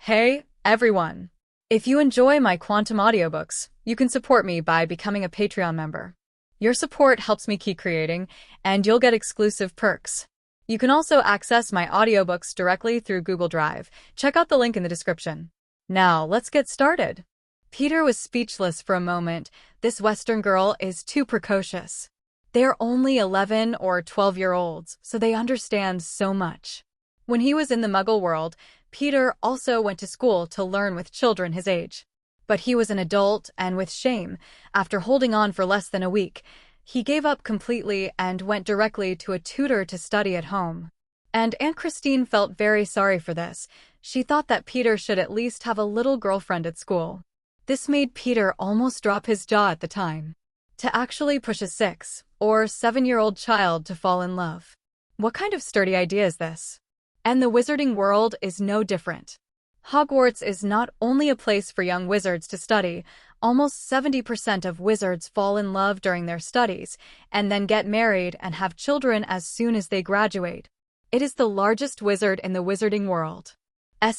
Hey, everyone! If you enjoy my quantum audiobooks, you can support me by becoming a Patreon member. Your support helps me keep creating, and you'll get exclusive perks. You can also access my audiobooks directly through Google Drive. Check out the link in the description. Now, let's get started. Peter was speechless for a moment. This Western girl is too precocious. They're only 11 or 12-year-olds, so they understand so much. When he was in the Muggle world, Peter also went to school to learn with children his age. But he was an adult, and with shame, after holding on for less than a week, he gave up completely and went directly to a tutor to study at home. And Aunt Christine felt very sorry for this. She thought that Peter should at least have a little girlfriend at school. This made Peter almost drop his jaw at the time. To actually push a 6- or 7-year-old child to fall in love. What kind of sturdy idea is this? And the wizarding world is no different. Hogwarts is not only a place for young wizards to study. Almost 70% of wizards fall in love during their studies, and then get married and have children as soon as they graduate. It is the largest wizard in the wizarding world.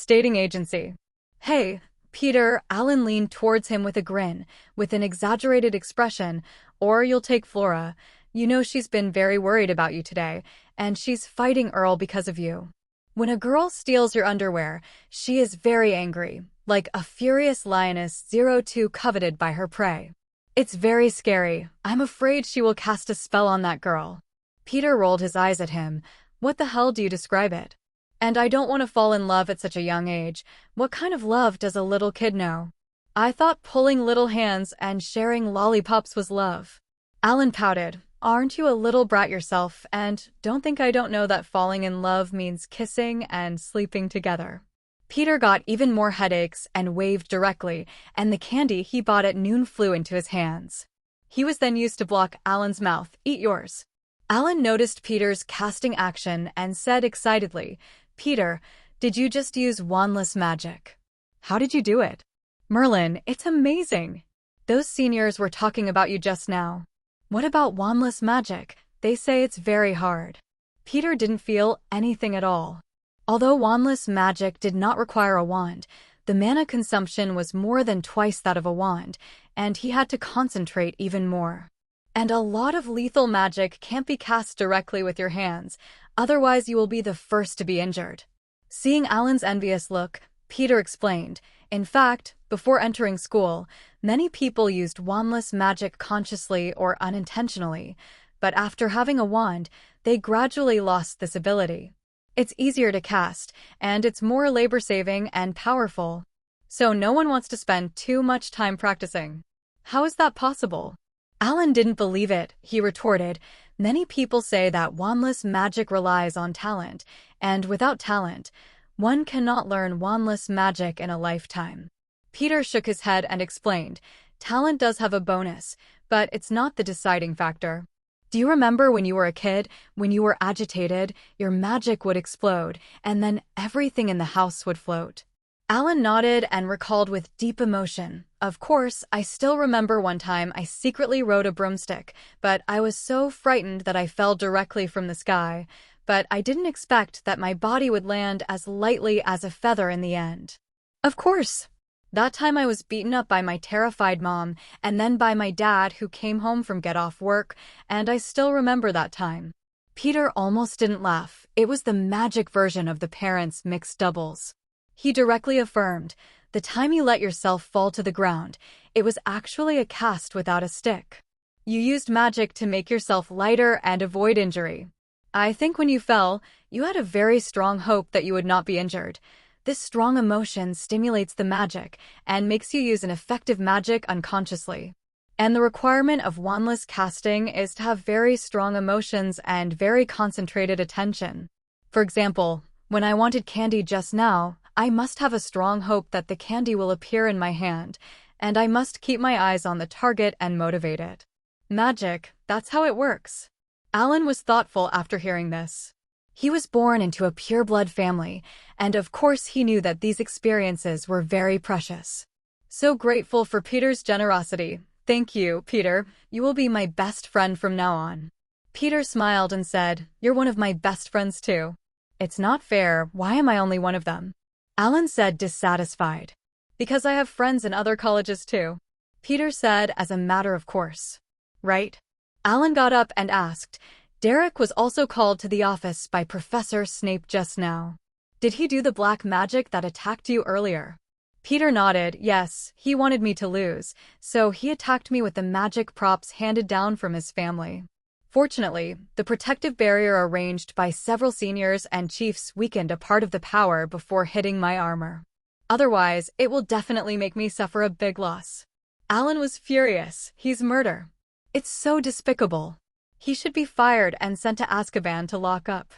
Dating agency. Hey, Peter, Alan leaned towards him with a grin, with an exaggerated expression. Or you'll take Flora. You know she's been very worried about you today, and she's fighting Earl because of you. When a girl steals your underwear, she is very angry, like a furious lioness 02 coveted by her prey. It's very scary. I'm afraid she will cast a spell on that girl. Peter rolled his eyes at him. What the hell do you describe it? And I don't want to fall in love at such a young age. What kind of love does a little kid know? I thought pulling little hands and sharing lollipops was love. Alan pouted. Aren't you a little brat yourself, and don't think I don't know that falling in love means kissing and sleeping together. Peter got even more headaches and waved directly, and the candy he bought at noon flew into his hands. He was then used to block Alan's mouth. Eat yours. Alan noticed Peter's casting action and said excitedly, Peter, did you just use wandless magic? How did you do it? Merlin, it's amazing. Those seniors were talking about you just now. What about wandless magic? They say it's very hard. Peter didn't feel anything at all. Although wandless magic did not require a wand, the mana consumption was more than twice that of a wand, and he had to concentrate even more. And a lot of lethal magic can't be cast directly with your hands, otherwise you will be the first to be injured. Seeing Alan's envious look, Peter explained, in fact, before entering school, many people used wandless magic consciously or unintentionally, but after having a wand, they gradually lost this ability. It's easier to cast, and it's more labor-saving and powerful. So no one wants to spend too much time practicing. How is that possible? Alan didn't believe it, he retorted. Many people say that wandless magic relies on talent, and without talent, one cannot learn wandless magic in a lifetime. Peter shook his head and explained, talent does have a bonus, but it's not the deciding factor. Do you remember when you were a kid, when you were agitated, your magic would explode, and then everything in the house would float? Alan nodded and recalled with deep emotion. Of course, I still remember one time I secretly rode a broomstick, but I was so frightened that I fell directly from the sky. But I didn't expect that my body would land as lightly as a feather in the end. Of course. That time I was beaten up by my terrified mom, and then by my dad who came home from get off work, and I still remember that time. Peter almost didn't laugh. It was the magic version of the parents' mixed doubles. He directly affirmed, the time you let yourself fall to the ground, it was actually a cast without a stick. You used magic to make yourself lighter and avoid injury. I think when you fell, you had a very strong hope that you would not be injured. This strong emotion stimulates the magic and makes you use an effective magic unconsciously. And the requirement of wandless casting is to have very strong emotions and very concentrated attention. For example, when I wanted candy just now, I must have a strong hope that the candy will appear in my hand, and I must keep my eyes on the target and motivate it. Magic, that's how it works. Alan was thoughtful after hearing this. He was born into a pure-blood family, and of course he knew that these experiences were very precious. So grateful for Peter's generosity. Thank you, Peter. You will be my best friend from now on. Peter smiled and said, You're one of my best friends too. It's not fair. Why am I only one of them? Alan said, dissatisfied. Because I have friends in other colleges too. Peter said as a matter of course. Right? Alan got up and asked, Derek was also called to the office by Professor Snape just now. Did he do the black magic that attacked you earlier? Peter nodded. Yes, he wanted me to lose, so he attacked me with the magic props handed down from his family. Fortunately, the protective barrier arranged by several seniors and chiefs weakened a part of the power before hitting my armor. Otherwise, it will definitely make me suffer a big loss. Alan was furious. He's murder. It's so despicable. He should be fired and sent to Azkaban to lock up.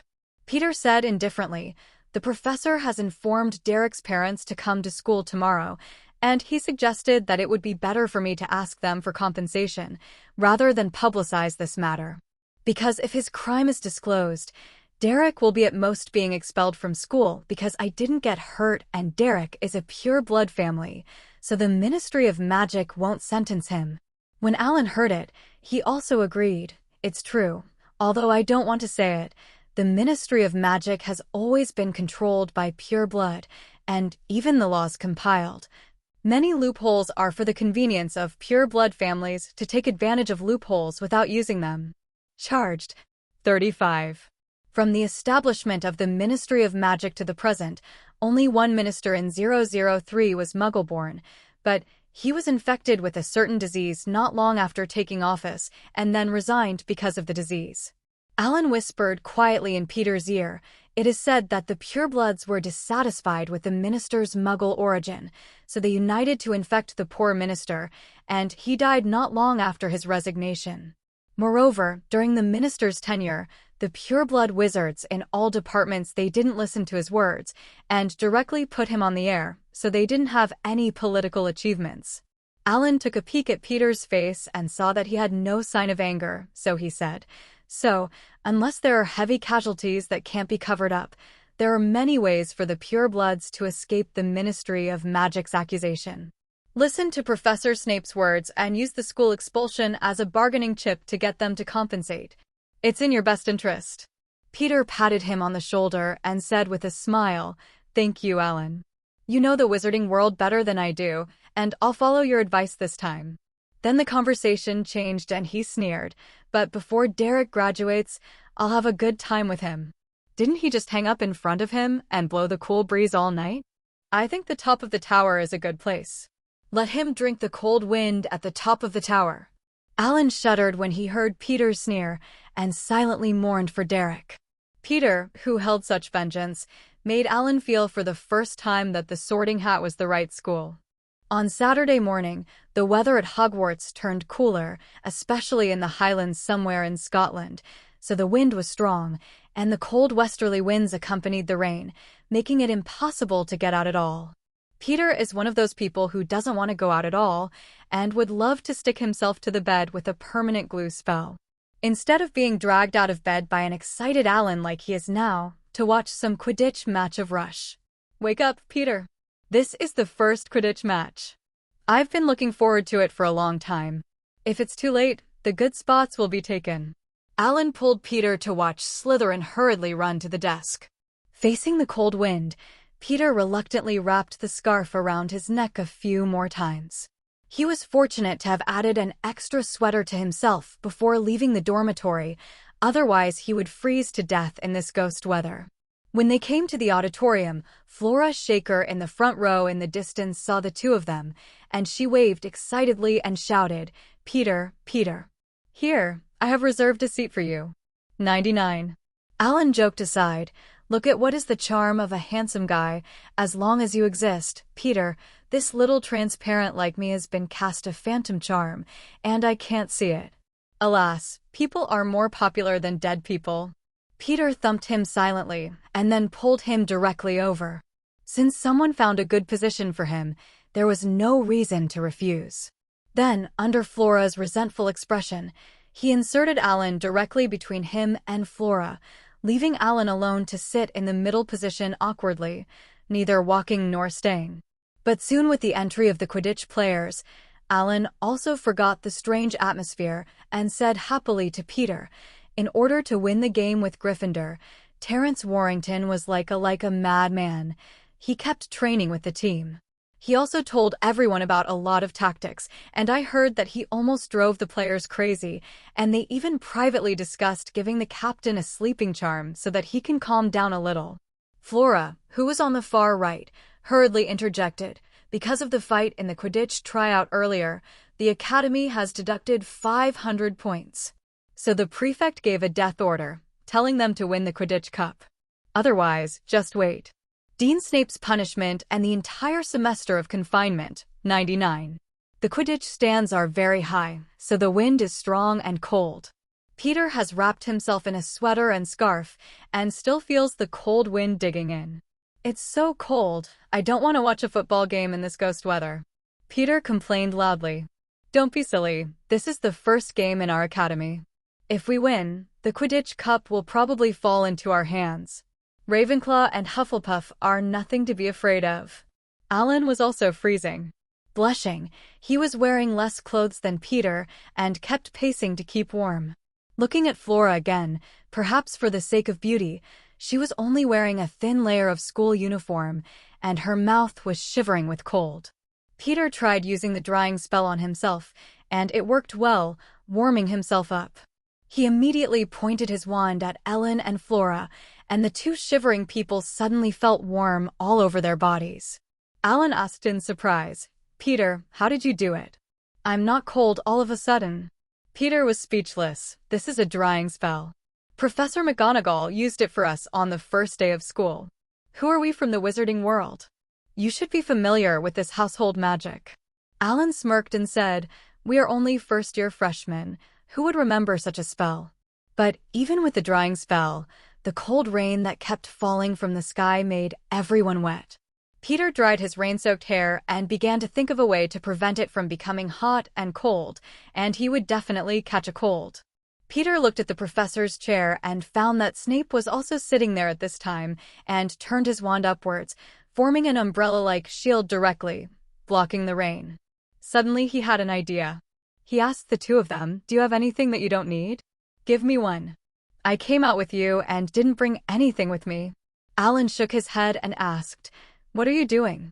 Peter said indifferently, the professor has informed Derek's parents to come to school tomorrow, and he suggested that it would be better for me to ask them for compensation, rather than publicize this matter. Because if his crime is disclosed, Derek will be at most being expelled from school because I didn't get hurt and Derek is a pure-blood family, so the Ministry of Magic won't sentence him. When Alan heard it, he also agreed. It's true. Although I don't want to say it, the Ministry of Magic has always been controlled by pure blood, and even the laws compiled. Many loopholes are for the convenience of pure blood families to take advantage of loopholes without using them. Charged. 35. From the establishment of the Ministry of Magic to the present, only one minister in 003 was Muggle-born, but he was infected with a certain disease not long after taking office and then resigned because of the disease. Alan whispered quietly in Peter's ear. It is said that the purebloods were dissatisfied with the minister's Muggle origin, so they united to infect the poor minister, and he died not long after his resignation. Moreover, during the minister's tenure, the pureblood wizards in all departments they didn't listen to his words and directly put him on the air, so they didn't have any political achievements. Alan took a peek at Peter's face and saw that he had no sign of anger, so he said, So, unless there are heavy casualties that can't be covered up, there are many ways for the purebloods to escape the Ministry of Magic's accusation. Listen to Professor Snape's words and use the school expulsion as a bargaining chip to get them to compensate. It's in your best interest. Peter patted him on the shoulder and said with a smile, Thank you, Alan. You know the wizarding world better than I do, and I'll follow your advice this time. Then the conversation changed and he sneered, but before Derek graduates, I'll have a good time with him. Didn't he just hang up in front of him and blow the cool breeze all night? I think the top of the tower is a good place. Let him drink the cold wind at the top of the tower. Alan shuddered when he heard Peter's sneer and silently mourned for Derek. Peter, who held such vengeance, made Alan feel for the first time that the Sorting Hat was the right school. On Saturday morning, the weather at Hogwarts turned cooler, especially in the Highlands somewhere in Scotland, so the wind was strong, and the cold westerly winds accompanied the rain, making it impossible to get out at all. Peter is one of those people who doesn't want to go out at all and would love to stick himself to the bed with a permanent glue spell. Instead of being dragged out of bed by an excited Alan like he is now, to watch some Quidditch match of Rush. Wake up, Peter. This is the first Quidditch match. I've been looking forward to it for a long time. If it's too late, the good spots will be taken. Alan pulled Peter to watch Slytherin hurriedly run to the desk. Facing the cold wind, Peter reluctantly wrapped the scarf around his neck a few more times. He was fortunate to have added an extra sweater to himself before leaving the dormitory, otherwise he would freeze to death in this ghost weather. When they came to the auditorium, Flora Shaker in the front row in the distance saw the two of them, and she waved excitedly and shouted, Peter, Peter. Here, I have reserved a seat for you. 99. Alan joked aside, Look at what is the charm of a handsome guy, as long as you exist, Peter. This little transparent like me has been cast a phantom charm, and I can't see it. Alas, people are more popular than dead people. Peter thumped him silently, and then pulled him directly over. Since someone found a good position for him, there was no reason to refuse. Then, under Flora's resentful expression, he inserted Alan directly between him and Flora, leaving Alan alone to sit in the middle position awkwardly, neither walking nor staying. But soon with the entry of the Quidditch players, Alan also forgot the strange atmosphere and said happily to Peter, in order to win the game with Gryffindor, Terence Warrington was like a madman. He kept training with the team. He also told everyone about a lot of tactics, and I heard that he almost drove the players crazy, and they even privately discussed giving the captain a sleeping charm so that he can calm down a little. Flora, who was on the far right, hurriedly interjected. Because of the fight in the Quidditch tryout earlier, the Academy has deducted 500 points. So the prefect gave a death order, telling them to win the Quidditch Cup. Otherwise, just wait. Dean Snape's punishment and the entire semester of confinement, 99. The Quidditch stands are very high, so the wind is strong and cold. Peter has wrapped himself in a sweater and scarf and still feels the cold wind digging in. It's so cold, I don't want to watch a football game in this ghost weather. Peter complained loudly. Don't be silly, this is the first game in our academy. If we win, the Quidditch Cup will probably fall into our hands. Ravenclaw and Hufflepuff are nothing to be afraid of. Alan was also freezing. Blushing, he was wearing less clothes than Peter and kept pacing to keep warm. Looking at Flora again, perhaps for the sake of beauty, she was only wearing a thin layer of school uniform, and her mouth was shivering with cold. Peter tried using the drying spell on himself, and it worked well, warming himself up. He immediately pointed his wand at Ellen and Flora, and the two shivering people suddenly felt warm all over their bodies. Alan asked in surprise, Peter, how did you do it? I'm not cold all of a sudden. Peter was speechless. This is a drying spell. Professor McGonagall used it for us on the first day of school. Who are we from the wizarding world? You should be familiar with this household magic. Alan smirked and said, we are only first-year freshmen. Who would remember such a spell? But even with the drying spell, the cold rain that kept falling from the sky made everyone wet. Peter dried his rain-soaked hair and began to think of a way to prevent it from becoming hot and cold, and he would definitely catch a cold. Peter looked at the professor's chair and found that Snape was also sitting there at this time and turned his wand upwards, forming an umbrella-like shield directly, blocking the rain. Suddenly he had an idea. He asked the two of them, do you have anything that you don't need? Give me one. I came out with you and didn't bring anything with me. Alan shook his head and asked, what are you doing?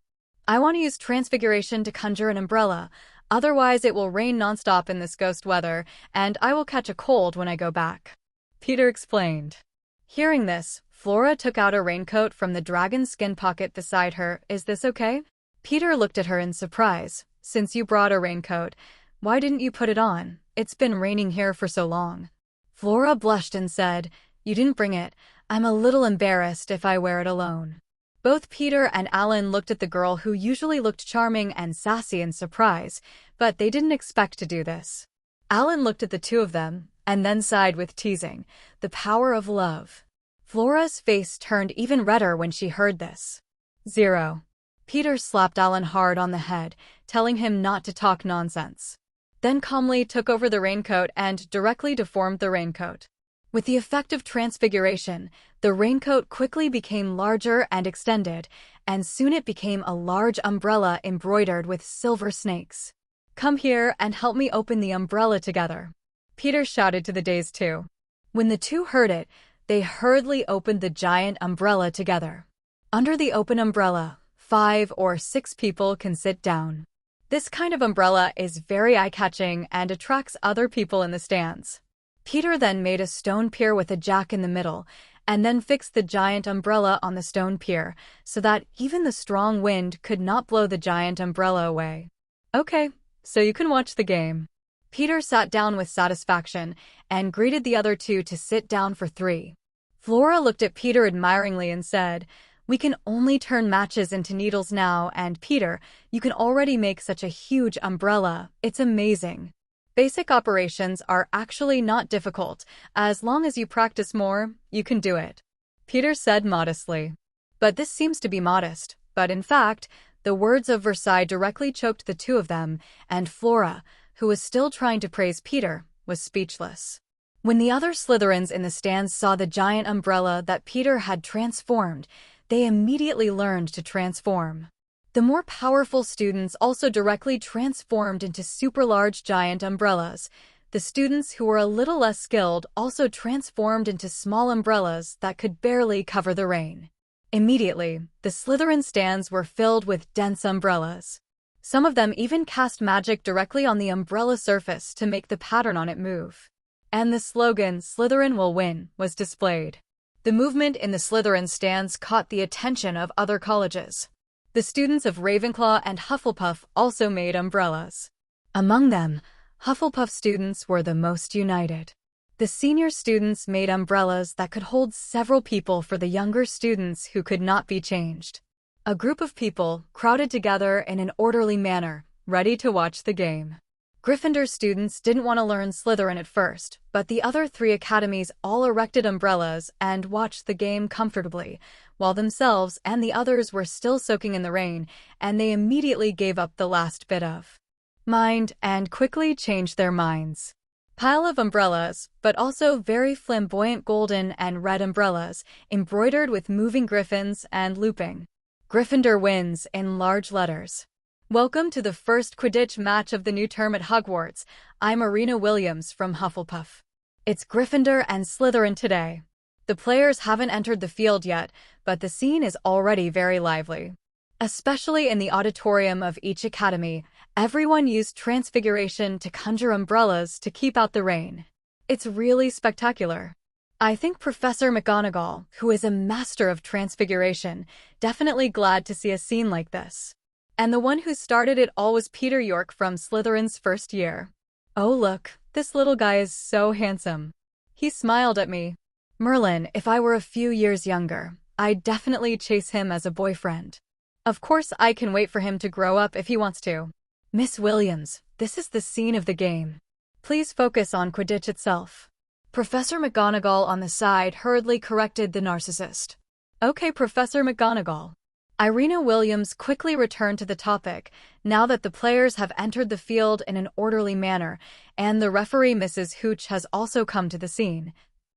I want to use Transfiguration to conjure an umbrella, otherwise it will rain nonstop in this ghost weather, and I will catch a cold when I go back. Peter explained. Hearing this, Flora took out a raincoat from the dragon skin pocket beside her. Is this okay? Peter looked at her in surprise. Since you brought a raincoat, why didn't you put it on? It's been raining here for so long. Flora blushed and said, you didn't bring it. I'm a little embarrassed if I wear it alone. Both Peter and Alan looked at the girl who usually looked charming and sassy in surprise, but they didn't expect to do this. Alan looked at the two of them, and then sighed with teasing. The power of love. Flora's face turned even redder when she heard this. 0. Peter slapped Alan hard on the head, telling him not to talk nonsense. Then calmly took over the raincoat and directly deformed the raincoat. With the effect of transfiguration, the raincoat quickly became larger and extended, and soon it became a large umbrella embroidered with silver snakes. Come here and help me open the umbrella together. Peter shouted to the Days too. When the two heard it, they hurriedly opened the giant umbrella together. Under the open umbrella, 5 or 6 people can sit down. This kind of umbrella is very eye-catching and attracts other people in the stands. Peter then made a stone pier with a jack in the middle, and then fixed the giant umbrella on the stone pier so that even the strong wind could not blow the giant umbrella away. Okay, so you can watch the game. Peter sat down with satisfaction and greeted the other two to sit down for 3. Flora looked at Peter admiringly and said, we can only turn matches into needles now, and Peter, you can already make such a huge umbrella. It's amazing. Basic operations are actually not difficult. As long as you practice more, you can do it. Peter said modestly. But this seems to be modest. But in fact, the words of Versailles directly choked the two of them, and Flora, who was still trying to praise Peter, was speechless. When the other Slytherins in the stands saw the giant umbrella that Peter had transformed, they immediately learned to transform. The more powerful students also directly transformed into super large giant umbrellas. The students who were a little less skilled also transformed into small umbrellas that could barely cover the rain. Immediately, the Slytherin stands were filled with dense umbrellas. Some of them even cast magic directly on the umbrella surface to make the pattern on it move. And the slogan, "Slytherin will win," was displayed. The movement in the Slytherin stands caught the attention of other colleges. The students of Ravenclaw and Hufflepuff also made umbrellas. Among them, Hufflepuff students were the most united. The senior students made umbrellas that could hold several people for the younger students who could not be changed. A group of people crowded together in an orderly manner, ready to watch the game. Gryffindor students didn't want to learn Slytherin at first, but the other three academies all erected umbrellas and watched the game comfortably, while themselves and the others were still soaking in the rain, and they immediately gave up the last bit of mind and quickly changed their minds. Pile of umbrellas, but also very flamboyant golden and red umbrellas, embroidered with moving griffins and looping. Gryffindor wins in large letters. Welcome to the first Quidditch match of the new term at Hogwarts. I'm Arena Williams from Hufflepuff. It's Gryffindor and Slytherin today. The players haven't entered the field yet, but the scene is already very lively. Especially in the auditorium of each academy, everyone used transfiguration to conjure umbrellas to keep out the rain. It's really spectacular. I think Professor McGonagall, who is a master of transfiguration, definitely glad to see a scene like this. And the one who started it all was Peter York from Slytherin's first year. Oh look, this little guy is so handsome. He smiled at me. Merlin, if I were a few years younger, I'd definitely chase him as a boyfriend. Of course, I can wait for him to grow up if he wants to. Miss Williams, this is the scene of the game. Please focus on Quidditch itself. Professor McGonagall on the side hurriedly corrected the narcissist. Okay, Professor McGonagall. Irina Williams quickly returned to the topic, now that the players have entered the field in an orderly manner, and the referee Mrs. Hooch has also come to the scene.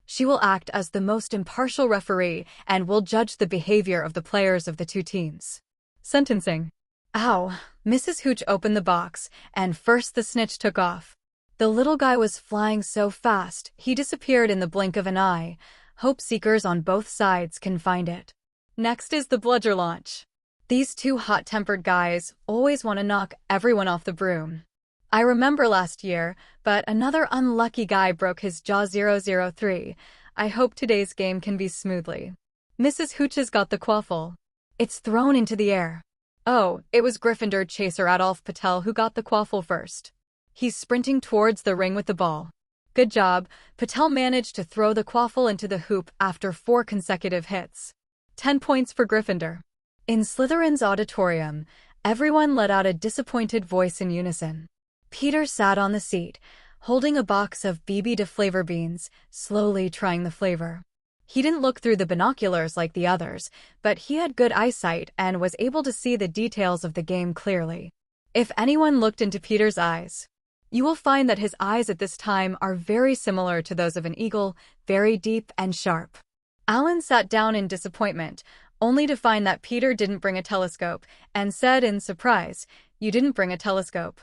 She will act as the most impartial referee and will judge the behavior of the players of the two teams. Sentencing. Ow! Mrs. Hooch opened the box, and first the snitch took off. The little guy was flying so fast, he disappeared in the blink of an eye. Hope seekers on both sides can find it. Next is the bludger launch. These two hot-tempered guys always want to knock everyone off the broom. I remember last year, but another unlucky guy broke his jaw 003. I hope today's game can be smoothly. Mrs. Hooch has got the quaffle. It's thrown into the air. Oh, it was Gryffindor chaser Adolf Patel who got the quaffle first. He's sprinting towards the ring with the ball. Good job, Patel managed to throw the quaffle into the hoop after 4 consecutive hits. 10 points for Gryffindor. In Slytherin's auditorium, everyone let out a disappointed voice in unison. Peter sat on the seat, holding a box of BB de flavor beans, slowly trying the flavor. He didn't look through the binoculars like the others, but he had good eyesight and was able to see the details of the game clearly. If anyone looked into Peter's eyes, you will find that his eyes at this time are very similar to those of an eagle, very deep and sharp. Alan sat down in disappointment, only to find that Peter didn't bring a telescope, and said in surprise, "You didn't bring a telescope."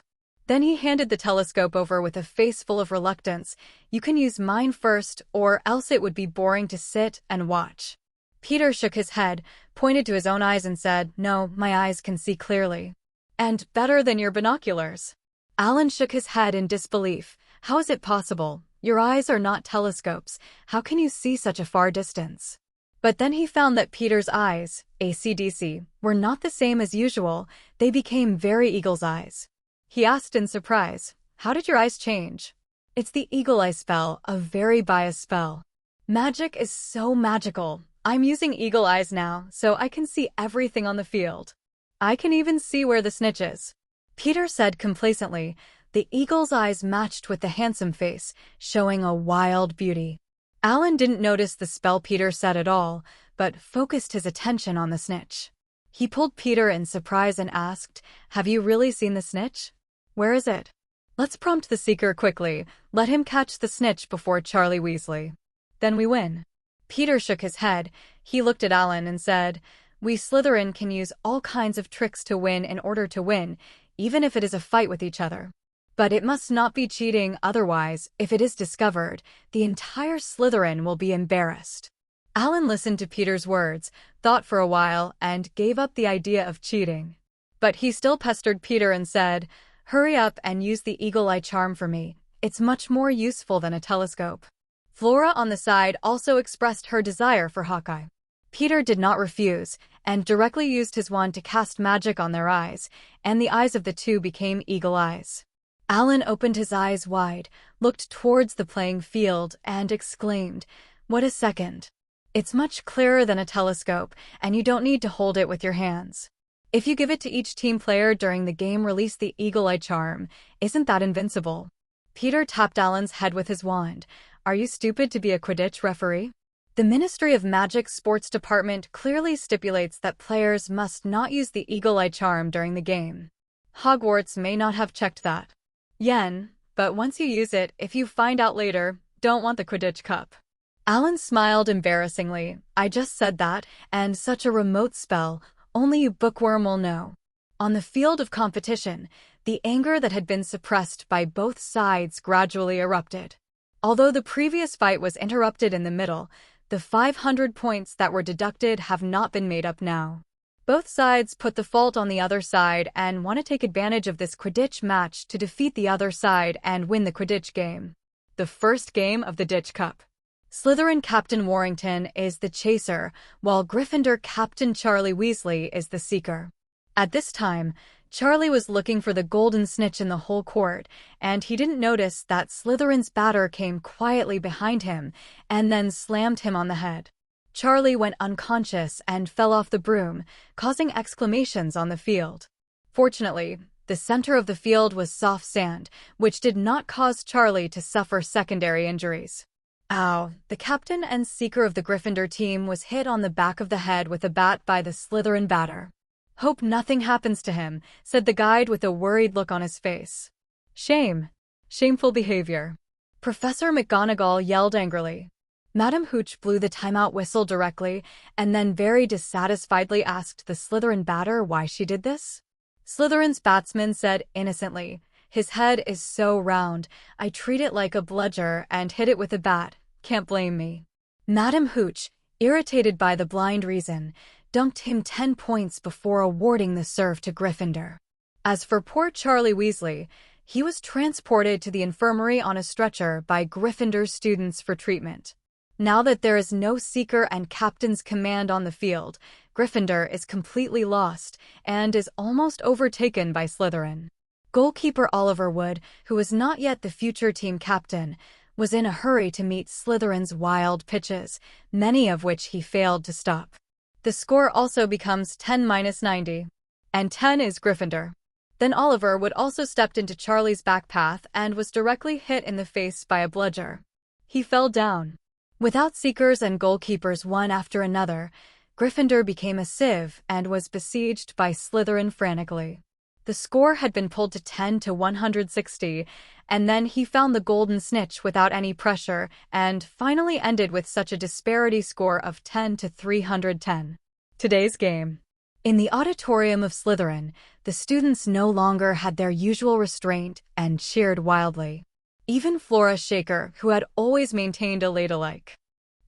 Then he handed the telescope over with a face full of reluctance. "You can use mine first, or else it would be boring to sit and watch." Peter shook his head, pointed to his own eyes and said, "No, my eyes can see clearly. And better than your binoculars." Alan shook his head in disbelief. "How is it possible? Your eyes are not telescopes. How can you see such a far distance?" But then he found that Peter's eyes, AC/DC, were not the same as usual. They became very eagle's eyes. He asked in surprise, "How did your eyes change?" "It's the eagle eye spell, a very biased spell. Magic is so magical. I'm using eagle eyes now, so I can see everything on the field. I can even see where the snitch is." Peter said complacently. The eagle's eyes matched with the handsome face, showing a wild beauty. Alan didn't notice the spell Peter said at all, but focused his attention on the snitch. He pulled Peter in surprise and asked, "Have you really seen the snitch? Where is it? Let's prompt the seeker quickly. Let him catch the snitch before Charlie Weasley. Then we win." Peter shook his head. He looked at Alan and said, "We Slytherin can use all kinds of tricks to win in order to win, even if it is a fight with each other. But it must not be cheating, otherwise, if it is discovered, the entire Slytherin will be embarrassed." Alan listened to Peter's words, thought for a while, and gave up the idea of cheating. But he still pestered Peter and said, "Hurry up and use the eagle eye charm for me. It's much more useful than a telescope." Flora on the side also expressed her desire for Hawkeye. Peter did not refuse, and directly used his wand to cast magic on their eyes, and the eyes of the two became eagle eyes. Alan opened his eyes wide, looked towards the playing field, and exclaimed, "What a second! It's much clearer than a telescope, and you don't need to hold it with your hands. If you give it to each team player during the game, release the eagle eye charm. Isn't that invincible?" Peter tapped Alan's head with his wand. "Are you stupid to be a Quidditch referee? The Ministry of Magic's sports department clearly stipulates that players must not use the eagle eye charm during the game. Hogwarts may not have checked that. But once you use it, if you find out later, don't want the Quidditch cup." Alan smiled embarrassingly. "I just said that, and such a remote spell, only you bookworm will know." On the field of competition, the anger that had been suppressed by both sides gradually erupted. Although the previous fight was interrupted in the middle, the 500 points that were deducted have not been made up now. Both sides put the fault on the other side and want to take advantage of this Quidditch match to defeat the other side and win the Quidditch game. The first game of the Ditch Cup. Slytherin Captain Warrington is the chaser, while Gryffindor Captain Charlie Weasley is the seeker. At this time, Charlie was looking for the golden snitch in the whole court, and he didn't notice that Slytherin's batter came quietly behind him and then slammed him on the head. Charlie went unconscious and fell off the broom, causing exclamations on the field. Fortunately, the center of the field was soft sand, which did not cause Charlie to suffer secondary injuries. Ow! The captain and seeker of the Gryffindor team was hit on the back of the head with a bat by the Slytherin batter. "Hope nothing happens to him," said the guide with a worried look on his face. "Shame. Shameful behavior." Professor McGonagall yelled angrily. Madam Hooch blew the timeout whistle directly and then very dissatisfiedly asked the Slytherin batter why she did this. Slytherin's batsman said innocently, "His head is so round, I treat it like a bludger and hit it with a bat. Can't blame me." Madam Hooch, irritated by the blind reason, dunked him 10 points before awarding the serve to Gryffindor. As for poor Charlie Weasley, he was transported to the infirmary on a stretcher by Gryffindor students for treatment. Now that there is no seeker and captain's command on the field, Gryffindor is completely lost and is almost overtaken by Slytherin. Goalkeeper Oliver Wood, who was not yet the future team captain, was in a hurry to meet Slytherin's wild pitches, many of which he failed to stop. The score also becomes 10-90, and 10 is Gryffindor. Then Oliver Wood also stepped into Charlie's back path and was directly hit in the face by a bludger. He fell down. Without seekers and goalkeepers one after another, Gryffindor became a sieve and was besieged by Slytherin frantically. The score had been pulled to 10-160, and then he found the golden snitch without any pressure and finally ended with such a disparity score of 10-310. Today's game. In the auditorium of Slytherin, the students no longer had their usual restraint and cheered wildly. Even Flora Shaker, who had always maintained a ladylike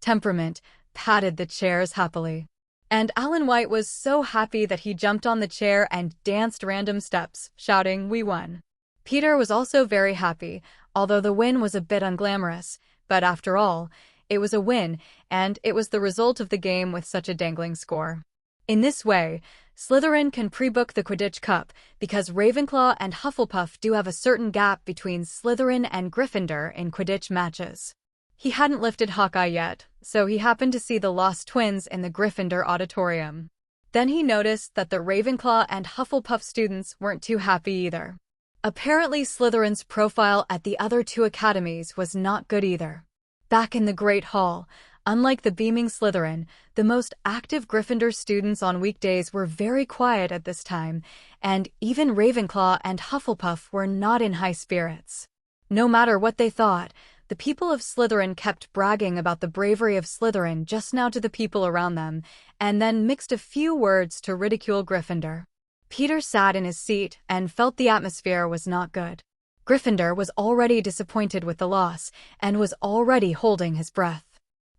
temperament, patted the chairs happily. And Alan White was so happy that he jumped on the chair and danced random steps, shouting, "We won." Peter was also very happy, although the win was a bit unglamorous, but after all, it was a win, and it was the result of the game with such a dangling score. In this way, Slytherin can pre-book the Quidditch Cup because Ravenclaw and Hufflepuff do have a certain gap between Slytherin and Gryffindor in Quidditch matches. He hadn't lifted Hawkeye yet, so he happened to see the Lost Twins in the Gryffindor auditorium. Then he noticed that the Ravenclaw and Hufflepuff students weren't too happy either. Apparently Slytherin's profile at the other two academies was not good either. Back in the Great Hall, unlike the beaming Slytherin, the most active Gryffindor students on weekdays were very quiet at this time, and even Ravenclaw and Hufflepuff were not in high spirits. No matter what they thought, the people of Slytherin kept bragging about the bravery of Slytherin just now to the people around them, and then mixed a few words to ridicule Gryffindor. Peter sat in his seat and felt the atmosphere was not good. Gryffindor was already disappointed with the loss, and was already holding his breath.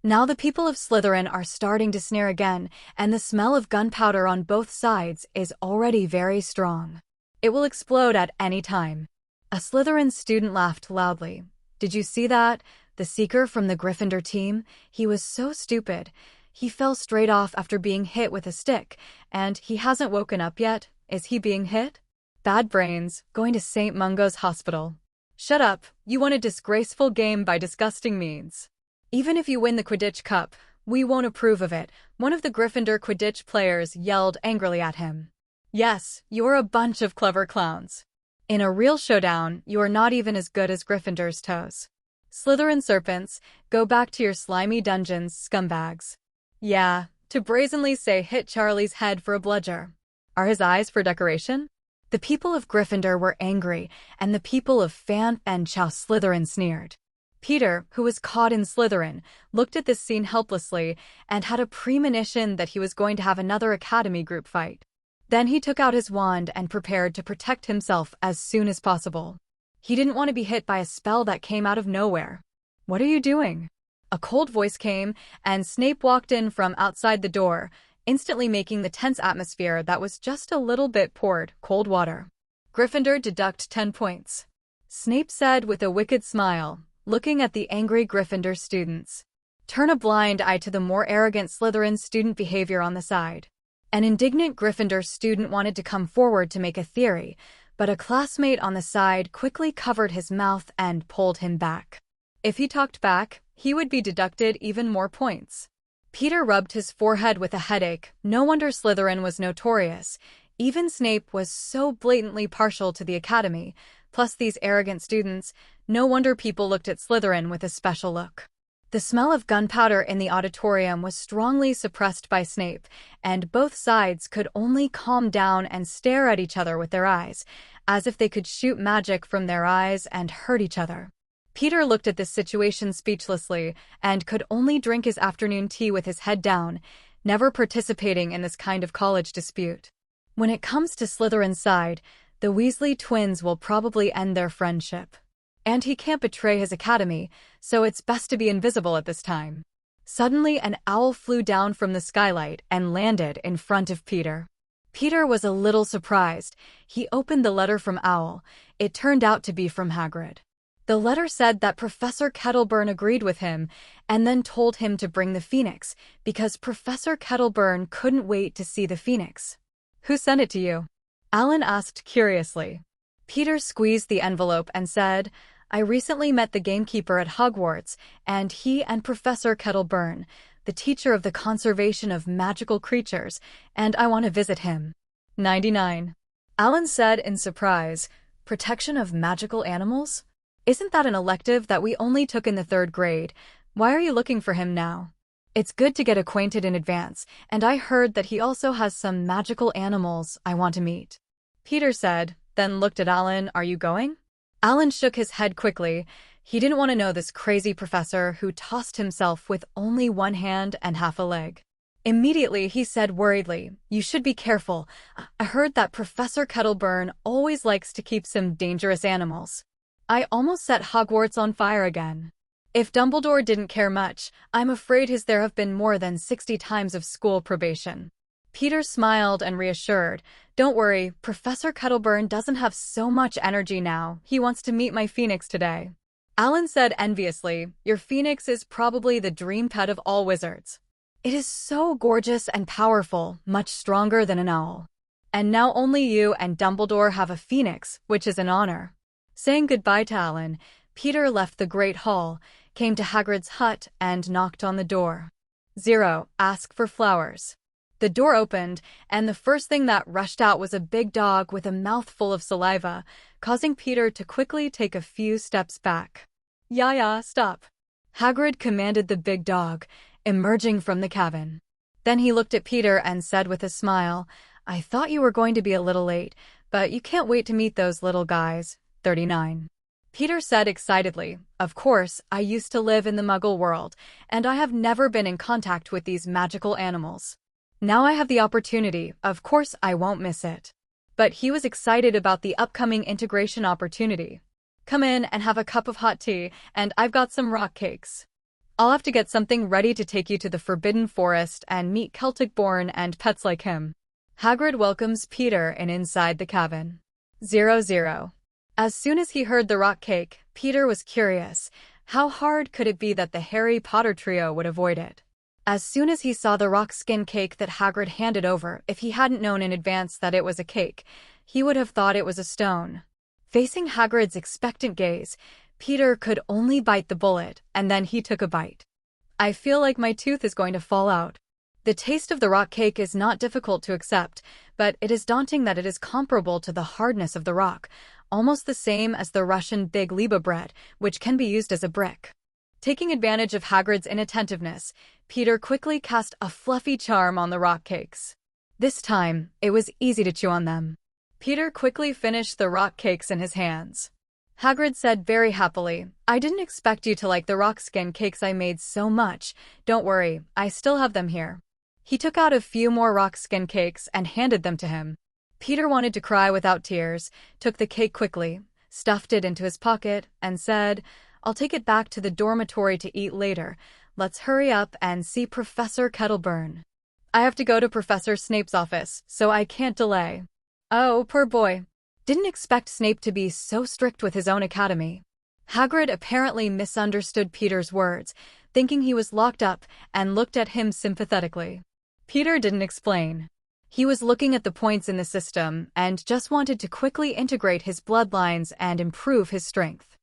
Now the people of Slytherin are starting to sneer again, and the smell of gunpowder on both sides is already very strong. It will explode at any time. A Slytherin student laughed loudly. Did you see that? The seeker from the Gryffindor team? He was so stupid. He fell straight off after being hit with a stick, and he hasn't woken up yet. Is he being hit? Bad brains, going to St. Mungo's hospital. Shut up, you won a disgraceful game by disgusting means. Even if you win the Quidditch Cup, we won't approve of it, one of the Gryffindor Quidditch players yelled angrily at him. Yes, you're a bunch of clever clowns. In a real showdown, you are not even as good as Gryffindor's toes. Slytherin serpents, go back to your slimy dungeons, scumbags. Yeah, to brazenly say hit Charlie's head for a bludger. Are his eyes for decoration? The people of Gryffindor were angry, and the people of Fan and Chow Slytherin sneered. Peter, who was caught in Slytherin, looked at this scene helplessly and had a premonition that he was going to have another Academy group fight. Then he took out his wand and prepared to protect himself as soon as possible. He didn't want to be hit by a spell that came out of nowhere. What are you doing? A cold voice came, and Snape walked in from outside the door, instantly making the tense atmosphere that was just a little bit poured cold water. Gryffindor deduct 10 points. Snape said with a wicked smile, looking at the angry Gryffindor students. Turn a blind eye to the more arrogant Slytherin student behavior on the side. An indignant Gryffindor student wanted to come forward to make a theory, but a classmate on the side quickly covered his mouth and pulled him back. If he talked back, he would be deducted even more points. Peter rubbed his forehead with a headache. No wonder Slytherin was notorious. Even Snape was so blatantly partial to the Academy, plus these arrogant students, no wonder people looked at Slytherin with a special look. The smell of gunpowder in the auditorium was strongly suppressed by Snape, and both sides could only calm down and stare at each other with their eyes, as if they could shoot magic from their eyes and hurt each other. Peter looked at this situation speechlessly and could only drink his afternoon tea with his head down, never participating in this kind of college dispute. When it comes to Slytherin's side, the Weasley twins will probably end their friendship. And he can't betray his academy, so it's best to be invisible at this time. Suddenly, an owl flew down from the skylight and landed in front of Peter. Peter was a little surprised. He opened the letter from Owl. It turned out to be from Hagrid. The letter said that Professor Kettleburn agreed with him and then told him to bring the Phoenix because Professor Kettleburn couldn't wait to see the Phoenix. Who sent it to you? Alan asked curiously. Peter squeezed the envelope and said, I recently met the gamekeeper at Hogwarts, and he and Professor Kettleburn, the teacher of the conservation of magical creatures, and I want to visit him. 99. Alan said in surprise, protection of magical animals? Isn't that an elective that we only took in the 3rd grade? Why are you looking for him now? It's good to get acquainted in advance, and I heard that he also has some magical animals I want to meet. Peter said, then looked at Alan, are you going? Alan shook his head quickly. He didn't want to know this crazy professor who tossed himself with only one hand and half a leg. Immediately, he said worriedly, you should be careful. I heard that Professor Kettleburn always likes to keep some dangerous animals. I almost set Hogwarts on fire again. If Dumbledore didn't care much, I'm afraid there have been more than 60 times of school probation. Peter smiled and reassured, don't worry, Professor Kettleburn doesn't have so much energy now. He wants to meet my Phoenix today. Alan said enviously, your Phoenix is probably the dream pet of all wizards. It is so gorgeous and powerful, much stronger than an owl. And now only you and Dumbledore have a Phoenix, which is an honor. Saying goodbye to Alan, Peter left the Great Hall, came to Hagrid's hut, and knocked on the door. 0. Ask for flowers. The door opened, and the first thing that rushed out was a big dog with a mouthful of saliva, causing Peter to quickly take a few steps back. Yeah, stop. Hagrid commanded the big dog, emerging from the cabin. Then he looked at Peter and said with a smile, I thought you were going to be a little late, but you can't wait to meet those little guys. 39. Peter said excitedly, of course, I used to live in the Muggle world, and I have never been in contact with these magical animals. Now I have the opportunity, of course I won't miss it. But he was excited about the upcoming integration opportunity. Come in and have a cup of hot tea, and I've got some rock cakes. I'll have to get something ready to take you to the Forbidden Forest and meet Celtic-born and pets like him. Hagrid welcomes Peter in inside the cabin. 00. As soon as he heard the rock cake, Peter was curious. How hard could it be that the Harry Potter trio would avoid it? As soon as he saw the rock skin cake that Hagrid handed over, if he hadn't known in advance that it was a cake, he would have thought it was a stone. Facing Hagrid's expectant gaze, Peter could only bite the bullet, and then he took a bite. I feel like my tooth is going to fall out. The taste of the rock cake is not difficult to accept, but it is daunting that it is comparable to the hardness of the rock, almost the same as the Russian big Liba bread, which can be used as a brick. Taking advantage of Hagrid's inattentiveness, Peter quickly cast a fluffy charm on the rock cakes. This time, it was easy to chew on them. Peter quickly finished the rock cakes in his hands. Hagrid said very happily, I didn't expect you to like the rock skin cakes I made so much. Don't worry, I still have them here. He took out a few more rock skin cakes and handed them to him. Peter wanted to cry without tears, took the cake quickly, stuffed it into his pocket, and said, I'll take it back to the dormitory to eat later. Let's hurry up and see Professor Kettleburn. I have to go to Professor Snape's office, so I can't delay. Oh, poor boy. Didn't expect Snape to be so strict with his own academy. Hagrid apparently misunderstood Peter's words, thinking he was locked up, and looked at him sympathetically. Peter didn't explain. He was looking at the points in the system and just wanted to quickly integrate his bloodlines and improve his strength.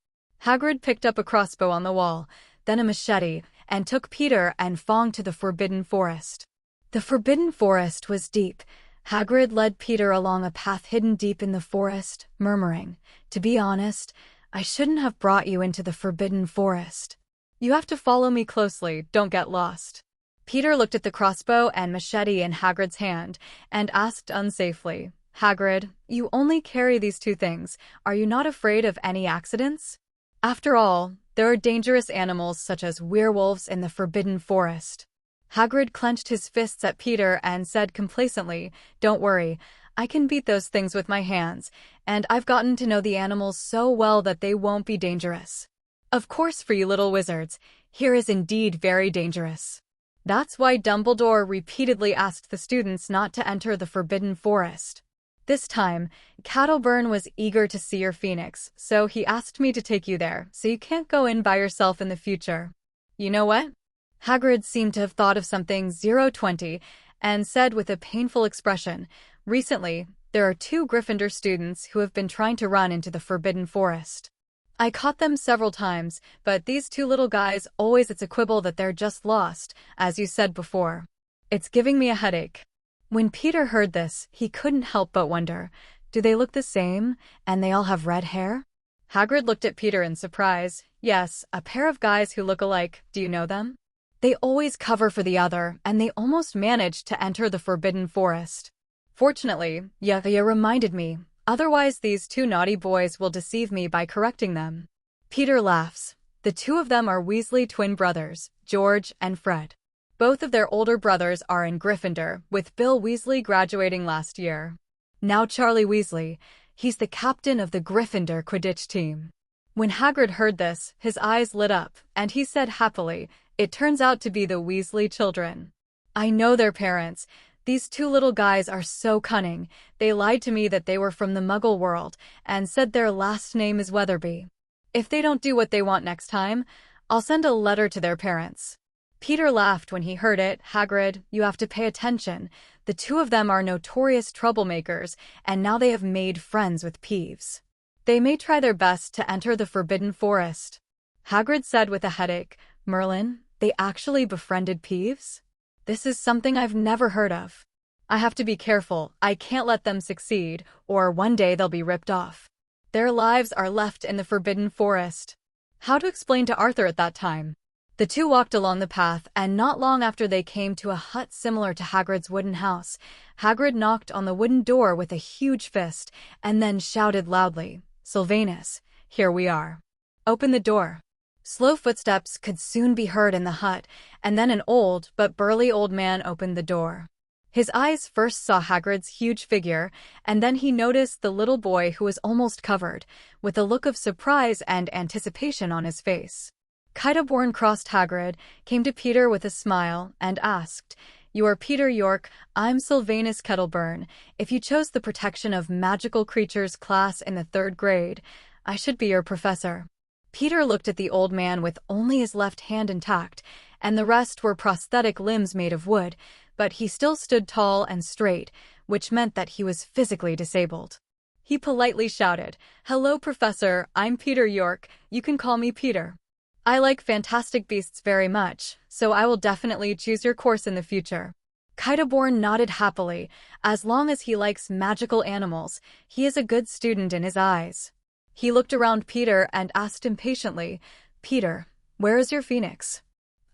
Hagrid picked up a crossbow on the wall, then a machete, and took Peter and Fong to the Forbidden Forest. The Forbidden Forest was deep. Hagrid led Peter along a path hidden deep in the forest, murmuring, To be honest, I shouldn't have brought you into the Forbidden Forest. You have to follow me closely, don't get lost. Peter looked at the crossbow and machete in Hagrid's hand and asked unsafely, Hagrid, you only carry these two things. Are you not afraid of any accidents? After all, there are dangerous animals such as werewolves in the Forbidden Forest. Hagrid clenched his fists at Peter and said complacently, Don't worry, I can beat those things with my hands, and I've gotten to know the animals so well that they won't be dangerous. Of course, for you little wizards, here is indeed very dangerous. That's why Dumbledore repeatedly asked the students not to enter the Forbidden Forest. This time, Kettleburn was eager to see your phoenix, so he asked me to take you there, so you can't go in by yourself in the future. You know what? Hagrid seemed to have thought of something 020 and said with a painful expression, Recently, there are 2 Gryffindor students who have been trying to run into the Forbidden Forest. I caught them several times, but these 2 little guys it's a quibble that they're just lost, as you said before. It's giving me a headache. When Peter heard this, he couldn't help but wonder, do they look the same, and they all have red hair? Hagrid looked at Peter in surprise. Yes, a pair of guys who look alike. Do you know them? They always cover for the other, and they almost managed to enter the Forbidden Forest. Fortunately, you reminded me. Otherwise, these 2 naughty boys will deceive me by correcting them. Peter laughs. The 2 of them are Weasley twin brothers, George and Fred. Both of their older brothers are in Gryffindor, with Bill Weasley graduating last year. Now Charlie Weasley, he's the captain of the Gryffindor Quidditch team. When Hagrid heard this, his eyes lit up, and he said happily, It turns out to be the Weasley children. I know their parents. These 2 little guys are so cunning. They lied to me that they were from the Muggle world and said their last name is Weatherby. If they don't do what they want next time, I'll send a letter to their parents. Peter laughed when he heard it. Hagrid, you have to pay attention. The 2 of them are notorious troublemakers, and now they have made friends with Peeves. They may try their best to enter the Forbidden Forest. Hagrid said with a headache, Merlin, they actually befriended Peeves? This is something I've never heard of. I have to be careful. I can't let them succeed, or one day they'll be ripped off. Their lives are left in the Forbidden Forest. How to explain to Arthur at that time? The 2 walked along the path, and not long after they came to a hut similar to Hagrid's wooden house. Hagrid knocked on the wooden door with a huge fist, and then shouted loudly, Sylvanus, here we are. Open the door. Slow footsteps could soon be heard in the hut, and then an old but burly old man opened the door. His eyes first saw Hagrid's huge figure, and then he noticed the little boy who was almost covered, with a look of surprise and anticipation on his face. Kitaborn crossed Hagrid, came to Peter with a smile, and asked, "You are Peter York, I'm Sylvanus Kettleburn. If you chose the protection of magical creatures class in the 3rd grade, I should be your professor." Peter looked at the old man with only his left hand intact, and the rest were prosthetic limbs made of wood, but he still stood tall and straight, which meant that he was physically disabled. He politely shouted, "Hello, Professor, I'm Peter York, you can call me Peter. I like fantastic beasts very much, so I will definitely choose your course in the future." Kitaborn nodded happily. As long as he likes magical animals, he is a good student in his eyes. He looked around Peter and asked impatiently, "Peter, where is your phoenix?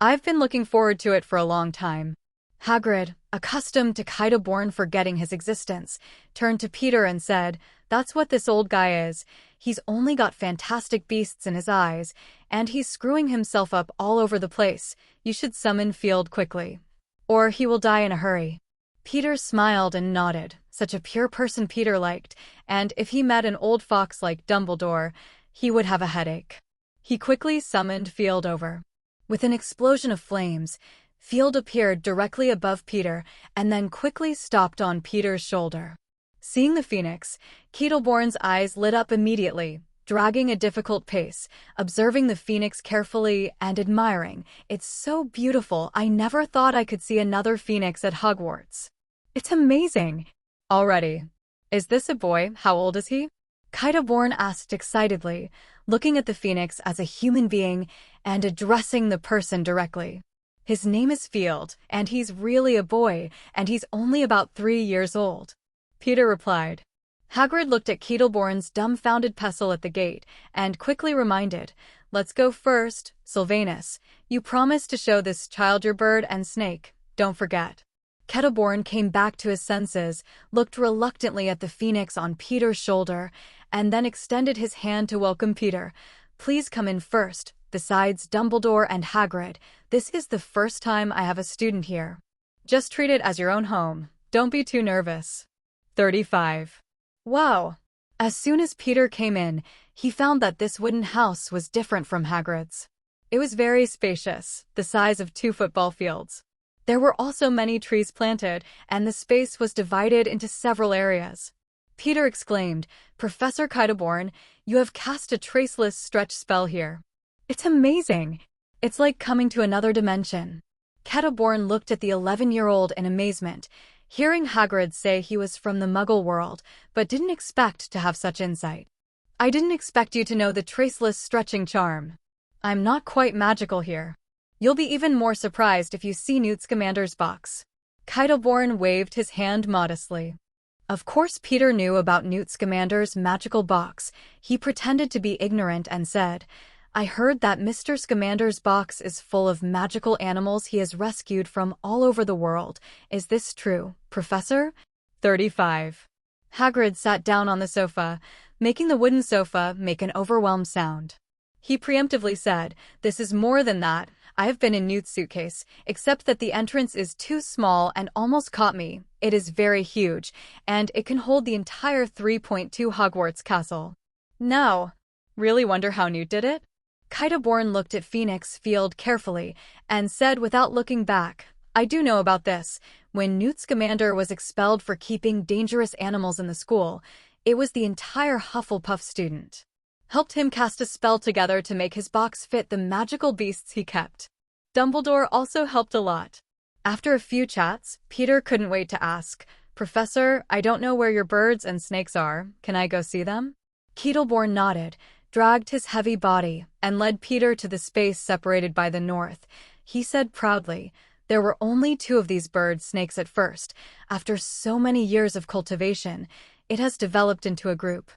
I've been looking forward to it for a long time." Hagrid, accustomed to Kitaborn forgetting his existence, turned to Peter and said, "That's what this old guy is. He's only got fantastic beasts in his eyes, and he's screwing himself up all over the place. You should summon Field quickly, or he will die in a hurry." Peter smiled and nodded. Such a pure person Peter liked, and if he met an old fox like Dumbledore, he would have a headache. He quickly summoned Field over. With an explosion of flames, Field appeared directly above Peter and then quickly stopped on Peter's shoulder. Seeing the phoenix, Kitaborn's eyes lit up immediately, dragging a difficult pace, observing the phoenix carefully and admiring. "It's so beautiful, I never thought I could see another phoenix at Hogwarts. It's amazing." "Already. Is this a boy? How old is he?" Kitaborn asked excitedly, looking at the phoenix as a human being and addressing the person directly. "His name is Field, and he's really a boy, and he's only about 3 years old," Peter replied. Hagrid looked at Kitaborn's dumbfounded pestle at the gate and quickly reminded, "Let's go first, Sylvanus. You promised to show this child your bird and snake, don't forget." Kitaborn came back to his senses, looked reluctantly at the phoenix on Peter's shoulder, and then extended his hand to welcome Peter. "Please come in first. Besides Dumbledore and Hagrid, this is the first time I have a student here. Just treat it as your own home. Don't be too nervous." 35. Wow! As soon as Peter came in, he found that this wooden house was different from Hagrid's. It was very spacious, the size of 2 football fields. There were also many trees planted, and the space was divided into several areas. Peter exclaimed, "Professor Kitaborn, you have cast a traceless stretch spell here. It's amazing. It's like coming to another dimension." Kitaborn looked at the 11-year-old in amazement, hearing Hagrid say he was from the Muggle world, but didn't expect to have such insight. "I didn't expect you to know the traceless stretching charm. I'm not quite magical here. You'll be even more surprised if you see Newt Scamander's box." Kitaborn waved his hand modestly. Of course Peter knew about Newt Scamander's magical box. He pretended to be ignorant and said, "I heard that Mr. Scamander's box is full of magical animals he has rescued from all over the world. Is this true, Professor?" 35. Hagrid sat down on the sofa, making the wooden sofa make an overwhelmed sound. He preemptively said, "This is more than that. I have been in Newt's suitcase, except that the entrance is too small and almost caught me. It is very huge, and it can hold the entire 3.2 Hogwarts castle. Now, really wonder how Newt did it?" Kitaborn looked at Phoenix Field carefully and said without looking back, "I do know about this. When Newt Scamander was expelled for keeping dangerous animals in the school, it was the entire Hufflepuff student helped him cast a spell together to make his box fit the magical beasts he kept. Dumbledore also helped a lot." After a few chats, Peter couldn't wait to ask, "Professor, I don't know where your birds and snakes are. Can I go see them?" Kitaborn nodded, dragged his heavy body, and led Peter to the space separated by the north. He said proudly, "There were only 2 of these bird snakes at first. After so many years of cultivation, it has developed into a group.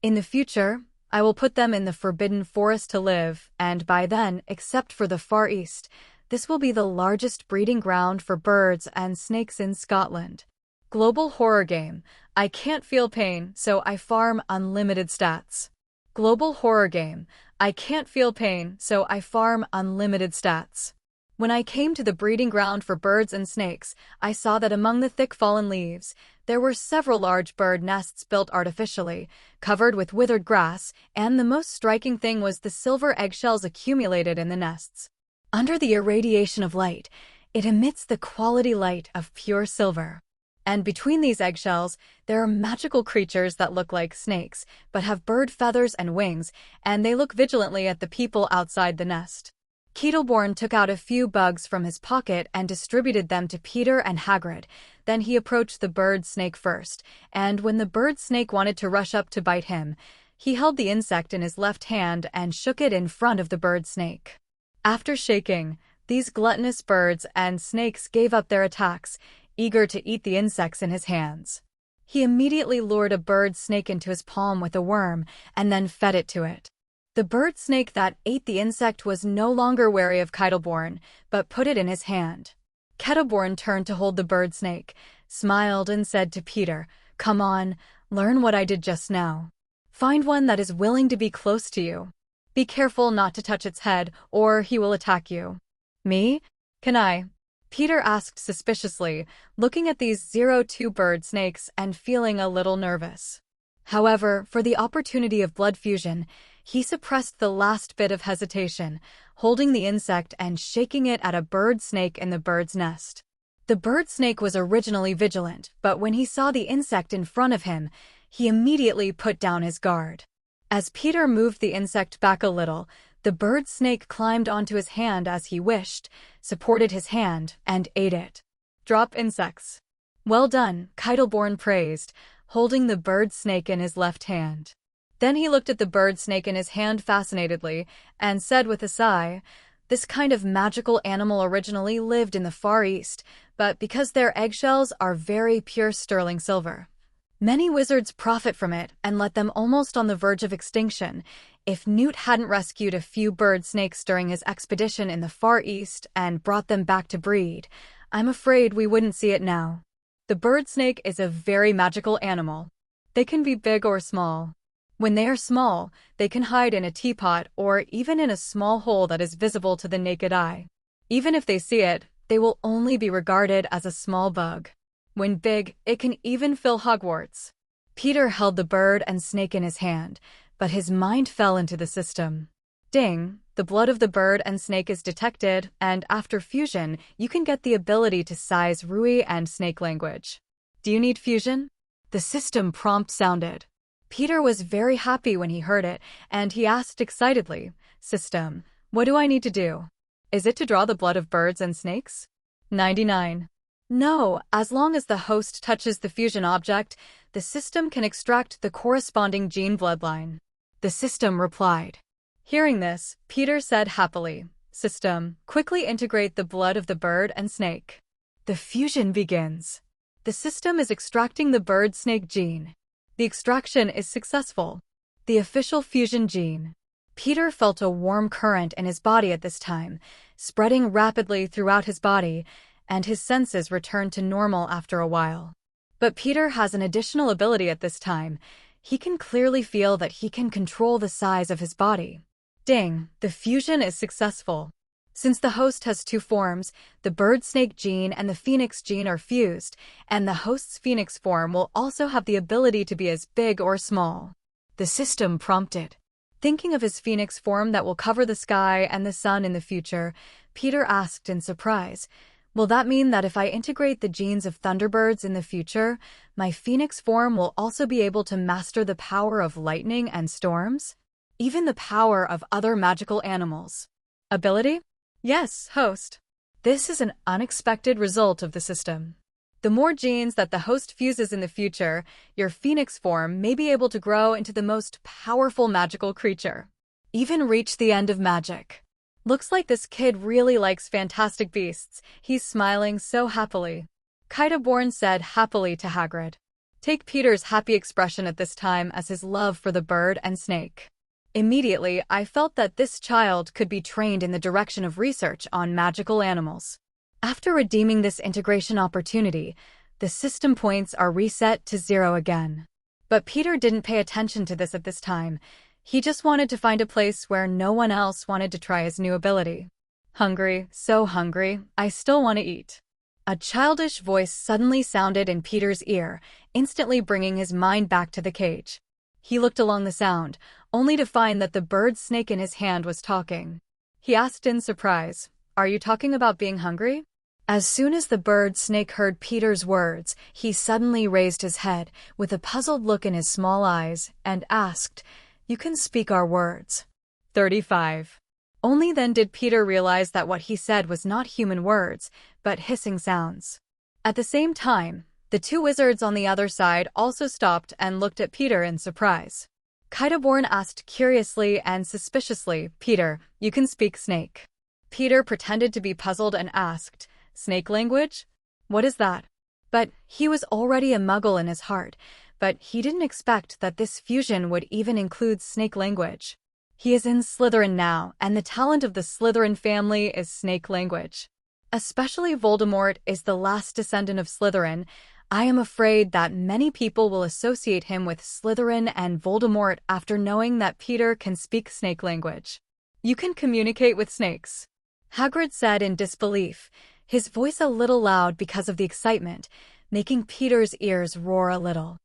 In the future, I will put them in the Forbidden Forest to live, and by then, except for the Far East, this will be the largest breeding ground for birds and snakes in Scotland." Global horror game. I can't feel pain, so I farm unlimited stats. Global horror game. I can't feel pain, so I farm unlimited stats. When I came to the breeding ground for birds and snakes, I saw that among the thick fallen leaves, There were several large bird nests built artificially, covered with withered grass, and the most striking thing was the silver eggshells accumulated in the nests. Under the irradiation of light, it emits the quality light of pure silver. And between these eggshells, there are magical creatures that look like snakes, but have bird feathers and wings, and they look vigilantly at the people outside the nest. Kettleborn took out a few bugs from his pocket and distributed them to Peter and Hagrid. Then he approached the bird snake first, and when the bird snake wanted to rush up to bite him, he held the insect in his left hand and shook it in front of the bird snake. After shaking, these gluttonous birds and snakes gave up their attacks, eager to eat the insects in his hands. He immediately lured a bird snake into his palm with a worm and then fed it to it. The bird snake that ate the insect was no longer wary of Kettleborn, but put it in his hand. Kettleborn turned to hold the bird snake, smiled and said to Peter, "Come on, learn what I did just now. Find one that is willing to be close to you. Be careful not to touch its head, or he will attack you." "Me? Can I?" Peter asked suspiciously, looking at these 02 bird snakes and feeling a little nervous. However, for the opportunity of blood fusion, he suppressed the last bit of hesitation, holding the insect and shaking it at a bird snake in the bird's nest. The bird snake was originally vigilant, but when he saw the insect in front of him, he immediately put down his guard. As Peter moved the insect back a little, the bird snake climbed onto his hand as he wished, supported his hand, and ate it. "Drop insects." "Well done," Kettleborn praised, holding the bird snake in his left hand. Then he looked at the bird snake in his hand fascinatedly and said with a sigh, "This kind of magical animal originally lived in the Far East, but because their eggshells are very pure sterling silver, many wizards profit from it and let them almost on the verge of extinction. If Newt hadn't rescued a few bird snakes during his expedition in the Far East and brought them back to breed, I'm afraid we wouldn't see it now." The bird snake is a very magical animal. They can be big or small. When they are small, they can hide in a teapot or even in a small hole that is visible to the naked eye. Even if they see it, they will only be regarded as a small bug. When big, it can even fill Hogwarts. Peter held the bird and snake in his hand, but his mind fell into the system. Ding! The blood of the bird and snake is detected, and after fusion, you can get the ability to size Rui and snake language. "Do you need fusion?" The system prompt sounded. Peter was very happy when he heard it, and he asked excitedly, "System, what do I need to do? Is it to draw the blood of birds and snakes?" 99. No, as long as the host touches the fusion object, the system can extract the corresponding gene bloodline. The system replied. Hearing this, Peter said happily, "System, quickly integrate the blood of the bird and snake." The fusion begins. The system is extracting the bird-snake gene. The extraction is successful. The official fusion gene. Peter felt a warm current in his body at this time, spreading rapidly throughout his body, and his senses returned to normal after a while. But Peter has an additional ability at this time. He can clearly feel that he can control the size of his body. Ding! The fusion is successful. Since the host has two forms, the bird-snake gene and the phoenix gene are fused, and the host's phoenix form will also have the ability to be as big or small. The system prompted. Thinking of his phoenix form that will cover the sky and the sun in the future, Peter asked in surprise, "Will that mean that if I integrate the genes of thunderbirds in the future, my phoenix form will also be able to master the power of lightning and storms? Even the power of other magical animals?" Ability? Yes, host. This is an unexpected result of the system. The more genes that the host fuses in the future, your phoenix form may be able to grow into the most powerful magical creature. Even reach the end of magic. Looks like this kid really likes fantastic beasts. He's smiling so happily. Kettleborn said happily to Hagrid. Take Peter's happy expression at this time as his love for the bird and snake. Immediately, I felt that this child could be trained in the direction of research on magical animals. After redeeming this integration opportunity, the system points are reset to 0 again. But Peter didn't pay attention to this at this time. He just wanted to find a place where no one else wanted to try his new ability. Hungry, so hungry, I still want to eat. A childish voice suddenly sounded in Peter's ear, instantly bringing his mind back to the cage. He looked along the sound, only to find that the bird snake in his hand was talking. He asked in surprise, "Are you talking about being hungry?" As soon as the bird snake heard Peter's words, he suddenly raised his head, with a puzzled look in his small eyes, and asked, "You can speak our words." 35. Only then did Peter realize that what he said was not human words, but hissing sounds. At the same time, the two wizards on the other side also stopped and looked at Peter in surprise. Kitaborn asked curiously and suspiciously, "Peter, you can speak snake?" Peter pretended to be puzzled and asked, "Snake language? What is that?" But he was already a muggle in his heart, but he didn't expect that this fusion would even include snake language. He is in Slytherin now, and the talent of the Slytherin family is snake language. Especially Voldemort is the last descendant of Slytherin. I am afraid that many people will associate him with Slytherin and Voldemort after knowing that Peter can speak snake language. "You can communicate with snakes," Hagrid said in disbelief, his voice a little loud because of the excitement, making Peter's ears roar a little.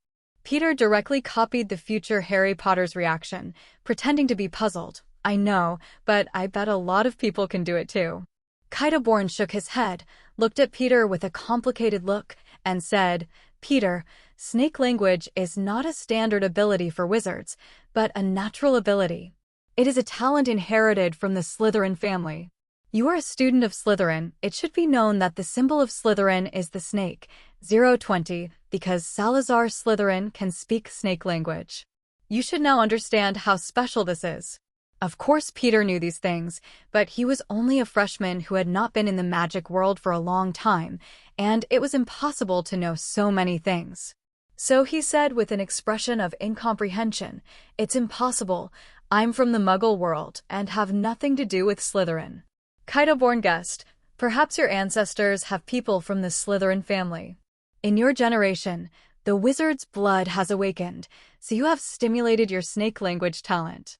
Peter directly copied the future Harry Potter's reaction, pretending to be puzzled. "I know, but I bet a lot of people can do it too." Kitaborn shook his head, looked at Peter with a complicated look, and said, "Peter, snake language is not a standard ability for wizards, but a natural ability. It is a talent inherited from the Slytherin family. You are a student of Slytherin. It should be known that the symbol of Slytherin is the snake, 020, because Salazar Slytherin can speak snake language. You should now understand how special this is." Of course Peter knew these things, but he was only a freshman who had not been in the magic world for a long time, and it was impossible to know so many things. So he said with an expression of incomprehension, "It's impossible. I'm from the Muggle world and have nothing to do with Slytherin." Kitaborn guessed, "Perhaps your ancestors have people from the Slytherin family. In your generation, the wizard's blood has awakened, so you have stimulated your snake language talent."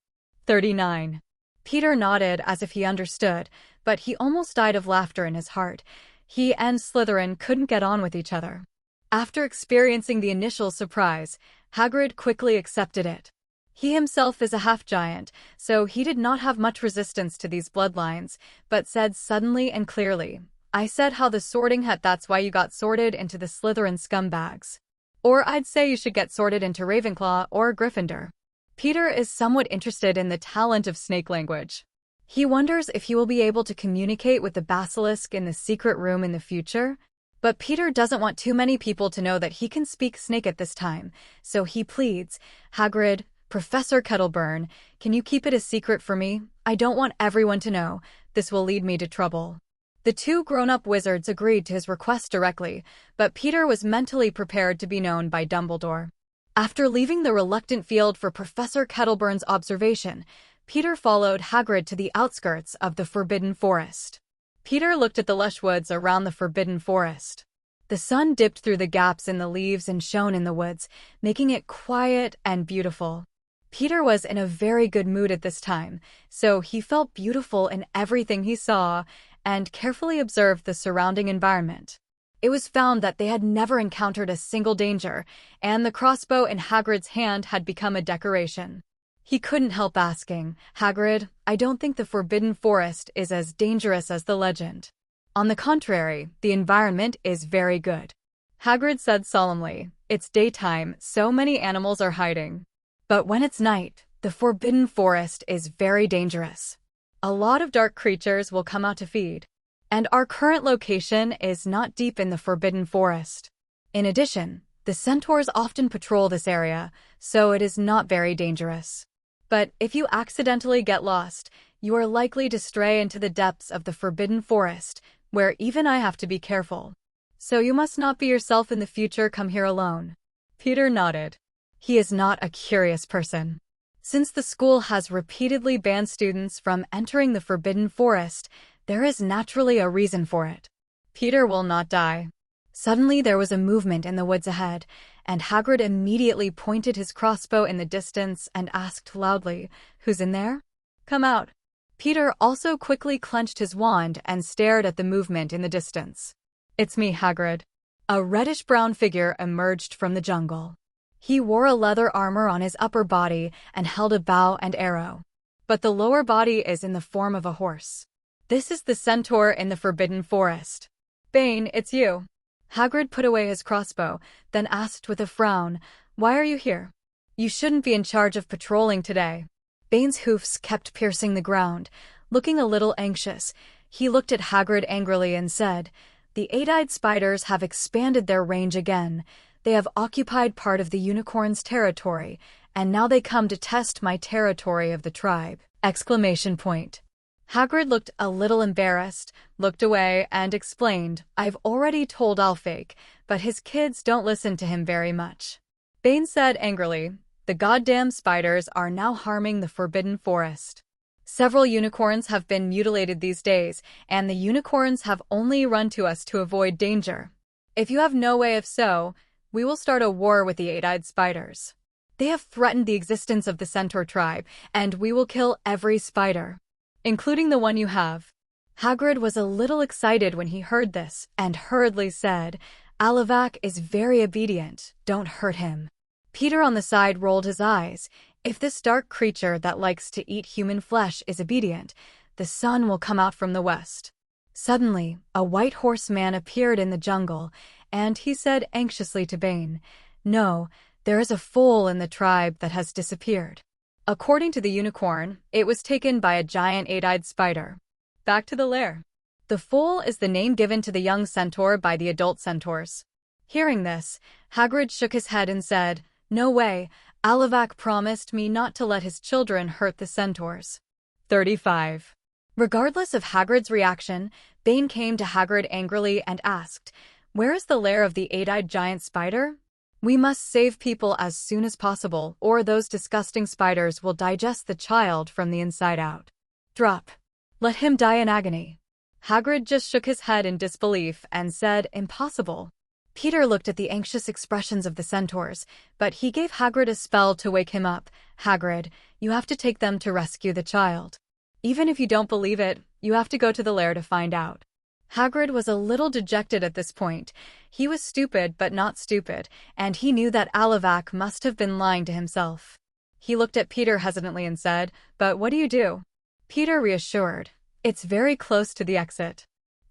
39. Peter nodded as if he understood, but he almost died of laughter in his heart. He and Slytherin couldn't get on with each other. After experiencing the initial surprise, Hagrid quickly accepted it. He himself is a half-giant, so he did not have much resistance to these bloodlines, but said suddenly and clearly, "I said how the sorting hat, that's why you got sorted into the Slytherin scumbags. Or I'd say you should get sorted into Ravenclaw or Gryffindor." Peter is somewhat interested in the talent of snake language. He wonders if he will be able to communicate with the basilisk in the secret room in the future. But Peter doesn't want too many people to know that he can speak snake at this time, so he pleads, "Hagrid, Professor Kettleburn, can you keep it a secret for me? I don't want everyone to know. This will lead me to trouble." The two grown-up wizards agreed to his request directly, but Peter was mentally prepared to be known by Dumbledore. After leaving the reluctant field for Professor Kettleburn's observation, Peter followed Hagrid to the outskirts of the Forbidden Forest. Peter looked at the lush woods around the Forbidden Forest. The sun dipped through the gaps in the leaves and shone in the woods, making it quiet and beautiful. Peter was in a very good mood at this time, so he felt beautiful in everything he saw and carefully observed the surrounding environment. It was found that they had never encountered a single danger, and the crossbow in Hagrid's hand had become a decoration. He couldn't help asking, "Hagrid, I don't think the Forbidden Forest is as dangerous as the legend. On the contrary, the environment is very good." Hagrid said solemnly, "It's daytime, so many animals are hiding. But when it's night, the Forbidden Forest is very dangerous. A lot of dark creatures will come out to feed. And our current location is not deep in the Forbidden Forest. In addition, the centaurs often patrol this area, so it is not very dangerous. But if you accidentally get lost, you are likely to stray into the depths of the Forbidden Forest, where even I have to be careful. So you must not be yourself in the future. Come here alone." Peter nodded. He is not a curious person. Since the school has repeatedly banned students from entering the Forbidden Forest, there is naturally a reason for it. Peter will not die. Suddenly there was a movement in the woods ahead, and Hagrid immediately pointed his crossbow in the distance and asked loudly, "Who's in there? Come out." Peter also quickly clenched his wand and stared at the movement in the distance. It's me, Hagrid. A reddish-brown figure emerged from the jungle. He wore a leather armor on his upper body and held a bow and arrow. But the lower body is in the form of a horse. This is the centaur in the Forbidden Forest. Bane, it's you. Hagrid put away his crossbow, then asked with a frown, "Why are you here? You shouldn't be in charge of patrolling today." Bane's hoofs kept piercing the ground. Looking a little anxious, he looked at Hagrid angrily and said, "The eight-eyed spiders have expanded their range again. They have occupied part of the unicorn's territory, and now they come to test my territory of the tribe!" Exclamation point. Hagrid looked a little embarrassed, looked away, and explained, "I've already told Alfake, but his kids don't listen to him very much." Bane said angrily, "The goddamn spiders are now harming the Forbidden Forest. Several unicorns have been mutilated these days, and the unicorns have only run to us to avoid danger. If you have no way of so, we will start a war with the eight-eyed spiders. They have threatened the existence of the centaur tribe, and we will kill every spider, including the one you have." Hagrid was a little excited when he heard this, and hurriedly said, "Alavak is very obedient, don't hurt him." Peter on the side rolled his eyes. If this dark creature that likes to eat human flesh is obedient, the sun will come out from the west. Suddenly, a white horseman appeared in the jungle, and he said anxiously to Bane, "No, there is a foal in the tribe that has disappeared." According to the unicorn, it was taken by a giant eight-eyed spider. Back to the lair. The foal is the name given to the young centaur by the adult centaurs. Hearing this, Hagrid shook his head and said, "No way, Alavak promised me not to let his children hurt the centaurs." 35. Regardless of Hagrid's reaction, Bane came to Hagrid angrily and asked, "Where is the lair of the eight-eyed giant spider? We must save people as soon as possible, or those disgusting spiders will digest the child from the inside out." "Drop. Let him die in agony." Hagrid just shook his head in disbelief and said, "Impossible." Peter looked at the anxious expressions of the centaurs, but he gave Hagrid a spell to wake him up. "Hagrid, you have to take them to rescue the child. Even if you don't believe it, you have to go to the lair to find out." Hagrid was a little dejected at this point. He was stupid but not stupid, and he knew that Alavak must have been lying to himself. He looked at Peter hesitantly and said, "But what do you do?" Peter reassured, "It's very close to the exit.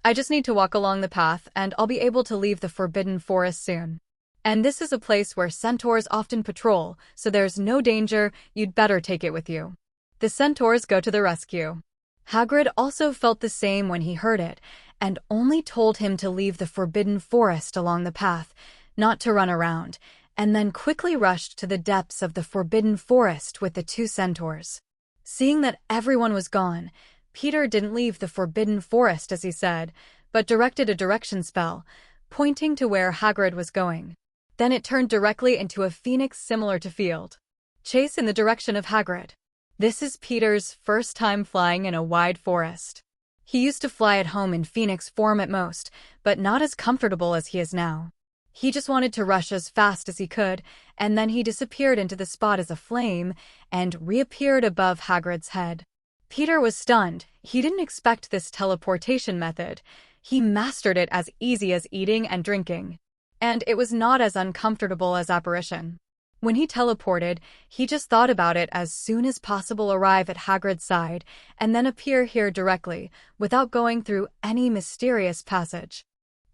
I just need to walk along the path and I'll be able to leave the Forbidden Forest soon. And this is a place where centaurs often patrol, so there's no danger, you'd better take it with you." The centaurs go to the rescue. Hagrid also felt the same when he heard it, and only told him to leave the Forbidden Forest along the path, not to run around, and then quickly rushed to the depths of the Forbidden Forest with the two centaurs. Seeing that everyone was gone, Peter didn't leave the Forbidden Forest as he said, but directed a direction spell, pointing to where Hagrid was going. Then it turned directly into a phoenix similar to Field. Chase in the direction of Hagrid. This is Peter's first time flying in a wide forest. He used to fly at home in phoenix form at most, but not as comfortable as he is now. He just wanted to rush as fast as he could, and then he disappeared into the spot as a flame and reappeared above Hagrid's head. Peter was stunned. He didn't expect this teleportation method. He mastered it as easy as eating and drinking. And it was not as uncomfortable as apparition. When he teleported, he just thought about it as soon as possible arrive at Hagrid's side, and then appear here directly, without going through any mysterious passage.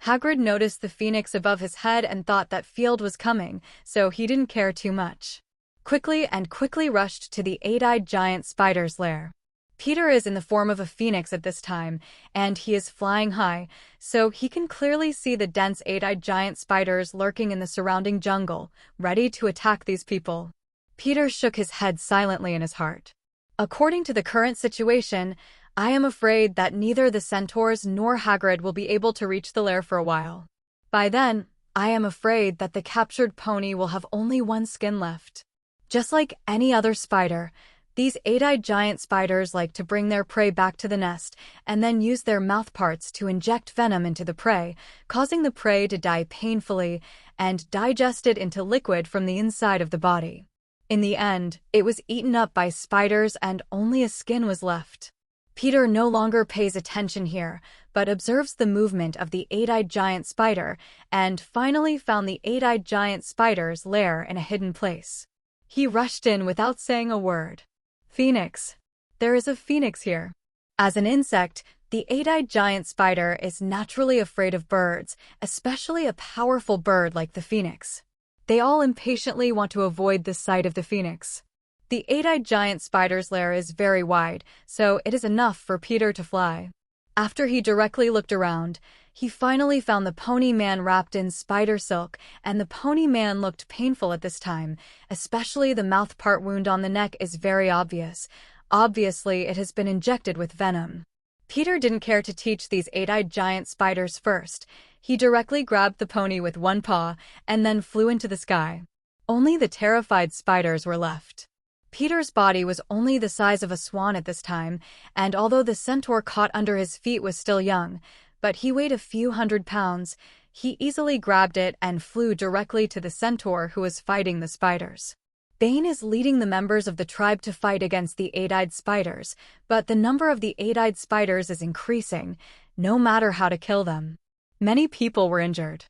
Hagrid noticed the phoenix above his head and thought that Field was coming, so he didn't care too much. Quickly rushed to the eight-eyed giant spider's lair. Peter is in the form of a phoenix at this time, and he is flying high, so he can clearly see the dense eight-eyed giant spiders lurking in the surrounding jungle, ready to attack these people. Peter shook his head silently in his heart. According to the current situation, I am afraid that neither the centaurs nor Hagrid will be able to reach the lair for a while. By then, I am afraid that the captured pony will have only one skin left. Just like any other spider, these eight-eyed giant spiders like to bring their prey back to the nest and then use their mouthparts to inject venom into the prey, causing the prey to die painfully and digest it into liquid from the inside of the body. In the end, it was eaten up by spiders and only a skin was left. Peter no longer pays attention here, but observes the movement of the eight-eyed giant spider and finally found the eight-eyed giant spider's lair in a hidden place. He rushed in without saying a word. Phoenix. There is a phoenix here. As an insect, the eight-eyed giant spider is naturally afraid of birds, especially a powerful bird like the phoenix. They all impatiently want to avoid the sight of the phoenix. The eight-eyed giant spider's lair is very wide, so it is enough for Peter to fly. After he directly looked around, he finally found the pony man wrapped in spider silk, and the pony man looked painful at this time, especially the mouth part wound on the neck is very obvious. Obviously, it has been injected with venom. Peter didn't care to teach these eight-eyed giant spiders first. He directly grabbed the pony with one paw and then flew into the sky. Only the terrified spiders were left. Peter's body was only the size of a swan at this time, and although the centaur caught under his feet was still young, but he weighed a few 100 pounds, he easily grabbed it and flew directly to the centaur who was fighting the spiders. Bane is leading the members of the tribe to fight against the eight-eyed spiders, but the number of the eight-eyed spiders is increasing, no matter how to kill them. Many people were injured.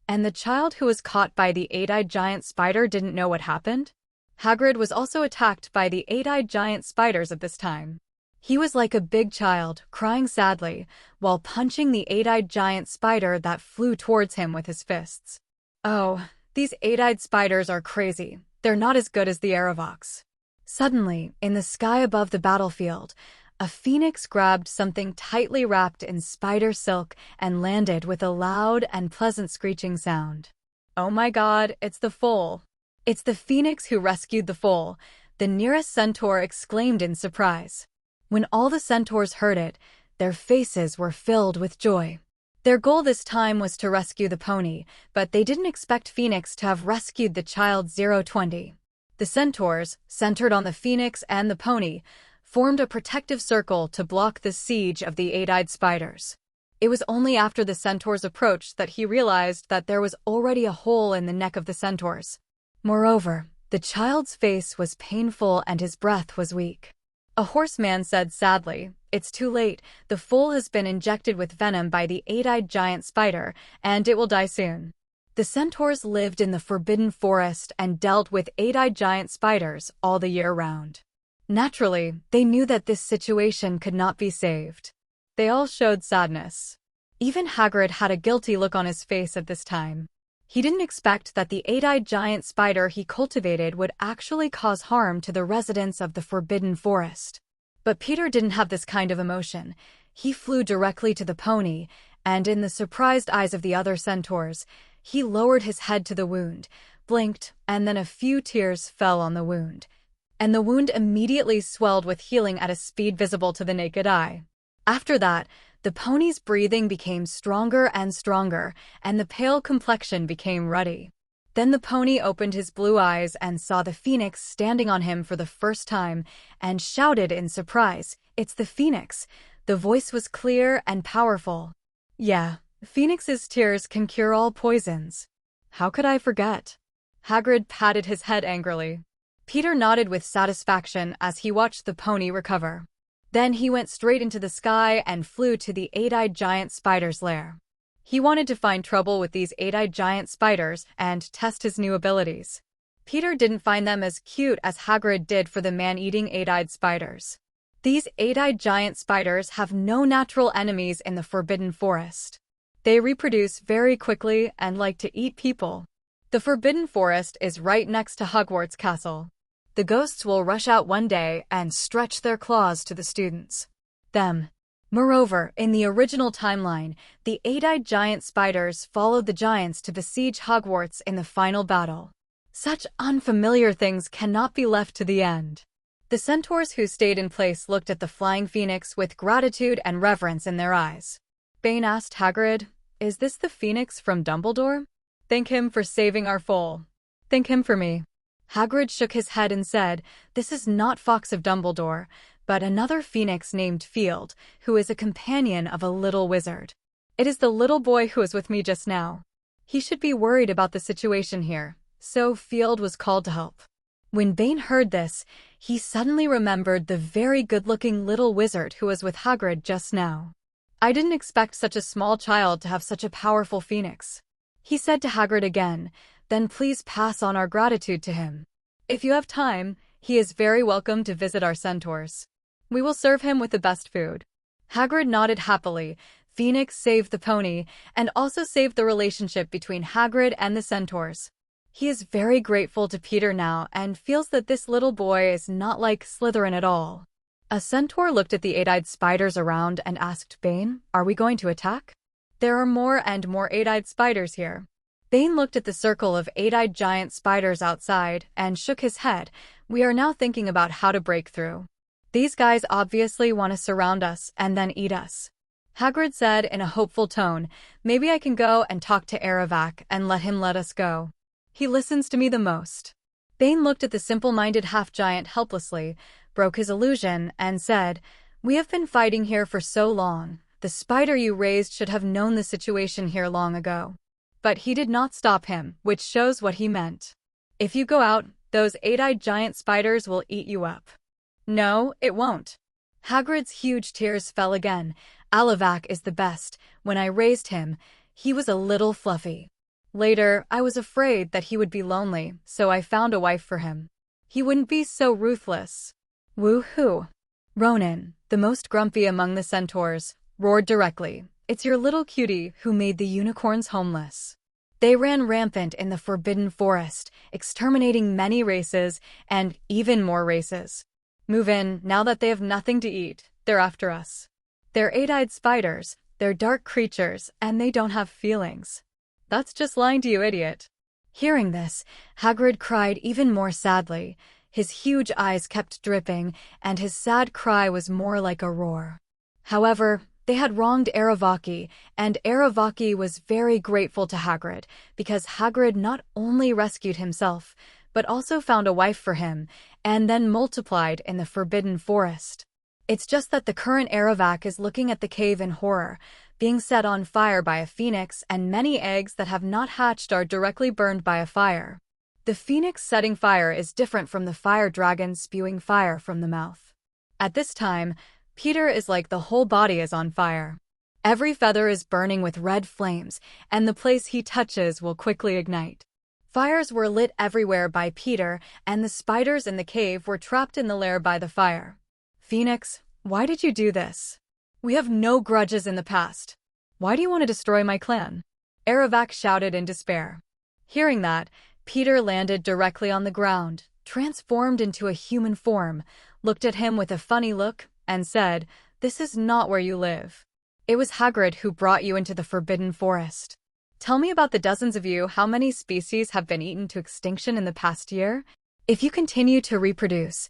And the child who was caught by the eight-eyed giant spider didn't know what happened? Hagrid was also attacked by the eight-eyed giant spiders at this time. He was like a big child, crying sadly, while punching the eight-eyed giant spider that flew towards him with his fists. Oh, these eight-eyed spiders are crazy. They're not as good as the Aerovox. Suddenly, in the sky above the battlefield, a phoenix grabbed something tightly wrapped in spider silk and landed with a loud and pleasant screeching sound. Oh my god, it's the foal. It's the phoenix who rescued the foal, the nearest centaur exclaimed in surprise. When all the centaurs heard it, their faces were filled with joy. Their goal this time was to rescue the pony, but they didn't expect Phoenix to have rescued the child 020. The centaurs, centered on the phoenix and the pony, formed a protective circle to block the siege of the eight-eyed spiders. It was only after the centaurs approached that he realized that there was already a hole in the neck of the centaurs. Moreover, the child's face was painful and his breath was weak. A horseman said sadly, "It's too late, the foal has been injected with venom by the eight-eyed giant spider, and it will die soon." The centaurs lived in the Forbidden Forest and dealt with eight-eyed giant spiders all the year round. Naturally, they knew that this situation could not be saved. They all showed sadness. Even Hagrid had a guilty look on his face at this time. He didn't expect that the eight-eyed giant spider he cultivated would actually cause harm to the residents of the Forbidden Forest. But Peter didn't have this kind of emotion. He flew directly to the pony, and in the surprised eyes of the other centaurs, he lowered his head to the wound, blinked, and then a few tears fell on the wound. And the wound immediately swelled with healing at a speed visible to the naked eye. After that, the pony's breathing became stronger and stronger, and the pale complexion became ruddy. Then the pony opened his blue eyes and saw the phoenix standing on him for the first time, and shouted in surprise, "It's the phoenix!" The voice was clear and powerful. "Yeah, Phoenix's tears can cure all poisons. How could I forget?" Hagrid patted his head angrily. Peter nodded with satisfaction as he watched the pony recover. Then he went straight into the sky and flew to the eight-eyed giant spider's lair. He wanted to find trouble with these eight-eyed giant spiders and test his new abilities. Peter didn't find them as cute as Hagrid did for the man-eating eight-eyed spiders. These eight-eyed giant spiders have no natural enemies in the Forbidden Forest. They reproduce very quickly and like to eat people. The Forbidden Forest is right next to Hogwarts Castle. The ghosts will rush out one day and stretch their claws to the students. Moreover, in the original timeline, the eight-eyed giant spiders followed the giants to besiege Hogwarts in the final battle. Such unfamiliar things cannot be left to the end. The centaurs who stayed in place looked at the flying phoenix with gratitude and reverence in their eyes. Bane asked Hagrid, "Is this the phoenix from Dumbledore? Thank him for saving our foal. Thank him for me." Hagrid shook his head and said, "This is not Fawkes of Dumbledore, but another phoenix named Field, who is a companion of a little wizard. It is the little boy who was with me just now. He should be worried about the situation here, so Field was called to help." When Bane heard this, He suddenly remembered the very good-looking little wizard who was with Hagrid just now. I didn't expect such a small child to have such a powerful phoenix. He said to Hagrid again, then please pass on our gratitude to him. If you have time, he is very welcome to visit our centaurs. We will serve him with the best food. Hagrid nodded happily. Phoenix saved the pony, and also saved the relationship between Hagrid and the centaurs. He is very grateful to Peter now and feels that this little boy is not like Slytherin at all. A centaur looked at the eight-eyed spiders around and asked Bane, "Are we going to attack?" "There are more and more eight-eyed spiders here." Bane looked at the circle of eight-eyed giant spiders outside and shook his head. "We are now thinking about how to break through. These guys obviously want to surround us and then eat us." Hagrid said in a hopeful tone, "Maybe I can go and talk to Aravac and let us go. He listens to me the most." Bane looked at the simple-minded half-giant helplessly, broke his illusion, and said, "We have been fighting here for so long. The spider you raised should have known the situation here long ago." But he did not stop him, which shows what he meant. "If you go out, those eight-eyed giant spiders will eat you up." "No, it won't." Hagrid's huge tears fell again. "Aravac is the best. When I raised him, he was a little fluffy. Later, I was afraid that he would be lonely, so I found a wife for him. He wouldn't be so ruthless." "Woo-hoo!" Ronan, the most grumpy among the centaurs, roared directly, "It's your little cutie who made the unicorns homeless. They ran rampant in the Forbidden Forest, exterminating many races and even more races. Move in, now that they have nothing to eat, they're after us. They're eight-eyed spiders, they're dark creatures, and they don't have feelings." "That's just lying to you, idiot." Hearing this, Hagrid cried even more sadly. His huge eyes kept dripping, and his sad cry was more like a roar. However, they had wronged Aravaki, and Aravaki was very grateful to Hagrid, because Hagrid not only rescued himself, but also found a wife for him, and then multiplied in the Forbidden Forest. It's just that the current Aravac is looking at the cave in horror, being set on fire by a phoenix, and many eggs that have not hatched are directly burned by a fire. The phoenix setting fire is different from the fire dragon spewing fire from the mouth. At this time, Peter is like the whole body is on fire. Every feather is burning with red flames, and the place he touches will quickly ignite. Fires were lit everywhere by Peter, and the spiders in the cave were trapped in the lair by the fire. "Phoenix, why did you do this? We have no grudges in the past. Why do you want to destroy my clan?" Aravac shouted in despair. Hearing that, Peter landed directly on the ground, transformed into a human form, looked at him with a funny look, and said, "This is not where you live. It was Hagrid who brought you into the Forbidden Forest. Tell me about the dozens of you. How many species have been eaten to extinction in the past year? If you continue to reproduce,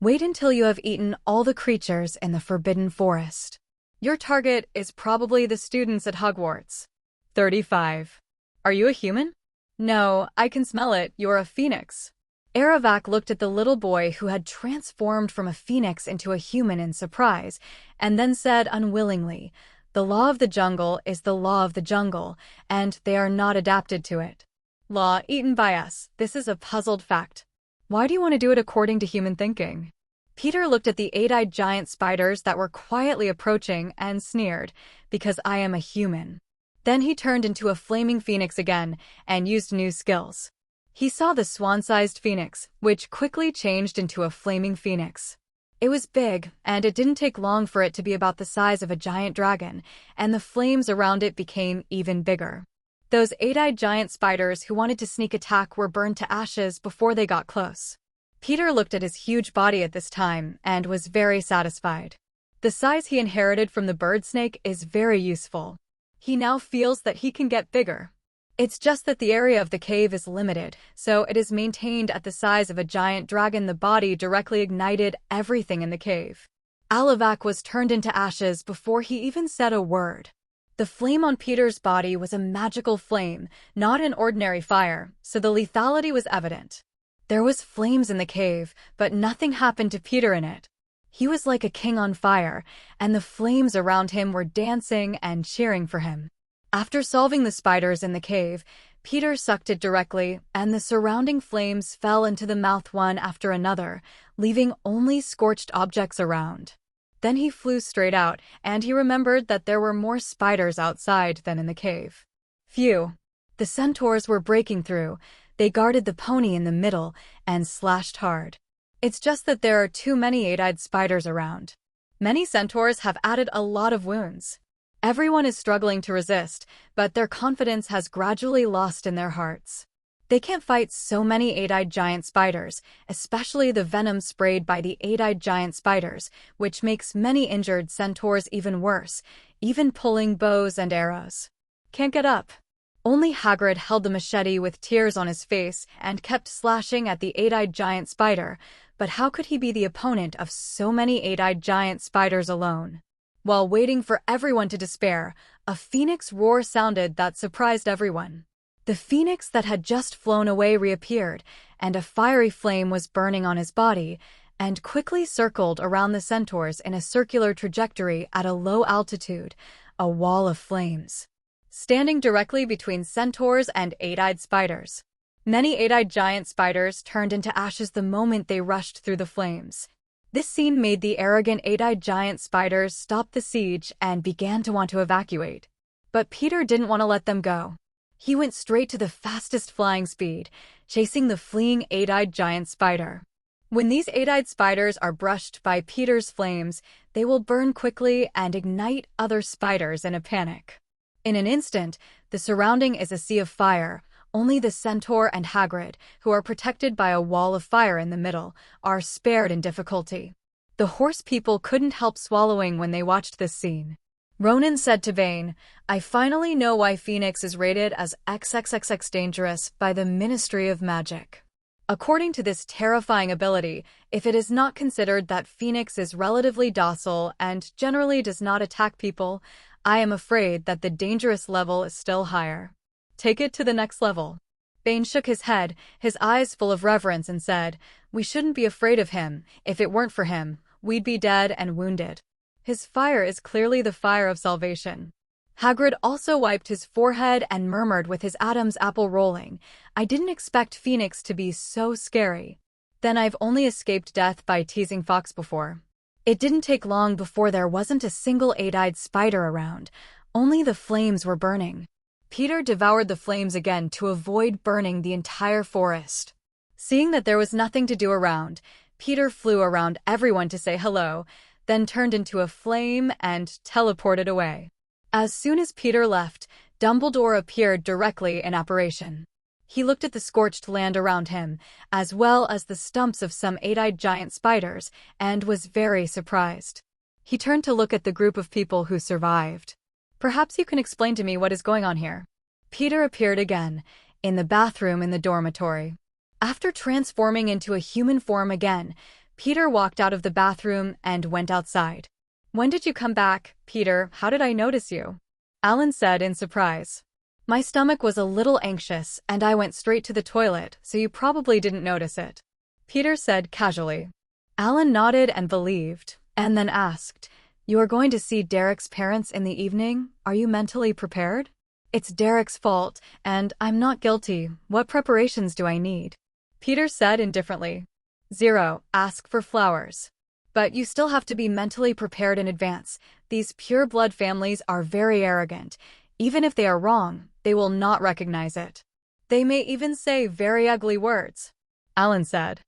wait until you have eaten all the creatures in the Forbidden Forest. Your target is probably the students at Hogwarts." 35. "Are you a human?" "No, I can smell it. You're a phoenix." Aravac looked at the little boy who had transformed from a phoenix into a human in surprise, and then said unwillingly, "The law of the jungle is the law of the jungle, and they are not adapted to it." "Law eaten by us. This is a puzzled fact. Why do you want to do it according to human thinking?" Peter looked at the eight-eyed giant spiders that were quietly approaching and sneered, "Because I am a human." Then he turned into a flaming phoenix again and used new skills. He saw the swan-sized phoenix, which quickly changed into a flaming phoenix. It was big, and it didn't take long for it to be about the size of a giant dragon, and the flames around it became even bigger. Those eight-eyed giant spiders who wanted to sneak attack were burned to ashes before they got close. Peter looked at his huge body at this time and was very satisfied. The size he inherited from the bird snake is very useful. He now feels that he can get bigger. It's just that the area of the cave is limited, so it is maintained at the size of a giant dragon. The body directly ignited everything in the cave. Aravac was turned into ashes before he even said a word. The flame on Peter's body was a magical flame, not an ordinary fire, so the lethality was evident. There was flames in the cave, but nothing happened to Peter in it. He was like a king on fire, and the flames around him were dancing and cheering for him. After solving the spiders in the cave, Peter sucked it directly, and the surrounding flames fell into the mouth one after another, leaving only scorched objects around. Then he flew straight out, and he remembered that there were more spiders outside than in the cave. Phew! The centaurs were breaking through. They guarded the pony in the middle and slashed hard. It's just that there are too many eight-eyed spiders around. Many centaurs have added a lot of wounds. Everyone is struggling to resist, but their confidence has gradually lost in their hearts. They can't fight so many eight-eyed giant spiders, especially the venom sprayed by the eight-eyed giant spiders, which makes many injured centaurs even worse, even pulling bows and arrows. Can't get up. Only Hagrid held the machete with tears on his face and kept slashing at the eight-eyed giant spider, but how could he be the opponent of so many eight-eyed giant spiders alone? While waiting for everyone to despair, a phoenix roar sounded that surprised everyone. The phoenix that had just flown away reappeared, and a fiery flame was burning on his body, and quickly circled around the centaurs in a circular trajectory at a low altitude, a wall of flames, standing directly between centaurs and eight-eyed spiders. Many eight-eyed giant spiders turned into ashes the moment they rushed through the flames. This scene made the arrogant eight-eyed giant spiders stop the siege and began to want to evacuate. But Peter didn't want to let them go. He went straight to the fastest flying speed, chasing the fleeing eight-eyed giant spider. When these eight-eyed spiders are brushed by Peter's flames, they will burn quickly and ignite other spiders in a panic. In an instant, the surrounding is a sea of fire. Only the centaur and Hagrid, who are protected by a wall of fire in the middle, are spared in difficulty. The horse people couldn't help swallowing when they watched this scene. Ronan said to Vane, "I finally know why Phoenix is rated as XXXX dangerous by the Ministry of Magic." According to this terrifying ability, if it is not considered that Phoenix is relatively docile and generally does not attack people, I am afraid that the dangerous level is still higher. Take it to the next level. Vane shook his head, his eyes full of reverence, and said, "We shouldn't be afraid of him. If it weren't for him, we'd be dead and wounded. His fire is clearly the fire of salvation." Hagrid also wiped his forehead and murmured with his Adam's apple rolling, "I didn't expect Phoenix to be so scary. Then I've only escaped death by teasing Fox before." It didn't take long before there wasn't a single eight-eyed spider around. Only the flames were burning. Peter devoured the flames again to avoid burning the entire forest. Seeing that there was nothing to do around, Peter flew around everyone to say hello, then turned into a flame and teleported away. As soon as Peter left, Dumbledore appeared directly in apparition. He looked at the scorched land around him, as well as the stumps of some eight-eyed giant spiders, and was very surprised. He turned to look at the group of people who survived. "Perhaps you can explain to me what is going on here." Peter appeared again, in the bathroom in the dormitory. After transforming into a human form again, Peter walked out of the bathroom and went outside. "When did you come back, Peter? How did I notice you?" Alan said in surprise. "My stomach was a little anxious, and I went straight to the toilet, so you probably didn't notice it," Peter said casually. Alan nodded and believed, and then asked, "You are going to see Derek's parents in the evening? Are you mentally prepared?" "It's Derek's fault, and I'm not guilty. What preparations do I need?" Peter said indifferently. "Zero, ask for flowers. But you still have to be mentally prepared in advance. These pure-blood families are very arrogant. Even if they are wrong, they will not recognize it. They may even say very ugly words," Alan said.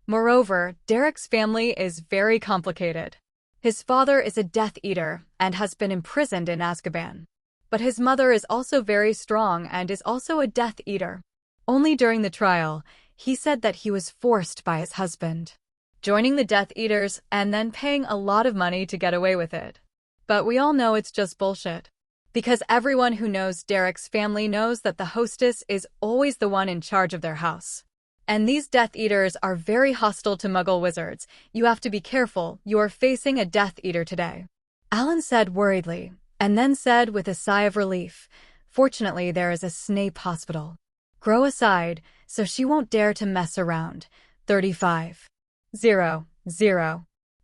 "Moreover, Derek's family is very complicated. His father is a Death Eater and has been imprisoned in Azkaban. But his mother is also very strong and is also a Death Eater. Only during the trial, he said that he was forced by his husband, joining the Death Eaters and then paying a lot of money to get away with it. But we all know it's just bullshit. Because everyone who knows Derek's family knows that the hostess is always the one in charge of their house. And these Death Eaters are very hostile to Muggle wizards. You have to be careful. You are facing a Death Eater today," Alan said worriedly, and then said with a sigh of relief, "Fortunately, there is a Snape hospital. Grow aside, so she won't dare to mess around. 35. 0.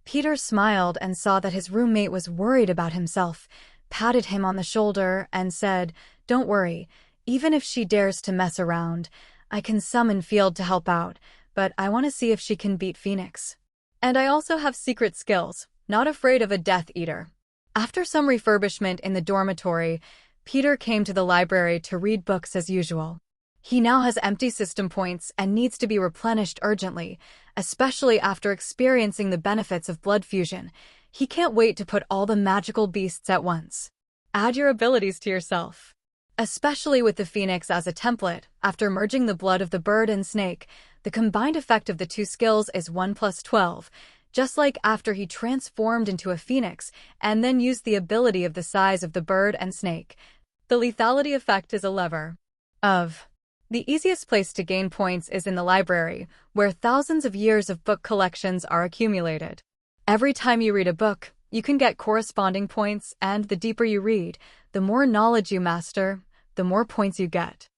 Peter smiled and saw that his roommate was worried about himself, patted him on the shoulder, and said, "Don't worry. Even if she dares to mess around, I can summon Field to help out, but I want to see if she can beat Phoenix. And I also have secret skills, not afraid of a Death Eater. After some refurbishment in the dormitory, Peter came to the library to read books as usual. He now has empty system points and needs to be replenished urgently, especially after experiencing the benefits of blood fusion. He can't wait to put all the magical beasts at once. Add your abilities to yourself. Especially with the Phoenix as a template, after merging the blood of the bird and snake, the combined effect of the two skills is 1 + 12, just like after he transformed into a Phoenix and then used the ability of the size of the bird and snake. The lethality effect is a lever. The easiest place to gain points is in the library, where thousands of years of book collections are accumulated. Every time you read a book, you can get corresponding points, and the deeper you read, the more knowledge you master, the more points you get.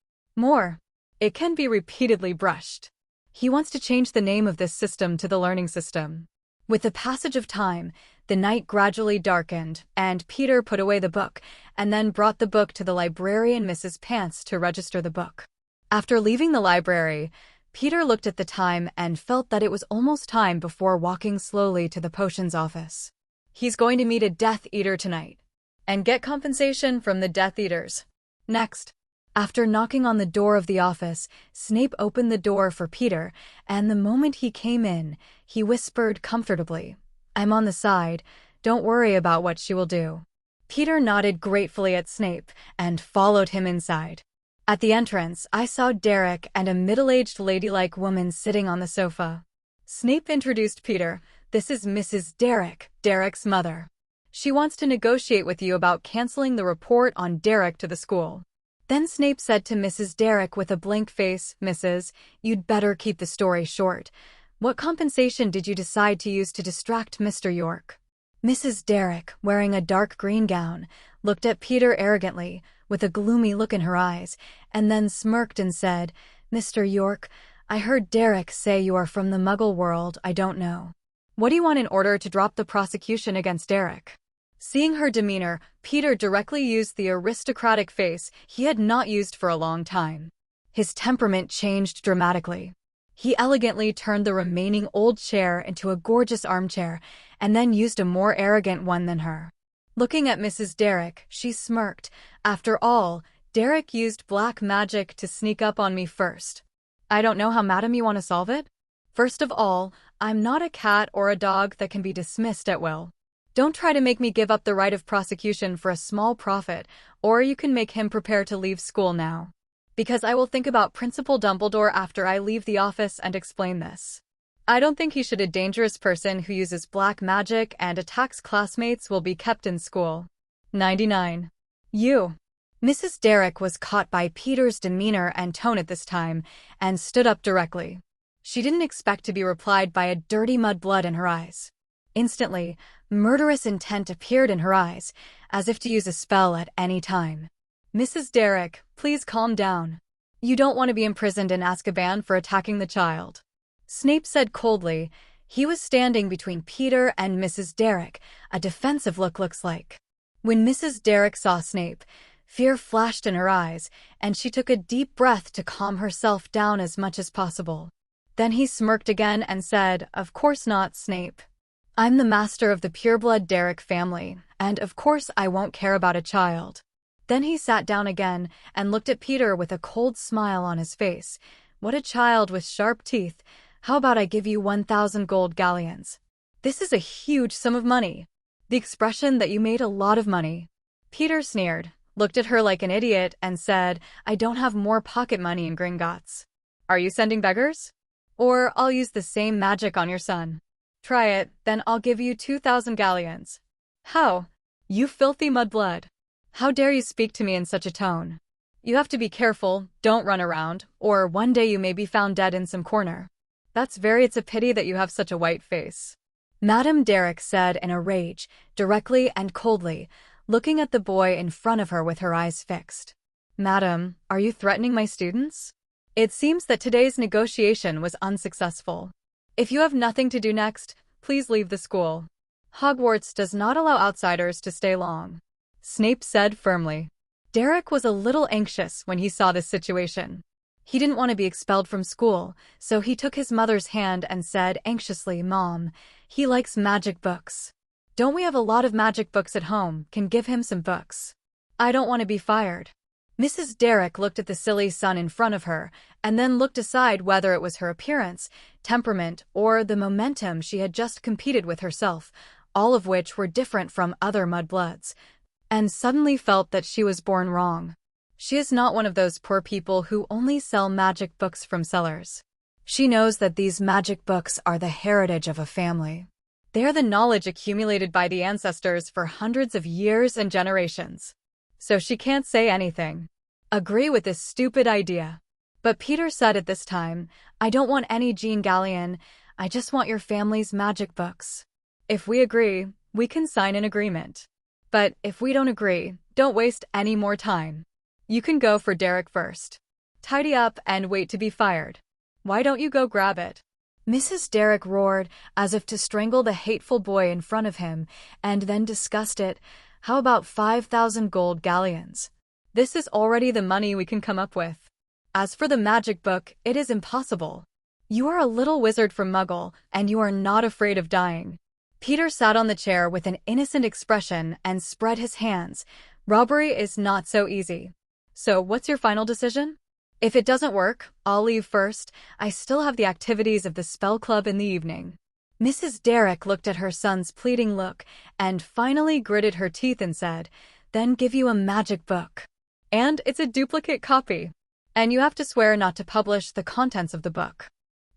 It can be repeatedly brushed. He wants to change the name of this system to the learning system. With the passage of time, the night gradually darkened, and Peter put away the book, and then brought the book to the librarian Mrs. Pants to register the book. After leaving the library, Peter looked at the time and felt that it was almost time before walking slowly to the potions office. He's going to meet a Death Eater tonight, and get compensation from the Death Eaters. Next, after knocking on the door of the office, Snape opened the door for Peter, and the moment he came in, he whispered comfortably, "I'm on the side, don't worry about what she will do." Peter nodded gratefully at Snape and followed him inside. At the entrance, I saw Derek and a middle-aged ladylike woman sitting on the sofa. Snape introduced Peter. "This is Mrs. Derek, Derek's mother. She wants to negotiate with you about canceling the report on Derek to the school." Then Snape said to Mrs. Derek with a blank face, "Mrs., you'd better keep the story short. What compensation did you decide to use to distract Mr. York?" Mrs. Derek, wearing a dark green gown, looked at Peter arrogantly, with a gloomy look in her eyes, and then smirked and said, "Mr. York, I heard Derek say you are from the Muggle world. I don't know. What do you want in order to drop the prosecution against Derek?" Seeing her demeanor, Peter directly used the aristocratic face he had not used for a long time. His temperament changed dramatically. He elegantly turned the remaining old chair into a gorgeous armchair, and then used a more arrogant one than her. Looking at Mrs. Derek, she smirked. "After all, Derek used black magic to sneak up on me first. I don't know how, madam, you want to solve it? First of all, I'm not a cat or a dog that can be dismissed at will. Don't try to make me give up the right of prosecution for a small profit, or you can make him prepare to leave school now. Because I will think about Principal Dumbledore after I leave the office and explain this. I don't think he should. A dangerous person who uses black magic and attacks classmates will be kept in school." 99. Mrs. Derek was caught by Peter's demeanor and tone at this time, and stood up directly. She didn't expect to be replied by a dirty mudblood in her eyes. Instantly, murderous intent appeared in her eyes, as if to use a spell at any time. "Mrs. Derek, please calm down. You don't want to be imprisoned in Azkaban for attacking the child," Snape said coldly. He was standing between Peter and Mrs. Derek, a defensive look looks like. When Mrs. Derek saw Snape, fear flashed in her eyes, and she took a deep breath to calm herself down as much as possible. Then he smirked again and said, "Of course not, Snape. I'm the master of the pureblood Derek family, and of course I won't care about a child." Then he sat down again and looked at Peter with a cold smile on his face. "What a child with sharp teeth. How about I give you 1,000 gold galleons? This is a huge sum of money. The expression that you made a lot of money." Peter sneered, looked at her like an idiot, and said, "I don't have more pocket money in Gringotts. Are you sending beggars? Or I'll use the same magic on your son. Try it, then I'll give you 2,000 galleons. How? You filthy mudblood. How dare you speak to me in such a tone? You have to be careful, don't run around, or one day you may be found dead in some corner. It's a pity that you have such a white face." Madame Derek said in a rage, directly and coldly, looking at the boy in front of her with her eyes fixed. "Madam, are you threatening my students? It seems that today's negotiation was unsuccessful. If you have nothing to do next, please leave the school. Hogwarts does not allow outsiders to stay long," Snape said firmly. Derek was a little anxious when he saw this situation. He didn't want to be expelled from school, so he took his mother's hand and said anxiously, "Mom, he likes magic books. Don't we have a lot of magic books at home? Can give him some books. I don't want to be fired." Mrs. Derek looked at the silly son in front of her, and then looked aside whether it was her appearance, temperament, or the momentum she had just competed with herself, all of which were different from other mudbloods, and suddenly felt that she was born wrong. She is not one of those poor people who only sell magic books from sellers. She knows that these magic books are the heritage of a family. They are the knowledge accumulated by the ancestors for hundreds of years and generations. So she can't say anything. Agree with this stupid idea. But Peter said at this time, "I don't want any Jean Gallion, I just want your family's magic books. If we agree, we can sign an agreement. But if we don't agree, don't waste any more time. You can go for Derek first. Tidy up and wait to be fired. Why don't you go grab it?" Mrs. Derek roared, as if to strangle the hateful boy in front of him, and then discussed it. "How about 5,000 gold galleons? This is already the money we can come up with. As for the magic book, it is impossible. You are a little wizard from Muggle, and you are not afraid of dying." Peter sat on the chair with an innocent expression and spread his hands. "Robbery is not so easy. So what's your final decision?" "If it doesn't work, I'll leave first. I still have the activities of the spell club in the evening." Mrs. Derek looked at her son's pleading look and finally gritted her teeth and said, "Then give you a magic book. And it's a duplicate copy. And you have to swear not to publish the contents of the book."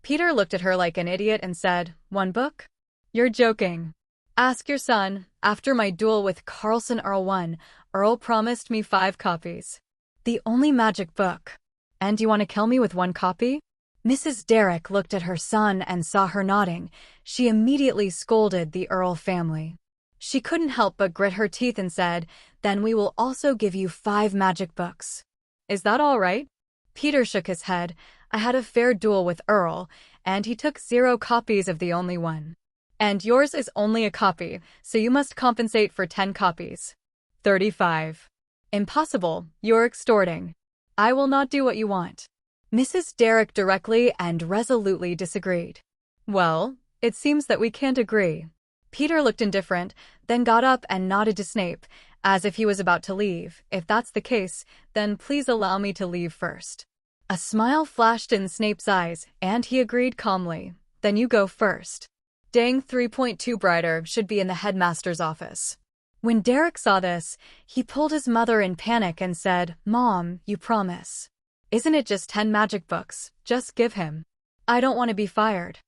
Peter looked at her like an idiot and said, "One book? You're joking. Ask your son. After my duel with Carlson Earl 1, Earl promised me 5 copies. The only magic book. And you want to kill me with 1 copy?" Mrs. Derek looked at her son and saw her nodding. She immediately scolded the Earl family. She couldn't help but grit her teeth and said, "Then we will also give you 5 magic books. Is that all right?" Peter shook his head. "I had a fair duel with Earl, and he took 0 copies of the only one. And yours is only a copy, so you must compensate for 10 copies. 35. Impossible, you're extorting. I will not do what you want." Mrs. Derek directly and resolutely disagreed. "Well, it seems that we can't agree." Peter looked indifferent, then got up and nodded to Snape, as if he was about to leave. "If that's the case, then please allow me to leave first." A smile flashed in Snape's eyes, and he agreed calmly. "Then you go first. Dang 3.2 brighter should be in the headmaster's office." When Derek saw this, he pulled his mother in panic and said, "Mom, you promise. Isn't it just 10 magic books? Just give him. I don't want to be fired."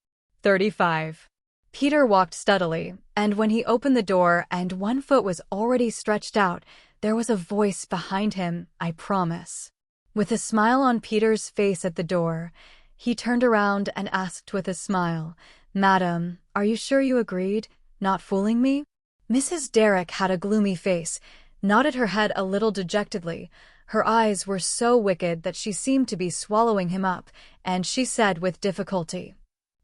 35. Peter walked steadily, and when he opened the door and one foot was already stretched out, there was a voice behind him, "I promise." With a smile on Peter's face at the door, he turned around and asked with a smile, "Madam, are you sure you agreed? Not fooling me?" Mrs. Derek had a gloomy face, nodded her head a little dejectedly. Her eyes were so wicked that she seemed to be swallowing him up, and she said with difficulty,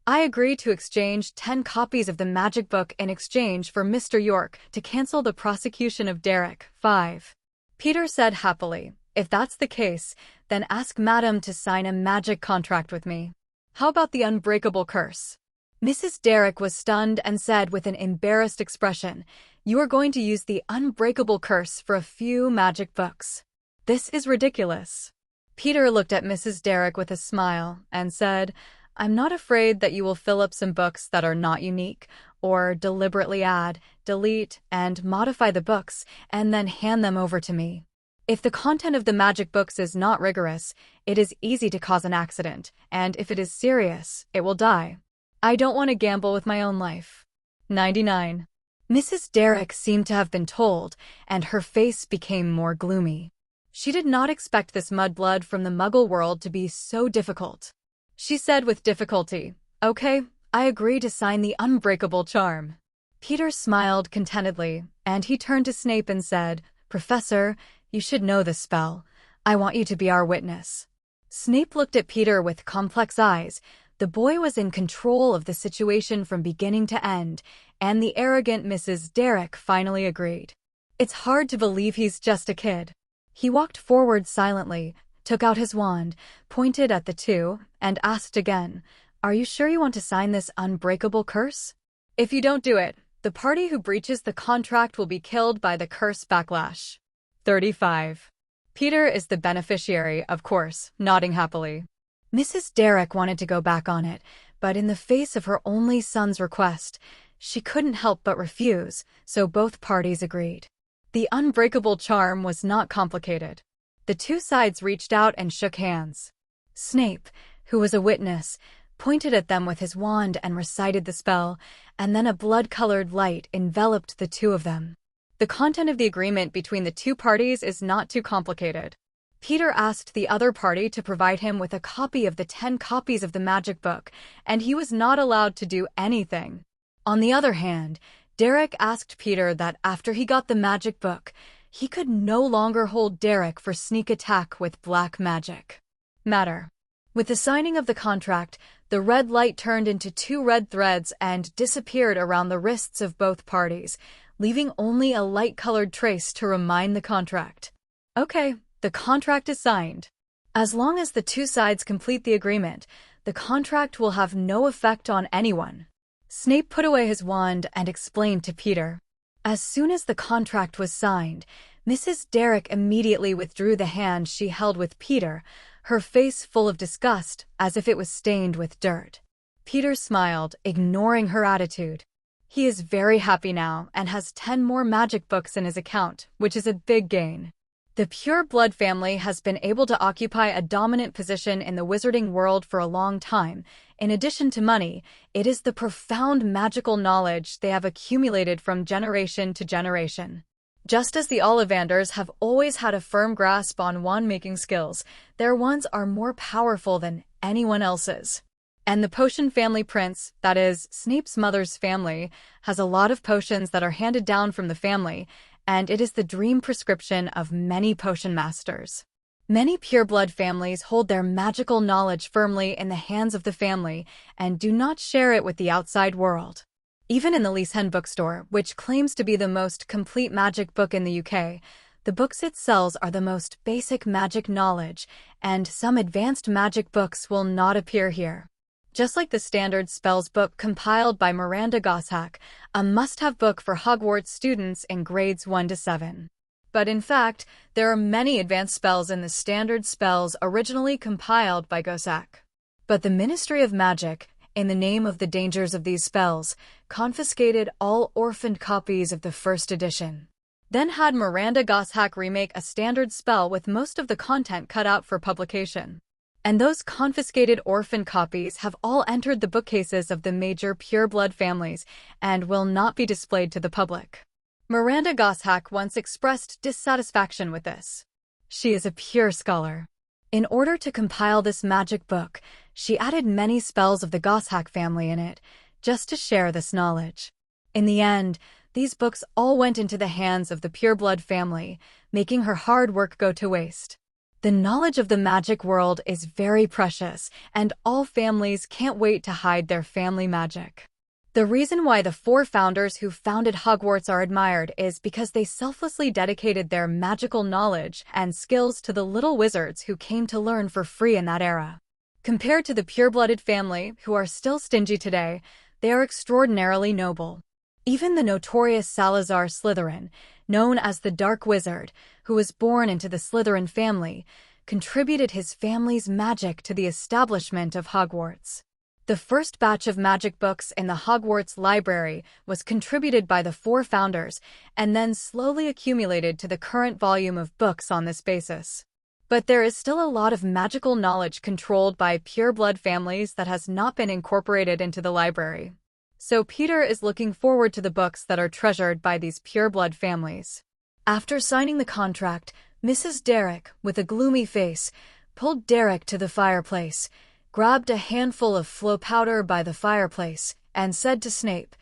"I agree to exchange 10 copies of the magic book in exchange for Mr. York to cancel the prosecution of Derek. 5. Peter said happily, "If that's the case, then ask Madam to sign a magic contract with me. How about the unbreakable curse?" Mrs. Derek was stunned and said with an embarrassed expression, "You are going to use the unbreakable curse for a few magic books. This is ridiculous." Peter looked at Mrs. Derek with a smile and said, "I'm not afraid that you will fill up some books that are not unique, or deliberately add, delete, and modify the books, and then hand them over to me. If the content of the magic books is not rigorous, it is easy to cause an accident, and if it is serious, it will die. I don't want to gamble with my own life." 99. Mrs. Derek seemed to have been told, and her face became more gloomy. She did not expect this mudblood from the Muggle world to be so difficult. She said with difficulty, "Okay, I agree to sign the unbreakable charm." Peter smiled contentedly, and he turned to Snape and said, "Professor, you should know this spell. I want you to be our witness." Snape looked at Peter with complex eyes. The boy was in control of the situation from beginning to end, and the arrogant Mrs. Derek finally agreed. "It's hard to believe he's just a kid. He walked forward silently, took out his wand, pointed at the two, and asked again, "Are you sure you want to sign this unbreakable curse? If you don't do it, the party who breaches the contract will be killed by the curse backlash." 35. Peter is the beneficiary, of course, nodding happily. Mrs. Derrick wanted to go back on it, but in the face of her only son's request, she couldn't help but refuse, so both parties agreed. The unbreakable charm was not complicated. The two sides reached out and shook hands. Snape, who was a witness, pointed at them with his wand and recited the spell, and then a blood-colored light enveloped the two of them. The content of the agreement between the two parties is not too complicated. Peter asked the other party to provide him with a copy of the 10 copies of the magic book, and he was not allowed to do anything. On the other hand, Derek asked Peter that after he got the magic book, he could no longer hold Derek for sneak attack with black magic. Matter. With the signing of the contract, the red light turned into 2 red threads and disappeared around the wrists of both parties, leaving only a light-colored trace to remind the contract. Okay, the contract is signed. As long as the two sides complete the agreement, the contract will have no effect on anyone. Snape put away his wand and explained to Peter. As soon as the contract was signed, Mrs. Derrick immediately withdrew the hand she held with Peter, her face full of disgust, as if it was stained with dirt. Peter smiled, ignoring her attitude. He is very happy now and has 10 more magic books in his account, which is a big gain. The Pure Blood family has been able to occupy a dominant position in the wizarding world for a long time. In addition to money, it is the profound magical knowledge they have accumulated from generation to generation. Just as the Ollivanders have always had a firm grasp on wand-making skills, their wands are more powerful than anyone else's. And the Potion family prince, that is, Snape's mother's family, has a lot of potions that are handed down from the family, and it is the dream prescription of many potion masters. Many pureblood families hold their magical knowledge firmly in the hands of the family and do not share it with the outside world. Even in the Leashen bookstore, which claims to be the most complete magic book in the UK, the books it sells are the most basic magic knowledge, and some advanced magic books will not appear here. Just like the standard spells book compiled by Miranda Goshawk, a must-have book for Hogwarts students in grades 1 to 7. But in fact, there are many advanced spells in the standard spells originally compiled by Goshawk. But the Ministry of Magic, in the name of the dangers of these spells, confiscated all orphaned copies of the first edition. Then had Miranda Goshawk remake a standard spell with most of the content cut out for publication. And those confiscated orphan copies have all entered the bookcases of the major pureblood families and will not be displayed to the public. Miranda Goshawk once expressed dissatisfaction with this. She is a pure scholar. In order to compile this magic book, she added many spells of the Goshawk family in it, just to share this knowledge. In the end, these books all went into the hands of the pureblood family, making her hard work go to waste. The knowledge of the magic world is very precious, and all families can't wait to hide their family magic. The reason why the 4 founders who founded Hogwarts are admired is because they selflessly dedicated their magical knowledge and skills to the little wizards who came to learn for free in that era. Compared to the pure-blooded family, who are still stingy today, they are extraordinarily noble. Even the notorious Salazar Slytherin, known as the Dark Wizard, who was born into the Slytherin family, contributed his family's magic to the establishment of Hogwarts. The first batch of magic books in the Hogwarts library was contributed by the 4 founders and then slowly accumulated to the current volume of books on this basis. But there is still a lot of magical knowledge controlled by pureblood families that has not been incorporated into the library. So Peter is looking forward to the books that are treasured by these pureblood families. After signing the contract, Mrs. Derrick, with a gloomy face, pulled Derek to the fireplace, grabbed a handful of flow powder by the fireplace, and said to Snape,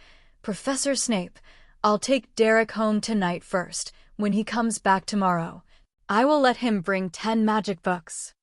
"Professor Snape, I'll take Derek home tonight first. When he comes back tomorrow, I will let him bring 10 magic books."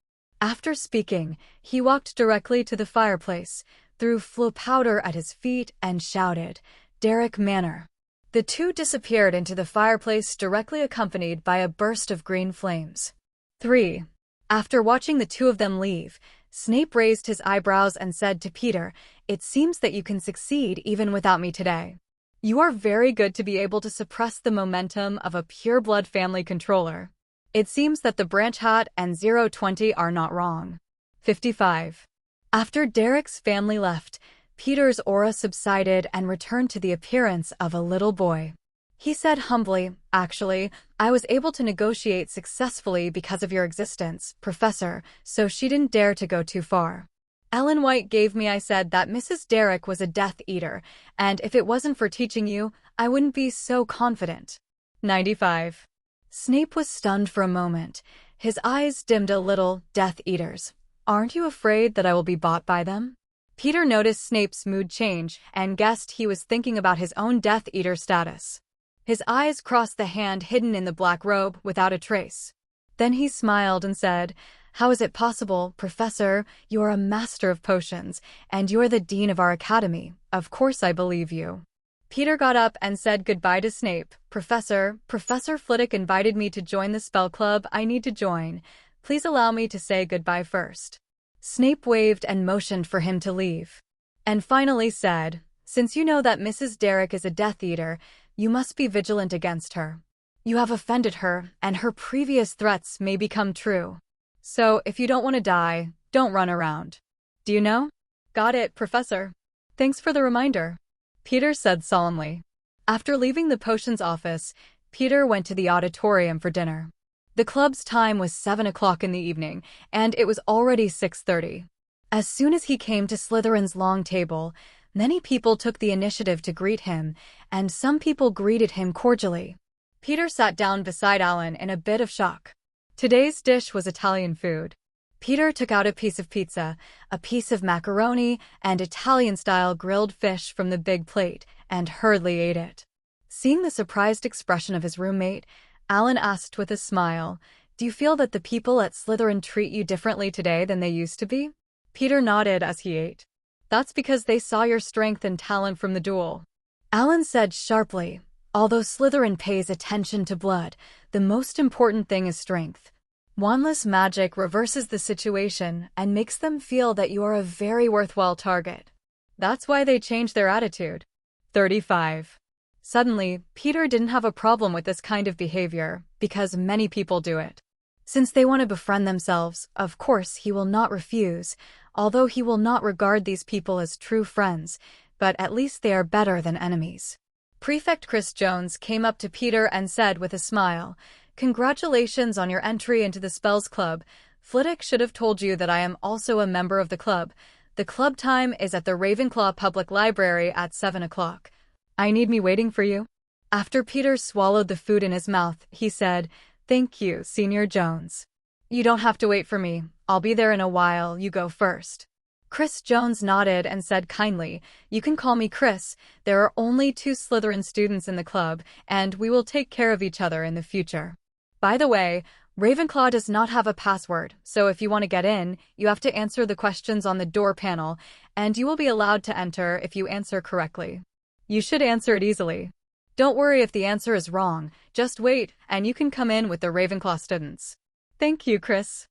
After speaking, he walked directly to the fireplace, threw flow powder at his feet, and shouted, "Derek Manor." The two disappeared into the fireplace, directly accompanied by a burst of green flames. 3. After watching the two of them leave, Snape raised his eyebrows and said to Peter, "It seems that you can succeed even without me today. You are very good to be able to suppress the momentum of a pure-blood family controller. It seems that the branch hat and 020 are not wrong." 55. After Derek's family left, Peter's aura subsided and returned to the appearance of a little boy. He said humbly, "Actually, I was able to negotiate successfully because of your existence, Professor, so she didn't dare to go too far. Ellen White gave me I said that Mrs. Derek was a Death Eater, and if it wasn't for teaching you, I wouldn't be so confident." 95. Snape was stunned for a moment. His eyes dimmed a little. "Death Eaters. Aren't you afraid that I will be bought by them?" Peter noticed Snape's mood change and guessed he was thinking about his own Death Eater status. His eyes crossed the hand hidden in the black robe without a trace. Then he smiled and said, "How is it possible, Professor? You are a master of potions, and you are the dean of our academy. Of course I believe you." Peter got up and said goodbye to Snape. Professor Flitwick invited me to join the spell club I need to join. Please allow me to say goodbye first." Snape waved and motioned for him to leave. And finally said, "Since you know that Mrs. Derek is a Death Eater, you must be vigilant against her. You have offended her, and her previous threats may become true. So, if you don't want to die, don't run around. Do you know?" "Got it, Professor. Thanks for the reminder," Peter said solemnly. After leaving the potions office, Peter went to the auditorium for dinner. The club's time was 7 o'clock in the evening, and it was already 6:30. As soon as he came to Slytherin's long table, many people took the initiative to greet him, and some people greeted him cordially. Peter sat down beside Alan in a bit of shock. Today's dish was Italian food. Peter took out a piece of pizza, a piece of macaroni, and Italian-style grilled fish from the big plate, and hurriedly ate it. Seeing the surprised expression of his roommate, Alan asked with a smile, "Do you feel that the people at Slytherin treat you differently today than they used to be?" Peter nodded as he ate. "That's because they saw your strength and talent from the duel," Alan said sharply. "Although Slytherin pays attention to blood, the most important thing is strength. Wandless magic reverses the situation and makes them feel that you are a very worthwhile target. That's why they changed their attitude." 35. Suddenly, Peter didn't have a problem with this kind of behavior, because many people do it. Since they want to befriend themselves, of course he will not refuse, although he will not regard these people as true friends, but at least they are better than enemies. Prefect Chris Jones came up to Peter and said with a smile, "Congratulations on your entry into the Spells Club. Flitwick should have told you that I am also a member of the club. The club time is at the Ravenclaw Public Library at 7 o'clock. I need me waiting for you?" After Peter swallowed the food in his mouth, he said, "Thank you, Senior Jones. You don't have to wait for me. I'll be there in a while. You go first." Chris Jones nodded and said kindly, "You can call me Chris. There are only 2 Slytherin students in the club, and we will take care of each other in the future. By the way, Ravenclaw does not have a password, so if you want to get in, you have to answer the questions on the door panel, and you will be allowed to enter if you answer correctly. You should answer it easily. Don't worry if the answer is wrong, just wait, and you can come in with the Ravenclaw students." "Thank you, Chris.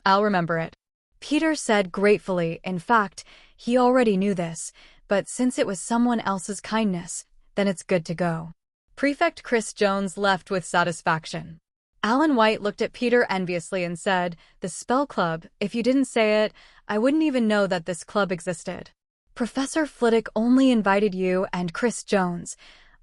I'll remember it," Peter said gratefully. In fact, he already knew this, but since it was someone else's kindness, then it's good to go. Prefect Chris Jones left with satisfaction. Alan White looked at Peter enviously and said, "The Spell Club, if you didn't say it, I wouldn't even know that this club existed. Professor Flitwick only invited you and Chris Jones.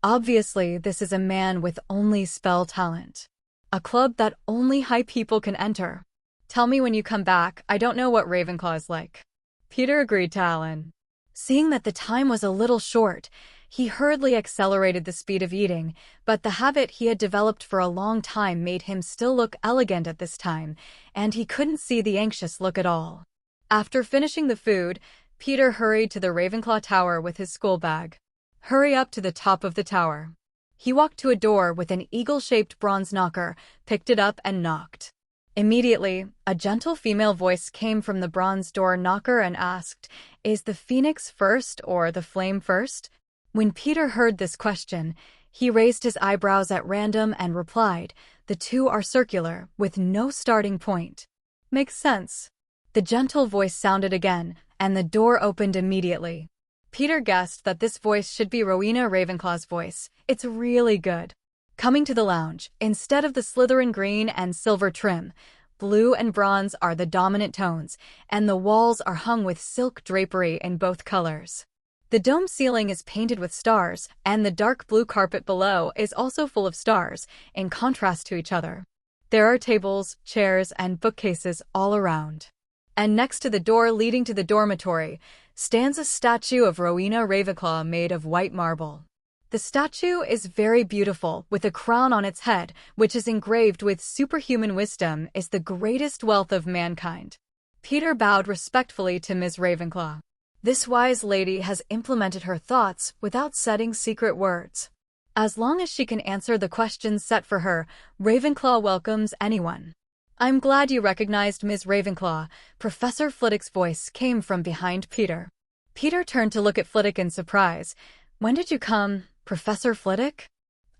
Obviously, this is a man with only spell talent. A club that only high people can enter. Tell me when you come back. I don't know what Ravenclaw is like." Peter agreed to Alan. Seeing that the time was a little short, he hurriedly accelerated the speed of eating, but the habit he had developed for a long time made him still look elegant at this time, and he couldn't see the anxious look at all. After finishing the food, Peter hurried to the Ravenclaw Tower with his school bag. Hurry up to the top of the tower. He walked to a door with an eagle-shaped bronze knocker, picked it up and knocked. Immediately, a gentle female voice came from the bronze door knocker and asked, "Is the phoenix first or the flame first?" When Peter heard this question, he raised his eyebrows at random and replied, "The two are circular, with no starting point." "Makes sense." The gentle voice sounded again, and the door opened immediately. Peter guessed that this voice should be Rowena Ravenclaw's voice. It's really good. Coming to the lounge, instead of the Slytherin green and silver trim, blue and bronze are the dominant tones, and the walls are hung with silk drapery in both colors. The dome ceiling is painted with stars, and the dark blue carpet below is also full of stars, in contrast to each other. There are tables, chairs, and bookcases all around. And next to the door leading to the dormitory stands a statue of Rowena Ravenclaw made of white marble. The statue is very beautiful, with a crown on its head, which is engraved with "Superhuman wisdom is the greatest wealth of mankind." Peter bowed respectfully to Ms. Ravenclaw. This wise lady has implemented her thoughts without setting secret words. As long as she can answer the questions set for her, Ravenclaw welcomes anyone. "I'm glad you recognized Ms. Ravenclaw." Professor Flitwick's voice came from behind Peter. Peter turned to look at Flitwick in surprise. "When did you come, Professor Flitwick?"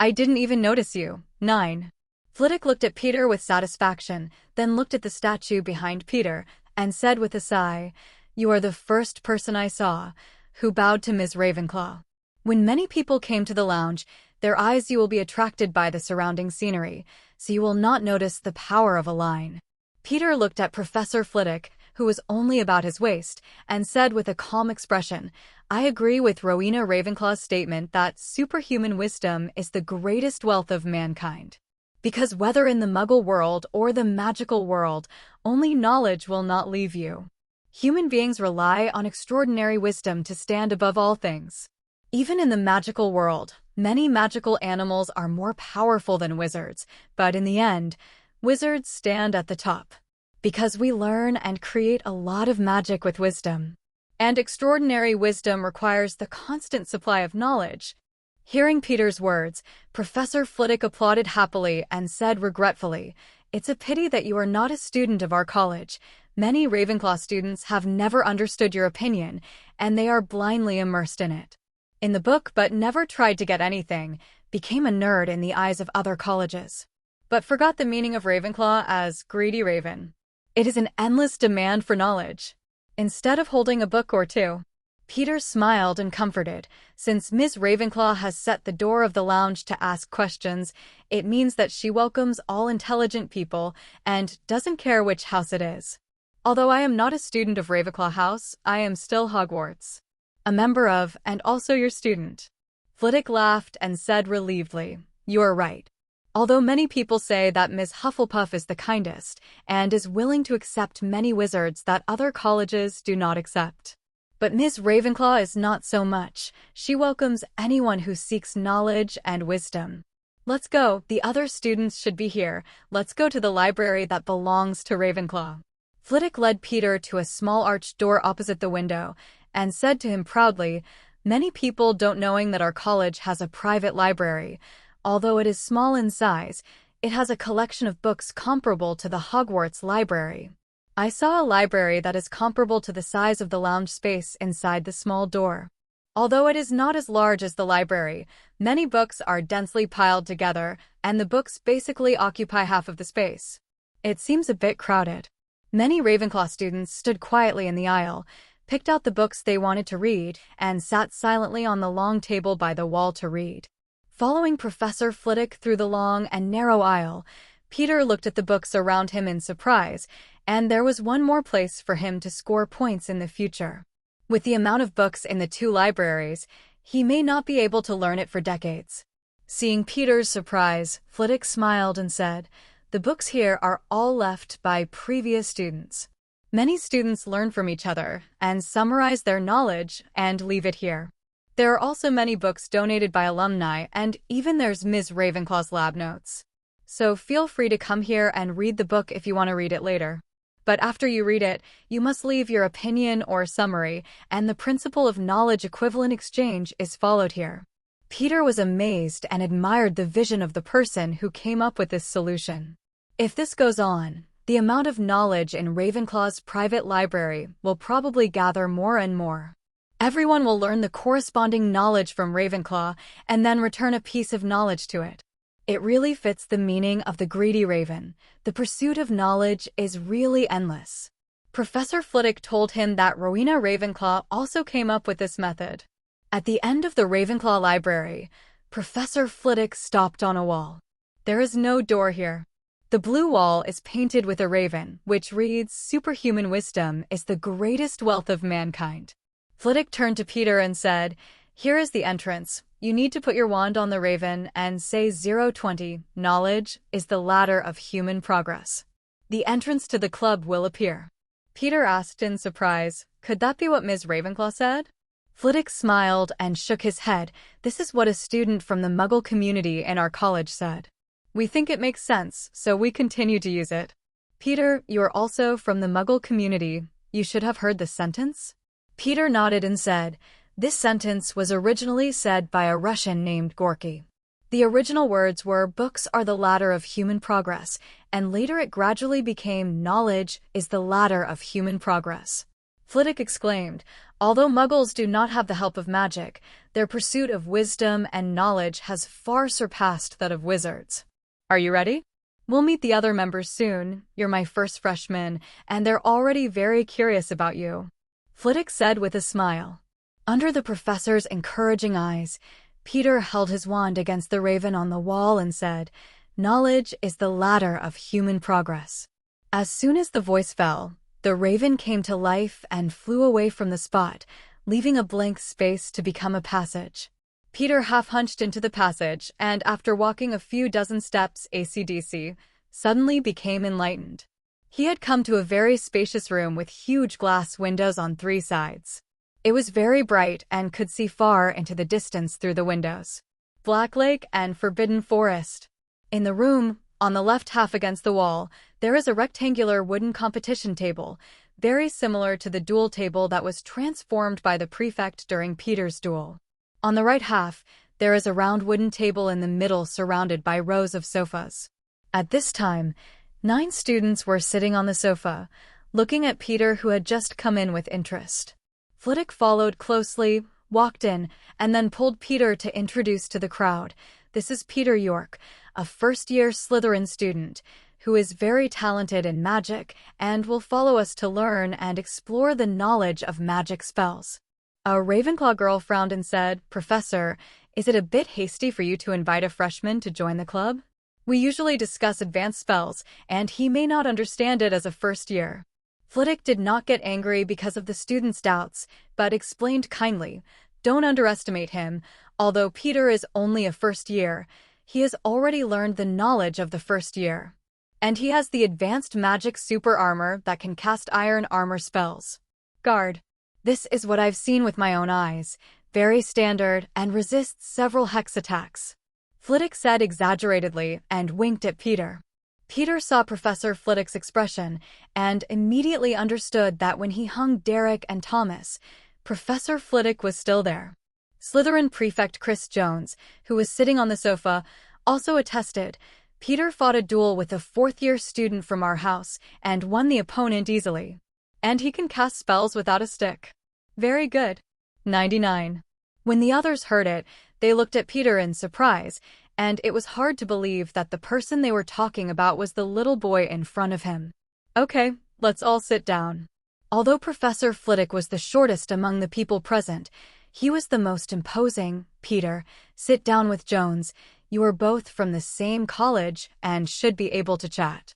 "I didn't even notice you." 9. Flitwick looked at Peter with satisfaction, then looked at the statue behind Peter, and said with a sigh, "You are the first person I saw who bowed to Ms. Ravenclaw." When many people came to the lounge, their eyes you will be attracted by the surrounding scenery, so you will not notice the power of a line. Peter looked at Professor Flitwick, who was only about his waist, and said with a calm expression, "I agree with Rowena Ravenclaw's statement that superhuman wisdom is the greatest wealth of mankind. Because whether in the Muggle world or the magical world, only knowledge will not leave you. Human beings rely on extraordinary wisdom to stand above all things. Even in the magical world, many magical animals are more powerful than wizards, but in the end, wizards stand at the top. Because we learn and create a lot of magic with wisdom. And extraordinary wisdom requires the constant supply of knowledge." Hearing Peter's words, Professor Flitwick applauded happily and said regretfully, "It's a pity that you are not a student of our college. Many Ravenclaw students have never understood your opinion, and they are blindly immersed in it. In the book but never tried to get anything, became a nerd in the eyes of other colleges. But forgot the meaning of Ravenclaw as greedy raven. It is an endless demand for knowledge. Instead of holding a book or two." Peter smiled and comforted. Since Ms. Ravenclaw has set the door of the lounge to ask questions, it means that she welcomes all intelligent people and doesn't care which house it is. Although I am not a student of Ravenclaw House, I am still Hogwarts. A member of, and also your student." Flitwick laughed and said relievedly, "You are right. Although many people say that Ms. Hufflepuff is the kindest, and is willing to accept many wizards that other colleges do not accept. But Ms. Ravenclaw is not so much. She welcomes anyone who seeks knowledge and wisdom. Let's go, the other students should be here. Let's go to the library that belongs to Ravenclaw." Flitwick led Peter to a small arched door opposite the window, and said to him proudly, "Many people don't knowing that our college has a private library. Although it is small in size, it has a collection of books comparable to the Hogwarts library. I saw a library that is comparable to the size of the lounge space inside the small door. Although it is not as large as the library, many books are densely piled together, and the books basically occupy half of the space. It seems a bit crowded." Many Ravenclaw students stood quietly in the aisle, picked out the books they wanted to read, and sat silently on the long table by the wall to read. Following Professor Flitwick through the long and narrow aisle, Peter looked at the books around him in surprise, and there was one more place for him to score points in the future. With the amount of books in the two libraries, he may not be able to learn it for decades. Seeing Peter's surprise, Flitwick smiled and said, "The books here are all left by previous students. Many students learn from each other and summarize their knowledge and leave it here. There are also many books donated by alumni, and even there's Ms. Ravenclaw's lab notes. So feel free to come here and read the book if you want to read it later. But after you read it, you must leave your opinion or summary, and the principle of knowledge equivalent exchange is followed here." Peter was amazed and admired the vision of the person who came up with this solution. If this goes on, the amount of knowledge in Ravenclaw's private library will probably gather more and more. Everyone will learn the corresponding knowledge from Ravenclaw and then return a piece of knowledge to it. It really fits the meaning of the greedy raven. The pursuit of knowledge is really endless. Professor Flitwick told him that Rowena Ravenclaw also came up with this method. At the end of the Ravenclaw library, Professor Flitwick stopped on a wall. There is no door here. The blue wall is painted with a raven, which reads, "Superhuman wisdom is the greatest wealth of mankind." Flitwick turned to Peter and said, "Here is the entrance. You need to put your wand on the raven and say 020. Knowledge is the ladder of human progress. The entrance to the club will appear." Peter asked in surprise, "Could that be what Ms. Ravenclaw said?" Flitwick smiled and shook his head. "This is what a student from the Muggle community in our college said. We think it makes sense, so we continue to use it." "Peter, you're also from the Muggle community. You should have heard this sentence." Peter nodded and said, "This sentence was originally said by a Russian named Gorky. The original words were, 'Books are the ladder of human progress,' and later it gradually became, 'Knowledge is the ladder of human progress.'" Flitwick exclaimed, "Although Muggles do not have the help of magic, their pursuit of wisdom and knowledge has far surpassed that of wizards. Are you ready? We'll meet the other members soon. You're my first freshman, and they're already very curious about you," Flitwick said with a smile. Under the professor's encouraging eyes, Peter held his wand against the raven on the wall and said, "Knowledge is the ladder of human progress." As soon as the voice fell, the raven came to life and flew away from the spot, leaving a blank space to become a passage. Peter half-hunched into the passage and, after walking a few dozen steps AC/DC, suddenly became enlightened. He had come to a very spacious room with huge glass windows on 3 sides. It was very bright and could see far into the distance through the windows. Black Lake and Forbidden Forest. In the room, on the left half against the wall, there is a rectangular wooden competition table, very similar to the duel table that was transformed by the prefect during Peter's duel. On the right half, there is a round wooden table in the middle surrounded by rows of sofas. At this time, 9 students were sitting on the sofa, looking at Peter, who had just come in with interest. Flitwick followed closely, walked in, and then pulled Peter to introduce to the crowd. "This is Peter York, a first-year Slytherin student, who is very talented in magic and will follow us to learn and explore the knowledge of magic spells." A Ravenclaw girl frowned and said, "Professor, is it a bit hasty for you to invite a freshman to join the club? We usually discuss advanced spells, and he may not understand it as a first year." Flitwick did not get angry because of the students' doubts, but explained kindly, "Don't underestimate him. Although Peter is only a first year, he has already learned the knowledge of the first year. And he has the advanced magic super armor that can cast iron armor spells. Guard. This is what I've seen with my own eyes. Very standard and resists several hex attacks," Flitwick said exaggeratedly and winked at Peter. Peter saw Professor Flitwick's expression and immediately understood that when he hung Derek and Thomas, Professor Flitwick was still there. Slytherin Prefect Chris Jones, who was sitting on the sofa, also attested, "Peter fought a duel with a 4th-year student from our house and won the opponent easily. And he can cast spells without a stick. Very good." 99. When the others heard it, they looked at Peter in surprise, and it was hard to believe that the person they were talking about was the little boy in front of him. "Okay, let's all sit down." Although Professor Flitwick was the shortest among the people present, he was the most imposing. "Peter, sit down with Jones. You are both from the same college and should be able to chat.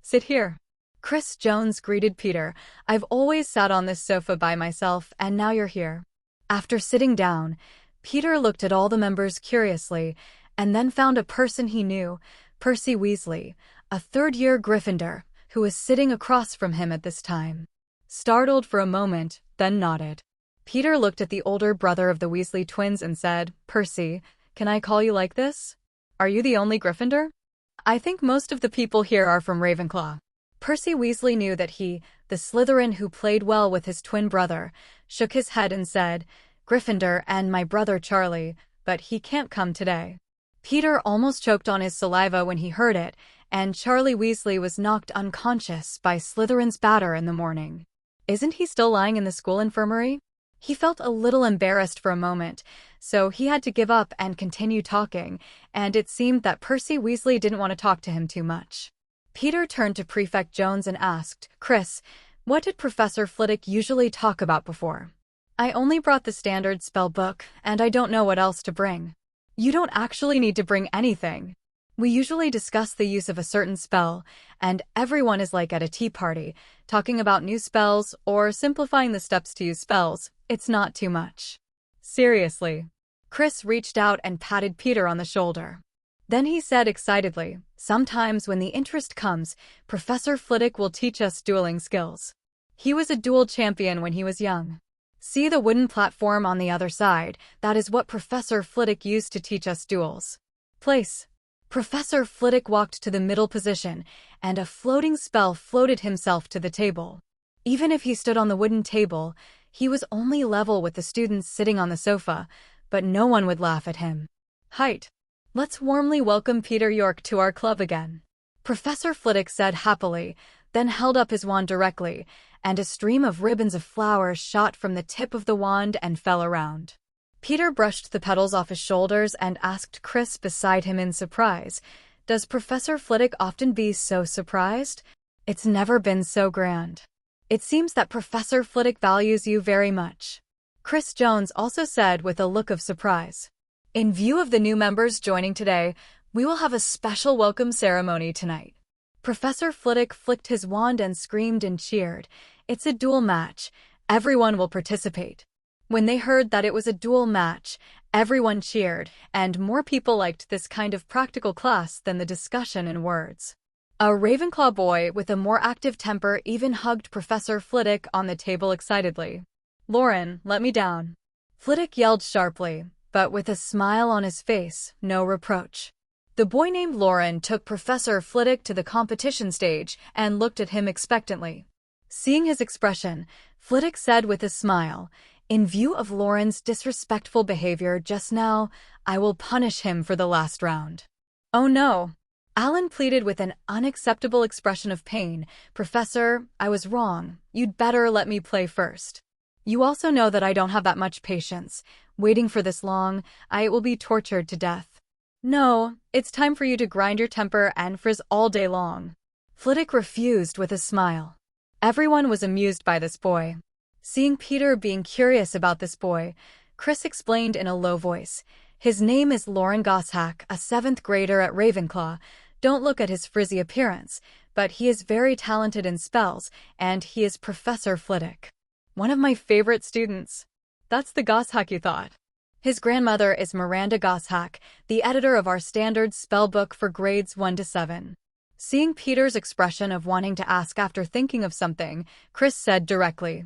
Sit here." Chris Jones greeted Peter. "I've always sat on this sofa by myself, and now you're here." After sitting down, Peter looked at all the members curiously, and then found a person he knew, Percy Weasley, a 3rd-year Gryffindor, who was sitting across from him at this time. Startled for a moment, then nodded. Peter looked at the older brother of the Weasley twins and said, "Percy, can I call you like this? Are you the only Gryffindor? I think most of the people here are from Ravenclaw." Percy Weasley knew that he, the Slytherin who played well with his twin brother, shook his head and said, "Gryffindor and my brother Charlie, but he can't come today." Peter almost choked on his saliva when he heard it, and Charlie Weasley was knocked unconscious by Slytherin's batter in the morning. "Isn't he still lying in the school infirmary?" He felt a little embarrassed for a moment, so he had to give up and continue talking, and it seemed that Percy Weasley didn't want to talk to him too much. Peter turned to Prefect Jones and asked, "Chris, what did Professor Flitwick usually talk about before?" "I only brought the standard spell book, and I don't know what else to bring." "You don't actually need to bring anything. We usually discuss the use of a certain spell, and everyone is like at a tea party, talking about new spells or simplifying the steps to use spells. It's not too much." "Seriously." Chris reached out and patted Peter on the shoulder. Then he said excitedly, "Sometimes when the interest comes, Professor Flitwick will teach us dueling skills. He was a duel champion when he was young. See the wooden platform on the other side? That is what Professor Flitwick used to teach us duels." "Place." Professor Flitwick walked to the middle position, and a floating spell floated himself to the table. Even if he stood on the wooden table, he was only level with the students sitting on the sofa, but no one would laugh at him. "Height. Let's warmly welcome Peter York to our club again," Professor Flitwick said happily, then held up his wand directly, and a stream of ribbons of flowers shot from the tip of the wand and fell around. Peter brushed the petals off his shoulders and asked Chris beside him in surprise, "Does Professor Flitwick often be so surprised? It's never been so grand." "It seems that Professor Flitwick values you very much," Chris Jones also said with a look of surprise. "In view of the new members joining today, we will have a special welcome ceremony tonight." Professor Flitwick flicked his wand and screamed and cheered. "It's a duel match. Everyone will participate." When they heard that it was a duel match, everyone cheered, and more people liked this kind of practical class than the discussion in words. A Ravenclaw boy with a more active temper even hugged Professor Flitwick on the table excitedly. "Lauren, let me down." Flitwick yelled sharply, but with a smile on his face, no reproach. The boy named Lauren took Professor Flitwick to the competition stage and looked at him expectantly. Seeing his expression, Flitwick said with a smile, "In view of Lauren's disrespectful behavior just now, I will punish him for the last round." "Oh no." Alan pleaded with an unacceptable expression of pain. "Professor, I was wrong. You'd better let me play first. You also know that I don't have that much patience. Waiting for this long, I will be tortured to death." "No, it's time for you to grind your temper and frizz all day long." Flitwick refused with a smile. Everyone was amused by this boy. Seeing Peter being curious about this boy, Chris explained in a low voice, "His name is Lauren Goshawk, a 7th grader at Ravenclaw. Don't look at his frizzy appearance, but he is very talented in spells, and he is Professor Flitwick. One of my favorite students." "That's the Goshawk you thought." "His grandmother is Miranda Goshawk, the editor of our standard spell book for grades 1 to 7. Seeing Peter's expression of wanting to ask after thinking of something, Chris said directly,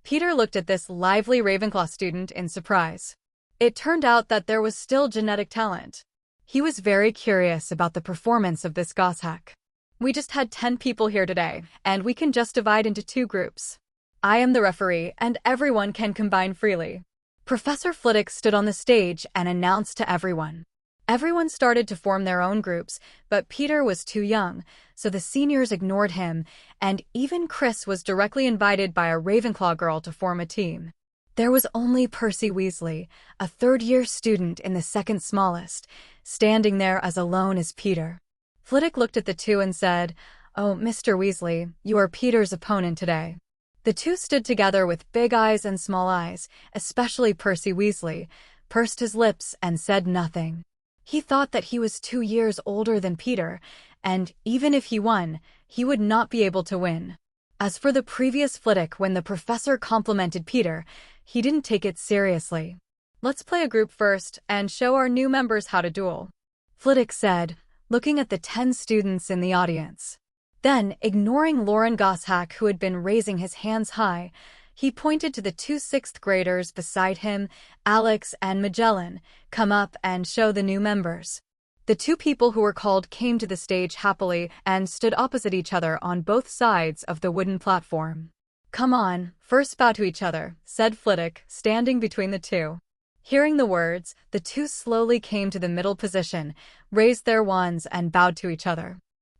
Peter looked at this lively Ravenclaw student in surprise. It turned out that there was still genetic talent. He was very curious about the performance of this Goshawk. "We just had 10 people here today, and we can just divide into 2 groups. I am the referee, and everyone can combine freely." Professor Flitwick stood on the stage and announced to everyone. Everyone started to form their own groups, but Peter was too young, so the seniors ignored him, and even Chris was directly invited by a Ravenclaw girl to form a team. There was only Percy Weasley, a 3rd-year student in the 2nd smallest, standing there as alone as Peter. Flitwick looked at the two and said, "Oh, Mr. Weasley, you are Peter's opponent today." The two stood together with big eyes and small eyes, especially Percy Weasley, pursed his lips and said nothing. He thought that he was 2 years older than Peter, and even if he won, he would not be able to win. As for the previous Flitwick, when the professor complimented Peter, he didn't take it seriously. "Let's play a group first and show our new members how to duel," Flitwick said, looking at the 10 students in the audience. Then, ignoring Lauren Goshawk, who had been raising his hands high, he pointed to the 2 6th graders beside him, Alex and Magellan. "Come up and show the new members." The 2 people who were called came to the stage happily and stood opposite each other on both sides of the wooden platform. "Come on, first bow to each other," said Flitwick, standing between the 2. Hearing the words, the 2 slowly came to the middle position, raised their wands and bowed to each other.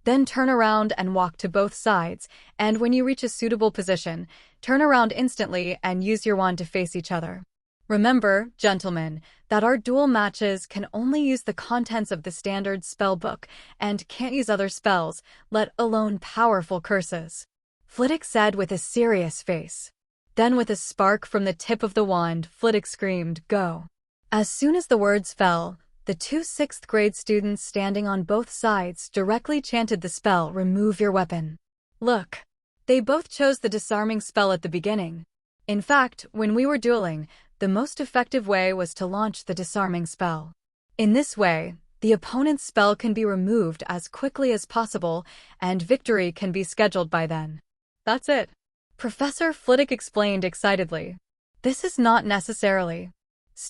Then turn around and walk to both sides, and when you reach a suitable position, turn around instantly and use your wand to face each other. Remember, gentlemen, that our duel matches can only use the contents of the standard spell book and can't use other spells, let alone powerful curses. Flitwick said with a serious face. Then with a spark from the tip of the wand, Flitwick screamed, "Go!" As soon as the words fell, the two 6th grade students standing on both sides directly chanted the spell, "Remove your weapon." Look, they both chose the disarming spell at the beginning. In fact, when we were dueling, the most effective way was to launch the disarming spell. In this way, the opponent's spell can be removed as quickly as possible, and victory can be scheduled by then. That's it. Professor Flitwick explained excitedly. This is not necessarily.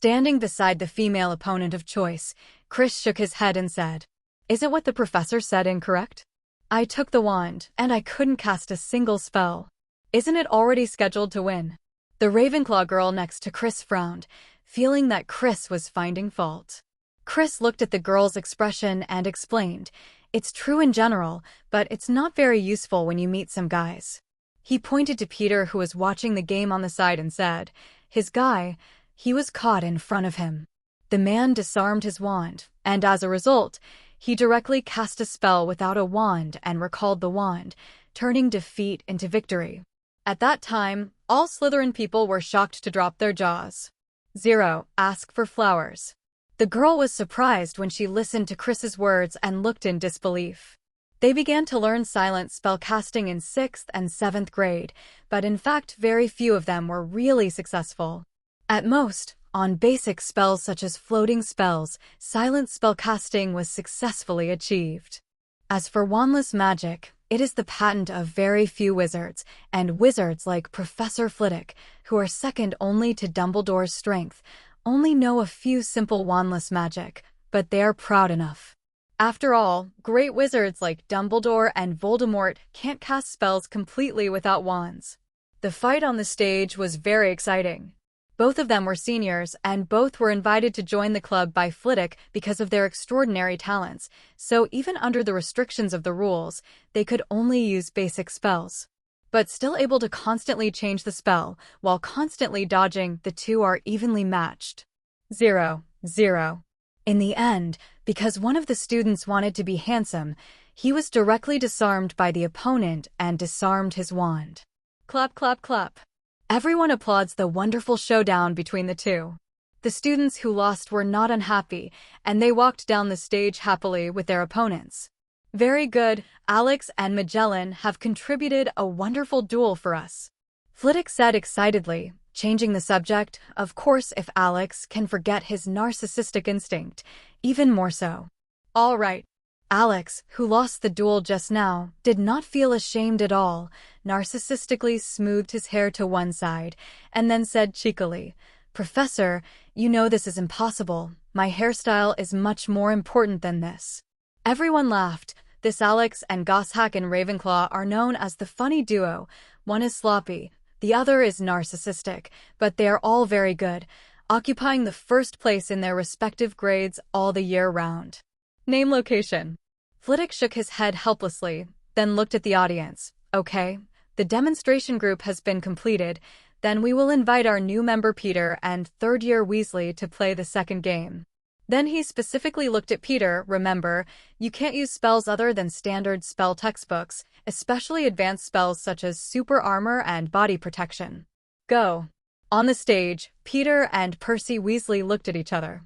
Standing beside the female opponent of choice, Chris shook his head and said, "Isn't what the professor said incorrect? I took the wand, and I couldn't cast a single spell. Isn't it already scheduled to win?" The Ravenclaw girl next to Chris frowned, feeling that Chris was finding fault. Chris looked at the girl's expression and explained, "It's true in general, but it's not very useful when you meet some guys." He pointed to Peter, who was watching the game on the side, and said, "His guy, he was caught in front of him." The man disarmed his wand, and as a result, he directly cast a spell without a wand and recalled the wand, turning defeat into victory. At that time, all Slytherin people were shocked to drop their jaws. 0. Ask for flowers. The girl was surprised when she listened to Chris's words and looked in disbelief. They began to learn silent spellcasting in 6th and 7th grade, but in fact very few of them were really successful. At most, on basic spells such as floating spells, silent spellcasting was successfully achieved. As for wandless magic, it is the patent of very few wizards, and wizards like Professor Flitwick, who are second only to Dumbledore's strength, only know a few simple wandless magic, but they are proud enough. After all, great wizards like Dumbledore and Voldemort can't cast spells completely without wands. The fight on the stage was very exciting. Both of them were seniors, and both were invited to join the club by Flitwick because of their extraordinary talents, so even under the restrictions of the rules, they could only use basic spells. But still able to constantly change the spell, while constantly dodging, the two are evenly matched. 0-0. In the end, because one of the students wanted to be handsome, he was directly disarmed by the opponent and disarmed his wand. Clap, clap, clap. Everyone applauds the wonderful showdown between the two. The students who lost were not unhappy, and they walked down the stage happily with their opponents. Very good, Alex and Magellan have contributed a wonderful duel for us. Flitwick said excitedly, changing the subject, of course if Alex can forget his narcissistic instinct, even more so. All right. Alex, who lost the duel just now, did not feel ashamed at all, narcissistically smoothed his hair to one side, and then said cheekily, "Professor, you know this is impossible. My hairstyle is much more important than this." Everyone laughed. This Alex and Goshawk and Ravenclaw are known as the funny duo. One is sloppy, the other is narcissistic, but they are all very good, occupying the first place in their respective grades all the year round. Name location. Flitwick shook his head helplessly, then looked at the audience. Okay, the demonstration group has been completed, then we will invite our new member Peter and third-year Weasley to play the second game. Then he specifically looked at Peter. Remember, you can't use spells other than standard spell textbooks, especially advanced spells such as super armor and body protection. Go. On the stage, Peter and Percy Weasley looked at each other.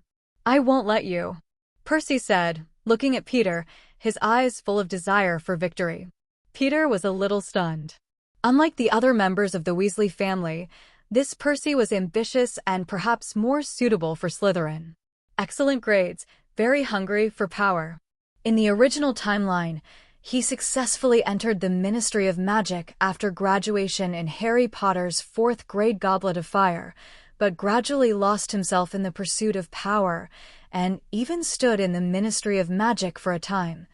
"I won't let you," Percy said, looking at Peter, his eyes full of desire for victory. Peter was a little stunned. Unlike the other members of the Weasley family, this Percy was ambitious and perhaps more suitable for Slytherin. Excellent grades, very hungry for power. In the original timeline, he successfully entered the Ministry of Magic after graduation in Harry Potter's 4th grade Goblet of Fire, but gradually lost himself in the pursuit of power, and even stood in the Ministry of Magic for a time,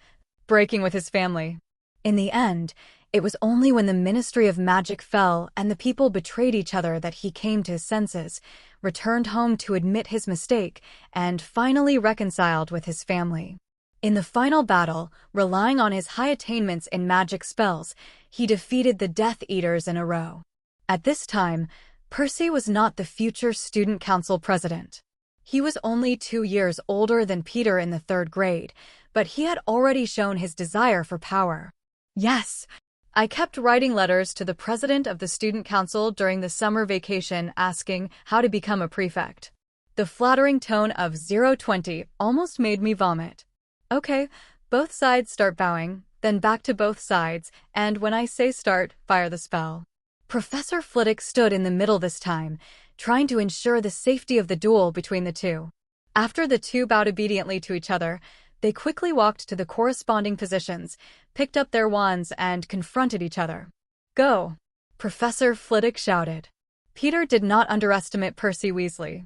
breaking with his family. In the end, it was only when the Ministry of Magic fell and the people betrayed each other that he came to his senses, returned home to admit his mistake, and finally reconciled with his family. In the final battle, relying on his high attainments in magic spells, he defeated the Death Eaters in a row. At this time, Percy was not the future student council president. He was only 2 years older than Peter in the 3rd grade, but he had already shown his desire for power. Yes, I kept writing letters to the president of the student council during the summer vacation asking how to become a prefect. The flattering tone of 020 almost made me vomit. Okay, both sides start bowing, then back to both sides, and when I say start, fire the spell. Professor Flitwick stood in the middle this time, trying to ensure the safety of the duel between the two. After the two bowed obediently to each other, they quickly walked to the corresponding positions, picked up their wands, and confronted each other. Go! Professor Flitwick shouted. Peter did not underestimate Percy Weasley.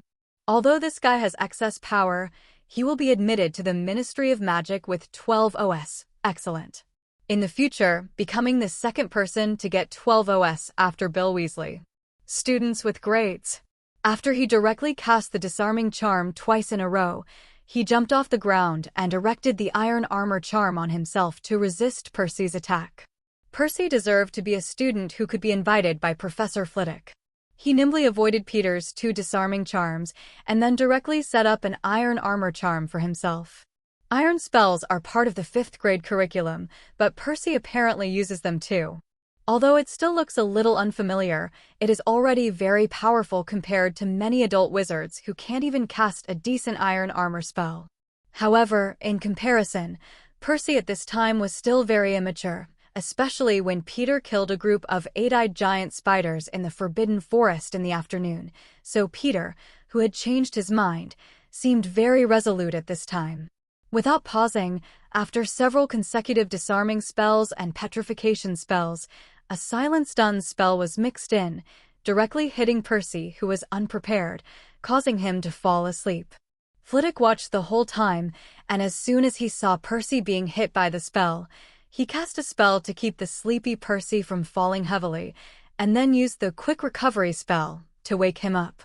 Although this guy has excess power, he will be admitted to the Ministry of Magic with 12 OS. Excellent. In the future, becoming the second person to get 12 OS after Bill Weasley. Students with grades. After he directly cast the disarming charm twice in a row, he jumped off the ground and erected the iron armor charm on himself to resist Percy's attack. Percy deserved to be a student who could be invited by Professor Flitwick. He nimbly avoided Peter's 2 disarming charms and then directly set up an iron armor charm for himself. Iron spells are part of the 5th grade curriculum, but Percy apparently uses them too. Although it still looks a little unfamiliar, it is already very powerful compared to many adult wizards who can't even cast a decent iron armor spell. However, in comparison, Percy at this time was still very immature, especially when Peter killed a group of 8-eyed giant spiders in the Forbidden Forest in the afternoon, so Peter, who had changed his mind, seemed very resolute at this time. Without pausing, after several consecutive disarming spells and petrification spells, a silent stun spell was mixed in, directly hitting Percy, who was unprepared, causing him to fall asleep. Flitwick watched the whole time, and as soon as he saw Percy being hit by the spell, he cast a spell to keep the sleepy Percy from falling heavily, and then used the quick recovery spell to wake him up.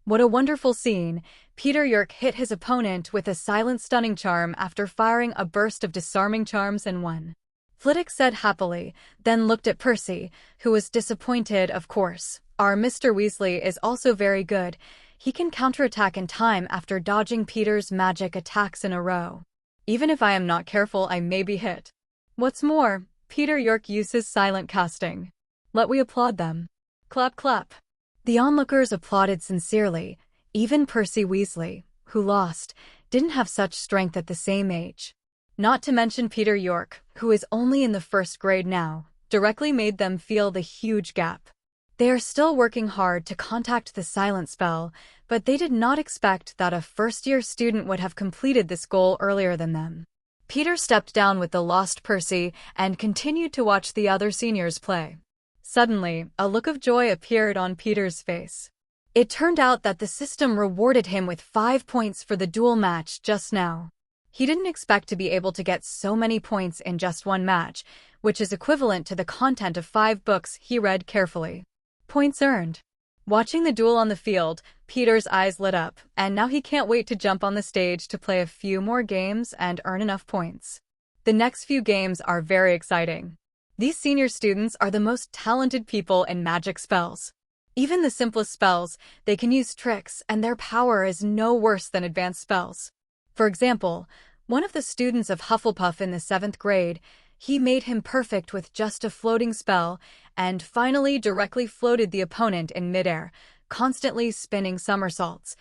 What a wonderful scene! Peter York hit his opponent with a silent stunning charm after firing a burst of disarming charms in one. Flitwick said happily, then looked at Percy, who was disappointed, of course. Our Mr. Weasley is also very good. He can counterattack in time after dodging Peter's magic attacks in a row. Even if I am not careful, I may be hit. What's more, Peter York uses silent casting. Let we applaud them. Clap, clap. The onlookers applauded sincerely. Even Percy Weasley, who lost, didn't have such strength at the same age. Not to mention Peter York, who is only in the 1st grade now, directly made them feel the huge gap. They are still working hard to contact the silent spell, but they did not expect that a first-year student would have completed this goal earlier than them. Peter stepped down with the lost Percy and continued to watch the other seniors play. Suddenly, a look of joy appeared on Peter's face. It turned out that the system rewarded him with 5 points for the duel match just now. He didn't expect to be able to get so many points in just one match, which is equivalent to the content of 5 books he read carefully. Points earned. Watching the duel on the field, Peter's eyes lit up, and now he can't wait to jump on the stage to play a few more games and earn enough points. The next few games are very exciting. These senior students are the most talented people in magic spells. Even the simplest spells, they can use tricks, and their power is no worse than advanced spells. For example, one of the students of Hufflepuff in the 7th grade, he made him perfect with just a floating spell, and finally directly floated the opponent in midair, constantly spinning somersaults,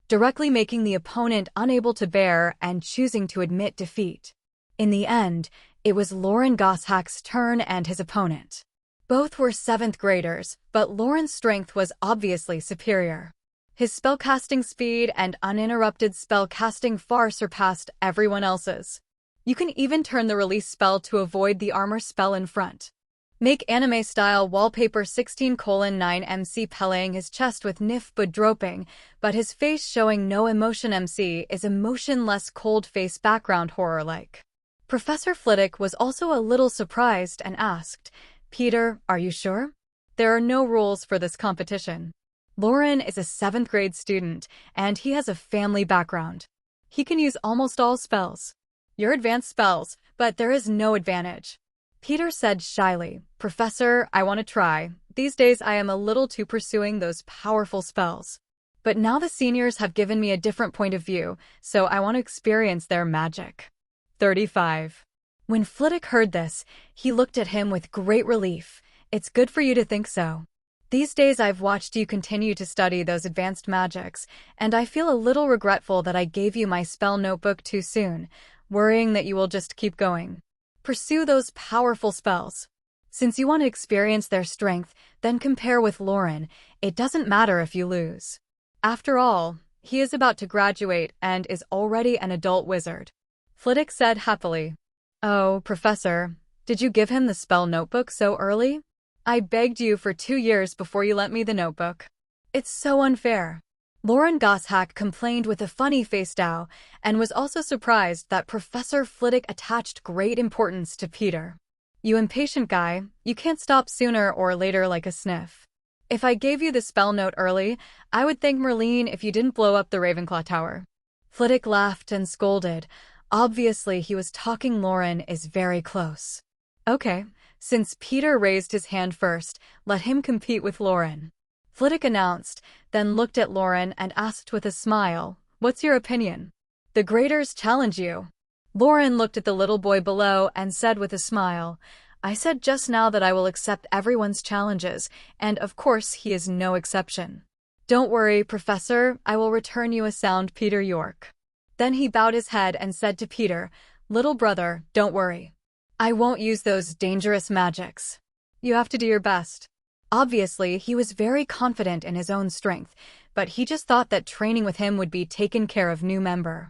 directly making the opponent unable to bear and choosing to admit defeat. In the end, it was Lauren Goshawk's turn and his opponent. Both were 7th graders, but Lauren's strength was obviously superior. His spellcasting speed and uninterrupted spellcasting far surpassed everyone else's. You can even turn the release spell to avoid the armor spell in front. Make anime-style wallpaper 16:9 MC peleing his chest with Nif Budroping, but his face showing no emotion MC is emotionless cold face background horror-like. Professor Flitwick was also a little surprised and asked, Peter, are you sure? There are no rules for this competition. Lauren is a 7th grade student, and he has a family background. He can use almost all spells. Your advanced spells, but there is no advantage. Peter said shyly, Professor, I want to try. These days I am a little too pursuing those powerful spells. But now the seniors have given me a different point of view, so I want to experience their magic. 35. When Flitwick heard this, he looked at him with great relief. It's good for you to think so. These days I've watched you continue to study those advanced magics, and I feel a little regretful that I gave you my spell notebook too soon, worrying that you will just keep going. Pursue those powerful spells. Since you want to experience their strength, then compare with Lauren. It doesn't matter if you lose. After all, he is about to graduate and is already an adult wizard. Flitwick said happily. Oh, Professor, did you give him the spell notebook so early? I begged you for 2 years before you lent me the notebook. It's so unfair. Lauren Goshawk complained with a funny-faced Dow and was also surprised that Professor Flitwick attached great importance to Peter. You impatient guy, you can't stop sooner or later like a sniff. If I gave you the spell note early, I would thank Merlin if you didn't blow up the Ravenclaw Tower. Flitwick laughed and scolded. Obviously, he was talking Lauren is very close. Okay, since Peter raised his hand first, let him compete with Lauren. Flitwick announced, then looked at Lauren and asked with a smile, What's your opinion? The graders challenge you. Lauren looked at the little boy below and said with a smile, I said just now that I will accept everyone's challenges, and of course he is no exception. Don't worry, Professor, I will return you a sound Peter York. Then he bowed his head and said to Peter, Little brother, don't worry. I won't use those dangerous magics. You have to do your best. Obviously, he was very confident in his own strength, but he just thought that training with him would be taken care of new member.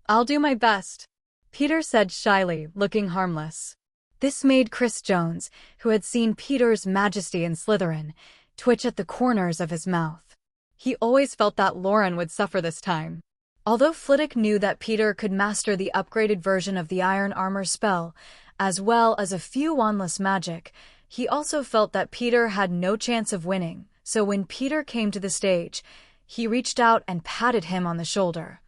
I'll do my best, Peter said shyly, looking harmless. This made Chris Jones, who had seen Peter's majesty in Slytherin, twitch at the corners of his mouth. He always felt that Lauren would suffer this time. Although Flitwick knew that Peter could master the upgraded version of the Iron Armor spell, as well as a few wandless magic, he also felt that Peter had no chance of winning, so when Peter came to the stage, he reached out and patted him on the shoulder.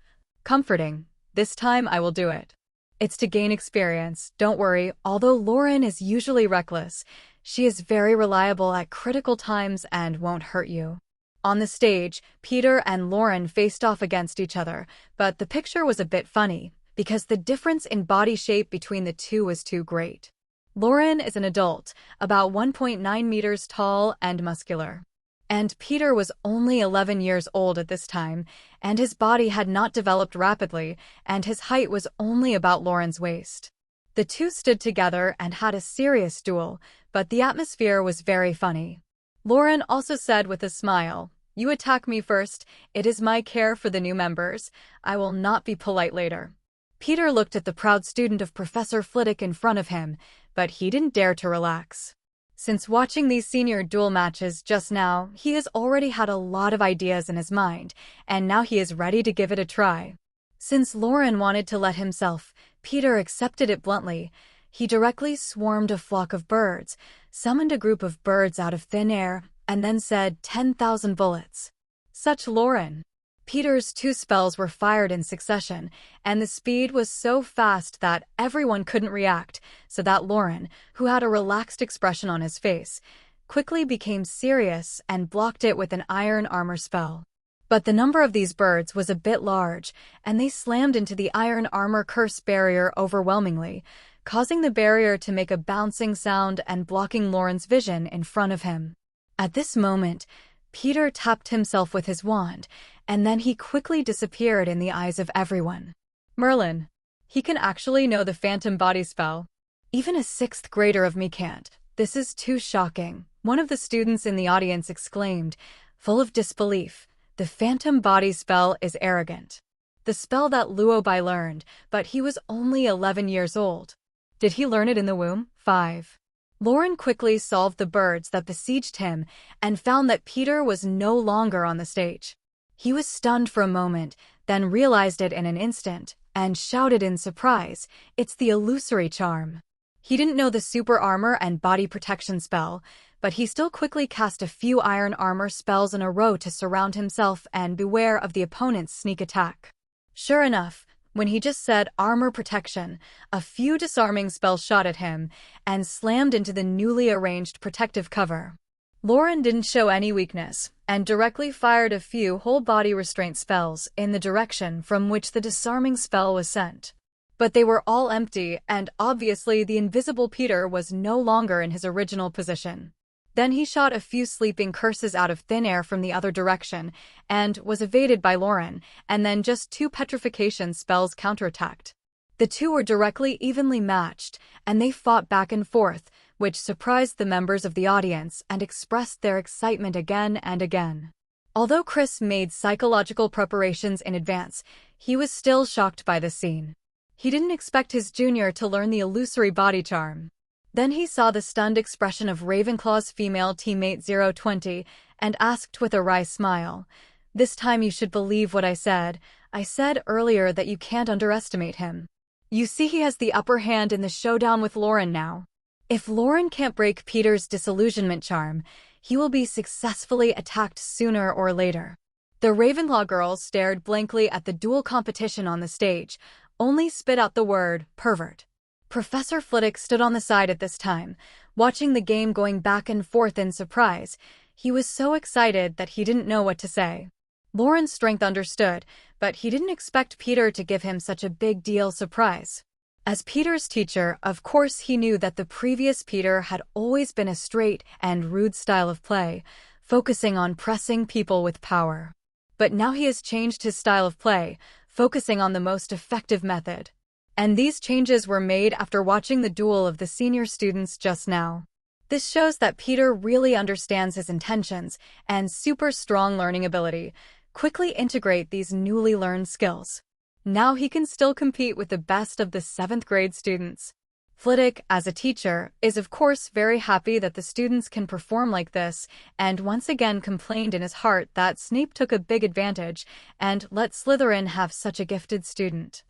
Comforting, this time I will do it. It's to gain experience, don't worry, although Lauren is usually reckless, she is very reliable at critical times and won't hurt you. On the stage, Peter and Lauren faced off against each other, but the picture was a bit funny, because the difference in body shape between the two was too great. Lauren is an adult, about 1.9 meters tall and muscular. And Peter was only 11 years old at this time, and his body had not developed rapidly, and his height was only about Lauren's waist. The two stood together and had a serious duel, but the atmosphere was very funny. Lauren also said with a smile, You attack me first, it is my care for the new members, I will not be polite later. Peter looked at the proud student of Professor Flitwick in front of him, but he didn't dare to relax. Since watching these senior duel matches just now, he has already had a lot of ideas in his mind, and now he is ready to give it a try. Since Lauren wanted to let himself, Peter accepted it bluntly. He directly swarmed a flock of birds, summoned a group of birds out of thin air, and then said 10,000 bullets. Such Lauren. Peter's 2 spells were fired in succession, and the speed was so fast that everyone couldn't react, so that Lauren, who had a relaxed expression on his face, quickly became serious and blocked it with an Iron Armor spell. But the number of these birds was a bit large, and they slammed into the Iron Armor curse barrier overwhelmingly, causing the barrier to make a bouncing sound and blocking Lauren's vision in front of him. At this moment, Peter tapped himself with his wand, and then he quickly disappeared in the eyes of everyone. Merlin. He can actually know the Phantom Body spell. Even a 6th grader of me can't. This is too shocking, one of the students in the audience exclaimed, full of disbelief. The Phantom Body spell is arrogant. The spell that Luobai learned, but he was only 11 years old. Did he learn it in the womb? 5. Lauren quickly solved the birds that besieged him and found that Peter was no longer on the stage. He was stunned for a moment, then realized it in an instant, and shouted in surprise, It's the illusory charm. He didn't know the super armor and body protection spell, but he still quickly cast a few Iron Armor spells in a row to surround himself and beware of the opponent's sneak attack. Sure enough, When he just said armor protection, a few disarming spells shot at him and slammed into the newly arranged protective cover. Lauren didn't show any weakness and directly fired a few whole-body restraint spells in the direction from which the disarming spell was sent. But they were all empty, and obviously the invisible Peter was no longer in his original position. Then he shot a few sleeping curses out of thin air from the other direction and was evaded by Lauren, and then just 2 petrification spells counterattacked. The two were directly evenly matched, and they fought back and forth, which surprised the members of the audience and expressed their excitement again and again. Although Chris made psychological preparations in advance, he was still shocked by the scene. He didn't expect his junior to learn the illusory body charm. Then he saw the stunned expression of Ravenclaw's female teammate 020 and asked with a wry smile, "This time you should believe what I said. I said earlier that you can't underestimate him. You see, he has the upper hand in the showdown with Lauren now. If Lauren can't break Peter's disillusionment charm, he will be successfully attacked sooner or later." The Ravenclaw girls stared blankly at the duel competition on the stage, only spit out the word, "pervert." Professor Flitwick stood on the side at this time, watching the game going back and forth in surprise. He was so excited that he didn't know what to say. Lauren's strength understood, but he didn't expect Peter to give him such a big deal surprise. As Peter's teacher, of course he knew that the previous Peter had always been a straight and rude style of play, focusing on pressing people with power. But now he has changed his style of play, focusing on the most effective method. And these changes were made after watching the duel of the senior students just now. This shows that Peter really understands his intentions and super strong learning ability quickly integrate these newly learned skills. Now he can still compete with the best of the 7th grade students. Flitwick, as a teacher, is of course very happy that the students can perform like this, and once again complained in his heart that Snape took a big advantage and let Slytherin have such a gifted student.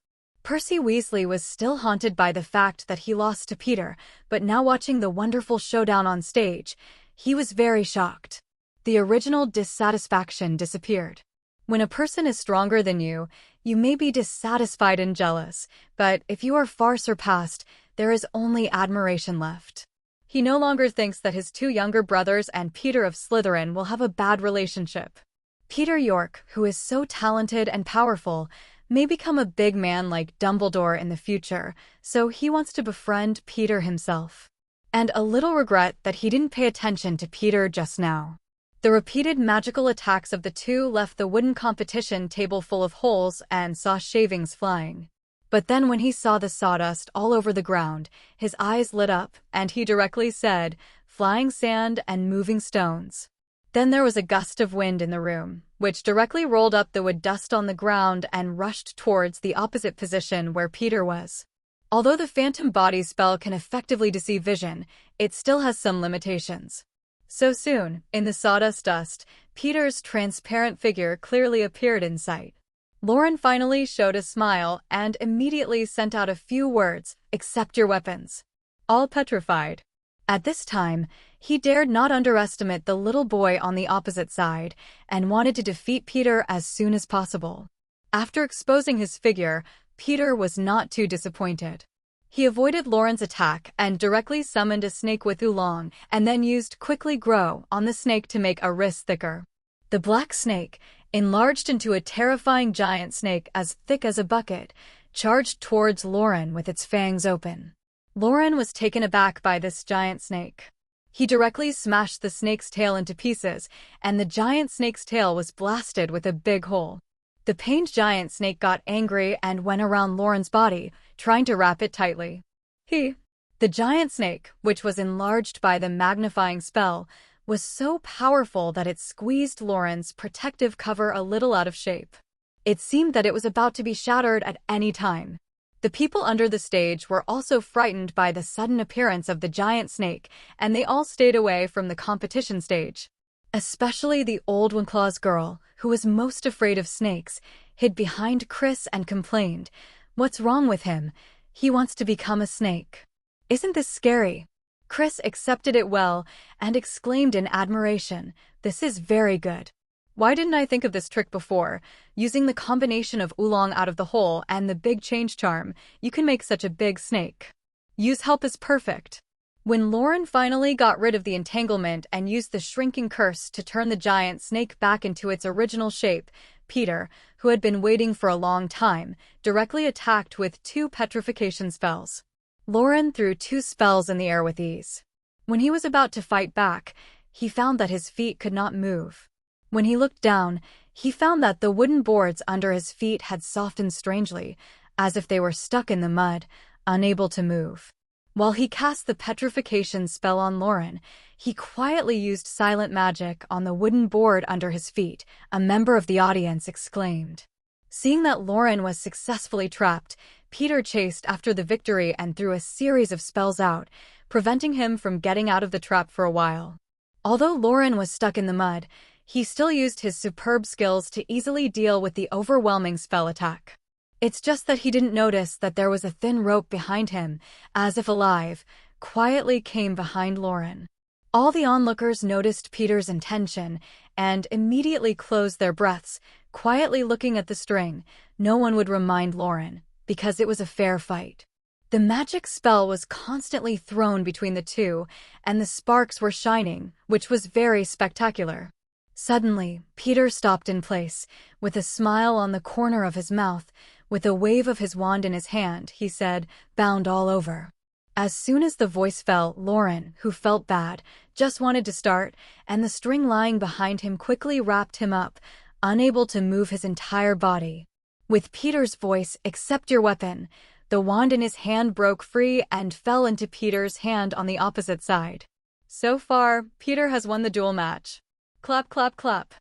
Percy Weasley was still haunted by the fact that he lost to Peter, but now watching the wonderful showdown on stage, he was very shocked. The original dissatisfaction disappeared. When a person is stronger than you, you may be dissatisfied and jealous, but if you are far surpassed, there is only admiration left. He no longer thinks that his 2 younger brothers and Peter of Slytherin will have a bad relationship. Peter York, who is so talented and powerful, may become a big man like Dumbledore in the future, so he wants to befriend Peter himself. And a little regret that he didn't pay attention to Peter just now. The repeated magical attacks of the two left the wooden competition table full of holes and saw shavings flying. But then when he saw the sawdust all over the ground, his eyes lit up, and he directly said, "Flying sand and moving stones." Then there was a gust of wind in the room, which directly rolled up the wood dust on the ground and rushed towards the opposite position where Peter was. Although the phantom body spell can effectively deceive vision, it still has some limitations. So soon, in the sawdust dust, Peter's transparent figure clearly appeared in sight. Lauren finally showed a smile and immediately sent out a few words, "Accept your weapons." All petrified. At this time, he dared not underestimate the little boy on the opposite side and wanted to defeat Peter as soon as possible. After exposing his figure, Peter was not too disappointed. He avoided Lauren's attack and directly summoned a snake with oolong and then used Quickly Grow on the snake to make a wrist thicker. The black snake, enlarged into a terrifying giant snake as thick as a bucket, charged towards Lauren with its fangs open. Lauren was taken aback by this giant snake. He directly smashed the snake's tail into pieces, and the giant snake's tail was blasted with a big hole. The pained giant snake got angry and went around Lauren's body, trying to wrap it tightly. The giant snake, which was enlarged by the magnifying spell, was so powerful that it squeezed Lauren's protective cover a little out of shape. It seemed that it was about to be shattered at any time. The people under the stage were also frightened by the sudden appearance of the giant snake, and they all stayed away from the competition stage. Especially the old Winclaw's girl, who was most afraid of snakes, hid behind Chris and complained, "What's wrong with him? He wants to become a snake. Isn't this scary?" Chris accepted it well and exclaimed in admiration, "This is very good." Why didn't I think of this trick before? Using the combination of oolong out of the hole and the big change charm, you can make such a big snake. Use help is perfect. When Lauren finally got rid of the entanglement and used the shrinking curse to turn the giant snake back into its original shape, Peter, who had been waiting for a long time, directly attacked with 2 petrification spells. Lauren threw 2 spells in the air with ease. When he was about to fight back, he found that his feet could not move. When he looked down, he found that the wooden boards under his feet had softened strangely, as if they were stuck in the mud, unable to move. While he cast the petrification spell on Lauren, he quietly used silent magic on the wooden board under his feet, a member of the audience exclaimed. Seeing that Lauren was successfully trapped, Peter chased after the victory and threw a series of spells out, preventing him from getting out of the trap for a while. Although Lauren was stuck in the mud, he still used his superb skills to easily deal with the overwhelming spell attack. It's just that he didn't notice that there was a thin rope behind him, as if alive, quietly came behind Lauren. All the onlookers noticed Peter's intention and immediately closed their breaths, quietly looking at the string. No one would remind Lauren, because it was a fair fight. The magic spell was constantly thrown between the two, and the sparks were shining, which was very spectacular. Suddenly, Peter stopped in place, with a smile on the corner of his mouth. With a wave of his wand in his hand, he said, "Bound all over." As soon as the voice fell, Lauren, who felt bad, just wanted to start, and the string lying behind him quickly wrapped him up, unable to move his entire body. With Peter's voice, "Accept your weapon," the wand in his hand broke free and fell into Peter's hand on the opposite side. So far, Peter has won the duel match. Clap, clap, clap.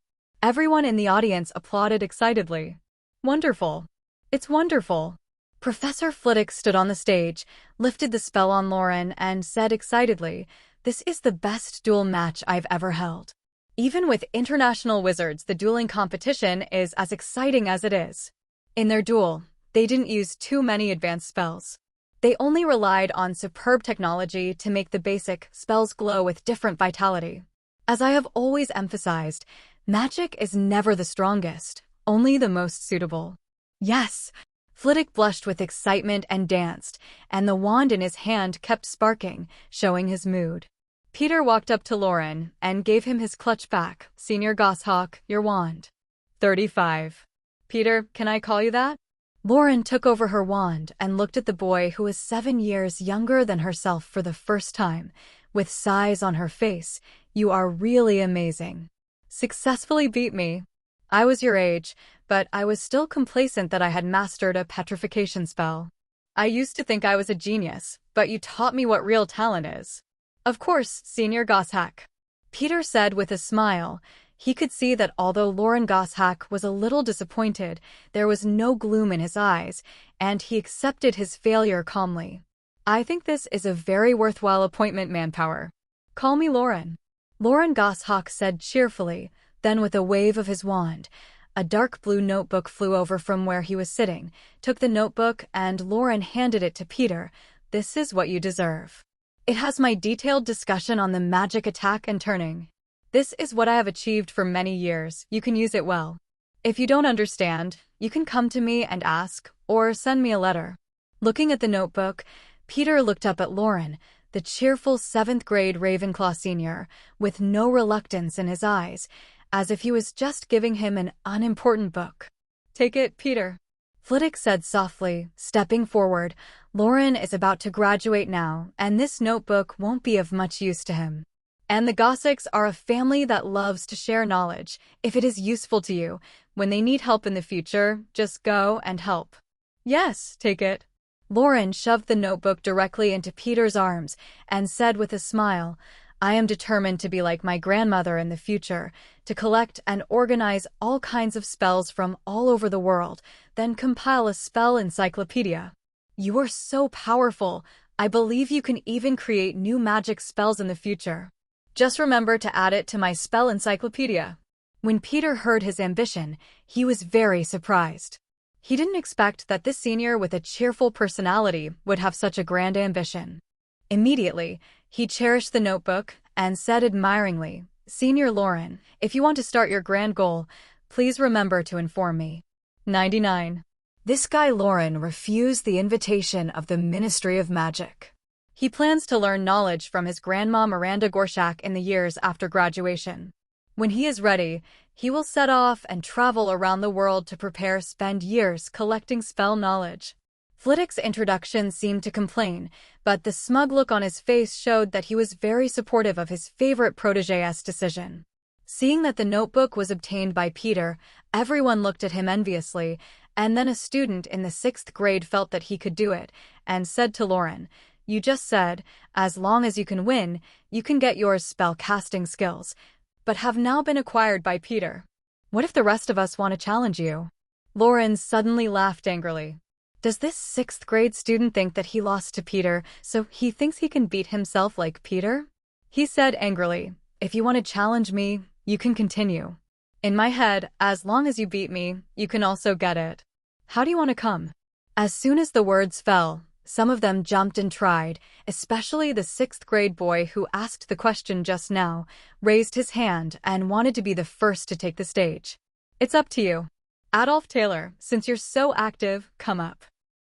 Everyone in the audience applauded excitedly. Wonderful. It's wonderful. Professor Flitwick stood on the stage, lifted the spell on Lauren, and said excitedly, "This is the best duel match I've ever held." Even with international wizards, the dueling competition is as exciting as it is. In their duel, they didn't use too many advanced spells. They only relied on superb technology to make the basic spells glow with different vitality. As I have always emphasized, magic is never the strongest, only the most suitable. Yes! Flitwick blushed with excitement and danced, and the wand in his hand kept sparking, showing his mood. Peter walked up to Lauren and gave him his clutch back. "Senior Goshawk, your wand." 35. "Peter, can I call you that?" Lauren took over her wand and looked at the boy who was 7 years younger than herself for the first time, with sighs on her face. "You are really amazing. Successfully beat me. I was your age, but I was still complacent that I had mastered a petrification spell. I used to think I was a genius, but you taught me what real talent is." "Of course, Senior Goshawk," Peter said with a smile. He could see that although Lauren Goshawk was a little disappointed, there was no gloom in his eyes, and he accepted his failure calmly. "I think this is a very worthwhile appointment, Manpower. Call me Lauren." Lauren Goshawk said cheerfully. Then with a wave of his wand, a dark blue notebook flew over from where he was sitting, took the notebook, and Lauren handed it to Peter. "This is what you deserve. It has my detailed discussion on the magic attack and turning. This is what I have achieved for many years. You can use it well. If you don't understand, you can come to me and ask, or send me a letter." Looking at the notebook, Peter looked up at Lauren, the cheerful 7th grade Ravenclaw senior, with no reluctance in his eyes, as if he was just giving him an unimportant book. "Take it, Peter," Flitwick said softly, stepping forward. "Lauren is about to graduate now, and this notebook won't be of much use to him. And the Goshawks are a family that loves to share knowledge. If it is useful to you, when they need help in the future, just go and help." "Yes, take it." Lauren shoved the notebook directly into Peter's arms and said with a smile, "I am determined to be like my grandmother in the future, to collect and organize all kinds of spells from all over the world, then compile a spell encyclopedia." "You are so powerful. I believe you can even create new magic spells in the future. Just remember to add it to my spell encyclopedia." When Peter heard his ambition, he was very surprised. He didn't expect that this senior with a cheerful personality would have such a grand ambition. Immediately, he cherished the notebook and said admiringly, Senior Lauren, if you want to start your grand goal, please remember to inform me. 99. This guy Lauren refused the invitation of the Ministry of Magic. He plans to learn knowledge from his grandma Miranda Gorshak in the years after graduation. When he is ready, he will set off and travel around the world to spend years collecting spell knowledge. Flitwick's introduction seemed to complain, but the smug look on his face showed that he was very supportive of his favorite protégé's decision. Seeing that the notebook was obtained by Peter, everyone looked at him enviously, and then a student in the 6th grade felt that he could do it, and said to Lauren, "You just said, as long as you can win, you can get your spell-casting skills, but have now been acquired by Peter. What if the rest of us want to challenge you?" Lauren suddenly laughed angrily. Does this 6th grade student think that he lost to Peter, so he thinks he can beat himself like Peter? He said angrily, "If you want to challenge me, you can continue. In my head, as long as you beat me, you can also get it. How do you want to come?" As soon as the words fell, some of them jumped and tried, especially the 6th grade boy who asked the question just now, raised his hand and wanted to be the first to take the stage. "It's up to you. Adolf Taylor, since you're so active, come up.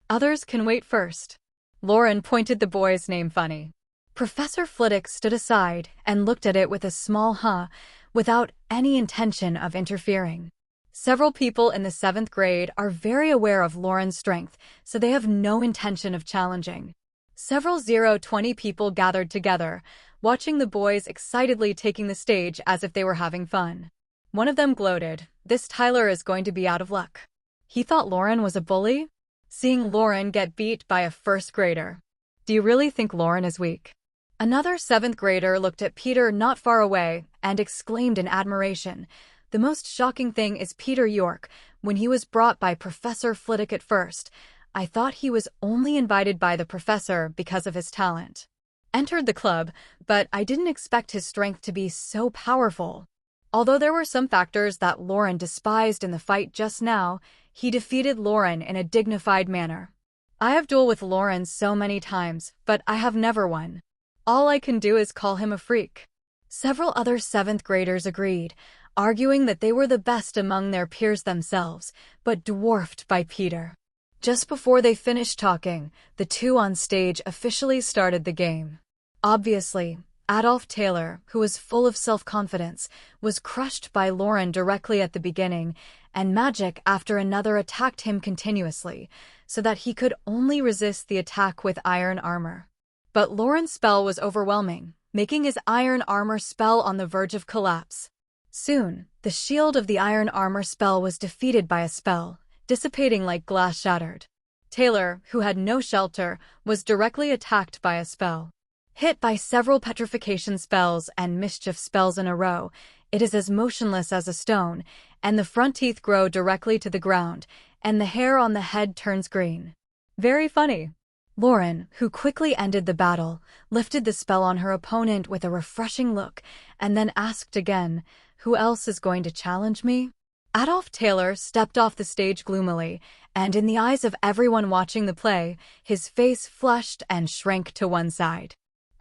Others can wait first." Lauren pointed the boy's name funny. Professor Flitwick stood aside and looked at it with a small huh, without any intention of interfering. Several people in the 7th grade are very aware of Lauren's strength, so they have no intention of challenging. Several 0-20 people gathered together, watching the boys excitedly taking the stage as if they were having fun. One of them gloated, "This Tyler is going to be out of luck." He thought Lauren was a bully? Seeing Lauren get beat by a 1st grader. Do you really think Lauren is weak? Another 7th grader looked at Peter not far away and exclaimed in admiration, "The most shocking thing is Peter York. When he was brought by Professor Flitwick at first, I thought he was only invited by the professor because of his talent. Entered the club, but I didn't expect his strength to be so powerful." Although there were some factors that Lauren despised in the fight just now, he defeated Lauren in a dignified manner. "I have dueled with Lauren so many times, but I have never won. All I can do is call him a freak." Several other 7th graders agreed, arguing that they were the best among their peers themselves, but dwarfed by Peter. Just before they finished talking, the two on stage officially started the game. Obviously, Adolf Taylor, who was full of self-confidence, was crushed by Lauren directly at the beginning, and magic after another attacked him continuously, so that he could only resist the attack with iron armor. But Lauren's spell was overwhelming, making his iron armor spell on the verge of collapse. Soon, the shield of the iron armor spell was defeated by a spell, dissipating like glass shattered. Taylor, who had no shelter, was directly attacked by a spell. Hit by several petrification spells and mischief spells in a row, it is as motionless as a stone, and the front teeth grow directly to the ground, and the hair on the head turns green. Very funny. Lauren, who quickly ended the battle, lifted the spell on her opponent with a refreshing look, and then asked again, "Who else is going to challenge me?" Adolf Taylor stepped off the stage gloomily, and in the eyes of everyone watching the play, his face flushed and shrank to one side.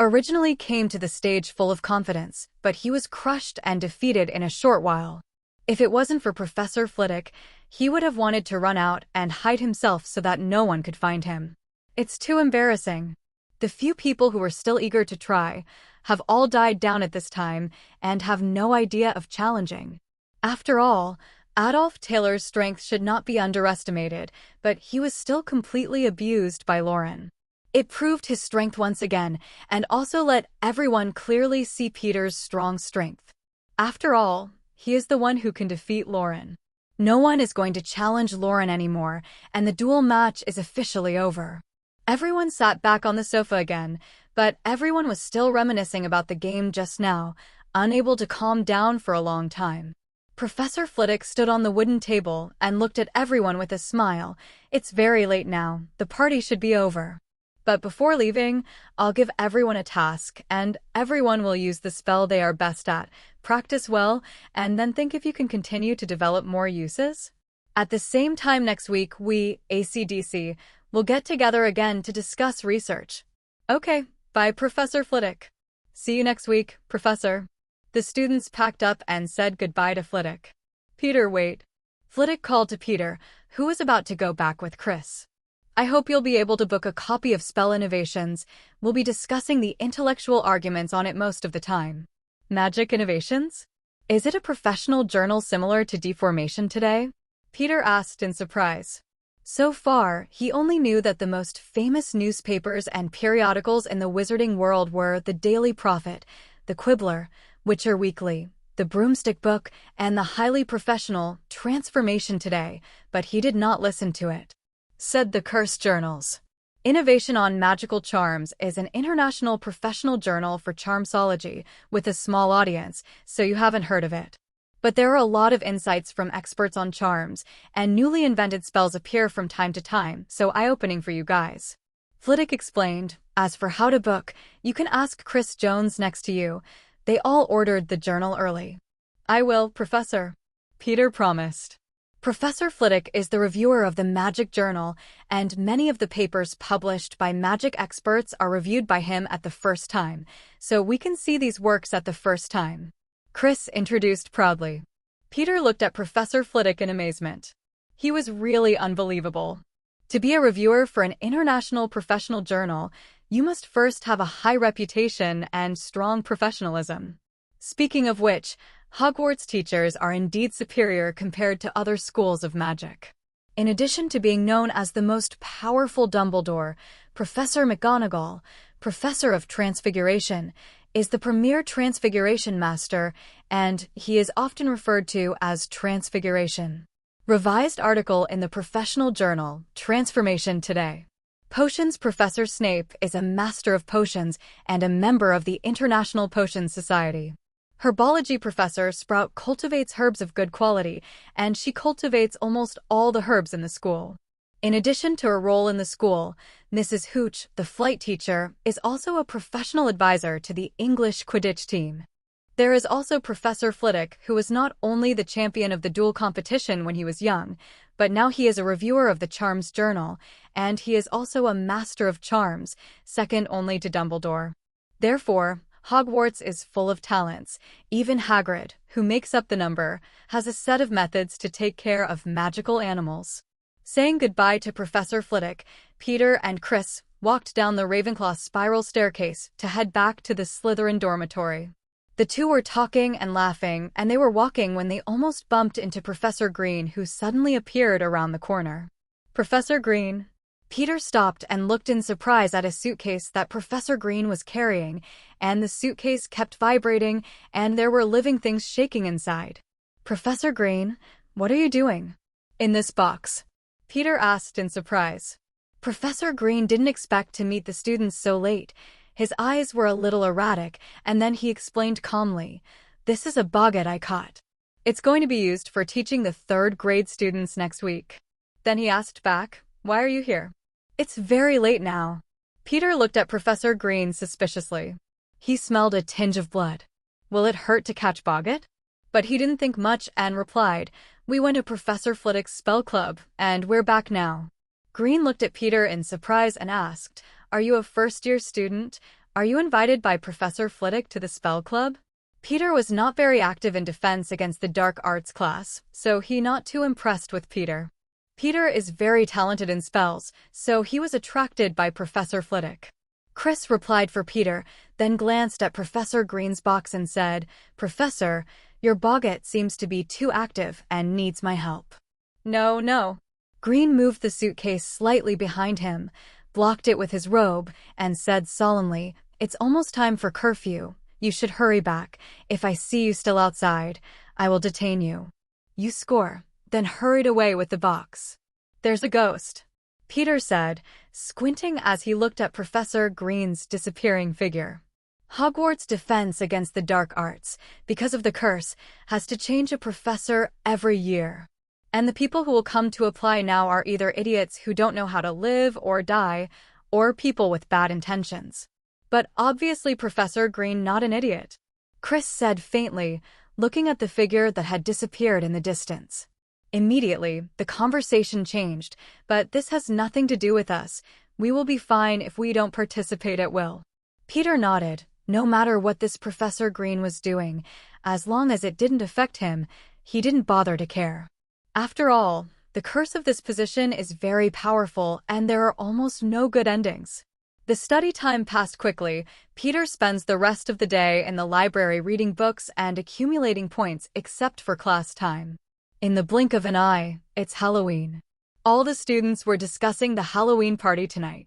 Originally came to the stage full of confidence, but he was crushed and defeated in a short while. If it wasn't for Professor Flitwick, he would have wanted to run out and hide himself so that no one could find him. It's too embarrassing. The few people who were still eager to try have all died down at this time and have no idea of challenging. After all, Adolf Taylor's strength should not be underestimated, but he was still completely abused by Lauren. It proved his strength once again, and also let everyone clearly see Peter's strong strength. After all, he is the one who can defeat Lauren. No one is going to challenge Lauren anymore, and the duel match is officially over. Everyone sat back on the sofa again, but everyone was still reminiscing about the game just now, unable to calm down for a long time. Professor Flitwick stood on the wooden table and looked at everyone with a smile. "It's very late now, the party should be over. But before leaving, I'll give everyone a task, and everyone will use the spell they are best at, practice well, and then think if you can continue to develop more uses. At the same time next week, we, AC/DC, will get together again to discuss research." "Okay, bye Professor Flitwick. See you next week, Professor." The students packed up and said goodbye to Flitwick. Peter, wait. Flitwick called to Peter, who was about to go back with Chris. I hope you'll be able to book a copy of Spell Innovations. We'll be discussing the intellectual arguments on it most of the time. Magic Innovations? Is it a professional journal similar to Deformation today? Peter asked in surprise. So far, he only knew that the most famous newspapers and periodicals in the wizarding world were the Daily Prophet, the Quibbler, Witcher Weekly, the Broomstick Book, and the highly professional Transformation Today, but he did not listen to it. Said the Cursed Journals. Innovation on Magical Charms is an international professional journal for charmsology with a small audience, so you haven't heard of it. But there are a lot of insights from experts on charms, and newly invented spells appear from time to time, so eye-opening for you guys. Flitwick explained, as for how to book, you can ask Chris Jones next to you. They all ordered the journal early. I will, Professor. Peter promised. Professor Flitwick is the reviewer of the Magic Journal, and many of the papers published by magic experts are reviewed by him at the first time, so we can see these works at the first time. Chris introduced proudly. Peter looked at Professor Flitwick in amazement. He was really unbelievable. To be a reviewer for an international professional journal, you must first have a high reputation and strong professionalism. Speaking of which, Hogwarts teachers are indeed superior compared to other schools of magic. In addition to being known as the most powerful Dumbledore, Professor McGonagall, Professor of Transfiguration, is the premier Transfiguration Master, and he is often referred to as Transfiguration. Revised article in the professional journal, Transformation Today. Potions Professor Snape is a master of potions and a member of the International Potions Society. Herbology Professor Sprout cultivates herbs of good quality, and she cultivates almost all the herbs in the school. In addition to her role in the school, Mrs. Hooch, the flight teacher, is also a professional advisor to the English Quidditch team. There is also Professor Flitwick, who was not only the champion of the duel competition when he was young, but now he is a reviewer of the Charms Journal, and he is also a master of charms, second only to Dumbledore. Therefore, Hogwarts is full of talents. Even Hagrid, who makes up the number, has a set of methods to take care of magical animals. Saying goodbye to Professor Flitwick, Peter and Chris walked down the Ravenclaw spiral staircase to head back to the Slytherin dormitory. The two were talking and laughing, and they were walking when they almost bumped into Professor Green, who suddenly appeared around the corner. Professor Green. Peter stopped and looked in surprise at a suitcase that Professor Green was carrying, and the suitcase kept vibrating, and there were living things shaking inside. Professor Green, what are you doing in this box? Peter asked in surprise. Professor Green didn't expect to meet the students so late. His eyes were a little erratic, and then he explained calmly, "This is a boggart I caught. It's going to be used for teaching the third-grade students next week." Then he asked back, "Why are you here?" "It's very late now." Peter looked at Professor Green suspiciously. He smelled a tinge of blood. "Will it hurt to catch boggart?" But he didn't think much and replied, "We went to Professor Flitwick's spell club, and we're back now." Green looked at Peter in surprise and asked, "Are you a first-year student? Are you invited by Professor Flitwick to the spell club?" Peter was not very active in defense against the dark arts class, so he not too impressed with Peter. Peter is very talented in spells, so he was attracted by Professor Flitwick. Chris replied for Peter, then glanced at Professor Green's box and said, "Professor, your boggart seems to be too active and needs my help." No. Green moved the suitcase slightly behind him, blocked it with his robe, and said solemnly, "It's almost time for curfew. You should hurry back. If I see you still outside, I will detain you." "You score," then hurried away with the box. "There's a ghost," Peter said, squinting as he looked at Professor Green's disappearing figure. Hogwarts' defense against the dark arts, because of the curse, has to change a professor every year. And the people who will come to apply now are either idiots who don't know how to live or die, or people with bad intentions. But obviously Professor Green not an idiot, Chris said faintly, looking at the figure that had disappeared in the distance. Immediately, the conversation changed, but this has nothing to do with us. We will be fine if we don't participate at will. Peter nodded, No matter what this Professor Green was doing, as long as it didn't affect him, he didn't bother to care. After all, the curse of this position is very powerful and there are almost no good endings. The study time passed quickly. Peter spends the rest of the day in the library reading books and accumulating points except for class time. In the blink of an eye, it's Halloween. All the students were discussing the Halloween party tonight.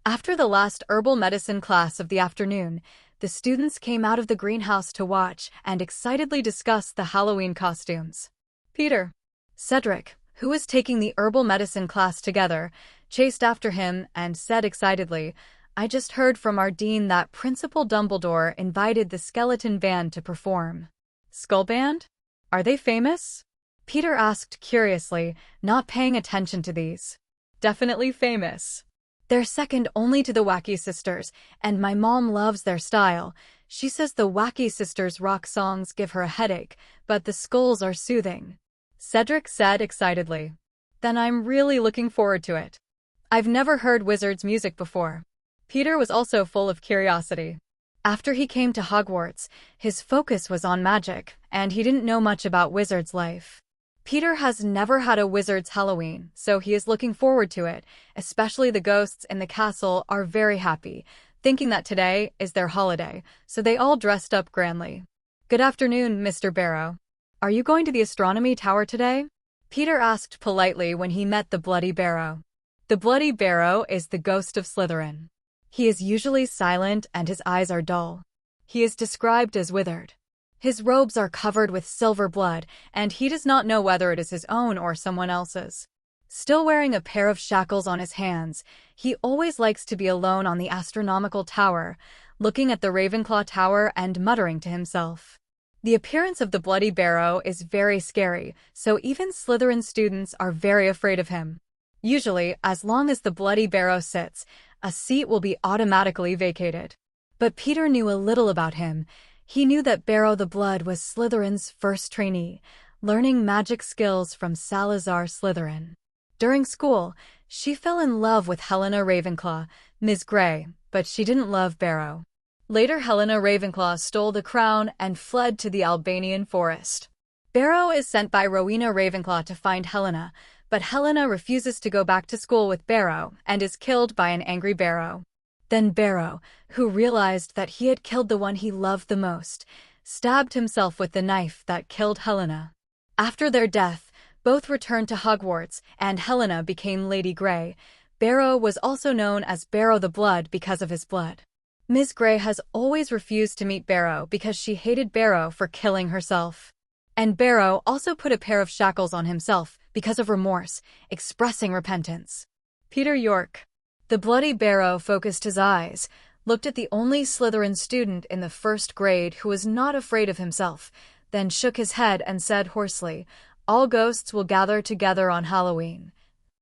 After the last herbal medicine class of the afternoon, the students came out of the greenhouse to watch and excitedly discuss the Halloween costumes. Peter, Cedric, who was taking the herbal medicine class together, chased after him and said excitedly, "I just heard from our dean that Principal Dumbledore invited the skeleton band to perform." Skull Band? Are they famous? Peter asked curiously, not paying attention to these. Definitely famous. They're second only to the Wacky Sisters, and my mom loves their style. She says the Wacky Sisters' rock songs give her a headache, but the skulls are soothing. Cedric said excitedly. Then I'm really looking forward to it. I've never heard Wizards music before. Peter was also full of curiosity. After he came to Hogwarts, his focus was on magic, and he didn't know much about Wizards life. Peter has never had a Wizard's Halloween, so he is looking forward to it, especially the ghosts in the castle are very happy, thinking that today is their holiday, so they all dressed up grandly. Good afternoon, Mr. Barrow. Are you going to the astronomy tower today? Peter asked politely when he met the Bloody Barrow. The Bloody Barrow is the ghost of Slytherin. He is usually silent and his eyes are dull. He is described as withered. His robes are covered with silver blood, and he does not know whether it is his own or someone else's. Still wearing a pair of shackles on his hands, he always likes to be alone on the astronomical tower, looking at the Ravenclaw Tower and muttering to himself. The appearance of the Bloody Barrow is very scary, so even Slytherin students are very afraid of him. Usually, as long as the Bloody Barrow sits, a seat will be automatically vacated. But Peter knew a little about him. He knew that Barrow the Blood was Slytherin's first trainee, learning magic skills from Salazar Slytherin. During school, she fell in love with Helena Ravenclaw, Ms. Grey, but she didn't love Barrow. Later, Helena Ravenclaw stole the crown and fled to the Albanian forest. Barrow is sent by Rowena Ravenclaw to find Helena, but Helena refuses to go back to school with Barrow and is killed by an angry Barrow. Then Barrow, who realized that he had killed the one he loved the most, stabbed himself with the knife that killed Helena. After their death, both returned to Hogwarts, and Helena became Lady Grey. Barrow was also known as Barrow the Blood because of his blood. Ms. Grey has always refused to meet Barrow because she hated Barrow for killing herself. And Barrow also put a pair of shackles on himself because of remorse, expressing repentance. Peter York. The Bloody Barrow focused his eyes, looked at the only Slytherin student in the first grade who was not afraid of himself, then shook his head and said hoarsely, "All ghosts will gather together on Halloween.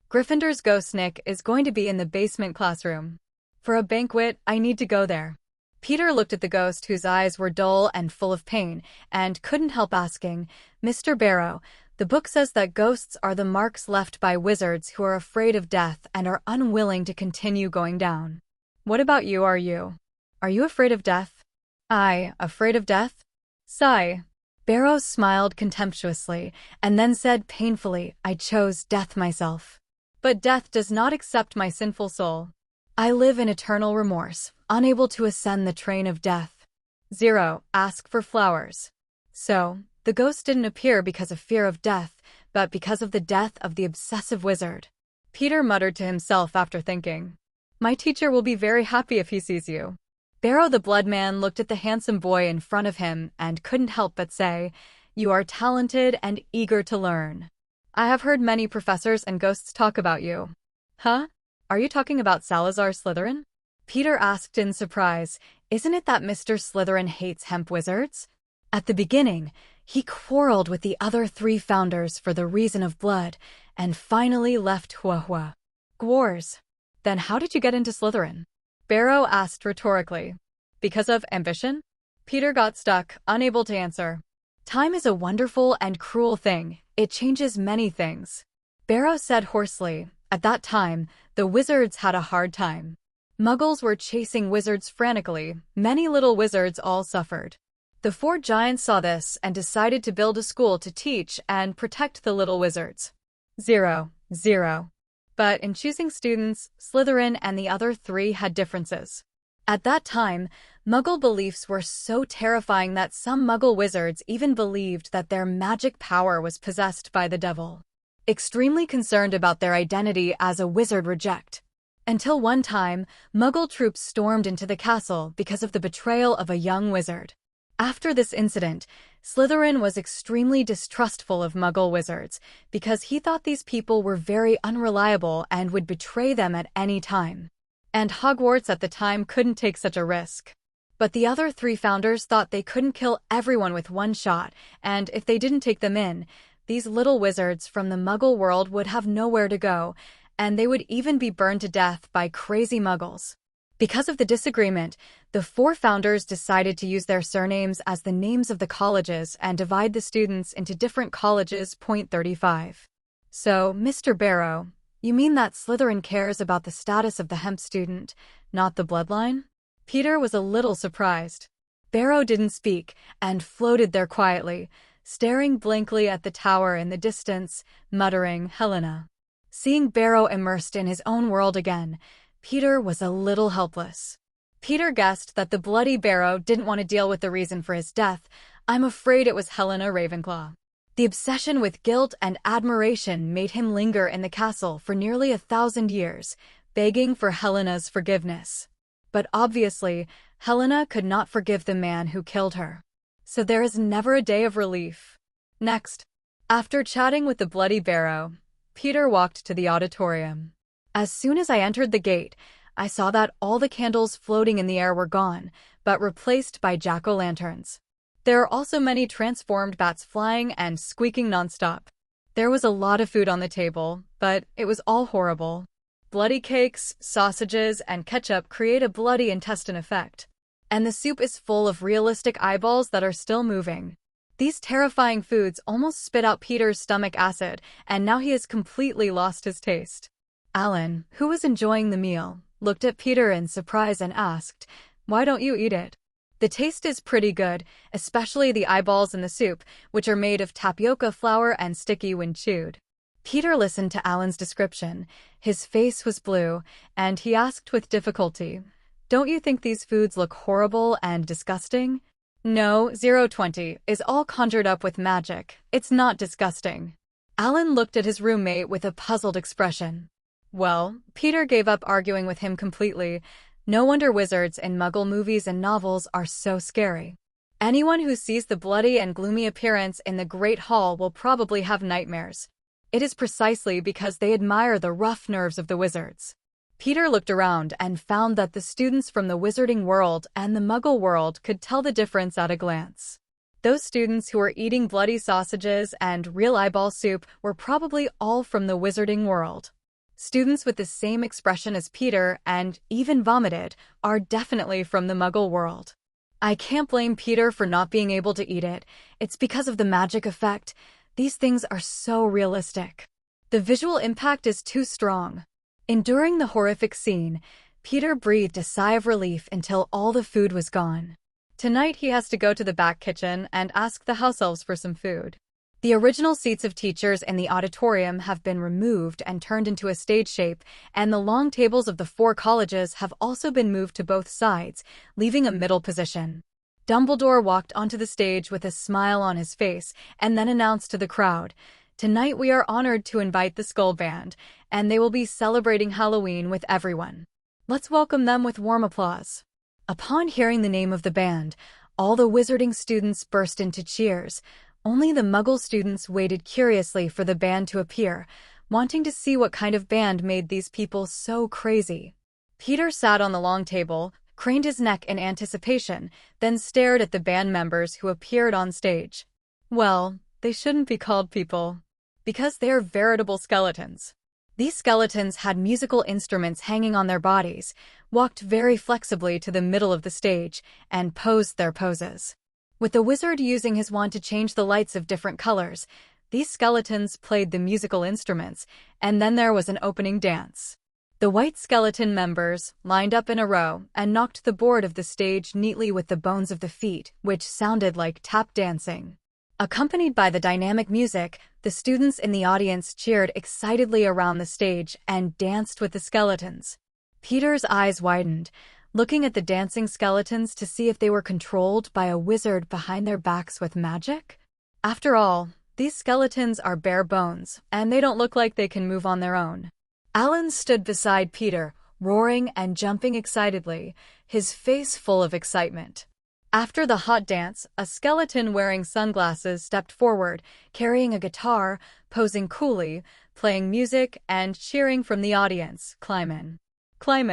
Gryffindor's ghost Nick is going to be in the basement classroom. For a banquet, I need to go there." Peter looked at the ghost whose eyes were dull and full of pain, and couldn't help asking, "Mr. Barrow, the book says that ghosts are the marks left by wizards who are afraid of death and are unwilling to continue going down. What about you, are you? Are you afraid of death?" "I, afraid of death?" Sigh. Barrow smiled contemptuously, and then said painfully, "I chose death myself. But death does not accept my sinful soul. I live in eternal remorse, unable to ascend the train of death. 0, ask for flowers." So, the ghost didn't appear because of fear of death, but because of the death of the obsessive wizard. Peter muttered to himself after thinking, "My teacher will be very happy if he sees you." Barrow the Blood Man looked at the handsome boy in front of him and couldn't help but say, "You are talented and eager to learn. I have heard many professors and ghosts talk about you." "Huh? Are you talking about Salazar Slytherin?" Peter asked in surprise. "Isn't it that Mr. Slytherin hates hemp wizards? At the beginning, he quarreled with the other 3 founders for the reason of blood, and finally left Huahua. Gwars. Then how did you get into Slytherin?" Barrow asked rhetorically. "Because of ambition?" Peter got stuck, unable to answer. "Time is a wonderful and cruel thing. It changes many things." Barrow said hoarsely, "At that time, the wizards had a hard time. Muggles were chasing wizards frantically. Many little wizards all suffered. The four giants saw this and decided to build a school to teach and protect the little wizards. 0, 0. But in choosing students, Slytherin and the other three had differences. At that time, Muggle beliefs were so terrifying that some Muggle wizards even believed that their magic power was possessed by the devil. Extremely concerned about their identity as a wizard reject. Until one time, Muggle troops stormed into the castle because of the betrayal of a young wizard. After this incident, Slytherin was extremely distrustful of Muggle wizards because he thought these people were very unreliable and would betray them at any time. And Hogwarts at the time couldn't take such a risk. But the other three founders thought they couldn't kill everyone with one shot, and if they didn't take them in, these little wizards from the Muggle world would have nowhere to go, and they would even be burned to death by crazy Muggles. Because of the disagreement, the four founders decided to use their surnames as the names of the colleges and divide the students into different colleges. Point 35. So, Mr. Barrow, you mean that Slytherin cares about the status of the hemp student, not the bloodline? Peter was a little surprised. Barrow didn't speak and floated there quietly, staring blankly at the tower in the distance, muttering, Helena. Seeing Barrow immersed in his own world again, Peter was a little helpless. Peter guessed that the bloody Barrow didn't want to deal with the reason for his death. I'm afraid it was Helena Ravenclaw. The obsession with guilt and admiration made him linger in the castle for nearly 1,000 years, begging for Helena's forgiveness. But obviously, Helena could not forgive the man who killed her. So there is never a day of relief. Next, after chatting with the bloody Barrow, Peter walked to the auditorium. As soon as I entered the gate, I saw that all the candles floating in the air were gone, but replaced by jack-o'-lanterns. There are also many transformed bats flying and squeaking nonstop. There was a lot of food on the table, but it was all horrible. Bloody cakes, sausages, and ketchup create a bloody intestine effect. And the soup is full of realistic eyeballs that are still moving. These terrifying foods almost spit out Peter's stomach acid, and now he has completely lost his taste. Alan, who was enjoying the meal, looked at Peter in surprise and asked, "Why don't you eat it?" The taste is pretty good, especially the eyeballs in the soup, which are made of tapioca flour and sticky when chewed. Peter listened to Alan's description. His face was blue, and he asked with difficulty, "Don't you think these foods look horrible and disgusting?" No, 020 is all conjured up with magic. It's not disgusting. Alan looked at his roommate with a puzzled expression. Well, Peter gave up arguing with him completely. No wonder wizards in Muggle movies and novels are so scary. Anyone who sees the bloody and gloomy appearance in the Great Hall will probably have nightmares. It is precisely because they admire the rough nerves of the wizards. Peter looked around and found that the students from the wizarding world and the Muggle world could tell the difference at a glance. Those students who were eating bloody sausages and real eyeball soup were probably all from the wizarding world. Students with the same expression as Peter and even vomited are definitely from the Muggle world. I can't blame Peter for not being able to eat it. It's because of the magic effect. These things are so realistic. The visual impact is too strong. Enduring the horrific scene, Peter breathed a sigh of relief until all the food was gone. Tonight he has to go to the back kitchen and ask the house elves for some food. The original seats of teachers in the auditorium have been removed and turned into a stage shape, and the long tables of the four colleges have also been moved to both sides, leaving a middle position. Dumbledore walked onto the stage with a smile on his face and then announced to the crowd, "Tonight we are honored to invite the Skull Band, and they will be celebrating Halloween with everyone. Let's welcome them with warm applause." Upon hearing the name of the band, all the wizarding students burst into cheers. Only the Muggle students waited curiously for the band to appear, wanting to see what kind of band made these people so crazy. Peter sat on the long table, craned his neck in anticipation, then stared at the band members who appeared on stage. Well, they shouldn't be called people, because they are veritable skeletons. These skeletons had musical instruments hanging on their bodies, walked very flexibly to the middle of the stage, and posed their poses. With the wizard using his wand to change the lights of different colors, these skeletons played the musical instruments, and then there was an opening dance. The white skeleton members lined up in a row and knocked the board of the stage neatly with the bones of the feet, which sounded like tap dancing. Accompanied by the dynamic music, the students in the audience cheered excitedly around the stage and danced with the skeletons. Peter's eyes widened, looking at the dancing skeletons to see if they were controlled by a wizard behind their backs with magic. After all, these skeletons are bare bones, and they don't look like they can move on their own. Alan stood beside Peter, roaring and jumping excitedly, his face full of excitement. After the hot dance, a skeleton wearing sunglasses stepped forward, carrying a guitar, posing coolly, playing music, and cheering from the audience. "Climb in, climb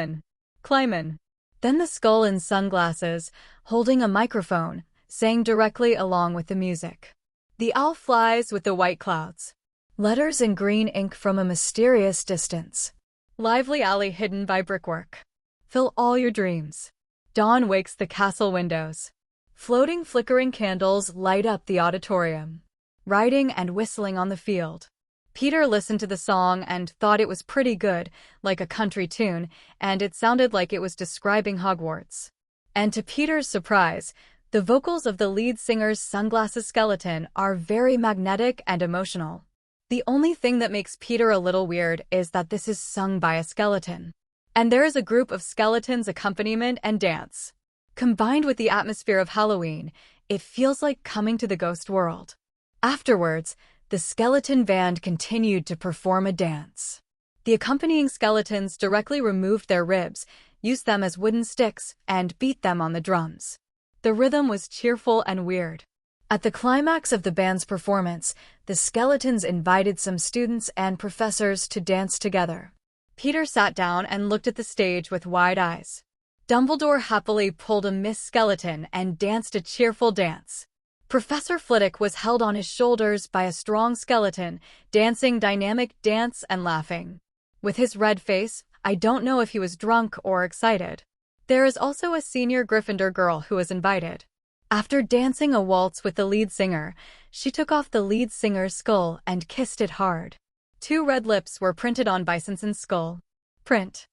in." Then the skull in sunglasses, holding a microphone, sang directly along with the music. "The owl flies with the white clouds." Letters in green ink from a mysterious distance. "Lively alley hidden by brickwork. Fill all your dreams." Dawn wakes the castle windows. Floating flickering candles light up the auditorium. Riding and whistling on the field. Peter listened to the song and thought it was pretty good, like a country tune, and it sounded like it was describing Hogwarts. And to Peter's surprise, the vocals of the lead singer's sunglasses skeleton are very magnetic and emotional. The only thing that makes Peter a little weird is that this is sung by a skeleton. And there is a group of skeletons' accompaniment and dance. Combined with the atmosphere of Halloween, it feels like coming to the ghost world. Afterwards, the skeleton band continued to perform a dance. The accompanying skeletons directly removed their ribs, used them as wooden sticks, and beat them on the drums. The rhythm was cheerful and weird. At the climax of the band's performance, the skeletons invited some students and professors to dance together. Peter sat down and looked at the stage with wide eyes. Dumbledore happily pulled a Miss Skeleton and danced a cheerful dance. Professor Flitwick was held on his shoulders by a strong skeleton, dancing dynamic dance and laughing. With his red face, I don't know if he was drunk or excited. There is also a senior Gryffindor girl who was invited. After dancing a waltz with the lead singer, she took off the lead singer's skull and kissed it hard. 2 red lips were printed on Bisonson's skull. Print.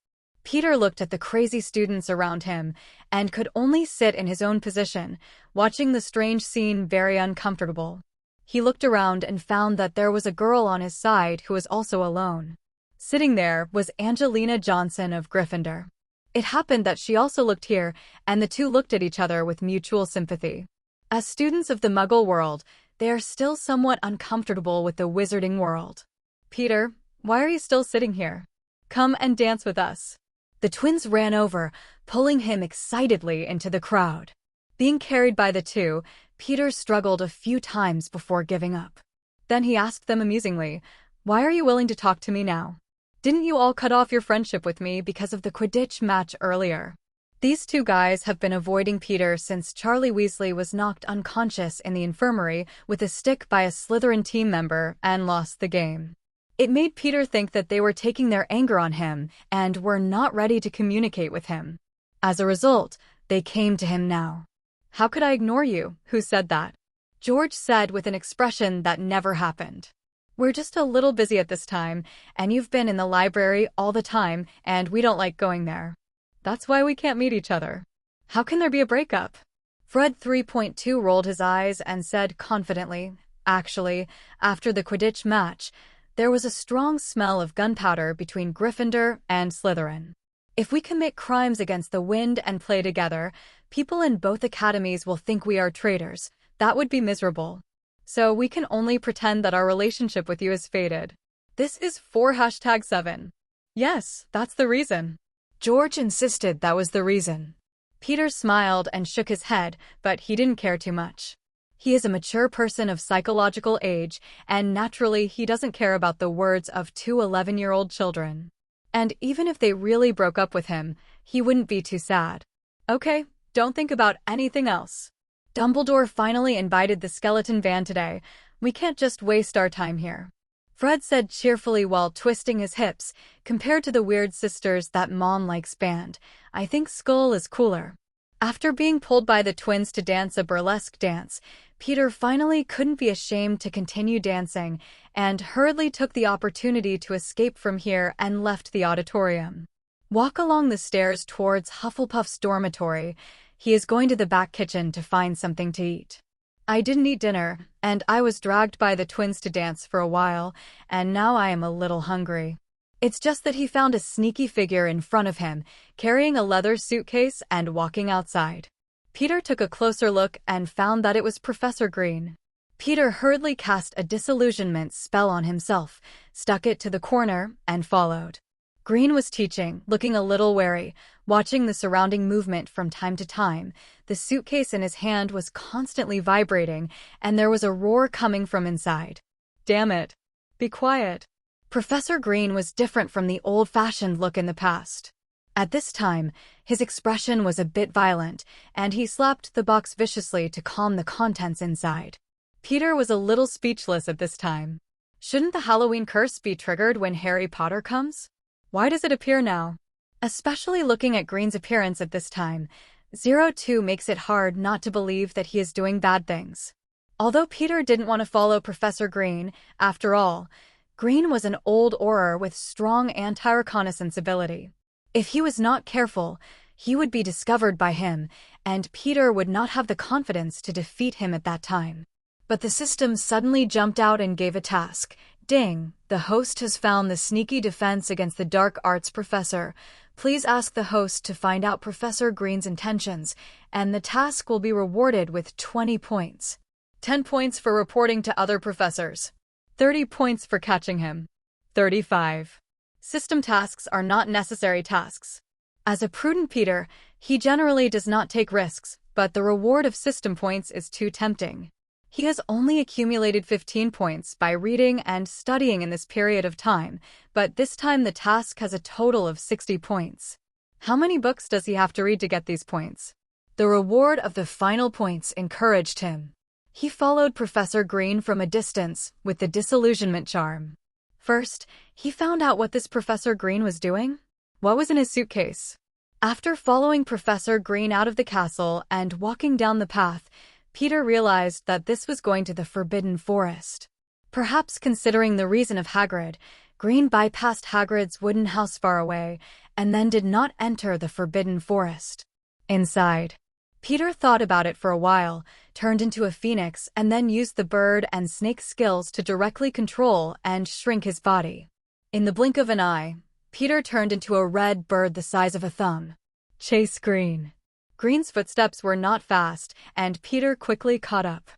Peter looked at the crazy students around him and could only sit in his own position, watching the strange scene very uncomfortable. He looked around and found that there was a girl on his side who was also alone. Sitting there was Angelina Johnson of Gryffindor. It happened that she also looked here, and the two looked at each other with mutual sympathy. As students of the Muggle world, they are still somewhat uncomfortable with the wizarding world. "Peter, why are you still sitting here? Come and dance with us." The twins ran over, pulling him excitedly into the crowd. Being carried by the two, Peter struggled a few times before giving up. Then he asked them amusingly, "Why are you willing to talk to me now? Didn't you all cut off your friendship with me because of the Quidditch match earlier?" These two guys have been avoiding Peter since Charlie Weasley was knocked unconscious in the infirmary with a stick by a Slytherin team member and lost the game. It made Peter think that they were taking their anger on him and were not ready to communicate with him. As a result, they came to him now. "How could I ignore you? Who said that?" George said with an expression that never happened. "We're just a little busy at this time, and you've been in the library all the time, and we don't like going there. That's why we can't meet each other. How can there be a breakup?" Fred 3.2 rolled his eyes and said confidently, "Actually, after the Quidditch match, there was a strong smell of gunpowder between Gryffindor and Slytherin. If we commit crimes against the wind and play together, people in both academies will think we are traitors. That would be miserable. So we can only pretend that our relationship with you has faded. This is for #7. Yes, that's the reason." George insisted that was the reason. Peter smiled and shook his head, but he didn't care too much. He is a mature person of psychological age, and naturally he doesn't care about the words of 2 11-year-old children. And even if they really broke up with him, he wouldn't be too sad. "Okay, don't think about anything else. Dumbledore finally invited the skeleton band today. We can't just waste our time here," Fred said cheerfully while twisting his hips. "Compared to the Weird Sisters that Mom likes band, I think Skull is cooler." After being pulled by the twins to dance a burlesque dance, Peter finally couldn't be ashamed to continue dancing and hurriedly took the opportunity to escape from here and left the auditorium. Walk along the stairs towards Hufflepuff's dormitory. He is going to the back kitchen to find something to eat. I didn't eat dinner, and I was dragged by the twins to dance for a while, and now I am a little hungry. It's just that he found a sneaky figure in front of him, carrying a leather suitcase and walking outside. Peter took a closer look and found that it was Professor Green. Peter hurriedly cast a disillusionment spell on himself, stuck it to the corner, and followed. Green was teaching, looking a little wary, watching the surrounding movement from time to time. The suitcase in his hand was constantly vibrating, and there was a roar coming from inside. Damn it. Be quiet. Professor Green was different from the old-fashioned look in the past. At this time, his expression was a bit violent, and he slapped the box viciously to calm the contents inside. Peter was a little speechless at this time. Shouldn't the Halloween curse be triggered when Harry Potter comes? Why does it appear now? Especially looking at Green's appearance at this time, 02 makes it hard not to believe that he is doing bad things. Although Peter didn't want to follow Professor Green, after all, Green was an old Auror with strong anti-reconnaissance ability. If he was not careful, he would be discovered by him, and Peter would not have the confidence to defeat him at that time. But the system suddenly jumped out and gave a task. Ding! The host has found the sneaky defense against the dark arts professor. Please ask the host to find out Professor Green's intentions, and the task will be rewarded with 20 points. 10 points for reporting to other professors. 30 points for catching him. 35. System tasks are not necessary tasks. As a prudent Peter, he generally does not take risks, but the reward of system points is too tempting. He has only accumulated 15 points by reading and studying in this period of time, but this time the task has a total of 60 points. How many books does he have to read to get these points? The reward of the final points encouraged him. He followed Professor Green from a distance with the disillusionment charm. First, he found out what this Professor Green was doing. What was in his suitcase? After following Professor Green out of the castle and walking down the path, Peter realized that this was going to the Forbidden Forest. Perhaps considering the reason of Hagrid, Green bypassed Hagrid's wooden house far away and then did not enter the Forbidden Forest. Inside, Peter thought about it for a while, turned into a phoenix, and then used the bird and snake skills to directly control and shrink his body. In the blink of an eye, Peter turned into a red bird the size of a thumb. Chase Green. Green's footsteps were not fast, and Peter quickly caught up.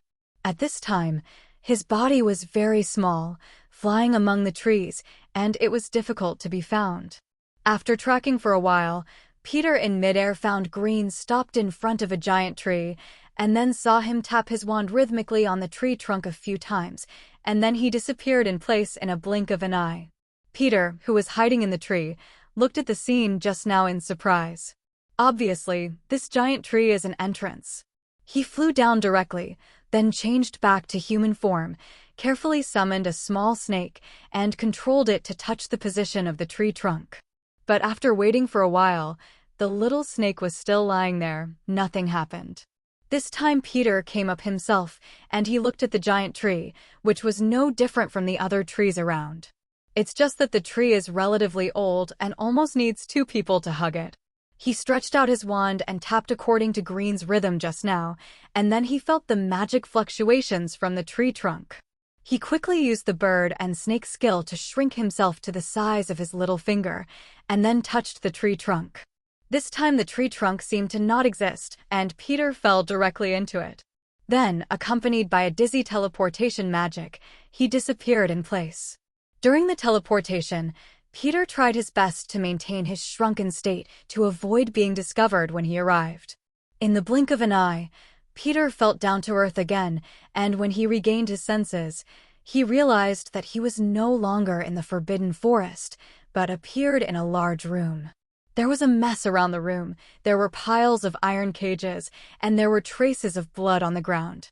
At this time, his body was very small, flying among the trees, and it was difficult to be found. After tracking for a while, Peter in midair found Green stopped in front of a giant tree, and then saw him tap his wand rhythmically on the tree trunk a few times, and then he disappeared in place in a blink of an eye. Peter, who was hiding in the tree, looked at the scene just now in surprise. Obviously, this giant tree is an entrance. He flew down directly, then changed back to human form, carefully summoned a small snake, and controlled it to touch the position of the tree trunk. But after waiting for a while, the little snake was still lying there. Nothing happened. This time Peter came up himself, and he looked at the giant tree, which was no different from the other trees around. It's just that the tree is relatively old and almost needs 2 people to hug it. He stretched out his wand and tapped according to Green's rhythm just now, and then he felt the magic fluctuations from the tree trunk. He quickly used the bird and snake skill to shrink himself to the size of his little finger, and then touched the tree trunk. This time the tree trunk seemed to not exist, and Peter fell directly into it. Then, accompanied by a dizzy teleportation magic, he disappeared in place. During the teleportation, Peter tried his best to maintain his shrunken state to avoid being discovered when he arrived. In the blink of an eye, Peter felt down to earth again, and when he regained his senses, he realized that he was no longer in the Forbidden Forest, but appeared in a large room. There was a mess around the room. There were piles of iron cages, and there were traces of blood on the ground.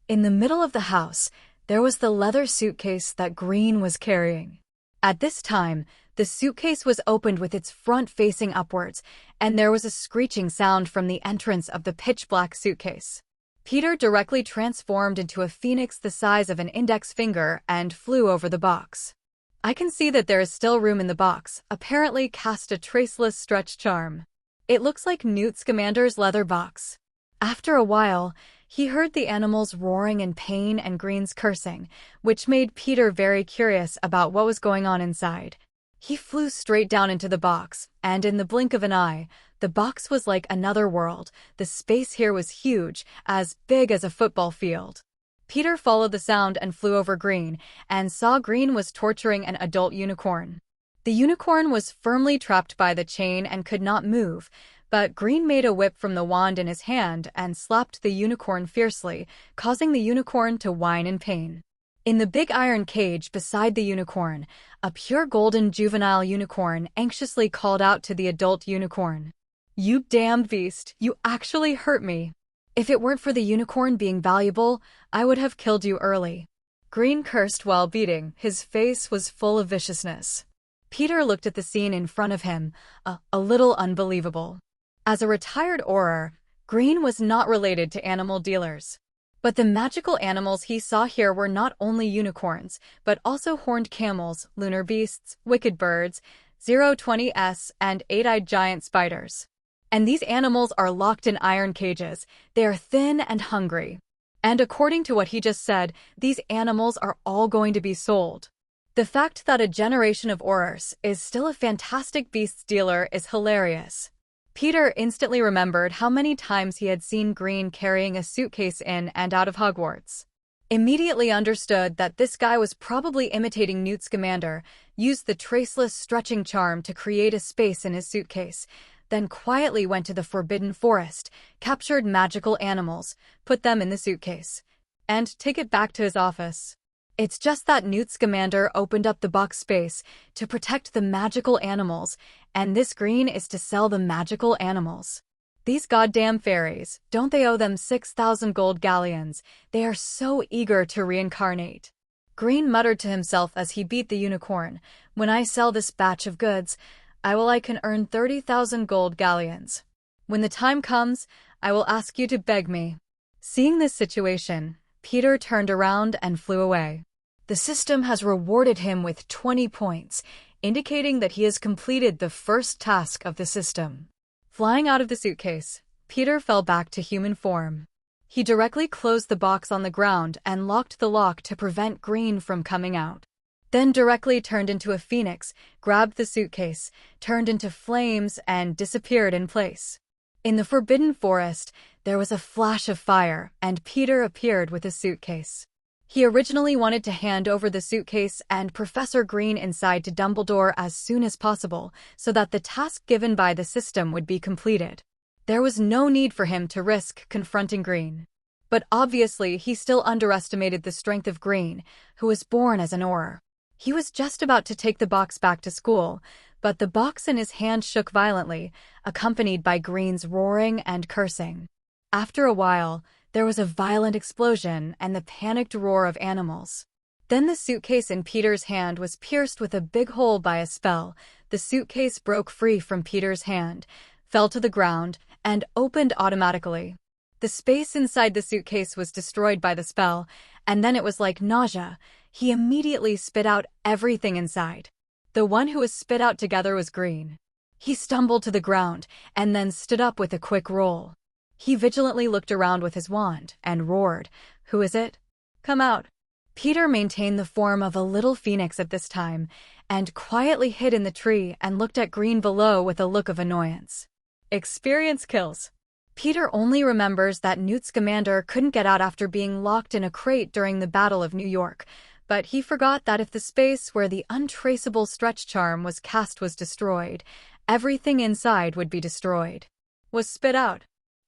In the middle of the house, there was the leather suitcase that Green was carrying. At this time, the suitcase was opened with its front facing upwards, and there was a screeching sound from the entrance of the pitch-black suitcase. Peter directly transformed into a phoenix the size of an index finger and flew over the box. I can see that there is still room in the box, apparently cast a traceless stretch charm. It looks like Newt Scamander's leather box. After a while, he heard the animals roaring in pain and Green's cursing, which made Peter very curious about what was going on inside. He flew straight down into the box, and in the blink of an eye, the box was like another world. The space here was huge, as big as a football field. Peter followed the sound and flew over Green, and saw Green was torturing an adult unicorn. The unicorn was firmly trapped by the chain and could not move, but Green made a whip from the wand in his hand and slapped the unicorn fiercely, causing the unicorn to whine in pain. In the big iron cage beside the unicorn, a pure golden juvenile unicorn anxiously called out to the adult unicorn. "You damned beast, you actually hurt me. If it weren't for the unicorn being valuable, I would have killed you early." Green cursed while beating. His face was full of viciousness. Peter looked at the scene in front of him, a little unbelievable. As a retired Auror, Green was not related to animal dealers. But the magical animals he saw here were not only unicorns, but also horned camels, lunar beasts, wicked birds, 020s, and 8-eyed giant spiders. And these animals are locked in iron cages. They are thin and hungry. And according to what he just said, these animals are all going to be sold. The fact that a generation of Aurors is still a fantastic beasts dealer is hilarious. Peter instantly remembered how many times he had seen Green carrying a suitcase in and out of Hogwarts. Immediately understood that this guy was probably imitating Newt Scamander, used the traceless stretching charm to create a space in his suitcase, then quietly went to the Forbidden Forest, captured magical animals, put them in the suitcase, and took it back to his office. It's just that Newt Scamander opened up the box space to protect the magical animals, and this Green is to sell the magical animals. These goddamn fairies, don't they owe them 6,000 gold galleons? They are so eager to reincarnate. Green muttered to himself as he beat the unicorn. When I sell this batch of goods, I can earn 30,000 gold galleons. When the time comes, I will ask you to beg me. Seeing this situation, Peter turned around and flew away. The system has rewarded him with 20 points, indicating that he has completed the first task of the system. Flying out of the suitcase, Peter fell back to human form. He directly closed the box on the ground and locked the lock to prevent Green from coming out. Then directly turned into a phoenix, grabbed the suitcase, turned into flames, and disappeared in place. In the Forbidden Forest, there was a flash of fire, and Peter appeared with a suitcase. He originally wanted to hand over the suitcase and Professor Green inside to Dumbledore as soon as possible, so that the task given by the system would be completed. There was no need for him to risk confronting Green. But obviously, he still underestimated the strength of Green, who was born as an Auror. He was just about to take the box back to school, but the box in his hand shook violently, accompanied by Green's roaring and cursing. After a while, there was a violent explosion and the panicked roar of animals. Then the suitcase in Peter's hand was pierced with a big hole by a spell. The suitcase broke free from Peter's hand, fell to the ground, and opened automatically. The space inside the suitcase was destroyed by the spell, and then it was like nausea. He immediately spit out everything inside. The one who was spit out together was Green. He stumbled to the ground, and then stood up with a quick roll. He vigilantly looked around with his wand, and roared, "Who is it? Come out." Peter maintained the form of a little phoenix at this time, and quietly hid in the tree and looked at Green below with a look of annoyance. Experience kills. Peter only remembers that Newt Scamander couldn't get out after being locked in a crate during the Battle of New York, but he forgot that if the space where the untraceable stretch charm was cast was destroyed, everything inside would be destroyed. Was spit out.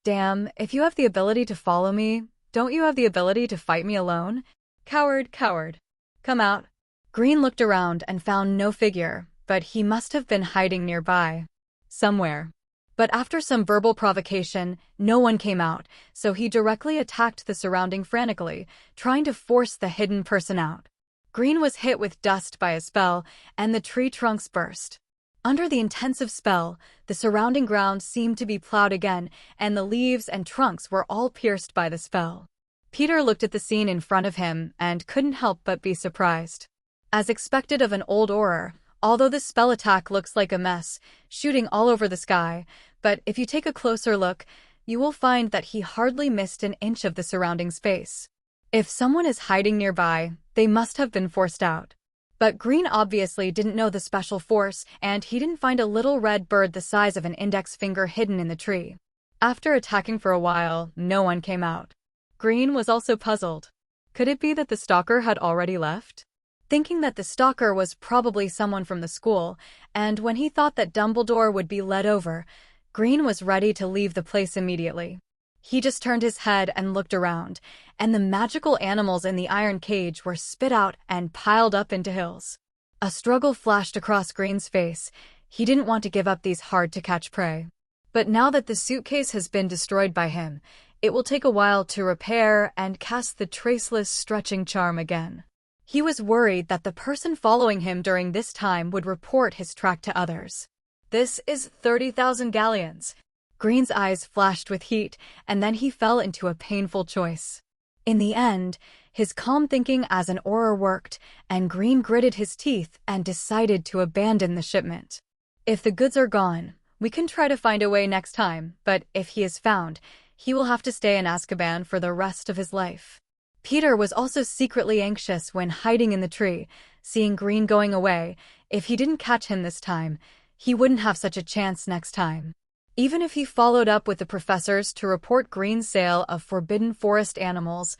Damn, if you have the ability to follow me, don't you have the ability to fight me alone? Coward, coward. Come out. Green looked around and found no figure, but he must have been hiding nearby. Somewhere. But after some verbal provocation, no one came out, so he directly attacked the surrounding frantically, trying to force the hidden person out. Green was hit with dust by a spell, and the tree trunks burst. Under the intensive spell, the surrounding ground seemed to be plowed again, and the leaves and trunks were all pierced by the spell. Peter looked at the scene in front of him and couldn't help but be surprised. As expected of an old Auror, although the spell attack looks like a mess, shooting all over the sky, but if you take a closer look, you will find that he hardly missed an inch of the surrounding space. If someone is hiding nearby, they must have been forced out. But Green obviously didn't know the special force, and he didn't find a little red bird the size of an index finger hidden in the tree. After attacking for a while, no one came out. Green was also puzzled. Could it be that the stalker had already left? Thinking that the stalker was probably someone from the school, and when he thought that Dumbledore would be led over, Green was ready to leave the place immediately. He just turned his head and looked around, and the magical animals in the iron cage were spit out and piled up into hills. A struggle flashed across Green's face. He didn't want to give up these hard-to-catch prey. But now that the suitcase has been destroyed by him, it will take a while to repair and cast the traceless stretching charm again. He was worried that the person following him during this time would report his track to others. This is 30,000 galleons. Green's eyes flashed with heat, and then he fell into a painful choice. In the end, his calm thinking as an Auror worked, and Green gritted his teeth and decided to abandon the shipment. If the goods are gone, we can try to find a way next time, but if he is found, he will have to stay in Azkaban for the rest of his life. Peter was also secretly anxious when hiding in the tree, seeing Green going away. If he didn't catch him this time, he wouldn't have such a chance next time. Even if he followed up with the professors to report Green's sale of Forbidden Forest animals,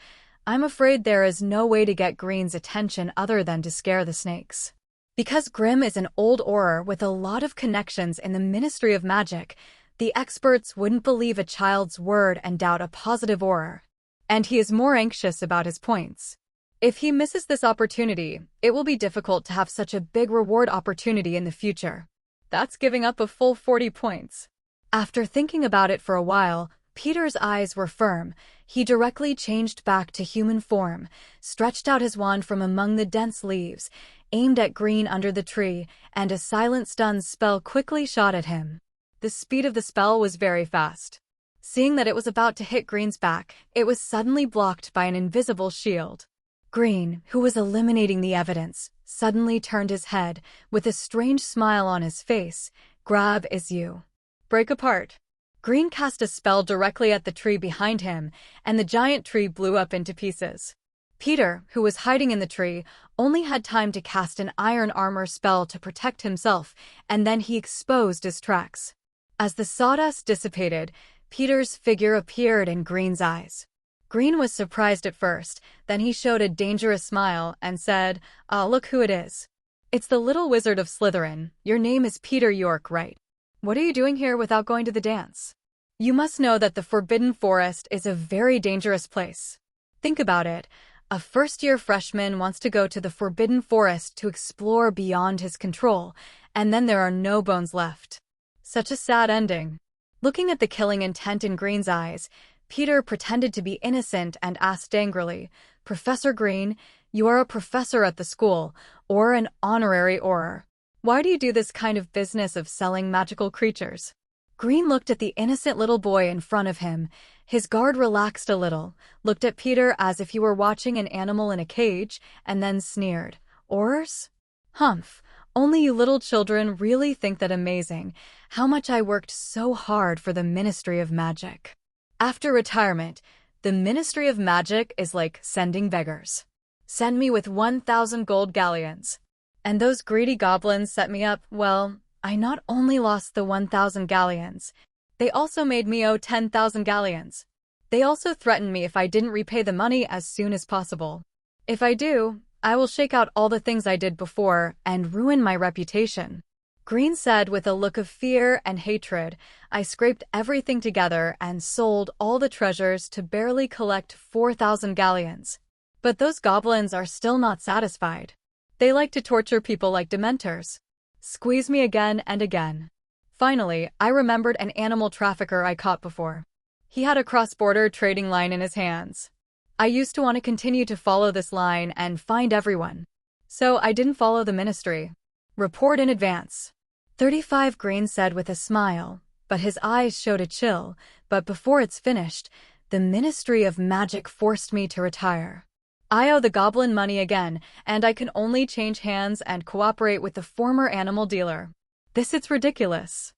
I'm afraid there is no way to get Green's attention other than to scare the snakes. Because Grimm is an old Auror with a lot of connections in the Ministry of Magic, the experts wouldn't believe a child's word and doubt a positive Auror. And he is more anxious about his points. If he misses this opportunity, it will be difficult to have such a big reward opportunity in the future. That's giving up a full 40 points. After thinking about it for a while, Peter's eyes were firm. He directly changed back to human form, stretched out his wand from among the dense leaves, aimed at Green under the tree, and a silent stun spell quickly shot at him. The speed of the spell was very fast. Seeing that it was about to hit Green's back, it was suddenly blocked by an invisible shield. Green, who was eliminating the evidence, suddenly turned his head, with a strange smile on his face. Grab is you. Break apart. Green cast a spell directly at the tree behind him, and the giant tree blew up into pieces. Peter, who was hiding in the tree, only had time to cast an iron armor spell to protect himself, and then he exposed his tracks. As the sawdust dissipated, Peter's figure appeared in Green's eyes. Green was surprised at first, then he showed a dangerous smile and said, "Ah, look who it is. It's the little wizard of Slytherin. Your name is Peter York, right? What are you doing here without going to the dance? You must know that the Forbidden Forest is a very dangerous place. Think about it. A first-year freshman wants to go to the Forbidden Forest to explore beyond his control, and then there are no bones left. Such a sad ending." Looking at the killing intent in Green's eyes, Peter pretended to be innocent and asked angrily, "Professor Green, you are a professor at the school, or an honorary Auror. Why do you do this kind of business of selling magical creatures?" Green looked at the innocent little boy in front of him. His guard relaxed a little, looked at Peter as if he were watching an animal in a cage, and then sneered. "Aurors? Humph, only you little children really think that amazing. How much I worked so hard for the Ministry of Magic." After retirement, the Ministry of Magic is like sending beggars. Send me with 1,000 gold galleons. And those greedy goblins set me up. Well, I not only lost the 1,000 galleons, they also made me owe 10,000 galleons. They also threatened me if I didn't repay the money as soon as possible. If I do, I will shake out all the things I did before and ruin my reputation. Green said with a look of fear and hatred. I scraped everything together and sold all the treasures to barely collect 4,000 galleons. But those goblins are still not satisfied. They like to torture people like dementors. Squeeze me again and again. Finally, I remembered an animal trafficker I caught before. He had a cross-border trading line in his hands. I used to want to continue to follow this line and find everyone. So I didn't follow the ministry. Report in advance. 35 Green said with a smile, but his eyes showed a chill. But before it's finished, the Ministry of Magic forced me to retire. I owe the goblin money again, and I can only change hands and cooperate with the former animal dealer. It's ridiculous.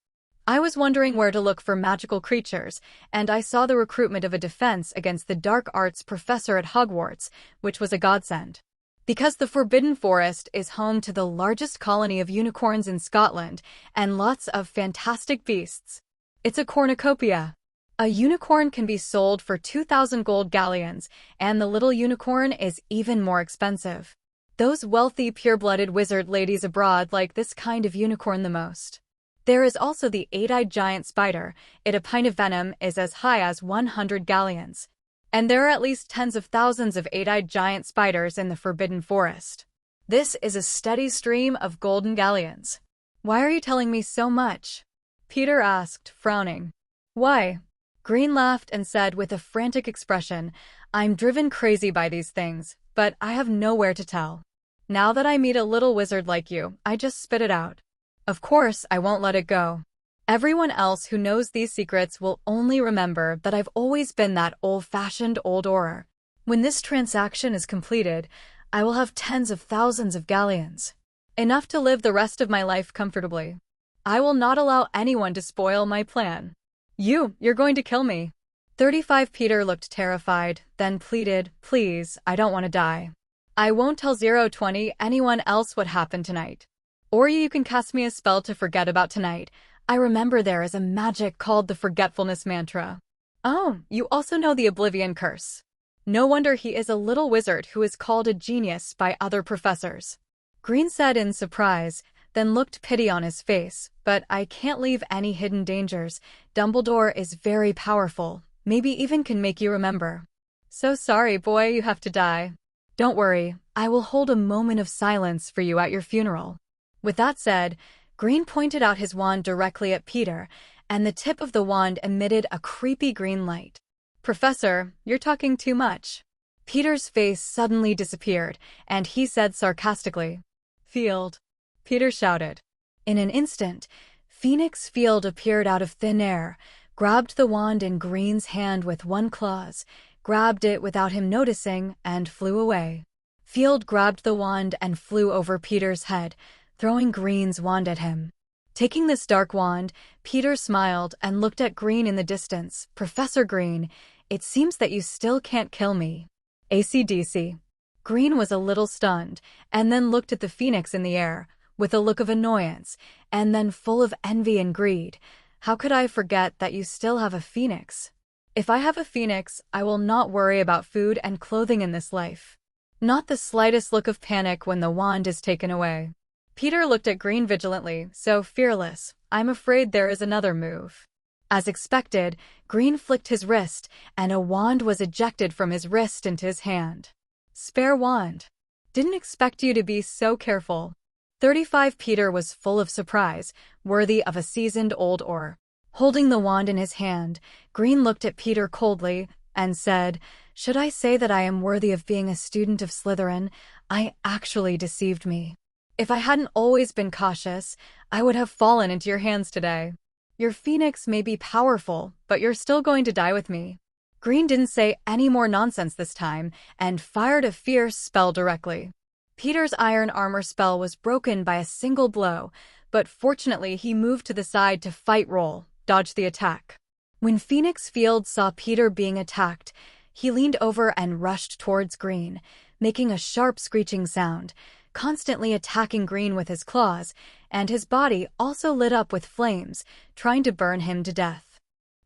I was wondering where to look for magical creatures, and I saw the recruitment of a defense against the dark arts professor at Hogwarts, which was a godsend. Because the Forbidden Forest is home to the largest colony of unicorns in Scotland, and lots of fantastic beasts. It's a cornucopia. A unicorn can be sold for 2,000 gold galleons, and the little unicorn is even more expensive. Those wealthy, pure-blooded wizard ladies abroad like this kind of unicorn the most. There is also the 8-eyed giant spider. A pint of venom is as high as 100 galleons. And there are at least tens of thousands of 8-eyed giant spiders in the Forbidden Forest. This is a steady stream of golden galleons. Why are you telling me so much? Peter asked, frowning. Why? Green laughed and said with a frantic expression, I'm driven crazy by these things, but I have nowhere to tell. Now that I meet a little wizard like you, I just spit it out. Of course, I won't let it go. Everyone else who knows these secrets will only remember that I've always been that old-fashioned old auror. When this transaction is completed, I will have tens of thousands of galleons. Enough to live the rest of my life comfortably. I will not allow anyone to spoil my plan. You're going to kill me. 35 Peter looked terrified, then pleaded, Please, I don't want to die. I won't tell 020 anyone else what happened tonight. Or you can cast me a spell to forget about tonight. I remember there is a magic called the Forgetfulness Mantra. Oh, you also know the Oblivion Curse. No wonder he is a little wizard who is called a genius by other professors. Green said in surprise, then looked pity on his face. But I can't leave any hidden dangers. Dumbledore is very powerful, maybe even can make you remember. So sorry, boy, you have to die. Don't worry, I will hold a moment of silence for you at your funeral. With that said, Green pointed out his wand directly at Peter, and the tip of the wand emitted a creepy green light. Professor, you're talking too much. Peter's face suddenly disappeared, and he said sarcastically, Field. Peter shouted. In an instant, Phoenix Field appeared out of thin air, grabbed the wand in Green's hand with one claws, grabbed it without him noticing, and flew away. Field grabbed the wand and flew over Peter's head, throwing Green's wand at him. Taking this dark wand, Peter smiled and looked at Green in the distance. Professor Green, it seems that you still can't kill me. AC/DC. Green was a little stunned, and then looked at the phoenix in the air, with a look of annoyance, and then full of envy and greed. How could I forget that you still have a phoenix? If I have a phoenix, I will not worry about food and clothing in this life. Not the slightest look of panic when the wand is taken away. Peter looked at Green vigilantly, so fearless. I'm afraid there is another move. As expected, Green flicked his wrist, and a wand was ejected from his wrist into his hand. Spare wand. Didn't expect you to be so careful. 35 Peter was full of surprise, worthy of a seasoned old auror. Holding the wand in his hand, Green looked at Peter coldly and said, Should I say that I am worthy of being a student of Slytherin? I actually deceived me. If I hadn't always been cautious, I would have fallen into your hands today. Your phoenix may be powerful, but you're still going to die with me. Green didn't say any more nonsense this time, and fired a fierce spell directly. Peter's iron armor spell was broken by a single blow, but fortunately he moved to the side to dodge the attack. When Phoenix Field saw Peter being attacked, he leaned over and rushed towards Green, making a sharp screeching sound, constantly attacking Green with his claws, and his body also lit up with flames, trying to burn him to death.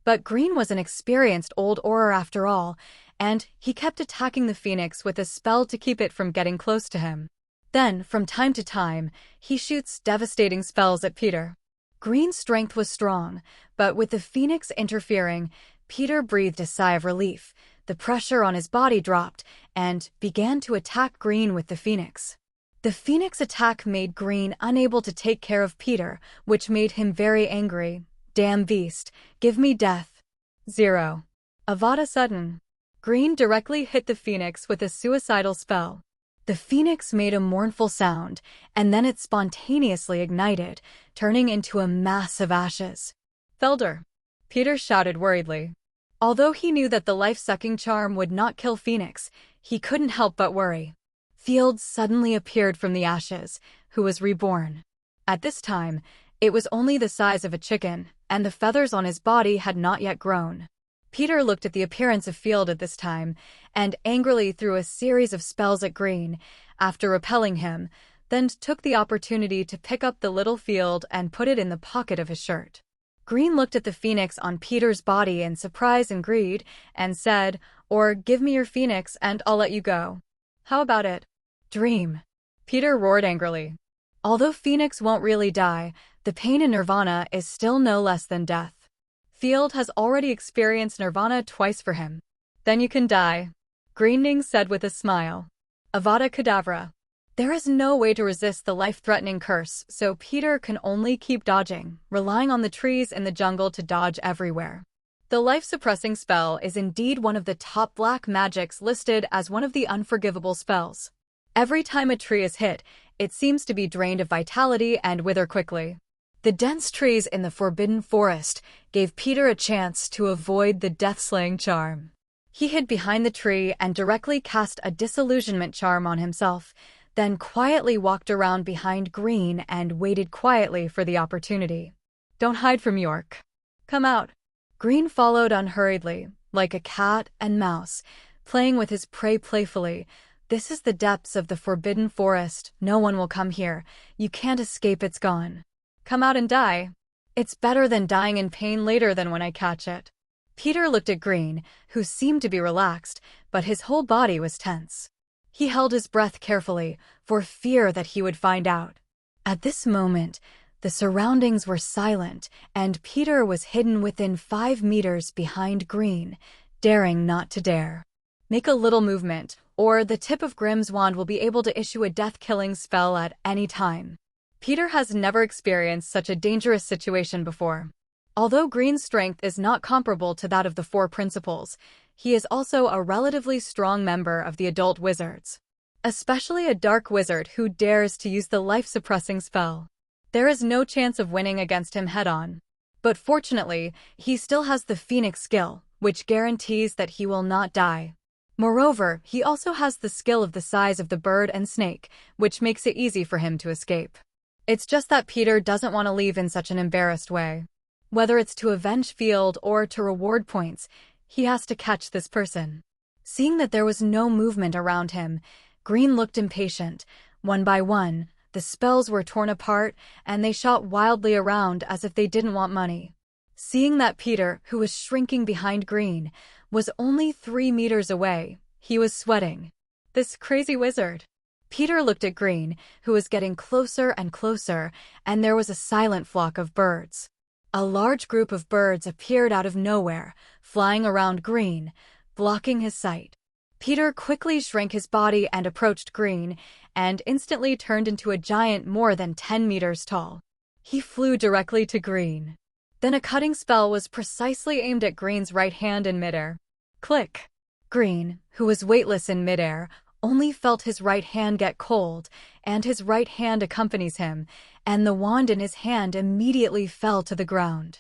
But Green was an experienced old auror after all, and he kept attacking the phoenix with a spell to keep it from getting close to him. Then, from time to time, he shoots devastating spells at Peter. Green's strength was strong, but with the phoenix interfering, Peter breathed a sigh of relief. The pressure on his body dropped, and began to attack Green with the phoenix. The phoenix attack made Green unable to take care of Peter, which made him very angry. Damn beast, give me death. 0. Avada Sudden. Green directly hit the phoenix with a suicidal spell. The phoenix made a mournful sound, and then it spontaneously ignited, turning into a mass of ashes. Felder, Peter shouted worriedly. Although he knew that the life-sucking charm would not kill Phoenix, he couldn't help but worry. Field suddenly appeared from the ashes, who was reborn. At this time, it was only the size of a chicken, and the feathers on his body had not yet grown. Peter looked at the appearance of Field at this time, and angrily threw a series of spells at Green, after repelling him, then took the opportunity to pick up the little Field and put it in the pocket of his shirt. Green looked at the phoenix on Peter's body in surprise and greed, and said, "Or give me your phoenix and I'll let you go. How about it?" "Dream," Peter roared angrily. Although Phoenix won't really die, the pain in Nirvana is still no less than death. Field has already experienced Nirvana twice for him. "Then you can die," Greening said with a smile. Avada Kedavra. There is no way to resist the life-threatening curse, so Peter can only keep dodging, relying on the trees in the jungle to dodge everywhere. The life-suppressing spell is indeed one of the top black magics listed as one of the unforgivable spells. Every time a tree is hit, it seems to be drained of vitality and wither quickly. The dense trees in the Forbidden Forest gave Peter a chance to avoid the death-slaying charm. He hid behind the tree and directly cast a disillusionment charm on himself, then quietly walked around behind Green and waited quietly for the opportunity. "Don't hide from York. Come out." Green followed unhurriedly, like a cat and mouse, playing with his prey playfully. "This is the depths of the Forbidden Forest. No one will come here. You can't escape, it's gone. Come out and die. It's better than dying in pain later than when I catch it." Peter looked at Green, who seemed to be relaxed, but his whole body was tense. He held his breath carefully, for fear that he would find out. At this moment, the surroundings were silent, and Peter was hidden within 5 meters behind Green, daring not to dare. Make a little movement, or the tip of Grimm's wand will be able to issue a death-killing spell at any time. Peter has never experienced such a dangerous situation before. Although Green's strength is not comparable to that of the Four Principals, he is also a relatively strong member of the adult wizards. Especially a dark wizard who dares to use the life-suppressing spell. There is no chance of winning against him head-on. But fortunately, he still has the Phoenix skill, which guarantees that he will not die. Moreover, he also has the skill of the size of the bird and snake, which makes it easy for him to escape. It's just that Peter doesn't want to leave in such an embarrassed way. Whether it's to avenge Field or to reward points, he has to catch this person. Seeing that there was no movement around him, Green looked impatient. One by one, the spells were torn apart, and they shot wildly around as if they didn't want money. Seeing that Peter, who was shrinking behind Green, was only 3 meters away, he was sweating. This crazy wizard. Peter looked at Green, who was getting closer and closer, and there was a silent flock of birds. A large group of birds appeared out of nowhere, flying around Green, blocking his sight. Peter quickly shrank his body and approached Green, and instantly turned into a giant more than 10 meters tall. He flew directly to Green. Then a cutting spell was precisely aimed at Green's right hand in midair. Click! Green, who was weightless in midair, only felt his right hand get cold, and his right hand accompanies him, and the wand in his hand immediately fell to the ground.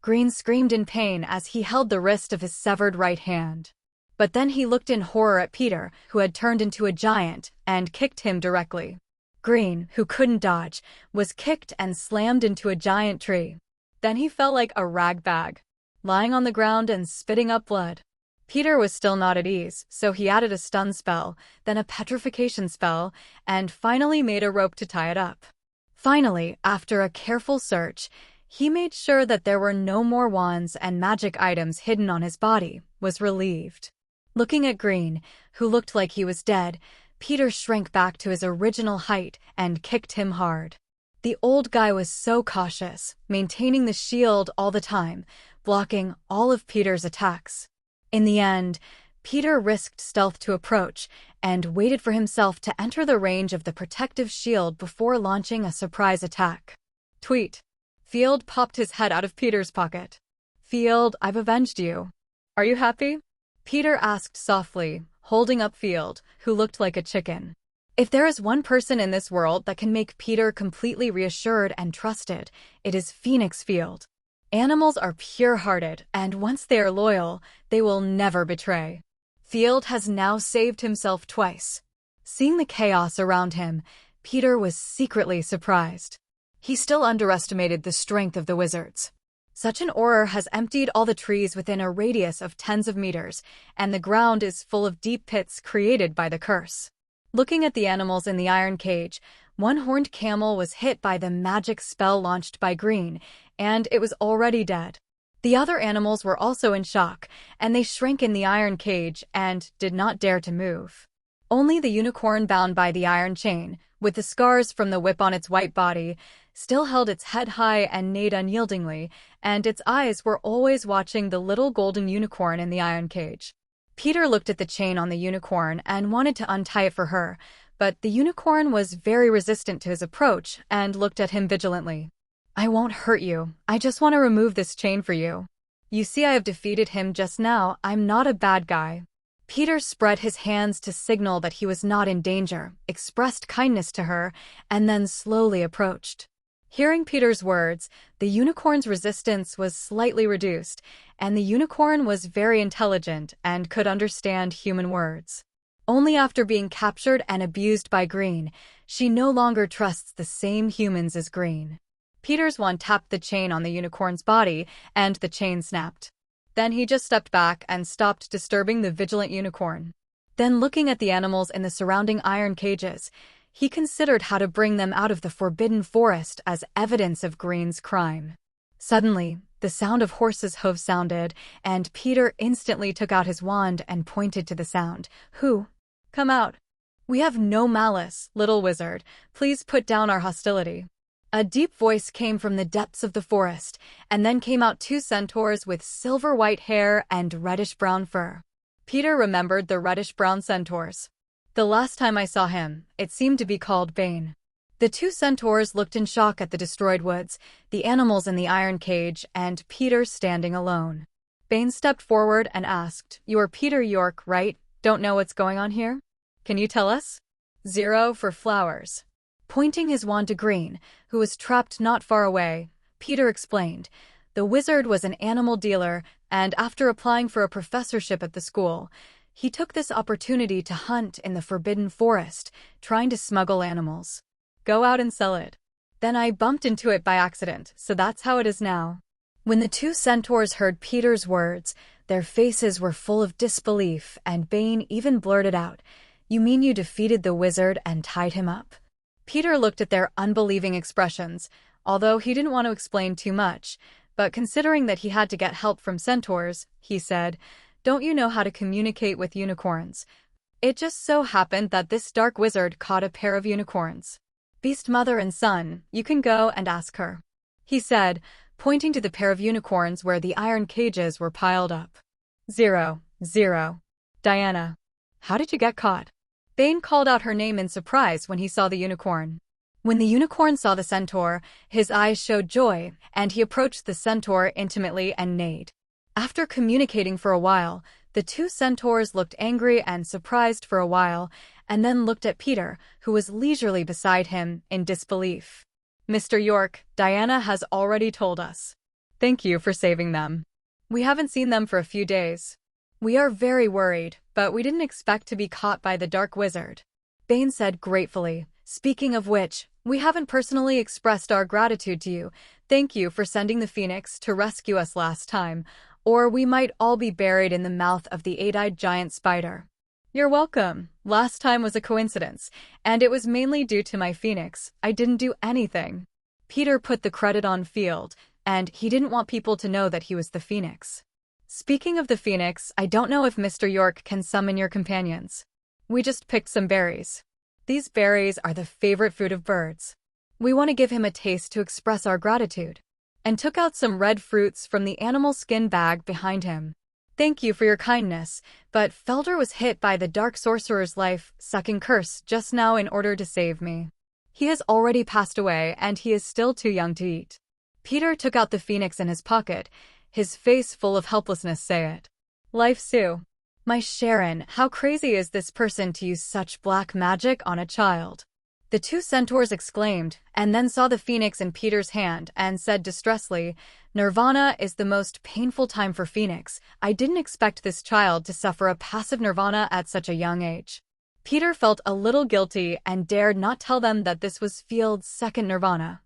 Green screamed in pain as he held the wrist of his severed right hand. But then he looked in horror at Peter, who had turned into a giant, and kicked him directly. Green, who couldn't dodge, was kicked and slammed into a giant tree. Then he fell like a rag bag, lying on the ground and spitting up blood. Peter was still not at ease, so he added a stun spell, then a petrification spell, and finally made a rope to tie it up. Finally, after a careful search, he made sure that there were no more wands and magic items hidden on his body, was relieved. Looking at Green, who looked like he was dead, Peter shrank back to his original height and kicked him hard. The old guy was so cautious, maintaining the shield all the time, blocking all of Peter's attacks. In the end, Peter risked stealth to approach and waited for himself to enter the range of the protective shield before launching a surprise attack. Tweet. Field popped his head out of Peter's pocket. "Field, I've avenged you. Are you happy?" Peter asked softly, holding up Field, who looked like a chicken. If there is one person in this world that can make Peter completely reassured and trusted, it is Phoenix Field. Animals are pure-hearted, and once they are loyal, they will never betray. Field has now saved himself twice. Seeing the chaos around him, Peter was secretly surprised. He still underestimated the strength of the wizards. Such an aura has emptied all the trees within a radius of tens of meters, and the ground is full of deep pits created by the curse. Looking at the animals in the iron cage, one horned camel was hit by the magic spell launched by Green, and it was already dead. The other animals were also in shock, and they shrank in the iron cage and did not dare to move. Only the unicorn bound by the iron chain, with the scars from the whip on its white body, still held its head high and neighed unyieldingly, and its eyes were always watching the little golden unicorn in the iron cage. Peter looked at the chain on the unicorn and wanted to untie it for her, but the unicorn was very resistant to his approach and looked at him vigilantly. "I won't hurt you. I just want to remove this chain for you. You see, I have defeated him just now. I'm not a bad guy." Peter spread his hands to signal that he was not in danger, expressed kindness to her, and then slowly approached. Hearing Peter's words, the unicorn's resistance was slightly reduced, and the unicorn was very intelligent and could understand human words. Only after being captured and abused by Green, she no longer trusts the same humans as Green. Peter's wand tapped the chain on the unicorn's body, and the chain snapped. Then he just stepped back and stopped disturbing the vigilant unicorn. Then, looking at the animals in the surrounding iron cages, he considered how to bring them out of the forbidden forest as evidence of Green's crime. Suddenly, the sound of horses' hooves sounded, and Peter instantly took out his wand and pointed to the sound. "Who? Come out. We have no malice, little wizard. Please put down our hostility." A deep voice came from the depths of the forest, and then came out two centaurs with silver-white hair and reddish-brown fur. Peter remembered the reddish-brown centaurs. The last time I saw him, it seemed to be called Bane. The two centaurs looked in shock at the destroyed woods, the animals in the iron cage, and Peter standing alone. Bane stepped forward and asked, "You are Peter York, right? Don't know what's going on here? Can you tell us?" 0 for flowers. Pointing his wand to Green, who was trapped not far away, Peter explained. The wizard was an animal dealer, and after applying for a professorship at the school, he took this opportunity to hunt in the forbidden forest, trying to smuggle animals. Go out and sell it. Then I bumped into it by accident, so that's how it is now. When the two centaurs heard Peter's words, their faces were full of disbelief, and Bane even blurted out, "You mean you defeated the wizard and tied him up?" Peter looked at their unbelieving expressions, although he didn't want to explain too much, but considering that he had to get help from centaurs, he said, "Don't you know how to communicate with unicorns? It just so happened that this dark wizard caught a pair of unicorns. Beast Mother and Son, you can go and ask her," he said, pointing to the pair of unicorns where the iron cages were piled up. 0. Diana. How did you get caught? Bane called out her name in surprise when he saw the unicorn. When the unicorn saw the centaur, his eyes showed joy, and he approached the centaur intimately and neighed. After communicating for a while, the two centaurs looked angry and surprised for a while, and then looked at Peter, who was leisurely beside him, in disbelief. "Mr. York, Diana has already told us. Thank you for saving them. We haven't seen them for a few days. We are very worried, but we didn't expect to be caught by the Dark Wizard," Bane said gratefully. "Speaking of which, we haven't personally expressed our gratitude to you. Thank you for sending the Phoenix to rescue us last time, or we might all be buried in the mouth of the eight-eyed giant spider." "You're welcome. Last time was a coincidence, and it was mainly due to my Phoenix. I didn't do anything." Peter put the credit on Field, and he didn't want people to know that he was the Phoenix. "Speaking of the Phoenix, I don't know if Mr. York can summon your companions. We just picked some berries. These berries are the favorite food of birds. We want to give him a taste to express our gratitude," and took out some red fruits from the animal skin bag behind him. "Thank you for your kindness, but Felder was hit by the Dark Sorcerer's life-sucking curse just now in order to save me. He has already passed away, and he is still too young to eat." Peter took out the Phoenix in his pocket, his face full of helplessness. "Say it. Life Sue. My Sharon, how crazy is this person to use such black magic on a child? The two centaurs exclaimed, and then saw the phoenix in Peter's hand and said distressfully, Nirvana is the most painful time for Phoenix. I didn't expect this child to suffer a passive nirvana at such a young age. Peter felt a little guilty and dared not tell them that this was Field's second nirvana.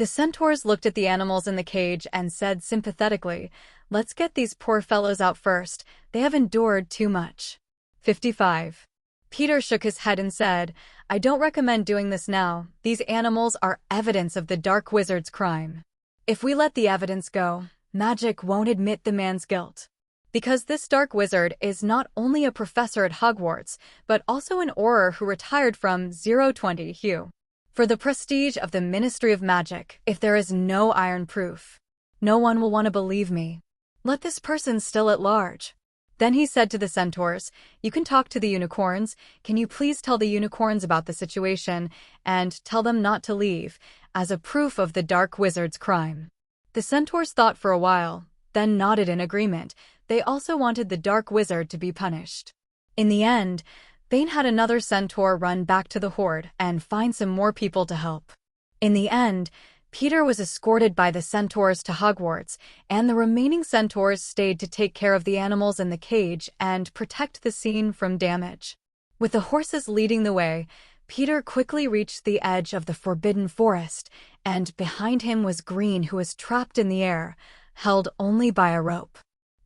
The centaurs looked at the animals in the cage and said sympathetically, let's get these poor fellows out first. They have endured too much. 55. Peter shook his head and said, I don't recommend doing this now. These animals are evidence of the Dark Wizard's crime. If we let the evidence go, magic won't admit the man's guilt. Because this Dark Wizard is not only a professor at Hogwarts, but also an Auror who retired from 020 Hugh. For the prestige of the Ministry of Magic, if there is no iron proof, no one will want to believe me. Let this person still at large. Then he said to the centaurs, you can talk to the unicorns. Can you please tell the unicorns about the situation and tell them not to leave, as a proof of the Dark Wizard's crime? The centaurs thought for a while, then nodded in agreement. They also wanted the Dark Wizard to be punished. In the end, Bane had another centaur run back to the horde and find some more people to help. In the end, Peter was escorted by the centaurs to Hogwarts, and the remaining centaurs stayed to take care of the animals in the cage and protect the scene from damage. With the horses leading the way, Peter quickly reached the edge of the Forbidden Forest, and behind him was Green, who was trapped in the air, held only by a rope.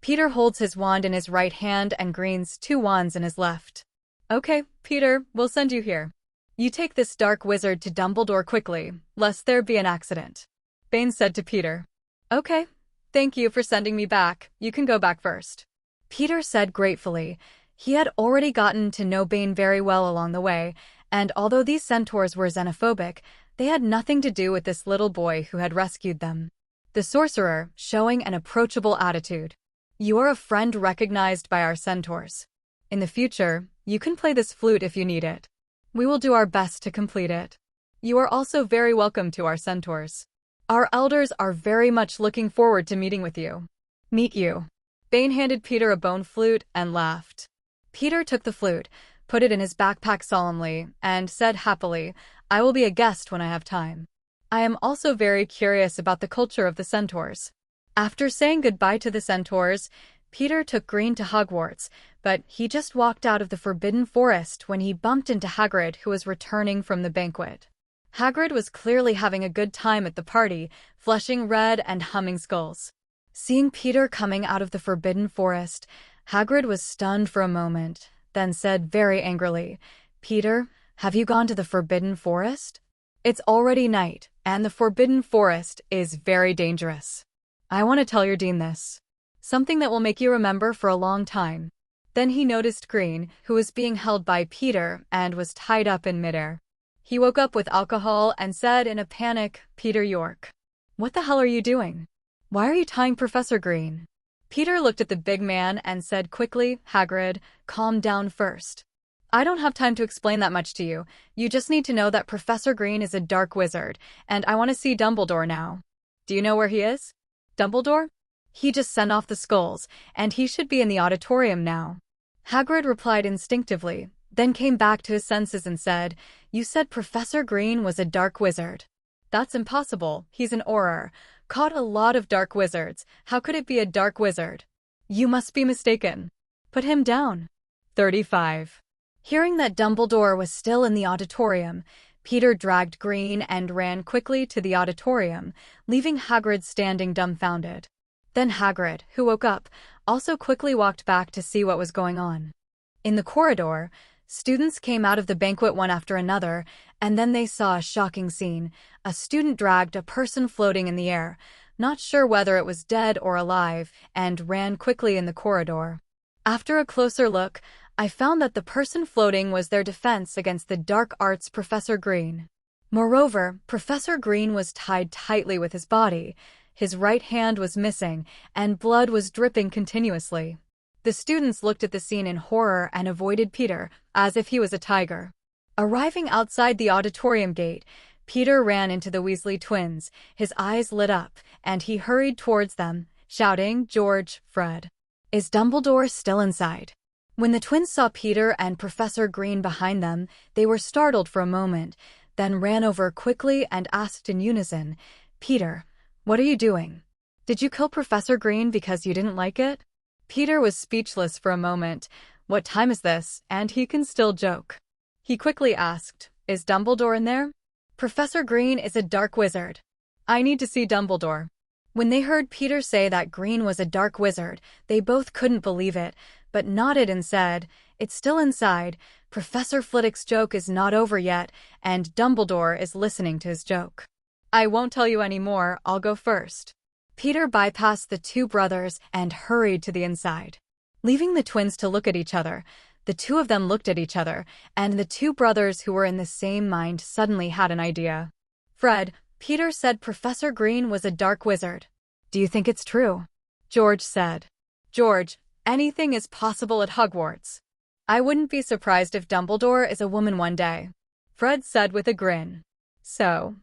Peter holds his wand in his right hand and Green's two wands in his left. Okay, Peter, we'll send you here. You take this Dark Wizard to Dumbledore quickly, lest there be an accident. Bane said to Peter. Okay, thank you for sending me back. You can go back first. Peter said gratefully. He had already gotten to know Bane very well along the way, and although these centaurs were xenophobic, they had nothing to do with this little boy who had rescued them. The sorcerer, showing an approachable attitude. You are a friend recognized by our centaurs. In the future, you can play this flute if you need it. We will do our best to complete it. You are also very welcome to our centaurs. Our elders are very much looking forward to meeting with you. Meet you. Bane handed Peter a bone flute and laughed. Peter took the flute, put it in his backpack solemnly, and said happily, I will be a guest when I have time. I am also very curious about the culture of the centaurs. After saying goodbye to the centaurs, Peter took Green to Hogwarts, but he just walked out of the Forbidden Forest when he bumped into Hagrid, who was returning from the banquet. Hagrid was clearly having a good time at the party, flushing red and humming skulls. Seeing Peter coming out of the Forbidden Forest, Hagrid was stunned for a moment, then said very angrily, Peter, have you gone to the Forbidden Forest? It's already night, and the Forbidden Forest is very dangerous. I want to tell your dean this. Something that will make you remember for a long time. Then he noticed Green, who was being held by Peter and was tied up in midair. He woke up with alcohol and said in a panic, Peter York. What the hell are you doing? Why are you tying Professor Green? Peter looked at the big man and said quickly, Hagrid, calm down first. I don't have time to explain that much to you. You just need to know that Professor Green is a dark wizard, and I want to see Dumbledore now. Do you know where he is? Dumbledore? He just sent off the skulls, and he should be in the auditorium now. Hagrid replied instinctively, then came back to his senses and said, You said Professor Green was a dark wizard. That's impossible. He's an Auror. Caught a lot of dark wizards. How could it be a dark wizard? You must be mistaken. Put him down. 35. Hearing that Dumbledore was still in the auditorium, Peter dragged Green and ran quickly to the auditorium, leaving Hagrid standing dumbfounded. Then Hagrid, who woke up, also quickly walked back to see what was going on. In the corridor, students came out of the banquet one after another, and then they saw a shocking scene. A student dragged a person floating in the air, not sure whether it was dead or alive, and ran quickly in the corridor. After a closer look, I found that the person floating was their defense against the dark arts Professor Green. Moreover, Professor Green was tied tightly with his body. His right hand was missing, and blood was dripping continuously. The students looked at the scene in horror and avoided Peter, as if he was a tiger. Arriving outside the auditorium gate, Peter ran into the Weasley twins. His eyes lit up, and he hurried towards them, shouting, George, Fred. Is Dumbledore still inside? When the twins saw Peter and Professor Green behind them, they were startled for a moment, then ran over quickly and asked in unison, "Peter, what are you doing? Did you kill Professor Green because you didn't like it?" Peter was speechless for a moment. What time is this? And he can still joke. He quickly asked, "Is Dumbledore in there?" "Professor Green is a dark wizard. I need to see Dumbledore." When they heard Peter say that Green was a dark wizard, they both couldn't believe it, but nodded and said, "It's still inside. Professor Flitwick's joke is not over yet, and Dumbledore is listening to his joke." "I won't tell you any more. I'll go first." Peter bypassed the two brothers and hurried to the inside. Leaving the twins to look at each other, the two of them looked at each other, and the two brothers who were in the same mind suddenly had an idea. "Fred," Peter said, "Professor Green was a dark wizard. Do you think it's true?" George said. "George, anything is possible at Hogwarts. I wouldn't be surprised if Dumbledore is a woman one day," Fred said with a grin. "So,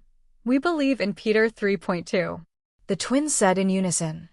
we believe in Peter 3.2. The twins said in unison.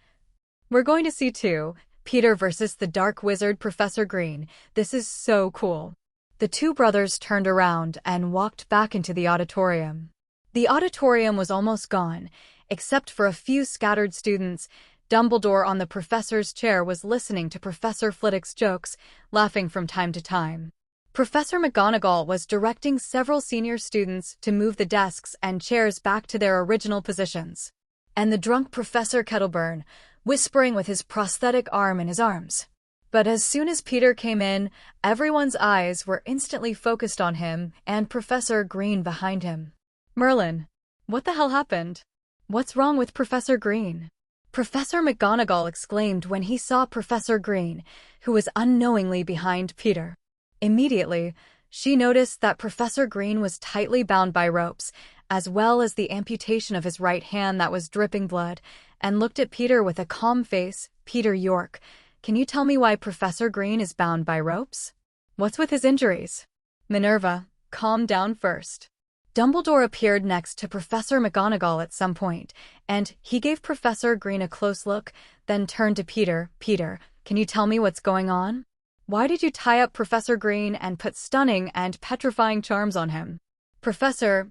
"We're going to see too. Peter versus the dark wizard Professor Green. This is so cool." The two brothers turned around and walked back into the auditorium. The auditorium was almost gone, except for a few scattered students. Dumbledore on the professor's chair was listening to Professor Flitwick's jokes, laughing from time to time. Professor McGonagall was directing several senior students to move the desks and chairs back to their original positions. And the drunk Professor Kettleburn, whispering with his prosthetic arm in his arms. But as soon as Peter came in, everyone's eyes were instantly focused on him and Professor Green behind him. "Merlin, what the hell happened? What's wrong with Professor Green?" Professor McGonagall exclaimed when he saw Professor Green, who was unknowingly behind Peter. Immediately, she noticed that Professor Green was tightly bound by ropes, as well as the amputation of his right hand that was dripping blood, and looked at Peter with a calm face. "Peter York, can you tell me why Professor Green is bound by ropes? What's with his injuries?" "Minerva, calm down first." Dumbledore appeared next to Professor McGonagall at some point, and he gave Professor Green a close look, then turned to Peter. "Peter, can you tell me what's going on? Why did you tie up Professor Green and put stunning and petrifying charms on him?" Professor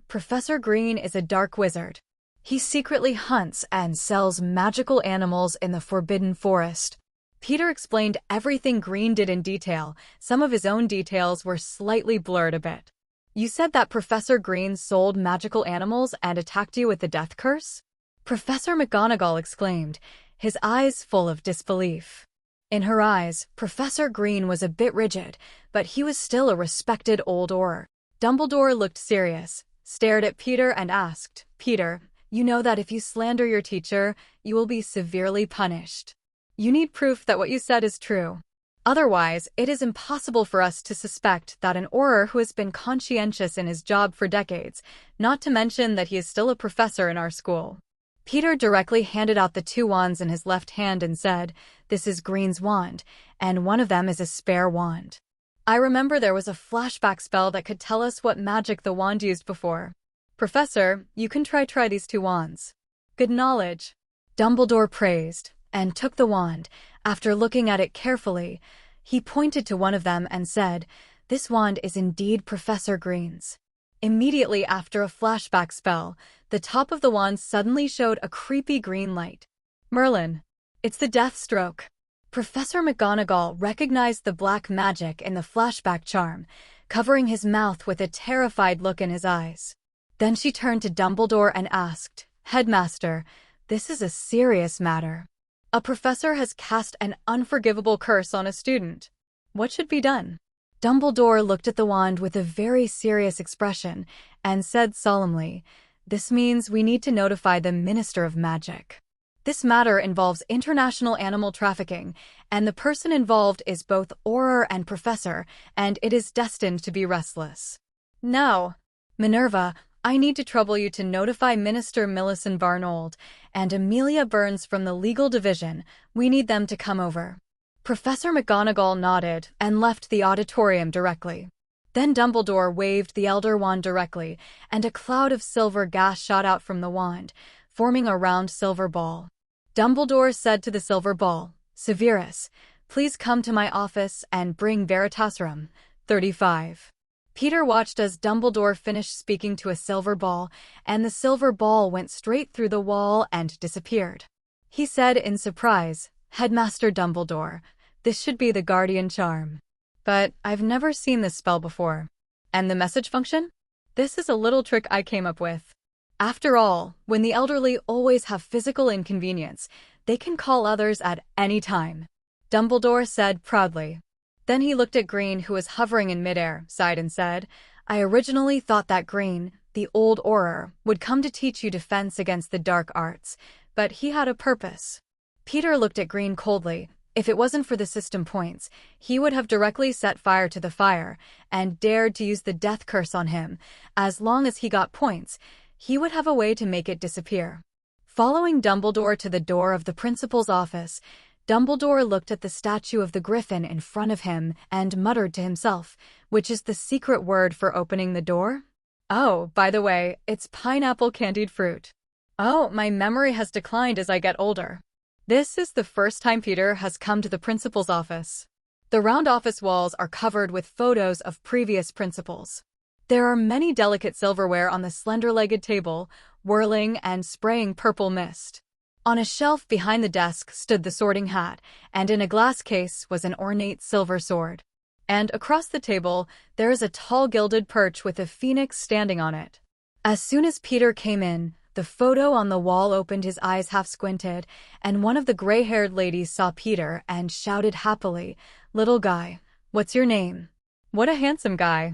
Green is a dark wizard. He secretly hunts and sells magical animals in the Forbidden Forest." Peter explained everything Green did in detail. Some of his own details were slightly blurred a bit. "You said that Professor Green sold magical animals and attacked you with the death curse?" Professor McGonagall exclaimed, his eyes full of disbelief. In her eyes, Professor Green was a bit rigid, but he was still a respected old Auror. Dumbledore looked serious, stared at Peter and asked, "Peter, you know that if you slander your teacher, you will be severely punished. You need proof that what you said is true. Otherwise, it is impossible for us to suspect that an Auror who has been conscientious in his job for decades, not to mention that he is still a professor in our school." Peter directly handed out the two wands in his left hand and said, "This is Green's wand, and one of them is a spare wand. I remember there was a flashback spell that could tell us what magic the wand used before. Professor, you can try these two wands." "Good knowledge," Dumbledore praised, and took the wand. After looking at it carefully, he pointed to one of them and said, "This wand is indeed Professor Green's." Immediately after a flashback spell, the top of the wand suddenly showed a creepy green light. "Merlin, it's the death stroke." Professor McGonagall recognized the black magic in the flashback charm, covering his mouth with a terrified look in his eyes. Then she turned to Dumbledore and asked, "Headmaster, this is a serious matter. A professor has cast an unforgivable curse on a student. What should be done?" Dumbledore looked at the wand with a very serious expression and said solemnly, "This means we need to notify the Minister of Magic. This matter involves international animal trafficking, and the person involved is both Auror and Professor, and it is destined to be restless. Now, Minerva, I need to trouble you to notify Minister Millicent Barnold and Amelia Burns from the legal division. We need them to come over." Professor McGonagall nodded and left the auditorium directly. Then Dumbledore waved the Elder Wand directly, and a cloud of silver gas shot out from the wand, forming a round silver ball. Dumbledore said to the silver ball, "Severus, Please come to my office and bring Veritasium. 35. Peter watched as Dumbledore finished speaking to a silver ball, and the silver ball went straight through the wall and disappeared. He said in surprise, "Headmaster Dumbledore, this should be the guardian charm. But I've never seen this spell before. And the message function? This is a little trick I came up with. After all, when the elderly always have physical inconvenience, they can call others at any time," Dumbledore said proudly. Then he looked at Green, who was hovering in midair, sighed and said, "I originally thought that Green, the old Auror, would come to teach you defense against the dark arts, but he had a purpose." Peter looked at Green coldly. If it wasn't for the system points, he would have directly set fire to the fire and dared to use the death curse on him. As long as he got points, he would have a way to make it disappear. Following Dumbledore to the door of the principal's office, Dumbledore looked at the statue of the griffin in front of him and muttered to himself, "Which is the secret word for opening the door? Oh, by the way, it's pineapple candied fruit. Oh, my memory has declined as I get older." This is the first time Peter has come to the principal's office. The round office walls are covered with photos of previous principals. There are many delicate silverware on the slender-legged table, whirling and spraying purple mist. On a shelf behind the desk stood the sorting hat, and in a glass case was an ornate silver sword. And across the table, there is a tall gilded perch with a phoenix standing on it. As soon as Peter came in, the photo on the wall opened, his eyes half squinted, and one of the gray-haired ladies saw Peter and shouted happily, "Little guy, what's your name?" "What a handsome guy."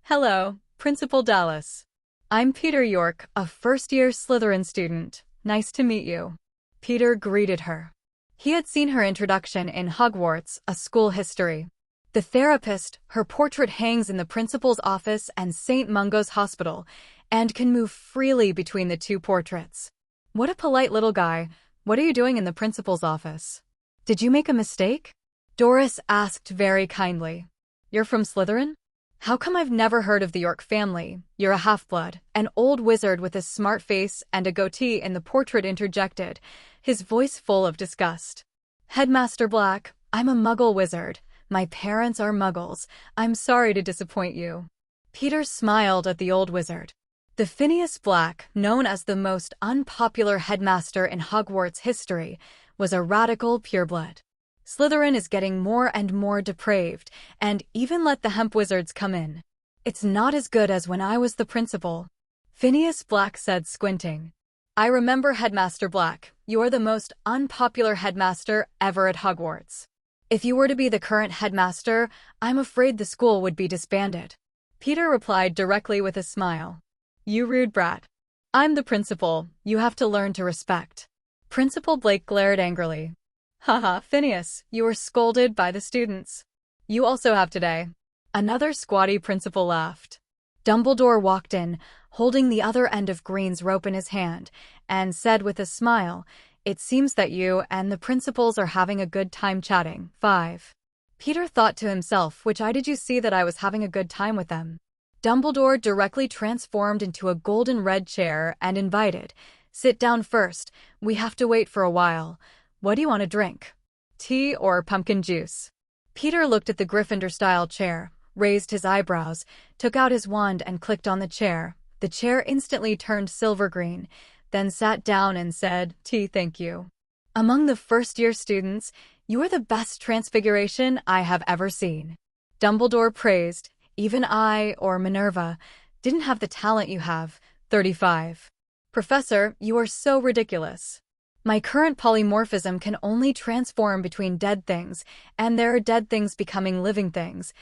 "Hello, Principal Dallas. I'm Peter York, a first-year Slytherin student. Nice to meet you." Peter greeted her. He had seen her introduction in Hogwarts, a school history. The therapist, her portrait hangs in the principal's office and St. Mungo's Hospital, and can move freely between the two portraits. "What a polite little guy. What are you doing in the principal's office? Did you make a mistake?" Doris asked very kindly. "You're from Slytherin? How come I've never heard of the York family? You're a half-blood." An old wizard with a smart face and a goatee in the portrait interjected, his voice full of disgust. "Headmaster Black, I'm a Muggle wizard. My parents are Muggles. I'm sorry to disappoint you." Peter smiled at the old wizard. The Phineas Black, known as the most unpopular headmaster in Hogwarts history, was a radical pureblood. Slytherin is getting more and more depraved, and even let the hemp wizards come in. "It's not as good as when I was the principal," Phineas Black said, squinting. "I remember Headmaster Black. You're the most unpopular headmaster ever at Hogwarts. If you were to be the current headmaster, I'm afraid the school would be disbanded." Peter replied directly with a smile. "You rude brat. I'm the principal. You have to learn to respect." Principal Blake glared angrily. "Haha, Phineas, you were scolded by the students. You also have today." Another squatty principal laughed. Dumbledore walked in, holding the other end of Green's rope in his hand, and said with a smile, "It seems that you and the principals are having a good time chatting." 5. Peter thought to himself, "Which eye did you see that I was having a good time with them?" Dumbledore directly transformed into a golden red chair and invited, "Sit down first. We have to wait for a while. What do you want to drink? Tea or pumpkin juice?" Peter looked at the Gryffindor-style chair, raised his eyebrows, took out his wand and clicked on the chair. The chair instantly turned silver green, then sat down and said, "Tea, thank you. Among the first-year students, you are the best transfiguration I have ever seen." Dumbledore praised, "Even I, or Minerva, didn't have the talent you have." 35. "Professor, you are so ridiculous. My current polymorphism can only transform between dead things, and there are dead things becoming living things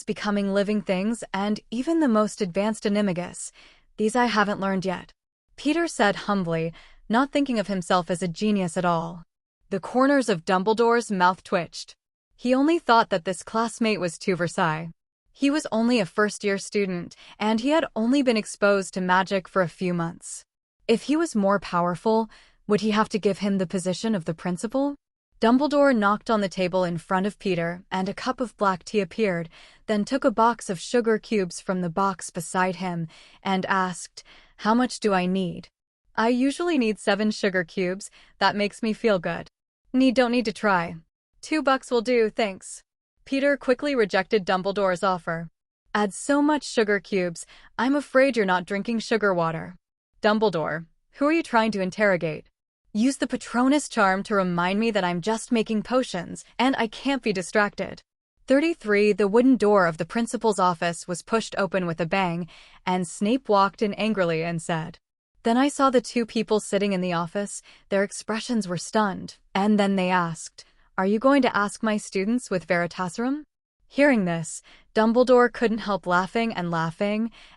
becoming living things, and even the most advanced animagus. These I haven't learned yet," Peter said humbly, not thinking of himself as a genius at all. The corners of Dumbledore's mouth twitched. He only thought that this classmate was too Versailles. He was only a first-year student, and he had only been exposed to magic for a few months. If he was more powerful, would he have to give him the position of the principal? Dumbledore knocked on the table in front of Peter, and a cup of black tea appeared, then took a box of sugar cubes from the box beside him, and asked, "How much do I need?" "I usually need 7 sugar cubes. That makes me feel good." Don't need to try." $2 will do, thanks. Peter quickly rejected Dumbledore's offer. Add so much sugar cubes, I'm afraid you're not drinking sugar water. Dumbledore, who are you trying to interrogate? Use the Patronus charm to remind me that I'm just making potions, and I can't be distracted. 33. The wooden door of the principal's office was pushed open with a bang, and Snape walked in angrily and said, Then I saw the two people sitting in the office. Their expressions were stunned, and then they asked, Are you going to ask my students with Veritaserum? Hearing this, Dumbledore couldn't help laughing,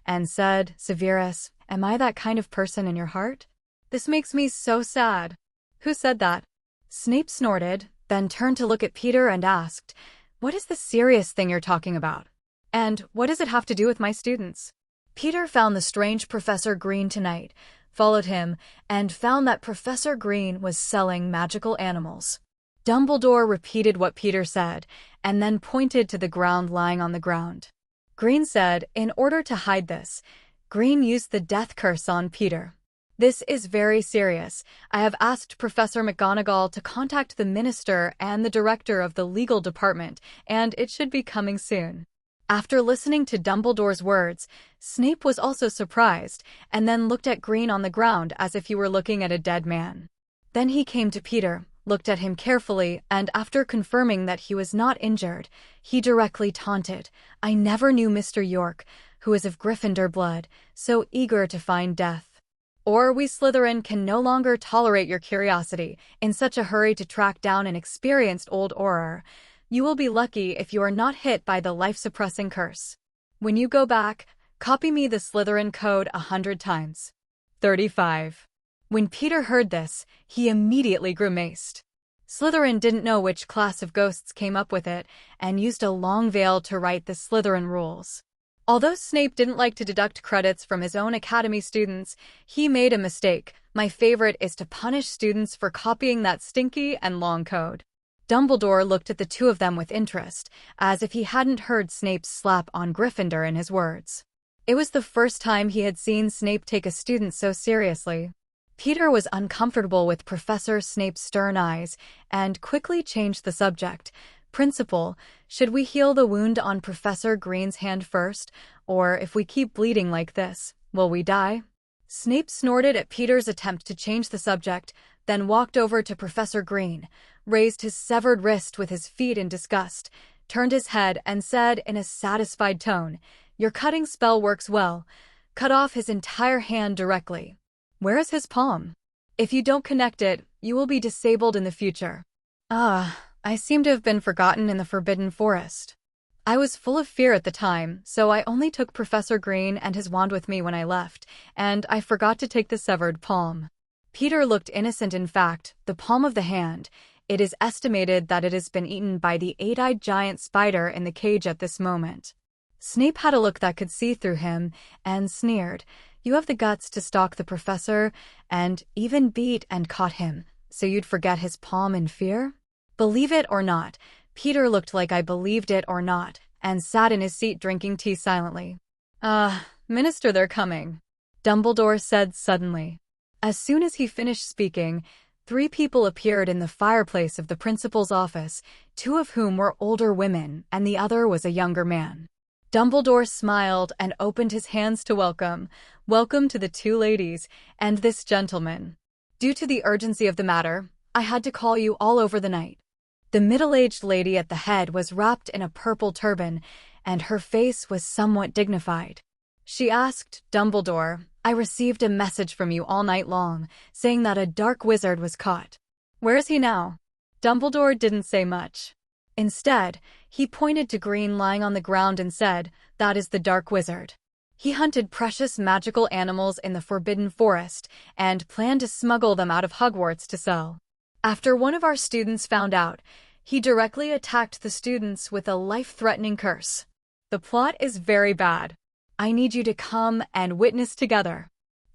and said, Severus, am I that kind of person in your heart? This makes me so sad. Who said that? Snape snorted, then turned to look at Peter and asked, What is the serious thing you're talking about? And what does it have to do with my students? Peter found the strange Professor Green tonight, followed him, and found that Professor Green was selling magical animals. Dumbledore repeated what Peter said, and then pointed to the ground lying on the ground. Green said, In order to hide this, Green used the death curse on Peter. This is very serious. I have asked Professor McGonagall to contact the minister and the director of the legal department, and it should be coming soon. After listening to Dumbledore's words, Snape was also surprised, and then looked at Green on the ground as if he were looking at a dead man. Then he came to Peter, looked at him carefully, and after confirming that he was not injured, he directly taunted, I never knew Mr. York, who is of Gryffindor blood, so eager to find death. Or we Slytherin can no longer tolerate your curiosity, in such a hurry to track down an experienced old Auror. You will be lucky if you are not hit by the life-suppressing curse. When you go back, copy me the Slytherin code 100 times. 35. When Peter heard this, he immediately grimaced. Slytherin didn't know which class of ghosts came up with it, and used a long veil to write the Slytherin rules. Although Snape didn't like to deduct credits from his own academy students, he made a mistake. My favorite is to punish students for copying that stinky and long code. Dumbledore looked at the two of them with interest, as if he hadn't heard Snape's slap on Gryffindor in his words. It was the first time he had seen Snape take a student so seriously. Peter was uncomfortable with Professor Snape's stern eyes, and quickly changed the subject. Principal, should we heal the wound on Professor Green's hand first, or if we keep bleeding like this, will we die? Snape snorted at Peter's attempt to change the subject, then walked over to Professor Green, raised his severed wrist with his feet in disgust, turned his head and said in a satisfied tone, Your cutting spell works well. Cut off his entire hand directly. Where is his palm? If you don't connect it, you will be disabled in the future. I seem to have been forgotten in the Forbidden Forest. I was full of fear at the time, so I only took Professor Green and his wand with me when I left, and I forgot to take the severed palm. Peter looked innocent. In fact, the palm of the hand, it is estimated that it has been eaten by the eight-eyed giant spider in the cage at this moment. Snape had a look that could see through him, and sneered, You have the guts to stalk the professor, and even beat and caught him, so you'd forget his palm in fear? Believe it or not, Peter looked like I believed it or not, and sat in his seat drinking tea silently. Minister, they're coming, Dumbledore said suddenly. As soon as he finished speaking, 3 people appeared in the fireplace of the principal's office, 2 of whom were older women, and the other was a younger man. Dumbledore smiled and opened his hands to welcome. Welcome to the 2 ladies, and this gentleman. Due to the urgency of the matter, I had to call you all over the night. The middle-aged lady at the head was wrapped in a purple turban, and her face was somewhat dignified. She asked, Dumbledore, I received a message from you all night long, saying that a dark wizard was caught. Where is he now? Dumbledore didn't say much. Instead, he pointed to Green lying on the ground and said, That is the dark wizard. He hunted precious magical animals in the Forbidden Forest, and planned to smuggle them out of Hogwarts to sell. After one of our students found out, he directly attacked the students with a life-threatening curse. The plot is very bad. I need you to come and witness together.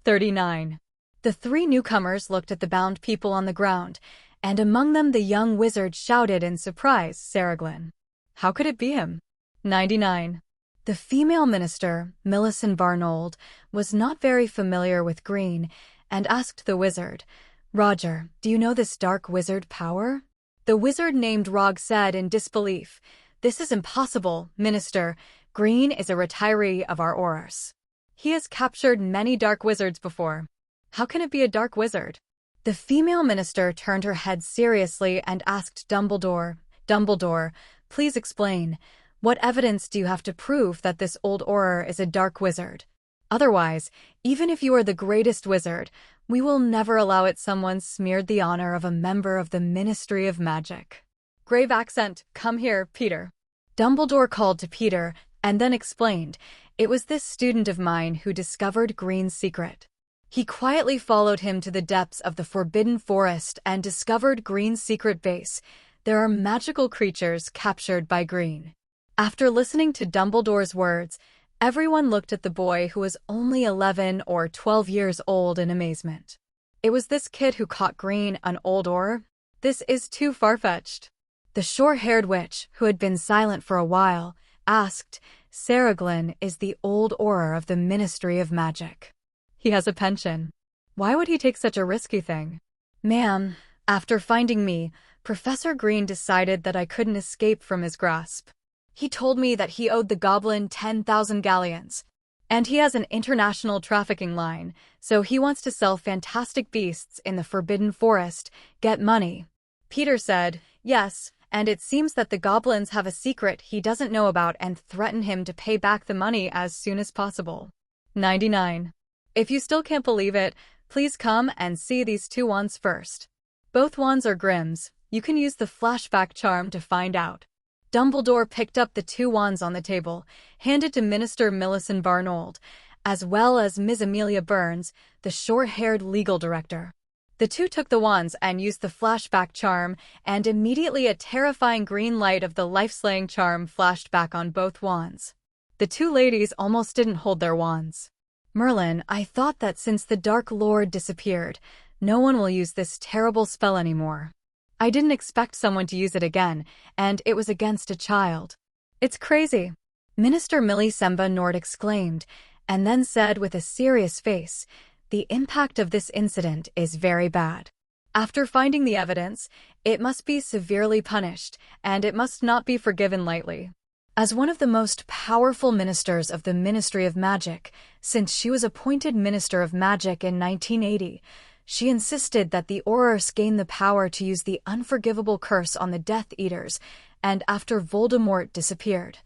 39. The 3 newcomers looked at the bound people on the ground, and among them the young wizard shouted in surprise, Saraglin. How could it be him? 99. The female minister, Millicent Barnold, was not very familiar with Green, and asked the wizard, Roger, do you know this dark wizard power? The wizard named Rog said in disbelief, "This is impossible, Minister. Green is a retiree of our Aurors. He has captured many dark wizards before. How can it be a dark wizard?" The female minister turned her head seriously and asked Dumbledore, "Dumbledore, please explain. What evidence do you have to prove that this old Auror is a dark wizard? Otherwise, even if you are the greatest wizard, we will never allow it someone smeared the honor of a member of the Ministry of Magic." Grave accent, "Come here, Peter." Dumbledore called to Peter and then explained, "It was this student of mine who discovered Green's secret. He quietly followed him to the depths of the Forbidden Forest and discovered Green's secret base. There are magical creatures captured by Green." After listening to Dumbledore's words, everyone looked at the boy who was only 11 or 12 years old in amazement. It was this kid who caught Green, an old Auror? This is too far-fetched. The short-haired witch, who had been silent for a while, asked, "Saraglin is the old Auror of the Ministry of Magic. He has a pension. Why would he take such a risky thing?" "Ma'am, after finding me, Professor Green decided that I couldn't escape from his grasp. He told me that he owed the goblin 10,000 galleons. And he has an international trafficking line, so he wants to sell fantastic beasts in the Forbidden Forest, get money." Peter said, "Yes, and it seems that the goblins have a secret he doesn't know about and threaten him to pay back the money as soon as possible." 99. If you still can't believe it, please come and see these two wands first. Both wands are Grimm's. You can use the flashback charm to find out. Dumbledore picked up the two wands on the table, handed to Minister Millicent Barnold, as well as Ms. Amelia Burns, the short-haired legal director. The two took the wands and used the flashback charm, and immediately a terrifying green light of the life-slaying charm flashed back on both wands. The two ladies almost didn't hold their wands. "Merlin, I thought that since the Dark Lord disappeared, no one will use this terrible spell anymore. I didn't expect someone to use it again, and it was against a child. It's crazy." Minister Millicent Nord exclaimed, and then said with a serious face, "The impact of this incident is very bad. After finding the evidence, it must be severely punished, and it must not be forgiven lightly." As one of the most powerful ministers of the Ministry of Magic, since she was appointed Minister of Magic in 1980, she insisted that the Aurors gain the power to use the unforgivable curse on the Death Eaters, and after Voldemort disappeared,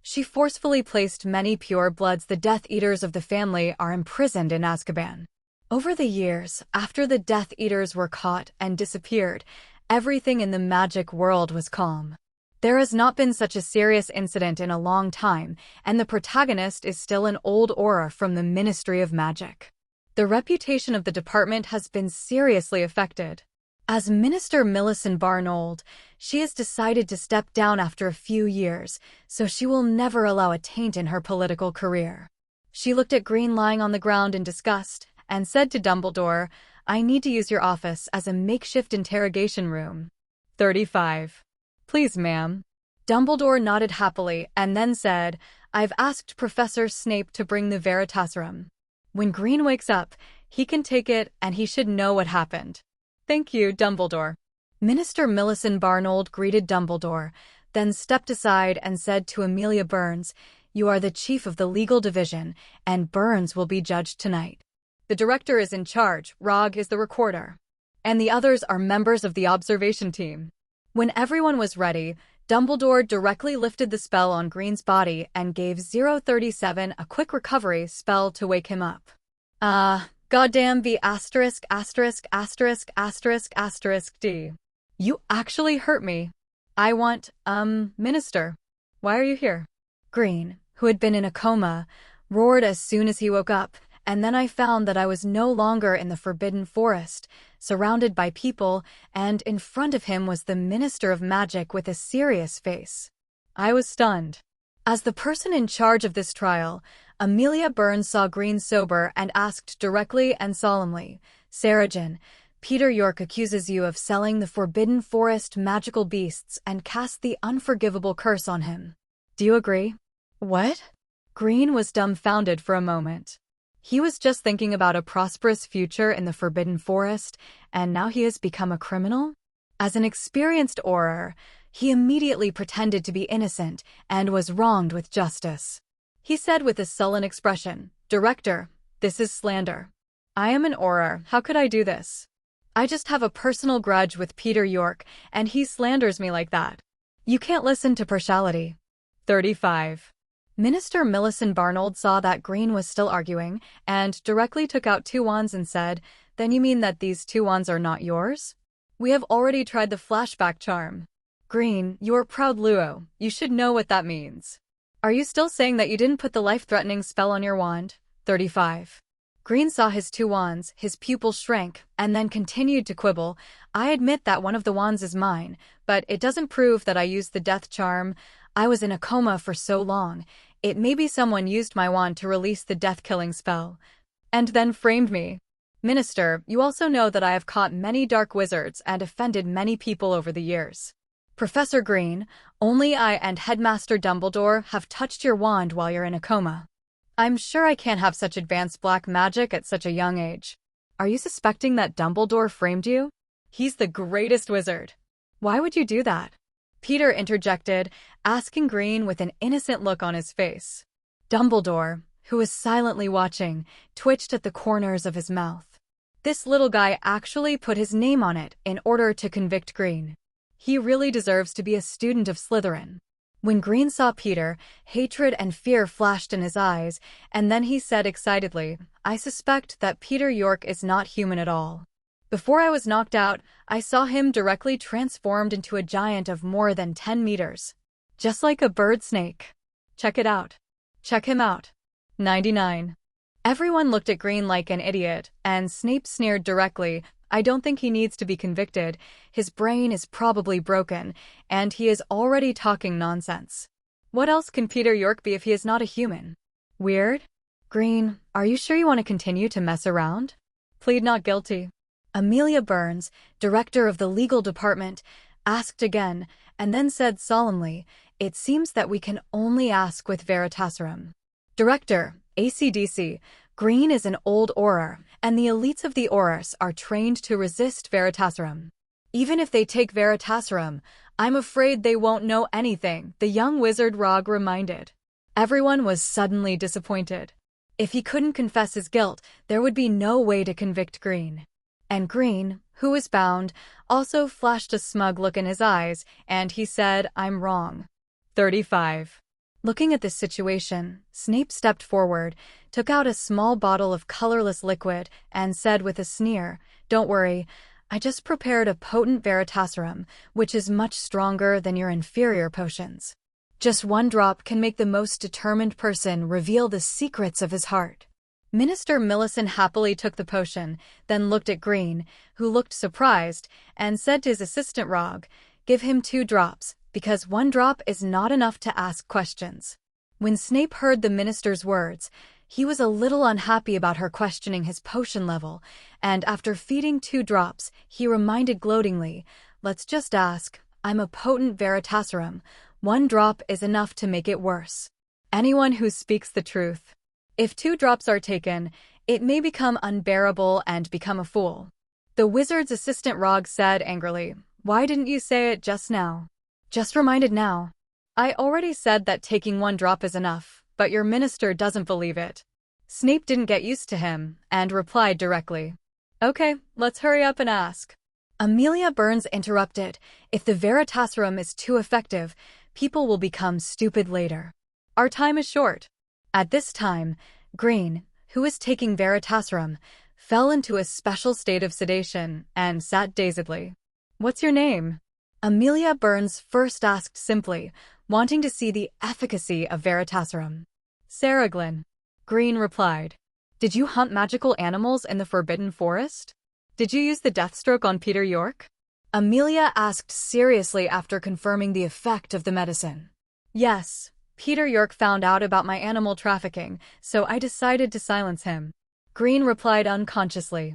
she forcefully placed many pure bloods. The Death Eaters of the family are imprisoned in Azkaban. Over the years, after the Death Eaters were caught and disappeared, everything in the magic world was calm. There has not been such a serious incident in a long time, and the protagonist is still an old Auror from the Ministry of Magic. The reputation of the department has been seriously affected. As Minister Millicent Barnold, she has decided to step down after a few years, so she will never allow a taint in her political career. She looked at Green lying on the ground in disgust and said to Dumbledore, "I need to use your office as a makeshift interrogation room." 35. "Please, ma'am." Dumbledore nodded happily and then said, "I've asked Professor Snape to bring the Veritaserum. When Green wakes up, he can take it and he should know what happened." "Thank you, Dumbledore." Minister Millicent Barnold greeted Dumbledore, then stepped aside and said to Amelia Burns, "You are the chief of the legal division, and Burns will be judged tonight. The director is in charge, Rog is the recorder, and the others are members of the observation team." When everyone was ready, Dumbledore directly lifted the spell on Green's body and gave 037 a quick recovery spell to wake him up. Goddamn B asterisk asterisk asterisk asterisk asterisk D. You actually hurt me. I want, Minister. Why are you here? Green, who had been in a coma, roared as soon as he woke up, and then I found that I was no longer in the Forbidden Forest, surrounded by people, and in front of him was the Minister of Magic with a serious face. I was stunned. As the person in charge of this trial, Amelia Burns saw Green sober and asked directly and solemnly, "Sarajin, Peter York accuses you of selling the Forbidden Forest magical beasts and cast the unforgivable curse on him. Do you agree?" "What?" Green was dumbfounded for a moment. He was just thinking about a prosperous future in the Forbidden Forest, and now he has become a criminal? As an experienced Auror, he immediately pretended to be innocent and was wronged with justice. He said with a sullen expression, "Director, this is slander. I am an Auror, how could I do this? I just have a personal grudge with Peter York, and he slanders me like that. You can't listen to partiality." 35. Minister Millicent Barnold saw that Green was still arguing, and directly took out 2 wands and said, "Then you mean that these 2 wands are not yours? We have already tried the flashback charm. Green, you're proud Luo, you should know what that means. Are you still saying that you didn't put the life-threatening spell on your wand?" 35. Green saw his 2 wands, his pupils shrank, and then continued to quibble. "I admit that one of the wands is mine, but it doesn't prove that I used the death charm. I was in a coma for so long. It may be someone used my wand to release the death-killing spell, and then framed me. Minister, you also know that I have caught many dark wizards and offended many people over the years. Professor Green, only I and Headmaster Dumbledore have touched your wand while you're in a coma. I'm sure I can't have such advanced black magic at such a young age. Are you suspecting that Dumbledore framed you? He's the greatest wizard. Why would you do that?" Peter interjected, asking Green with an innocent look on his face. Dumbledore, who was silently watching, twitched at the corners of his mouth. This little guy actually put his name on it in order to convict Green. He really deserves to be a student of Slytherin. When Green saw Peter, hatred and fear flashed in his eyes, and then he said excitedly, "I suspect that Peter York is not human at all. Before I was knocked out, I saw him directly transformed into a giant of more than 10 meters. Just like a bird snake. Check it out. Check him out." 99. Everyone looked at Green like an idiot, and Snape sneered directly, "I don't think he needs to be convicted. His brain is probably broken, and he is already talking nonsense. What else can Peter York be if he is not a human? Weird? Green, are you sure you want to continue to mess around? Plead not guilty." Amelia Burns, director of the legal department, asked again, and then said solemnly, "It seems that we can only ask with Veritaserum. Director, ACDC, Green is an old Auror, and the elites of the Aurors are trained to resist Veritaserum. Even if they take Veritaserum, I'm afraid they won't know anything," the young wizard Rog reminded. Everyone was suddenly disappointed. If he couldn't confess his guilt, there would be no way to convict Green. And Green, who was bound, also flashed a smug look in his eyes, and he said, "I'm wrong." 35. Looking at this situation, Snape stepped forward, took out a small bottle of colorless liquid, and said with a sneer, "Don't worry, I just prepared a potent Veritaserum, which is much stronger than your inferior potions. Just 1 drop can make the most determined person reveal the secrets of his heart." Minister Millicent happily took the potion, then looked at Green, who looked surprised, and said to his assistant Rog, "Give him 2 drops, because 1 drop is not enough to ask questions." When Snape heard the minister's words, he was a little unhappy about her questioning his potion level, and after feeding 2 drops, he reminded gloatingly, "Let's just ask, I'm a potent Veritaserum. 1 drop is enough to make it worse. Anyone who speaks the truth. If 2 drops are taken, it may become unbearable and become a fool." The wizard's assistant Rog said angrily, "Why didn't you say it just now? Just reminded now. I already said that taking 1 drop is enough, but your minister doesn't believe it." Snape didn't get used to him, and replied directly, "Okay, let's hurry up and ask." Amelia Burns interrupted, "If the Veritaserum is too effective, people will become stupid later. Our time is short." At this time, Green, who was taking Veritaserum, fell into a special state of sedation and sat dazedly. "What's your name?" Amelia Burns first asked simply, wanting to see the efficacy of Veritaserum. "Sarah Glynn," Green replied. "Did you hunt magical animals in the Forbidden Forest? Did you use the Deathstroke on Peter York?" Amelia asked seriously after confirming the effect of the medicine. "Yes. Peter York found out about my animal trafficking, so I decided to silence him," Green replied unconsciously.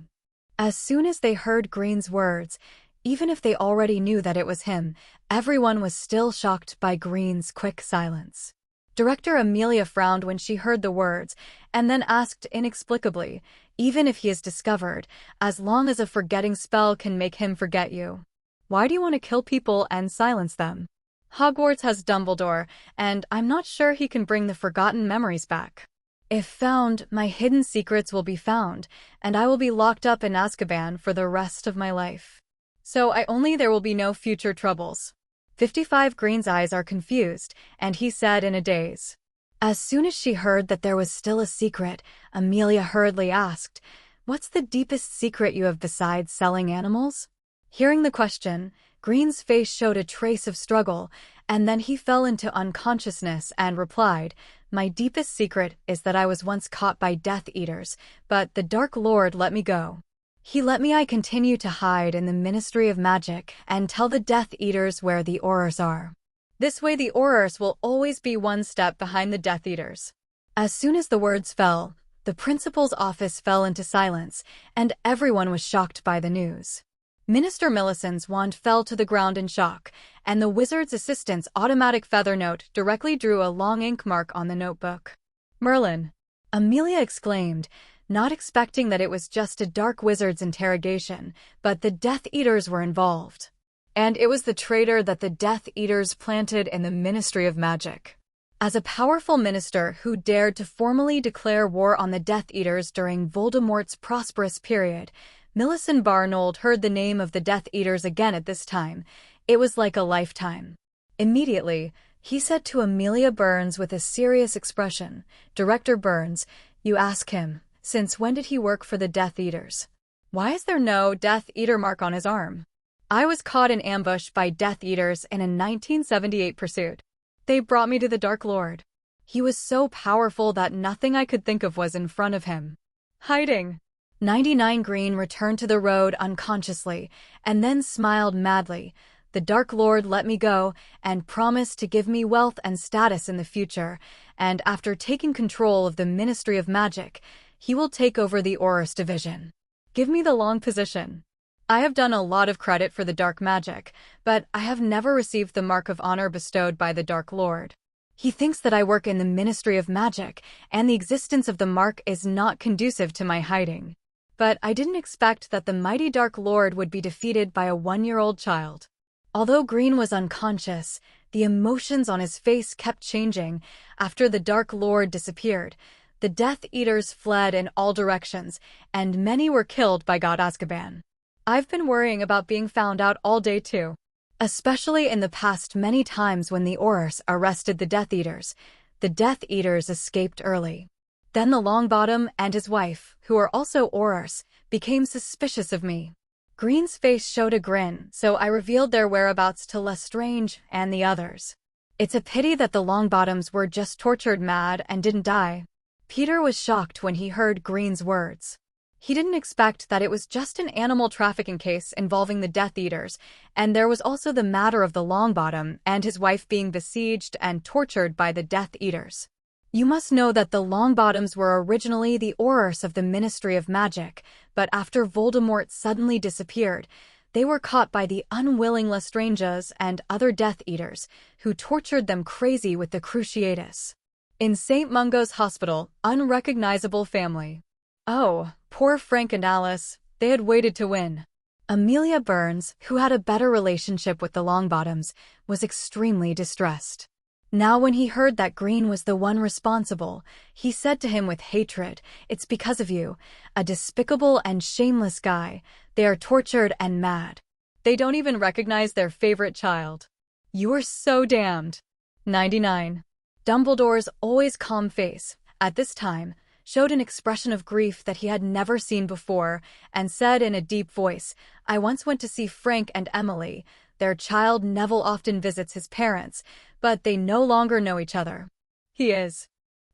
As soon as they heard Green's words, even if they already knew that it was him, everyone was still shocked by Green's quick silence. Director Amelia frowned when she heard the words, and then asked inexplicably, "Even if he is discovered, as long as a forgetting spell can make him forget you?" Why do you want to kill people and silence them? Hogwarts has Dumbledore, and I'm not sure he can bring the forgotten memories back. If found, my hidden secrets will be found, and I will be locked up in Azkaban for the rest of my life. So there will be no future troubles. 55 Green's eyes are confused, and he said in a daze. As soon as she heard that there was still a secret, Amelia hurriedly asked, "What's the deepest secret you have besides selling animals?" Hearing the question, Green's face showed a trace of struggle, and then he fell into unconsciousness and replied, "My deepest secret is that I was once caught by Death Eaters, but the Dark Lord let me go. He let me continue to hide in the Ministry of Magic and tell the Death Eaters where the Aurors are. This way the Aurors will always be one step behind the Death Eaters." As soon as the words fell, the principal's office fell into silence, and everyone was shocked by the news. Minister Millicent's wand fell to the ground in shock, and the wizard's assistant's automatic feather note directly drew a long ink mark on the notebook. "Merlin!" Amelia exclaimed, not expecting that it was just a dark wizard's interrogation, but the Death Eaters were involved. And it was the traitor that the Death Eaters planted in the Ministry of Magic. As a powerful minister who dared to formally declare war on the Death Eaters during Voldemort's prosperous period, Millicent Barnold heard the name of the Death Eaters again at this time. It was like a lifetime. Immediately, he said to Amelia Burns with a serious expression, "Director Burns, you ask him, since when did he work for the Death Eaters? Why is there no Death Eater mark on his arm? I was caught in ambush by Death Eaters in a 1978 pursuit. They brought me to the Dark Lord. He was so powerful that nothing I could think of was in front of him. Hiding." 99 Green returned to the road unconsciously, and then smiled madly. "The Dark Lord let me go, and promised to give me wealth and status in the future, and after taking control of the Ministry of Magic, he will take over the Aurors division. Give me the long position. I have done a lot of credit for the dark magic, but I have never received the mark of honor bestowed by the Dark Lord. He thinks that I work in the Ministry of Magic, and the existence of the mark is not conducive to my hiding. But I didn't expect that the mighty Dark Lord would be defeated by a 1-year-old child." Although Green was unconscious, the emotions on his face kept changing. After the Dark Lord disappeared, the Death Eaters fled in all directions, and many were killed by God Azkaban. I've been worrying about being found out all day too. Especially in the past many times when the Aurors arrested the Death Eaters. The Death Eaters escaped early. Then the Longbottom and his wife, who are also Aurors, became suspicious of me. Green's face showed a grin, so I revealed their whereabouts to Lestrange and the others. It's a pity that the Longbottoms were just tortured mad and didn't die. Peter was shocked when he heard Green's words. He didn't expect that it was just an animal trafficking case involving the Death Eaters, and there was also the matter of the Longbottom and his wife being besieged and tortured by the Death Eaters. You must know that the Longbottoms were originally the Aurors of the Ministry of Magic, but after Voldemort suddenly disappeared, they were caught by the unwilling Lestranges and other Death Eaters, who tortured them crazy with the Cruciatus. In St. Mungo's Hospital, unrecognizable family. Oh, poor Frank and Alice, they had waited to win. Amelia Burns, who had a better relationship with the Longbottoms, was extremely distressed. Now when he heard that Green was the one responsible, he said to him with hatred, "It's because of you, a despicable and shameless guy. They are tortured and mad. They don't even recognize their favorite child. You are so damned." 99. Dumbledore's always calm face, at this time, showed an expression of grief that he had never seen before, and said in a deep voice, "I once went to see Frank and Emily. Their child Neville often visits his parents, but they no longer know each other. He is."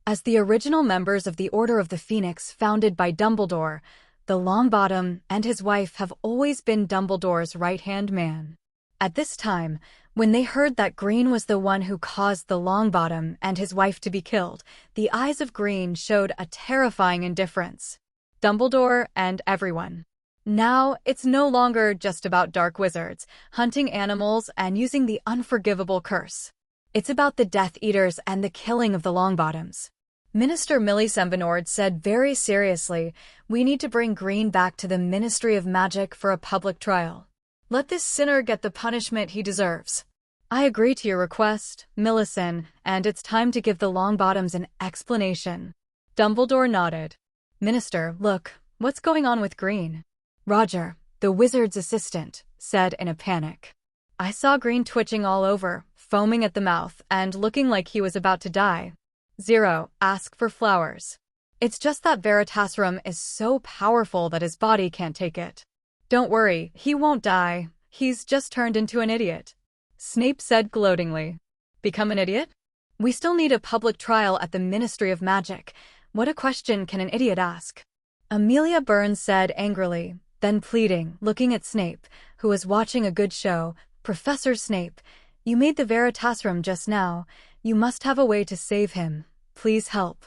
As the original members of the Order of the Phoenix founded by Dumbledore, the Longbottom and his wife have always been Dumbledore's right-hand man. At this time, when they heard that Green was the one who caused the Longbottom and his wife to be killed, the eyes of Green showed a terrifying indifference. Dumbledore and everyone. Now, it's no longer just about dark wizards, hunting animals, and using the unforgivable curse. It's about the Death Eaters and the killing of the Longbottoms. Minister Millicent Barnold said very seriously, "We need to bring Green back to the Ministry of Magic for a public trial. Let this sinner get the punishment he deserves. I agree to your request, Millicent, and it's time to give the Longbottoms an explanation. Dumbledore nodded. Minister, look, what's going on with Green? Roger, the wizard's assistant, said in a panic. I saw Green twitching all over, foaming at the mouth, and looking like he was about to die. Zero, ask for flowers. It's just that Veritasrum is so powerful that his body can't take it. Don't worry, he won't die. He's just turned into an idiot. Snape said gloatingly. Become an idiot? We still need a public trial at the Ministry of Magic. What a question can an idiot ask? Amelia Burns said angrily, then pleading, looking at Snape, who was watching a good show. Professor Snape, you made the Veritasrum just now. You must have a way to save him. Please help.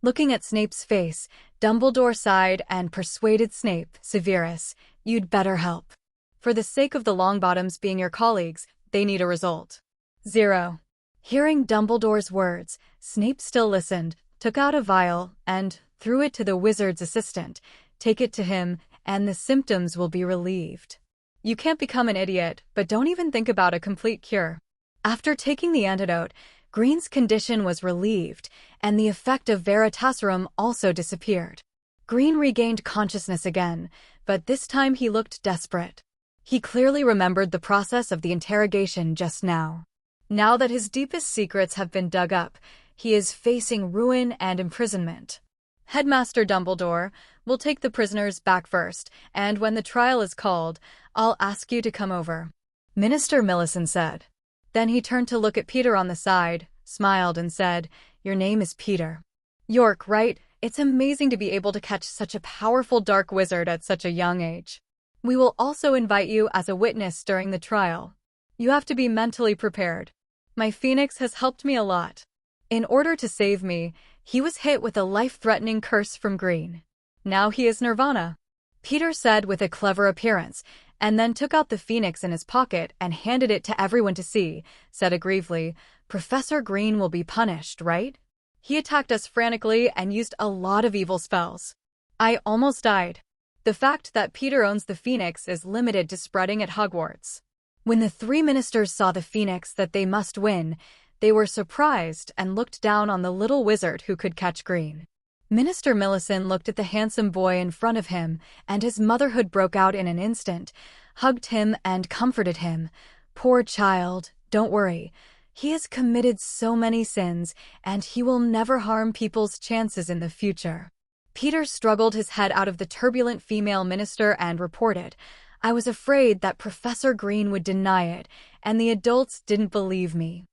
Looking at Snape's face, Dumbledore sighed and persuaded Snape, Severus, you'd better help. For the sake of the Longbottoms being your colleagues, they need a result. Zero. Hearing Dumbledore's words, Snape still listened, took out a vial, and threw it to the wizard's assistant. Take it to him, and the symptoms will be relieved. You can't become an idiot, but don't even think about a complete cure. After taking the antidote, Green's condition was relieved, and the effect of Veritasrum also disappeared. Green regained consciousness again, but this time he looked desperate. He clearly remembered the process of the interrogation just now. Now that his deepest secrets have been dug up, he is facing ruin and imprisonment. Headmaster Dumbledore, we'll take the prisoners back first, and when the trial is called, I'll ask you to come over. Minister Millicent said. Then he turned to look at Peter on the side, smiled and said, Your name is Peter. York, right? It's amazing to be able to catch such a powerful dark wizard at such a young age. We will also invite you as a witness during the trial. You have to be mentally prepared. My Phoenix has helped me a lot. In order to save me, he was hit with a life-threatening curse from Green. Now he is Nirvana. Peter said with a clever appearance, and then took out the Phoenix in his pocket and handed it to everyone to see, said aggrievely, Professor Green will be punished, right? He attacked us frantically and used a lot of evil spells. I almost died. The fact that Peter owns the Phoenix is limited to spreading at Hogwarts. When the three ministers saw the Phoenix that they must win, they were surprised and looked down on the little wizard who could catch Green. Minister Millicent looked at the handsome boy in front of him, and his motherhood broke out in an instant, hugged him and comforted him. Poor child, don't worry. He has committed so many sins, and he will never harm people's chances in the future. Peter struggled his head out of the turbulent female minister and reported, I was afraid that Professor Green would deny it, and the adults didn't believe me.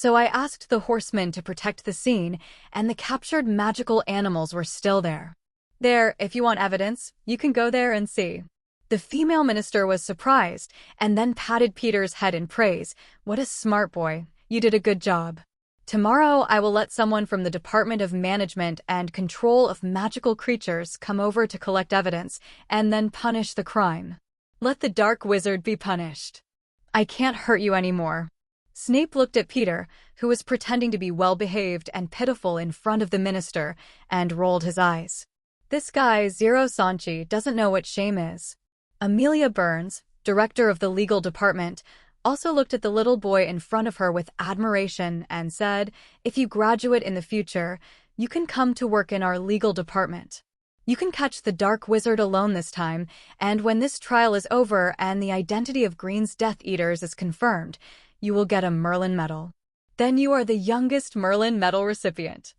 So I asked the horsemen to protect the scene, and the captured magical animals were still there. There, if you want evidence, you can go there and see. The female minister was surprised, and then patted Peter's head in praise. What a smart boy. You did a good job. Tomorrow I will let someone from the Department of Management and Control of Magical Creatures come over to collect evidence, and then punish the crime. Let the dark wizard be punished. I can't hurt you anymore. Snape looked at Peter, who was pretending to be well-behaved and pitiful in front of the minister, and rolled his eyes. This guy, Zero Sanchi, doesn't know what shame is. Amelia Burns, director of the legal department, also looked at the little boy in front of her with admiration and said, If you graduate in the future, you can come to work in our legal department. You can catch the dark wizard alone this time, and when this trial is over and the identity of Green's Death Eaters is confirmed, you will get a Merlin Medal. Then you are the youngest Merlin Medal recipient.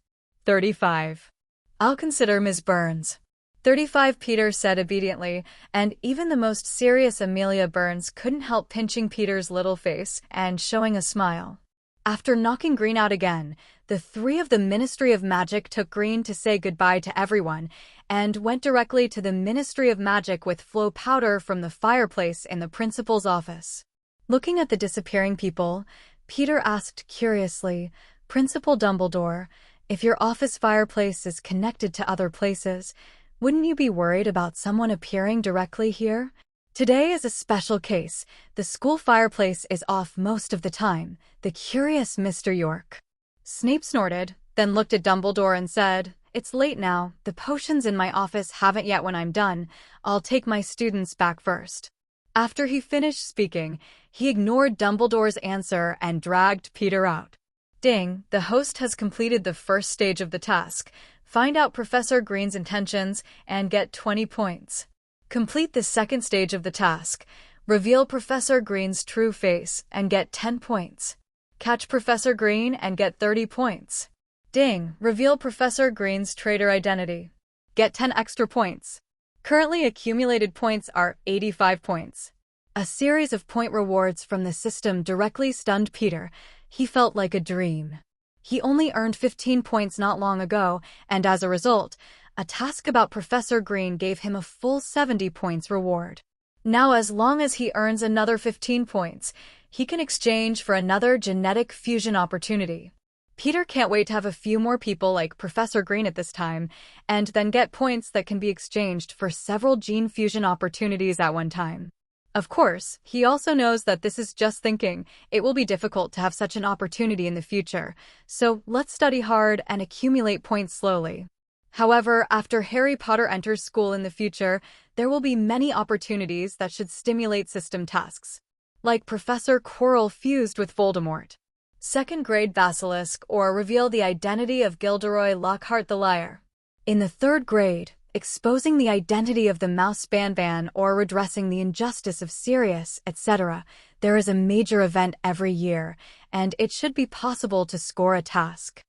35. I'll consider Ms. Burns. 35, Peter said obediently, and even the most serious Amelia Burns couldn't help pinching Peter's little face and showing a smile. After knocking Green out again, the three of the Ministry of Magic took Green to say goodbye to everyone and went directly to the Ministry of Magic with flow powder from the fireplace in the principal's office. Looking at the disappearing people, Peter asked curiously, Principal Dumbledore, if your office fireplace is connected to other places, wouldn't you be worried about someone appearing directly here? Today is a special case. The school fireplace is off most of the time. The curious Mr. York. Snape snorted, then looked at Dumbledore and said, It's late now. The potions in my office haven't yet when I'm done. I'll take my students back first. After he finished speaking, he ignored Dumbledore's answer and dragged Peter out. Ding, the host has completed the first stage of the task. Find out Professor Green's intentions and get 20 points. Complete the second stage of the task. Reveal Professor Green's true face and get 10 points. Catch Professor Green and get 30 points. Ding, reveal Professor Green's traitor identity. Get 10 extra points. Currently accumulated points are 85 points. A series of point rewards from the system directly stunned Peter. He felt like a dream. He only earned 15 points not long ago, and as a result, a task about Professor Green gave him a full 70 points reward. Now, as long as he earns another 15 points, he can exchange for another genetic fusion opportunity. Peter can't wait to have a few more people like Professor Green at this time, and then get points that can be exchanged for several gene fusion opportunities at one time. Of course, he also knows that this is just thinking. It will be difficult to have such an opportunity in the future, so let's study hard and accumulate points slowly. However, after Harry Potter enters school in the future, there will be many opportunities that should stimulate system tasks, like Professor Quirrell fused with Voldemort, second grade Basilisk, or reveal the identity of Gilderoy Lockhart the Liar. In the third grade, exposing the identity of the Mouse Banban or redressing the injustice of Sirius, etc. There is a major event every year, and it should be possible to score a task.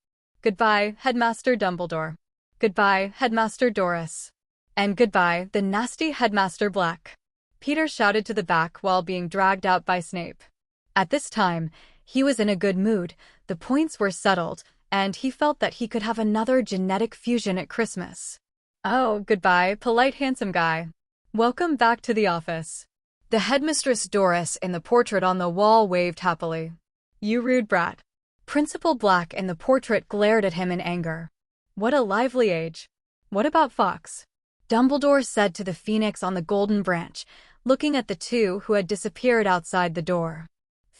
Goodbye, Headmaster Dumbledore. Goodbye, Headmaster Doris. And goodbye, the nasty Headmaster Black. Peter shouted to the back while being dragged out by Snape. At this time, he was in a good mood, the points were settled, and he felt that he could have another genetic fusion at Christmas. Oh, goodbye, polite handsome guy. Welcome back to the office. The headmistress Doris in the portrait on the wall waved happily. You rude brat. Principal Black in the portrait glared at him in anger. What a lively age. What about Fox? Dumbledore said to the phoenix on the golden branch, looking at the two who had disappeared outside the door.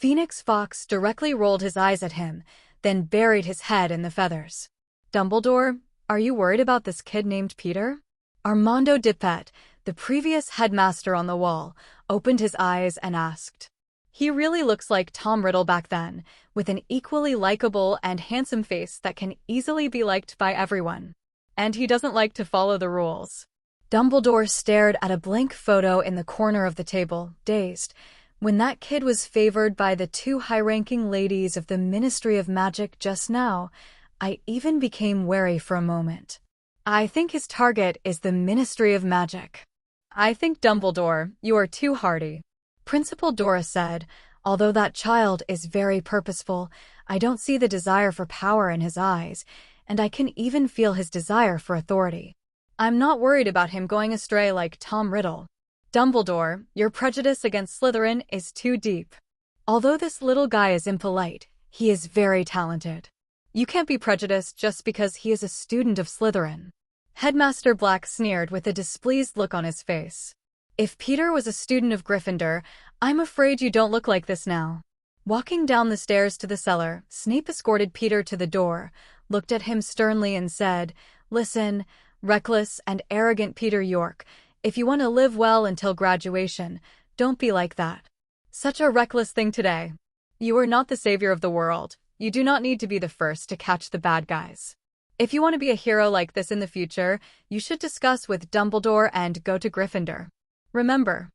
Phoenix Fox directly rolled his eyes at him, then buried his head in the feathers. Dumbledore, are you worried about this kid named Peter? Armando Dipet, the previous headmaster on the wall, opened his eyes and asked. He really looks like Tom Riddle back then, with an equally likable and handsome face that can easily be liked by everyone. And he doesn't like to follow the rules. Dumbledore stared at a blank photo in the corner of the table, dazed. When that kid was favored by the two high-ranking ladies of the Ministry of Magic just now, I even became wary for a moment. I think his target is the Ministry of Magic. I think, Dumbledore, you are too hardy. Principal Doris said, although that child is very purposeful, I don't see the desire for power in his eyes, and I can even feel his desire for authority. I'm not worried about him going astray like Tom Riddle. Dumbledore, your prejudice against Slytherin is too deep. Although this little guy is impolite, he is very talented. You can't be prejudiced just because he is a student of Slytherin. Headmaster Black sneered with a displeased look on his face. If Peter was a student of Gryffindor, I'm afraid you don't look like this now. Walking down the stairs to the cellar, Snape escorted Peter to the door, looked at him sternly and said, Listen, reckless and arrogant Peter York, if you want to live well until graduation, don't be like that. Such a reckless thing today. You are not the savior of the world. You do not need to be the first to catch the bad guys. If you want to be a hero like this in the future, you should discuss with Dumbledore and go to Gryffindor. Remember.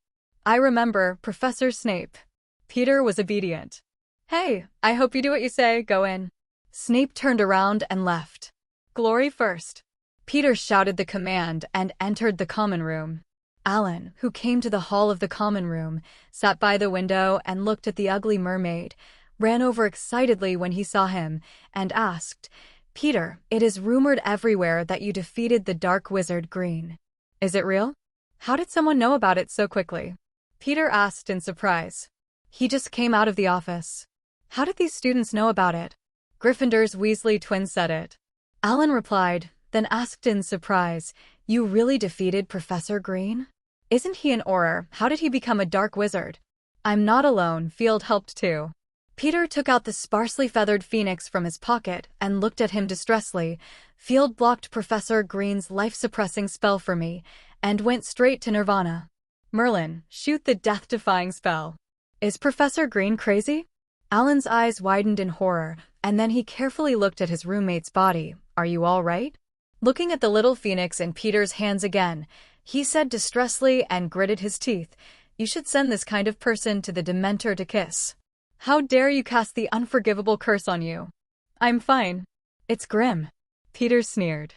I remember, Professor Snape. Peter was obedient. Hey, I hope you do what you say, go in. Snape turned around and left. Glory first. Peter shouted the command and entered the common room. Alan, who came to the hall of the common room, sat by the window and looked at the ugly mermaid, ran over excitedly when he saw him, and asked, Peter, it is rumored everywhere that you defeated the dark wizard Green. Is it real? How did someone know about it so quickly? Peter asked in surprise. He just came out of the office. How did these students know about it? Gryffindor's Weasley twins said it. Alan replied, then asked in surprise, You really defeated Professor Green? Isn't he an Auror? How did he become a dark wizard? I'm not alone, Field helped too. Peter took out the sparsely feathered phoenix from his pocket and looked at him distressfully. Field blocked Professor Green's life-suppressing spell for me and went straight to Nirvana. Merlin, shoot the death-defying spell. Is Professor Green crazy? Alan's eyes widened in horror, and then he carefully looked at his roommate's body. Are you all right? Looking at the little phoenix in Peter's hands again, he said distressfully and gritted his teeth, "You should send this kind of person to the Dementor to kiss. How dare you cast the unforgivable curse on you?" "I'm fine. It's grim," Peter sneered.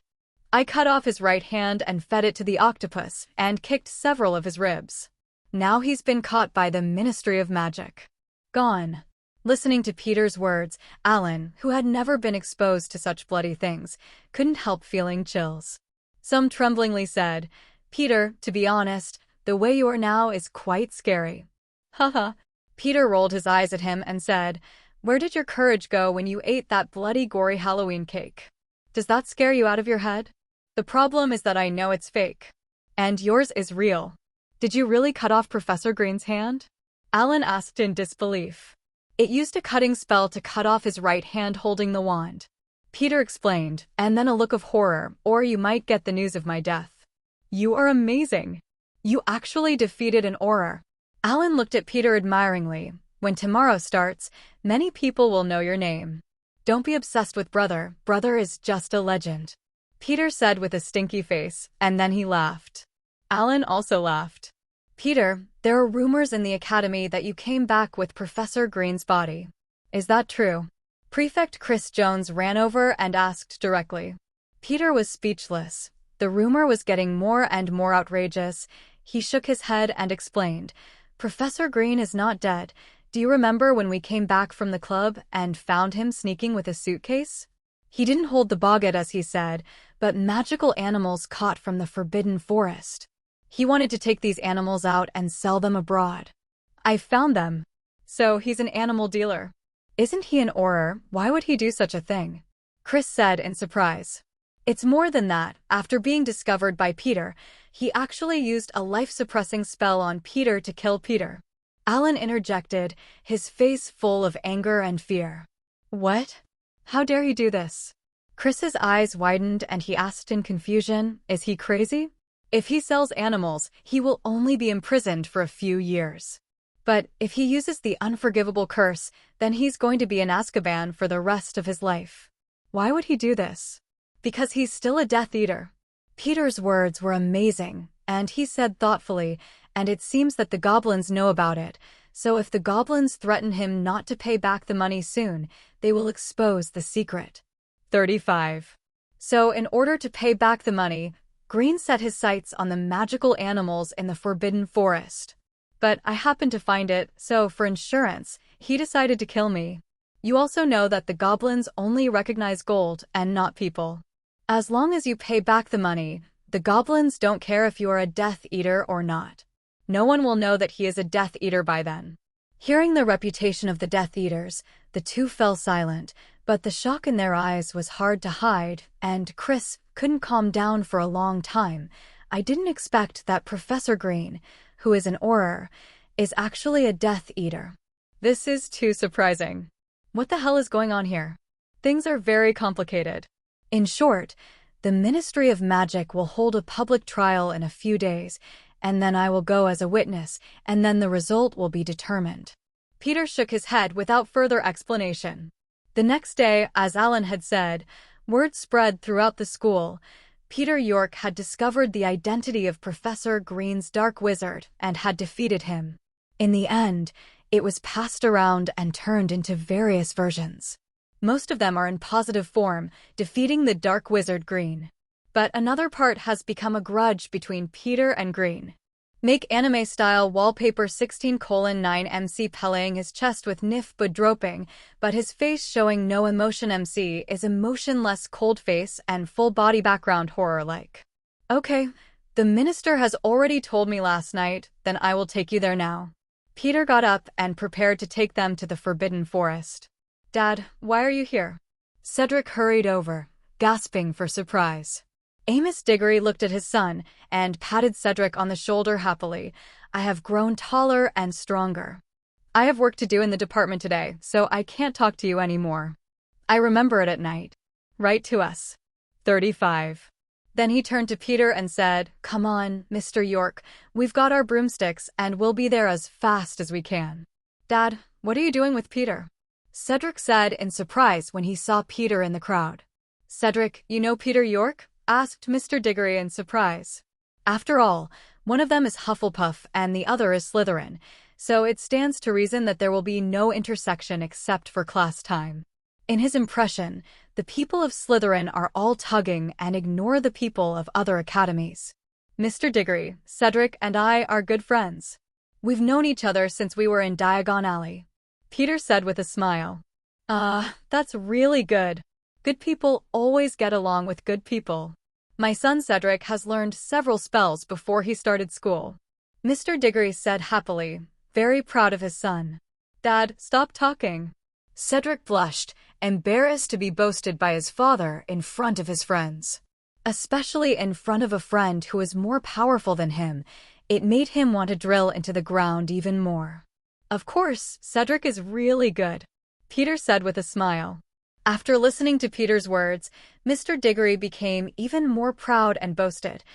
"I cut off his right hand and fed it to the octopus and kicked several of his ribs. Now he's been caught by the Ministry of Magic. Gone." Listening to Peter's words, Alan, who had never been exposed to such bloody things, couldn't help feeling chills. Some tremblingly said, "Peter, to be honest, the way you are now is quite scary." Haha. Peter rolled his eyes at him and said, "Where did your courage go when you ate that bloody gory Halloween cake? Does that scare you out of your head? The problem is that I know it's fake. And yours is real. Did you really cut off Professor Green's hand?" Alan asked in disbelief. "It used a cutting spell to cut off his right hand holding the wand," Peter explained, and then a look of horror, "or you might get the news of my death." "You are amazing. You actually defeated an Auror." Alan looked at Peter admiringly. "When tomorrow starts, many people will know your name. Don't be obsessed with Brother. Brother is just a legend," Peter said with a stinky face, and then he laughed. Alan also laughed. "Peter, there are rumors in the academy that you came back with Professor Green's body. Is that true?" Prefect Chris Jones ran over and asked directly. Peter was speechless. The rumor was getting more and more outrageous. He shook his head and explained, "Professor Green is not dead. Do you remember when we came back from the club and found him sneaking with a suitcase? He didn't hold the boggart as he said, but magical animals caught from the Forbidden Forest. He wanted to take these animals out and sell them abroad. I found them." "So he's an animal dealer. Isn't he an Auror? Why would he do such a thing?" Chris said in surprise. "It's more than that. After being discovered by Peter, he actually used a life-suppressing spell on Peter to kill Peter." Alan interjected, his face full of anger and fear. "What? How dare he do this?" Chris's eyes widened and he asked in confusion, "Is he crazy? If he sells animals, he will only be imprisoned for a few years. But if he uses the unforgivable curse, then he's going to be in Azkaban for the rest of his life." "Why would he do this?" "Because he's still a Death Eater." Peter's words were amazing, and he said thoughtfully, "And it seems that the goblins know about it, so if the goblins threaten him not to pay back the money soon, they will expose the secret." 35. So in order to pay back the money, Green set his sights on the magical animals in the Forbidden Forest. "But I happened to find it, so for insurance, he decided to kill me. You also know that the goblins only recognize gold and not people. As long as you pay back the money, the goblins don't care if you are a Death Eater or not. No one will know that he is a Death Eater by then." Hearing the reputation of the Death Eaters, the two fell silent, but the shock in their eyes was hard to hide, and Chris couldn't calm down for a long time. "I didn't expect that Professor Green, who is an Auror, is actually a Death Eater. This is too surprising. What the hell is going on here? Things are very complicated." In short, the Ministry of Magic will hold a public trial in a few days, and then I will go as a witness, and then the result will be determined. Peter shook his head without further explanation. The next day, as Alan had said, word spread throughout the school. Peter York had discovered the identity of Professor Green's Dark Wizard and had defeated him. In the end, it was passed around and turned into various versions. Most of them are in positive form, defeating the Dark Wizard Green. But another part has become a grudge between Peter and Green. Make anime-style wallpaper 16:9 MC playing his chest with Nif dropping, but his face showing no emotion MC is a motionless cold face and full-body background horror-like. "Okay, the minister has already told me last night, then I will take you there now." Peter got up and prepared to take them to the Forbidden Forest. "Dad, why are you here?" Cedric hurried over, gasping for surprise. Amos Diggory looked at his son and patted Cedric on the shoulder happily. "I have grown taller and stronger. I have work to do in the department today, so I can't talk to you anymore. I remember it at night. Write to us." 35. Then he turned to Peter and said, "Come on, Mr. York, we've got our broomsticks and we'll be there as fast as we can." "Dad, what are you doing with Peter?" Cedric said in surprise when he saw Peter in the crowd. "Cedric, you know Peter York?" asked Mr. Diggory in surprise. After all, one of them is Hufflepuff and the other is Slytherin, so it stands to reason that there will be no intersection except for class time. In his impression, the people of Slytherin are all tugging and ignore the people of other academies. "Mr. Diggory, Cedric and I are good friends. We've known each other since we were in Diagon Alley," Peter said with a smile. That's really good. Good people always get along with good people. My son Cedric has learned several spells before he started school," Mr. Diggory said happily, very proud of his son. "Dad, stop talking." Cedric blushed, embarrassed to be boasted by his father in front of his friends. Especially in front of a friend who is more powerful than him, it made him want to drill into the ground even more. "Of course, Cedric is really good," Peter said with a smile. After listening to Peter's words, Mr. Diggory became even more proud and boasted.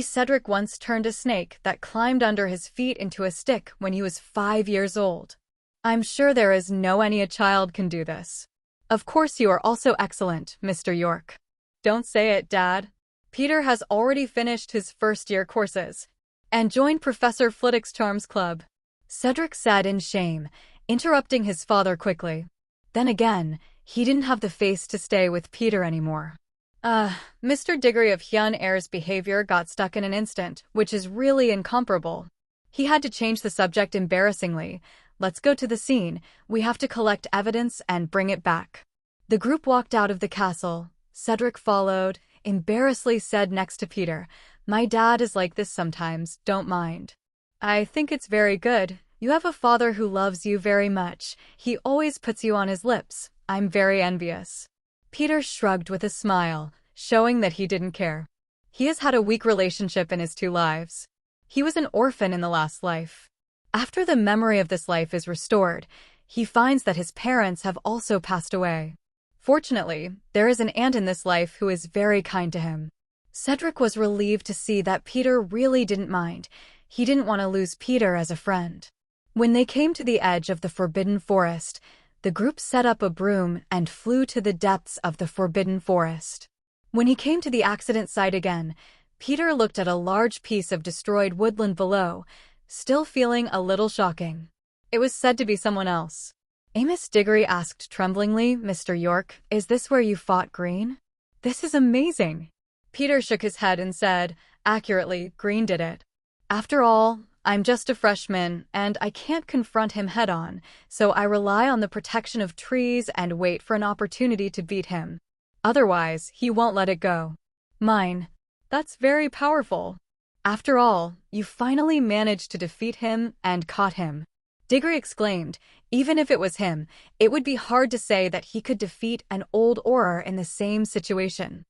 Cedric once turned a snake that climbed under his feet into a stick when he was 5 years old. I'm sure there is no any a child can do this. Of course you are also excellent, Mr. York. Don't say it, Dad. Peter has already finished his first-year courses and joined Professor Flitwick's Charms Club, Cedric said in shame, interrupting his father quickly. Then again, he didn't have the face to stay with Peter anymore. Mr. Diggory of Hyun Air's behavior got stuck in an instant, which is really incomparable. He had to change the subject embarrassingly. "Let's go to the scene. We have to collect evidence and bring it back." The group walked out of the castle. Cedric followed, embarrassedly said next to Peter, "My dad is like this sometimes, don't mind." "I think it's very good. You have a father who loves you very much. He always puts you on his lips. I'm very envious." Peter shrugged with a smile, showing that he didn't care. He has had a weak relationship in his 2 lives. He was an orphan in the last life. After the memory of this life is restored, he finds that his parents have also passed away. Fortunately, there is an aunt in this life who is very kind to him. Cedric was relieved to see that Peter really didn't mind. He didn't want to lose Peter as a friend. When they came to the edge of the Forbidden Forest, the group set up a broom and flew to the depths of the Forbidden Forest. When he came to the accident site again, Peter looked at a large piece of destroyed woodland below, still feeling a little shocking. It was said to be someone else. Amos Diggory asked tremblingly, "Mr. York, is this where you fought Green?" "This is amazing." Peter shook his head and said, accurately, "Green did it. After all, I'm just a freshman, and I can't confront him head-on, so I rely on the protection of trees and wait for an opportunity to beat him. Otherwise, he won't let it go." "Mine. That's very powerful. After all, you finally managed to defeat him and caught him," Diggory exclaimed. Even if it was him, it would be hard to say that he could defeat an old Auror in the same situation.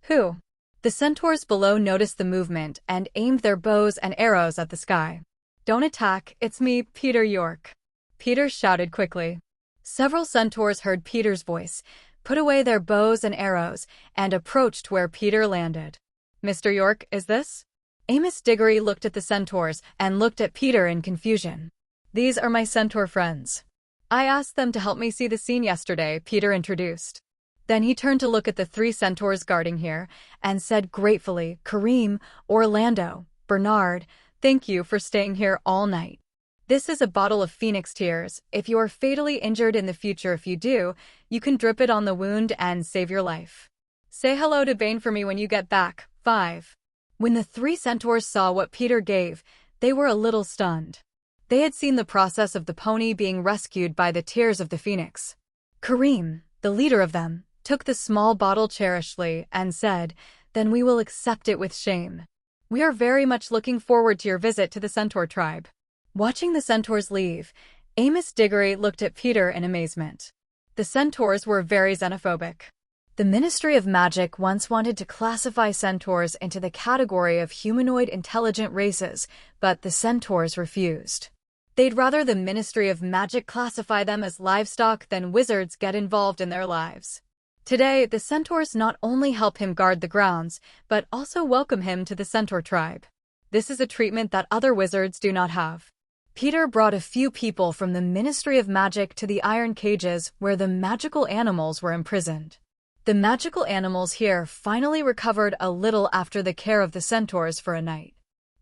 "Who?" The centaurs below noticed the movement and aimed their bows and arrows at the sky. "Don't attack, it's me, Peter York," Peter shouted quickly. Several centaurs heard Peter's voice, put away their bows and arrows, and approached where Peter landed. "Mr. York, is this?" Amos Diggory looked at the centaurs and looked at Peter in confusion. "These are my centaur friends. I asked them to help me see the scene yesterday," Peter introduced. Then he turned to look at the 3 centaurs guarding here and said gratefully, "Kareem, Orlando, Bernard, thank you for staying here all night. This is a bottle of phoenix tears. If you are fatally injured in the future, if you do, you can drip it on the wound and save your life. Say hello to Bane for me when you get back. 5. When the 3 centaurs saw what Peter gave, they were a little stunned. They had seen the process of the pony being rescued by the tears of the phoenix. Kareem, the leader of them, took the small bottle cherishedly and said, "Then we will accept it with shame. We are very much looking forward to your visit to the centaur tribe." Watching the centaurs leave, Amos Diggory looked at Peter in amazement. The centaurs were very xenophobic. The Ministry of Magic once wanted to classify centaurs into the category of humanoid intelligent races, but the centaurs refused. They'd rather the Ministry of Magic classify them as livestock than wizards get involved in their lives. Today, the centaurs not only help him guard the grounds, but also welcome him to the centaur tribe. This is a treatment that other wizards do not have. Peter brought a few people from the Ministry of Magic to the iron cages where the magical animals were imprisoned. The magical animals here finally recovered a little after the care of the centaurs for a night.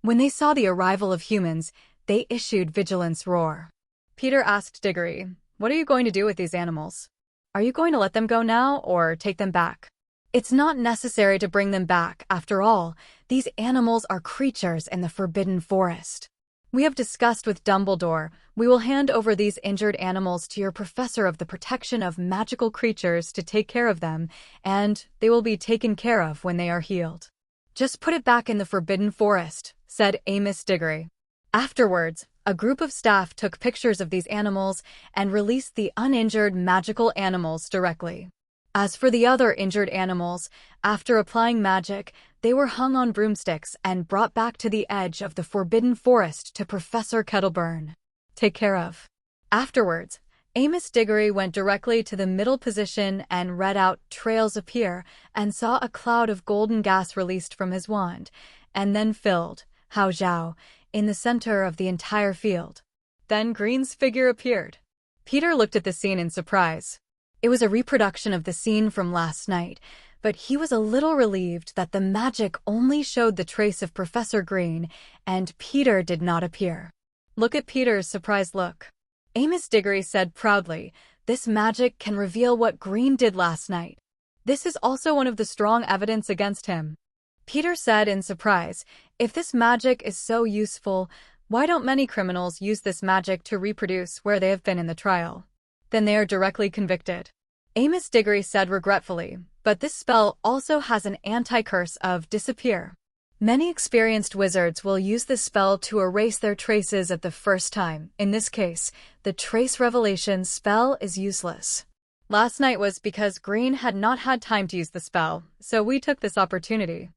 When they saw the arrival of humans, they issued Vigilance Roar. Peter asked Diggory, "What are you going to do with these animals? Are you going to let them go now or take them back?" "It's not necessary to bring them back. After all, these animals are creatures in the Forbidden Forest. We have discussed with Dumbledore. We will hand over these injured animals to your professor of the protection of magical creatures to take care of them, and they will be taken care of when they are healed." "Just put it back in the Forbidden Forest," said Amos Diggory. Afterwards, a group of staff took pictures of these animals and released the uninjured magical animals directly. As for the other injured animals, after applying magic, they were hung on broomsticks and brought back to the edge of the Forbidden Forest to Professor Kettleburn. Take care of. Afterwards, Amos Diggory went directly to the middle position and read out "Trails Appear" and saw a cloud of golden gas released from his wand, and then filled, Hao Zhao, in the center of the entire field. Then Green's figure appeared. Peter looked at the scene in surprise. It was a reproduction of the scene from last night, but he was a little relieved that the magic only showed the trace of Professor Green, and Peter did not appear. Look at Peter's surprised look. Amos Diggory said proudly, "This magic can reveal what Green did last night. This is also one of the strong evidence against him." Peter said in surprise, "If this magic is so useful, why don't many criminals use this magic to reproduce where they have been in the trial? Then they are directly convicted." Amos Diggory said regretfully, "But this spell also has an anti-curse of disappear. Many experienced wizards will use this spell to erase their traces at the first time. In this case, the trace revelation spell is useless. Last night was because Green had not had time to use the spell, so we took this opportunity."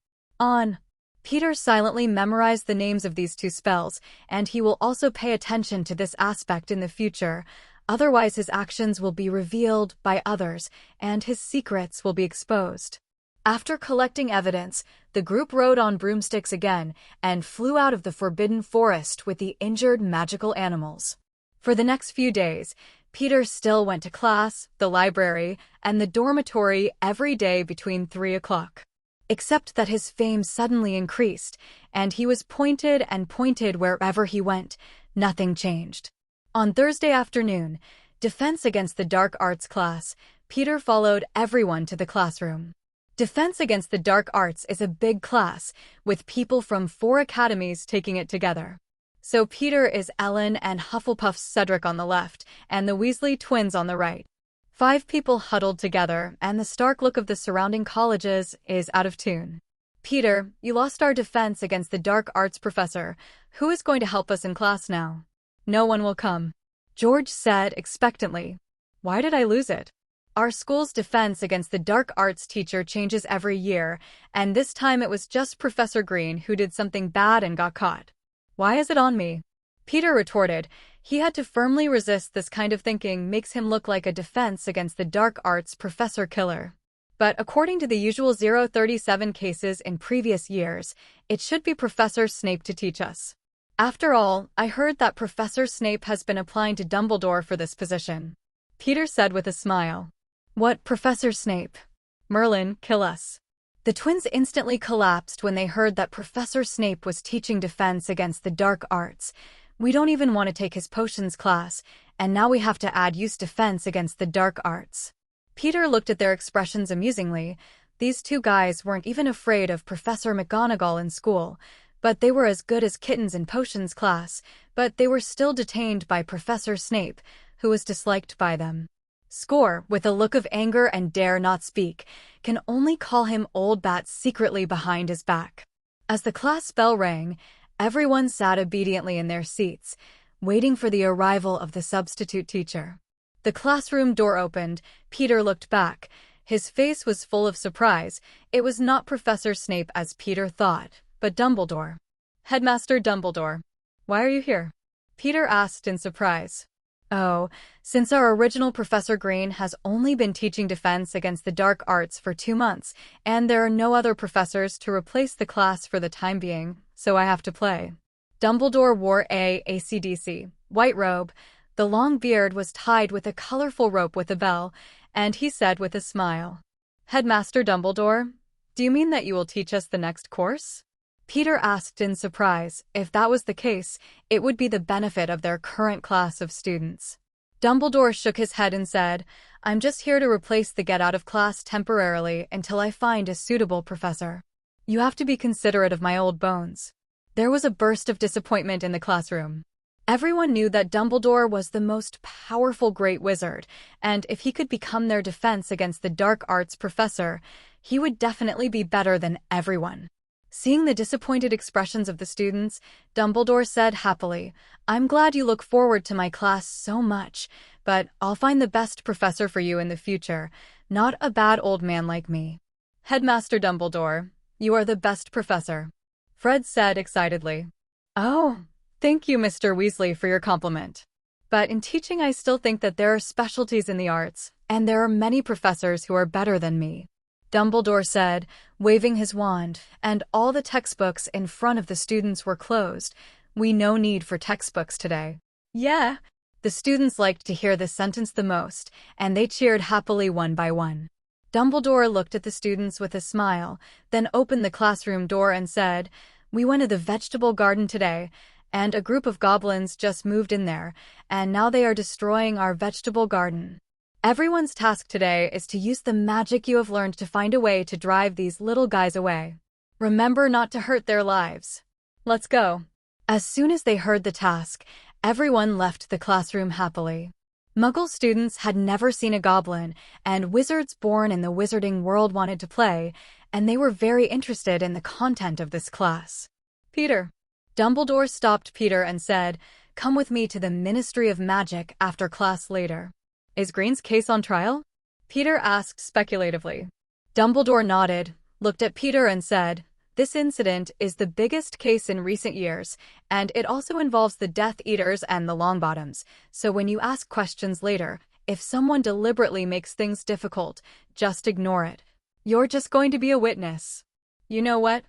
Peter silently memorized the names of these two spells, and he will also pay attention to this aspect in the future. Otherwise, his actions will be revealed by others, and his secrets will be exposed. After collecting evidence, the group rode on broomsticks again and flew out of the Forbidden Forest with the injured magical animals. For the next few days, Peter still went to class, the library, and the dormitory every day between 3 o'clock. Except that his fame suddenly increased, and he was pointed and pointed wherever he went. Nothing changed. On Thursday afternoon, Defense Against the Dark Arts class, Peter followed everyone to the classroom. Defense Against the Dark Arts is a big class, with people from 4 academies taking it together. So Peter is Ellen and Hufflepuff's Cedric on the left, and the Weasley twins on the right. 5 people huddled together, and the stark look of the surrounding colleges is out of tune. "Peter, you lost our Defense Against the Dark Arts professor. Who is going to help us in class now?" "No one will come," George said expectantly. "Why did I lose it?" "Our school's Defense Against the Dark Arts teacher changes every year, and this time it was just Professor Green who did something bad and got caught." "Why is it on me?" Peter retorted. He had to firmly resist this kind of thinking makes him look like a Defense Against the Dark Arts professor killer. But according to the usual 037 cases in previous years, it should be Professor Snape to teach us. After all, I heard that Professor Snape has been applying to Dumbledore for this position, Peter said with a smile. "What, Professor Snape? Merlin, kill us." The twins instantly collapsed when they heard that Professor Snape was teaching Defense Against the Dark Arts. "We don't even want to take his potions class, and now we have to use Defense Against the Dark Arts." Peter looked at their expressions amusingly. These two guys weren't even afraid of Professor McGonagall in school, but they were as good as kittens in potions class, but they were still detained by Professor Snape, who was disliked by them. Score, with a look of anger and dare not speak, can only call him Old Bat secretly behind his back. As the class bell rang, everyone sat obediently in their seats, waiting for the arrival of the substitute teacher. The classroom door opened. Peter looked back. His face was full of surprise. It was not Professor Snape as Peter thought, but Dumbledore. "Headmaster Dumbledore, why are you here?" Peter asked in surprise. Oh, since our original Professor Green has only been teaching defense against the dark arts for 2 months, and there are no other professors to replace the class for the time being, so I have to play. Dumbledore wore a AC/DC white robe. The long beard was tied with a colorful rope with a bell, and he said with a smile, "Headmaster Dumbledore, do you mean that you will teach us the next course?" Peter asked in surprise. If that was the case, it would be the benefit of their current class of students. Dumbledore shook his head and said, "I'm just here to replace the get-out-of-class temporarily until I find a suitable professor. You have to be considerate of my old bones." There was a burst of disappointment in the classroom. Everyone knew that Dumbledore was the most powerful great wizard, and if he could become their defense against the dark arts professor, he would definitely be better than everyone. Seeing the disappointed expressions of the students, Dumbledore said happily, "I'm glad you look forward to my class so much, but I'll find the best professor for you in the future, not a bad old man like me." "Headmaster Dumbledore, you are the best professor," Fred said excitedly. "Oh, thank you, Mr. Weasley, for your compliment. But in teaching, I still think that there are specialties in the arts, and there are many professors who are better than me," Dumbledore said, waving his wand, and all the textbooks in front of the students were closed. "We no need for textbooks today." "Yeah." The students liked to hear this sentence the most, and they cheered happily one by one. Dumbledore looked at the students with a smile, then opened the classroom door and said, "We went to the vegetable garden today, and a group of goblins just moved in there, and now they are destroying our vegetable garden. Everyone's task today is to use the magic you have learned to find a way to drive these little guys away. Remember not to hurt their lives. Let's go." As soon as they heard the task, everyone left the classroom happily. Muggle students had never seen a goblin, and wizards born in the wizarding world wanted to play, and they were very interested in the content of this class. "Peter." Dumbledore stopped Peter and said, "Come with me to the Ministry of Magic after class later." "Is Green's case on trial?" Peter asked speculatively. Dumbledore nodded, looked at Peter and said, "This incident is the biggest case in recent years, and it also involves the Death Eaters and the Longbottoms, so when you ask questions later, if someone deliberately makes things difficult, just ignore it. You're just going to be a witness." "You know what?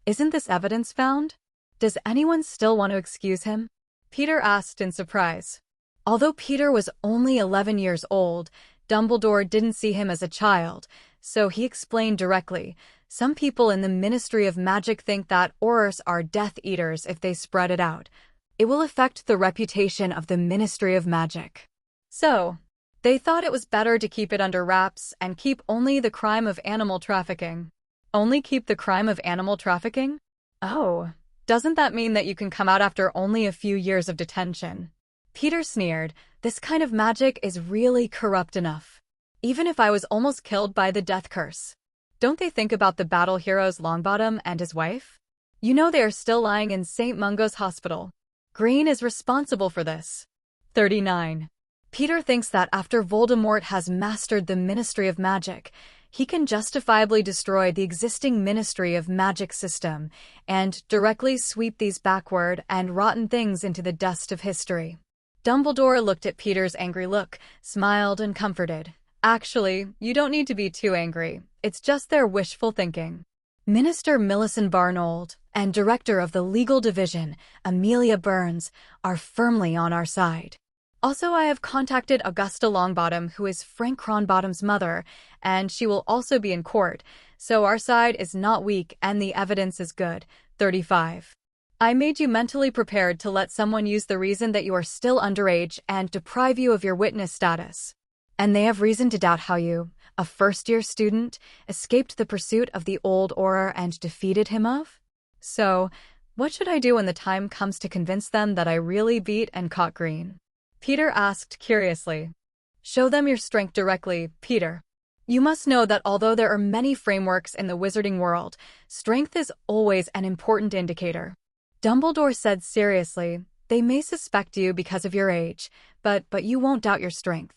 Isn't this evidence found? Does anyone still want to excuse him?" Peter asked in surprise. Although Peter was only 11 years old, Dumbledore didn't see him as a child, so he explained directly, "Some people in the Ministry of Magic think that Aurors are Death Eaters if they spread it out. It will affect the reputation of the Ministry of Magic. So, they thought it was better to keep it under wraps and keep only the crime of animal trafficking." "Only keep the crime of animal trafficking? Oh, doesn't that mean that you can come out after only a few years of detention?" Peter sneered, "This kind of magic is really corrupt enough. Even if I was almost killed by the death curse. Don't they think about the battle heroes Longbottom and his wife? You know they are still lying in St. Mungo's hospital. Green is responsible for this." 39. Peter thinks that after Voldemort has mastered the Ministry of Magic, he can justifiably destroy the existing Ministry of Magic system and directly sweep these backward and rotten things into the dust of history. Dumbledore looked at Peter's angry look, smiled and comforted. "Actually, you don't need to be too angry. It's just their wishful thinking." Minister Millicent Barnold and Director of the Legal Division, Amelia Burns, are firmly on our side. Also, I have contacted Augusta Longbottom, who is Frank Cronbottom's mother, and she will also be in court, so our side is not weak and the evidence is good. 35. I made you mentally prepared to let someone use the reason that you are still underage and deprive you of your witness status. And they have reason to doubt how you, a first-year student, escaped the pursuit of the old Auror and defeated him of? So, what should I do when the time comes to convince them that I really beat and caught Green?" Peter asked curiously. "Show them your strength directly, Peter. You must know that although there are many frameworks in the wizarding world, strength is always an important indicator." Dumbledore said seriously, "They may suspect you because of your age, but you won't doubt your strength."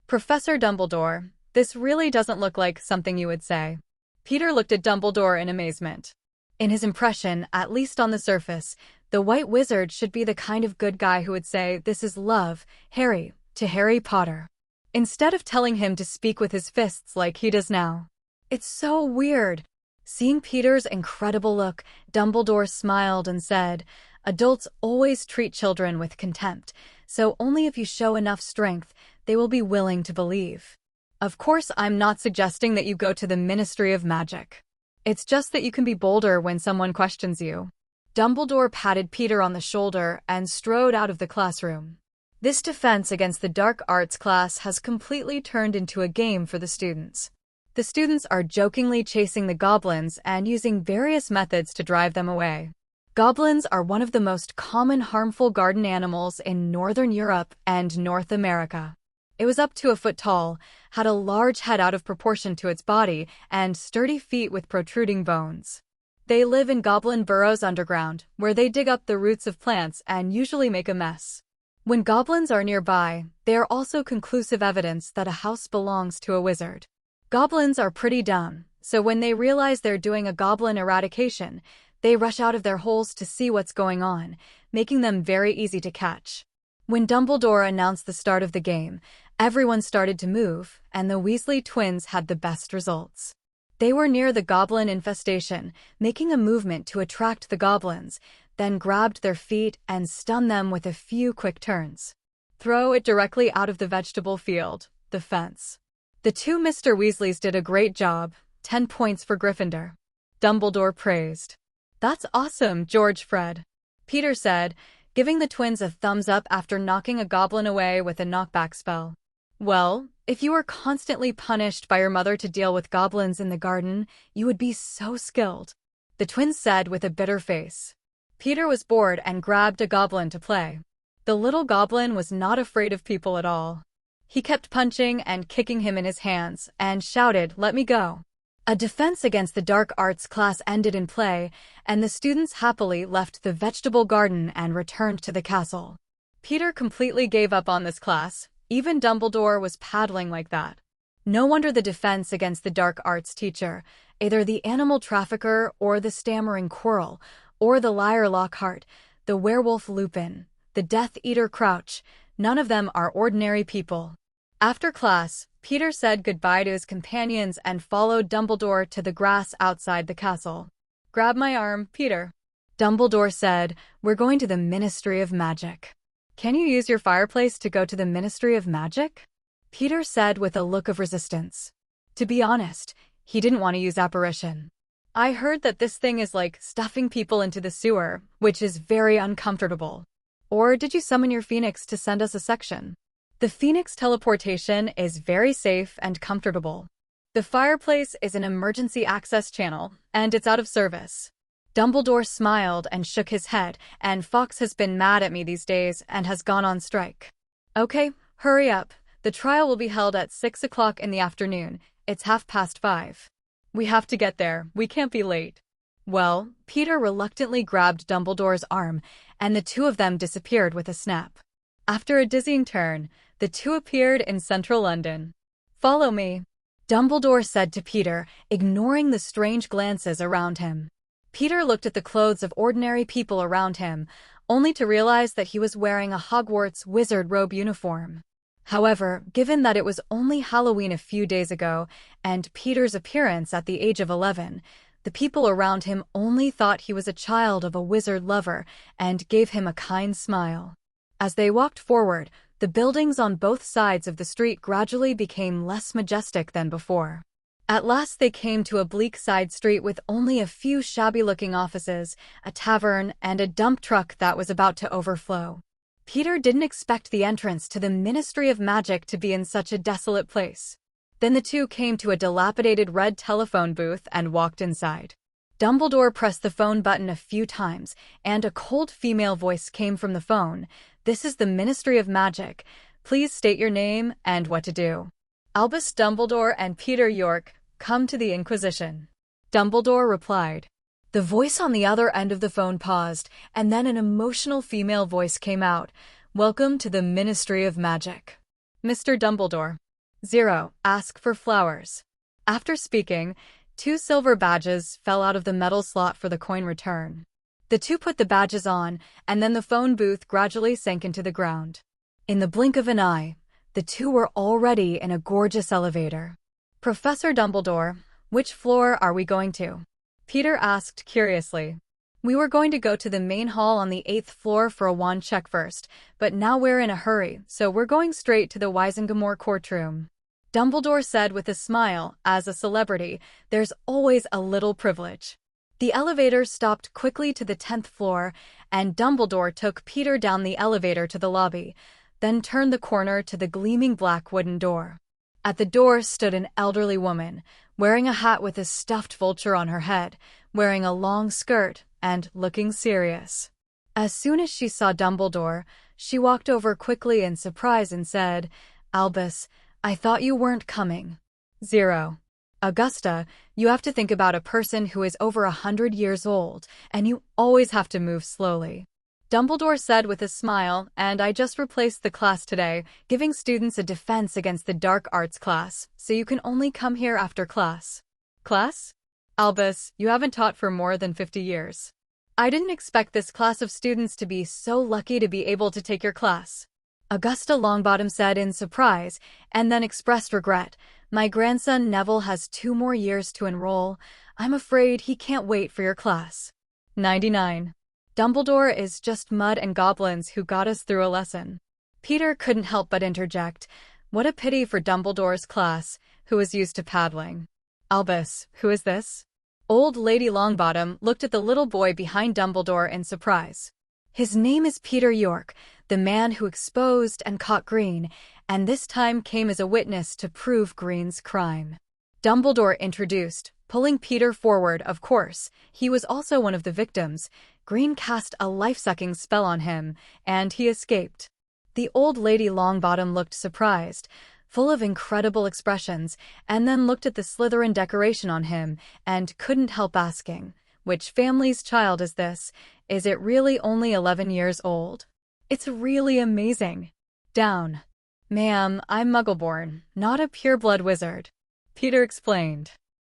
"Professor Dumbledore, this really doesn't look like something you would say." Peter looked at Dumbledore in amazement. In his impression, at least on the surface, the White Wizard should be the kind of good guy who would say, "This is love, Harry. to Harry Potter, instead of telling him to speak with his fists like he does now. It's so weird. Seeing Peter's incredible look, Dumbledore smiled and said, "Adults always treat children with contempt, so only if you show enough strength, they will be willing to believe. Of course, I'm not suggesting that you go to the Ministry of Magic. It's just that you can be bolder when someone questions you." Dumbledore patted Peter on the shoulder and strode out of the classroom. This defense against the dark arts class has completely turned into a game for the students. The students are jokingly chasing the goblins and using various methods to drive them away. Goblins are one of the most common harmful garden animals in Northern Europe and North America. It was up to a foot tall, had a large head out of proportion to its body, and sturdy feet with protruding bones. They live in goblin burrows underground, where they dig up the roots of plants and usually make a mess. When goblins are nearby, they are also conclusive evidence that a house belongs to a wizard. Goblins are pretty dumb, so when they realize they're doing a goblin eradication, they rush out of their holes to see what's going on, making them very easy to catch. When Dumbledore announced the start of the game, everyone started to move, and the Weasley twins had the best results. They were near the goblin infestation, making a movement to attract the goblins, then grabbed their feet and stunned them with a few quick turns. Throw it directly out of the vegetable field, the fence. The two Mr. Weasleys did a great job, 10 points for Gryffindor. Dumbledore praised. "That's awesome, George Fred," Peter said, giving the twins a thumbs up after knocking a goblin away with a knockback spell. "Well, if you were constantly punished by your mother to deal with goblins in the garden, you would be so skilled," the twins said with a bitter face. Peter was bored and grabbed a goblin to play. The little goblin was not afraid of people at all. He kept punching and kicking him in his hands and shouted, "Let me go." A defense against the dark arts class ended in play, and the students happily left the vegetable garden and returned to the castle. Peter completely gave up on this class. Even Dumbledore was paddling like that. No wonder the defense against the dark arts teacher, either the animal trafficker or the stammering Quirrell, or the liar Lockhart, the werewolf Lupin, the Death Eater Crouch, none of them are ordinary people. After class, Peter said goodbye to his companions and followed Dumbledore to the grass outside the castle. "Grab my arm, Peter," Dumbledore said. "We're going to the Ministry of Magic." "Can you use your fireplace to go to the Ministry of Magic?" Peter said with a look of resistance. To be honest, he didn't want to use apparition. "I heard that this thing is like stuffing people into the sewer, which is very uncomfortable. Or did you summon your phoenix to send us a section?" The phoenix teleportation is very safe and comfortable. The fireplace is an emergency access channel, and it's out of service. Dumbledore smiled and shook his head, and Fox has been mad at me these days and has gone on strike. "Okay, hurry up. The trial will be held at 6 o'clock in the afternoon. It's 5:30. We have to get there. We can't be late." Well, Peter reluctantly grabbed Dumbledore's arm, and the two of them disappeared with a snap. After a dizzying turn, the two appeared in central London. "Follow me," Dumbledore said to Peter, ignoring the strange glances around him. Peter looked at the clothes of ordinary people around him, only to realize that he was wearing a Hogwarts wizard robe uniform. However, given that it was only Halloween a few days ago, and Peter's appearance at the age of 11, the people around him only thought he was a child of a wizard lover and gave him a kind smile. As they walked forward, the buildings on both sides of the street gradually became less majestic than before. At last they came to a bleak side street with only a few shabby-looking offices, a tavern, and a dump truck that was about to overflow. Peter didn't expect the entrance to the Ministry of Magic to be in such a desolate place. Then the two came to a dilapidated red telephone booth and walked inside. Dumbledore pressed the phone button a few times, and a cold female voice came from the phone. "This is the Ministry of Magic. Please state your name and what to do." "Albus Dumbledore and Peter York, come to the Inquisition," Dumbledore replied. The voice on the other end of the phone paused, and then an emotional female voice came out. "Welcome to the Ministry of Magic. Mr. Dumbledore. 0, ask for flowers." After speaking, 2 silver badges fell out of the metal slot for the coin return. The two put the badges on, and then the phone booth gradually sank into the ground. In the blink of an eye, The two were already in a gorgeous elevator. "Professor Dumbledore, which floor are we going to?" Peter asked curiously. "We were going to go to the main hall on the 8th floor for a wand check first, but now we're in a hurry, so we're going straight to the Wizengamore courtroom," Dumbledore said with a smile. As a celebrity, there's always a little privilege. The elevator stopped quickly to the 10th floor, and Dumbledore took Peter down the elevator to the lobby, then turned the corner to the gleaming black wooden door. At the door stood an elderly woman, wearing a hat with a stuffed vulture on her head, wearing a long skirt, and looking serious. As soon as she saw Dumbledore, she walked over quickly in surprise and said, "Albus, I thought you weren't coming." 0. Augusta, you have to think about a person who is over 100 years old, and you always have to move slowly, Dumbledore said with a smile, and I just replaced the class today, giving students a defense against the dark arts class, so you can only come here after class. Class? Albus, you haven't taught for more than 50 years. I didn't expect this class of students to be so lucky to be able to take your class, Augusta Longbottom said in surprise, and then expressed regret. My grandson Neville has 2 more years to enroll. I'm afraid he can't wait for your class. 99. Dumbledore is just mud and goblins who got us through a lesson. Peter couldn't help but interject. What a pity for Dumbledore's class, who was used to paddling. Albus, who is this? Old Lady Longbottom looked at the little boy behind Dumbledore in surprise. His name is Peter York, the man who exposed and caught Green, and this time came as a witness to prove Green's crime. Dumbledore introduced, pulling Peter forward. Of course, he was also one of the victims. Green cast a life-sucking spell on him, and he escaped. The old Lady Longbottom looked surprised, full of incredible expressions, and then looked at the Slytherin decoration on him and couldn't help asking, which family's child is this? Is it really only 11 years old? It's really amazing. Down. Ma'am, I'm Muggleborn, not a pureblood wizard, Peter explained.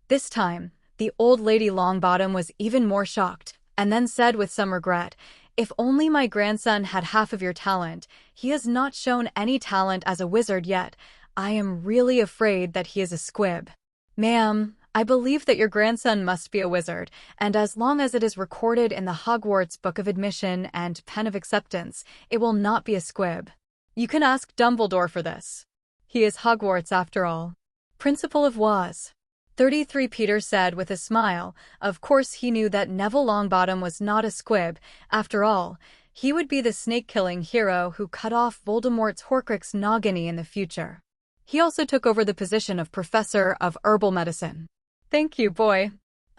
This time, the old Lady Longbottom was even more shocked, and then said with some regret, if only my grandson had half of your talent. He has not shown any talent as a wizard yet. I am really afraid that he is a squib. Ma'am, I believe that your grandson must be a wizard, and as long as it is recorded in the Hogwarts Book of Admission and Pen of Acceptance, it will not be a squib. You can ask Dumbledore for this. He is Hogwarts after all. Principal of Oz. 33 Peter said with a smile. Of course he knew that Neville Longbottom was not a squib. After all, he would be the snake-killing hero who cut off Voldemort's Horcrux noggin in the future. He also took over the position of Professor of Herbal Medicine. Thank you, boy.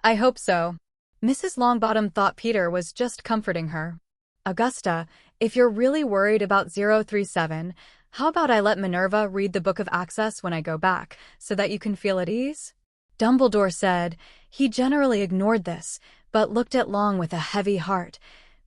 I hope so. Mrs. Longbottom thought Peter was just comforting her. Augusta, if you're really worried about 037, how about I let Minerva read the Book of Access when I go back, so that you can feel at ease? Dumbledore said. He generally ignored this, but looked at Long with a heavy heart.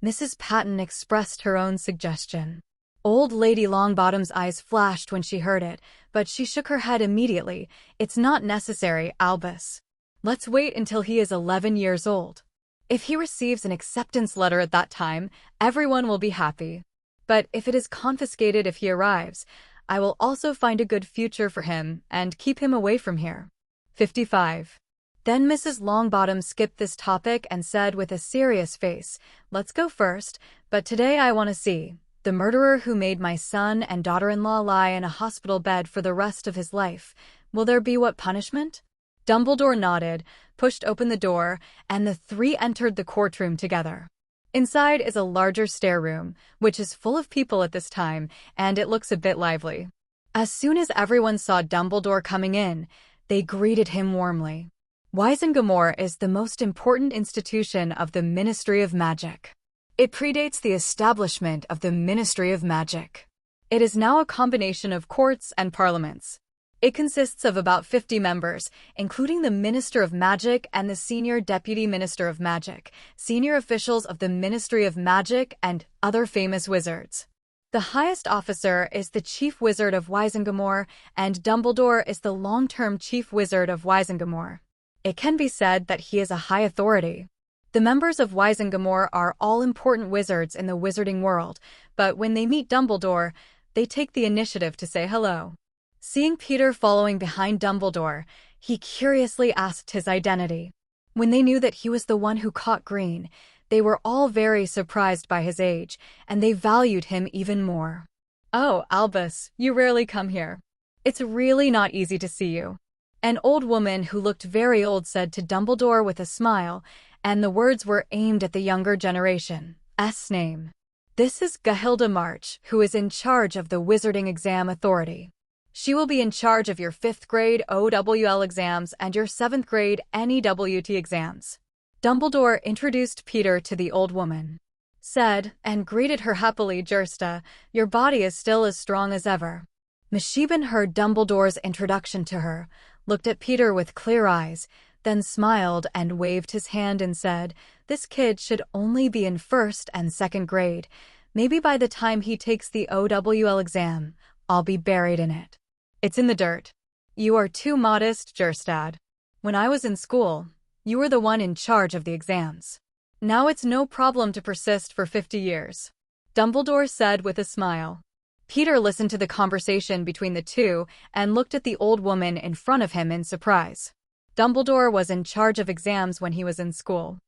Mrs. Patton expressed her own suggestion. Old Lady Longbottom's eyes flashed when she heard it, but she shook her head immediately. It's not necessary, Albus. Let's wait until he is 11 years old. If he receives an acceptance letter at that time, everyone will be happy. But if it is confiscated if he arrives, I will also find a good future for him and keep him away from here. 55. Then Mrs. Longbottom skipped this topic and said with a serious face, let's go first, but today I want to see the murderer who made my son and daughter-in-law lie in a hospital bed for the rest of his life. Will there be what punishment? Dumbledore nodded, pushed open the door, and the three entered the courtroom together. Inside is a larger stair room, which is full of people at this time, and it looks a bit lively. As soon as everyone saw Dumbledore coming in, they greeted him warmly. Wizengamore is the most important institution of the Ministry of Magic. It predates the establishment of the Ministry of Magic. It is now a combination of courts and parliaments. It consists of about 50 members, including the Minister of Magic and the Senior Deputy Minister of Magic, senior officials of the Ministry of Magic, and other famous wizards. The highest officer is the Chief Wizard of Wizengamore, and Dumbledore is the long-term Chief Wizard of Wizengamore. It can be said that he is a high authority. The members of Wizengamore are all important wizards in the wizarding world, but when they meet Dumbledore, they take the initiative to say hello. Seeing Peter following behind Dumbledore, he curiously asked his identity. When they knew that he was the one who caught Green, they were all very surprised by his age, and they valued him even more. "Oh, Albus, you rarely come here. It's really not easy to see you," an old woman who looked very old said to Dumbledore with a smile, and the words were aimed at the younger generation's name. "This is Gahilda March, who is in charge of the Wizarding Exam Authority. She will be in charge of your 5th grade OWL exams and your 7th grade NEWT exams." Dumbledore introduced Peter to the old woman, said, and greeted her happily. "Jersta, your body is still as strong as ever." Misheben heard Dumbledore's introduction to her, looked at Peter with clear eyes, then smiled and waved his hand and said, "This kid should only be in 1st and 2nd grade. Maybe by the time he takes the OWL exam, I'll be buried in it. It's in the dirt." "You are too modest, Jerstad. When I was in school, you were the one in charge of the exams. Now it's no problem to persist for 50 years. Dumbledore said with a smile. Peter listened to the conversation between the two and looked at the old woman in front of him in surprise. Dumbledore was in charge of exams when he was in school.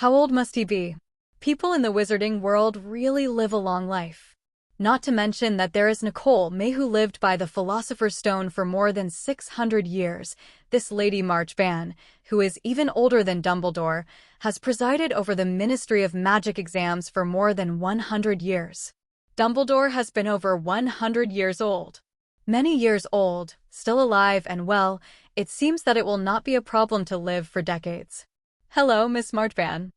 How old must he be? People in the wizarding world really live a long life. Not to mention that there is Nicole May, who lived by the Philosopher's Stone for more than 600 years. This Lady Marchbann, who is even older than Dumbledore, has presided over the Ministry of Magic exams for more than 100 years. Dumbledore has been over 100 years old. Many years old, still alive and well. It seems that it will not be a problem to live for decades. Hello, Miss Marchbann.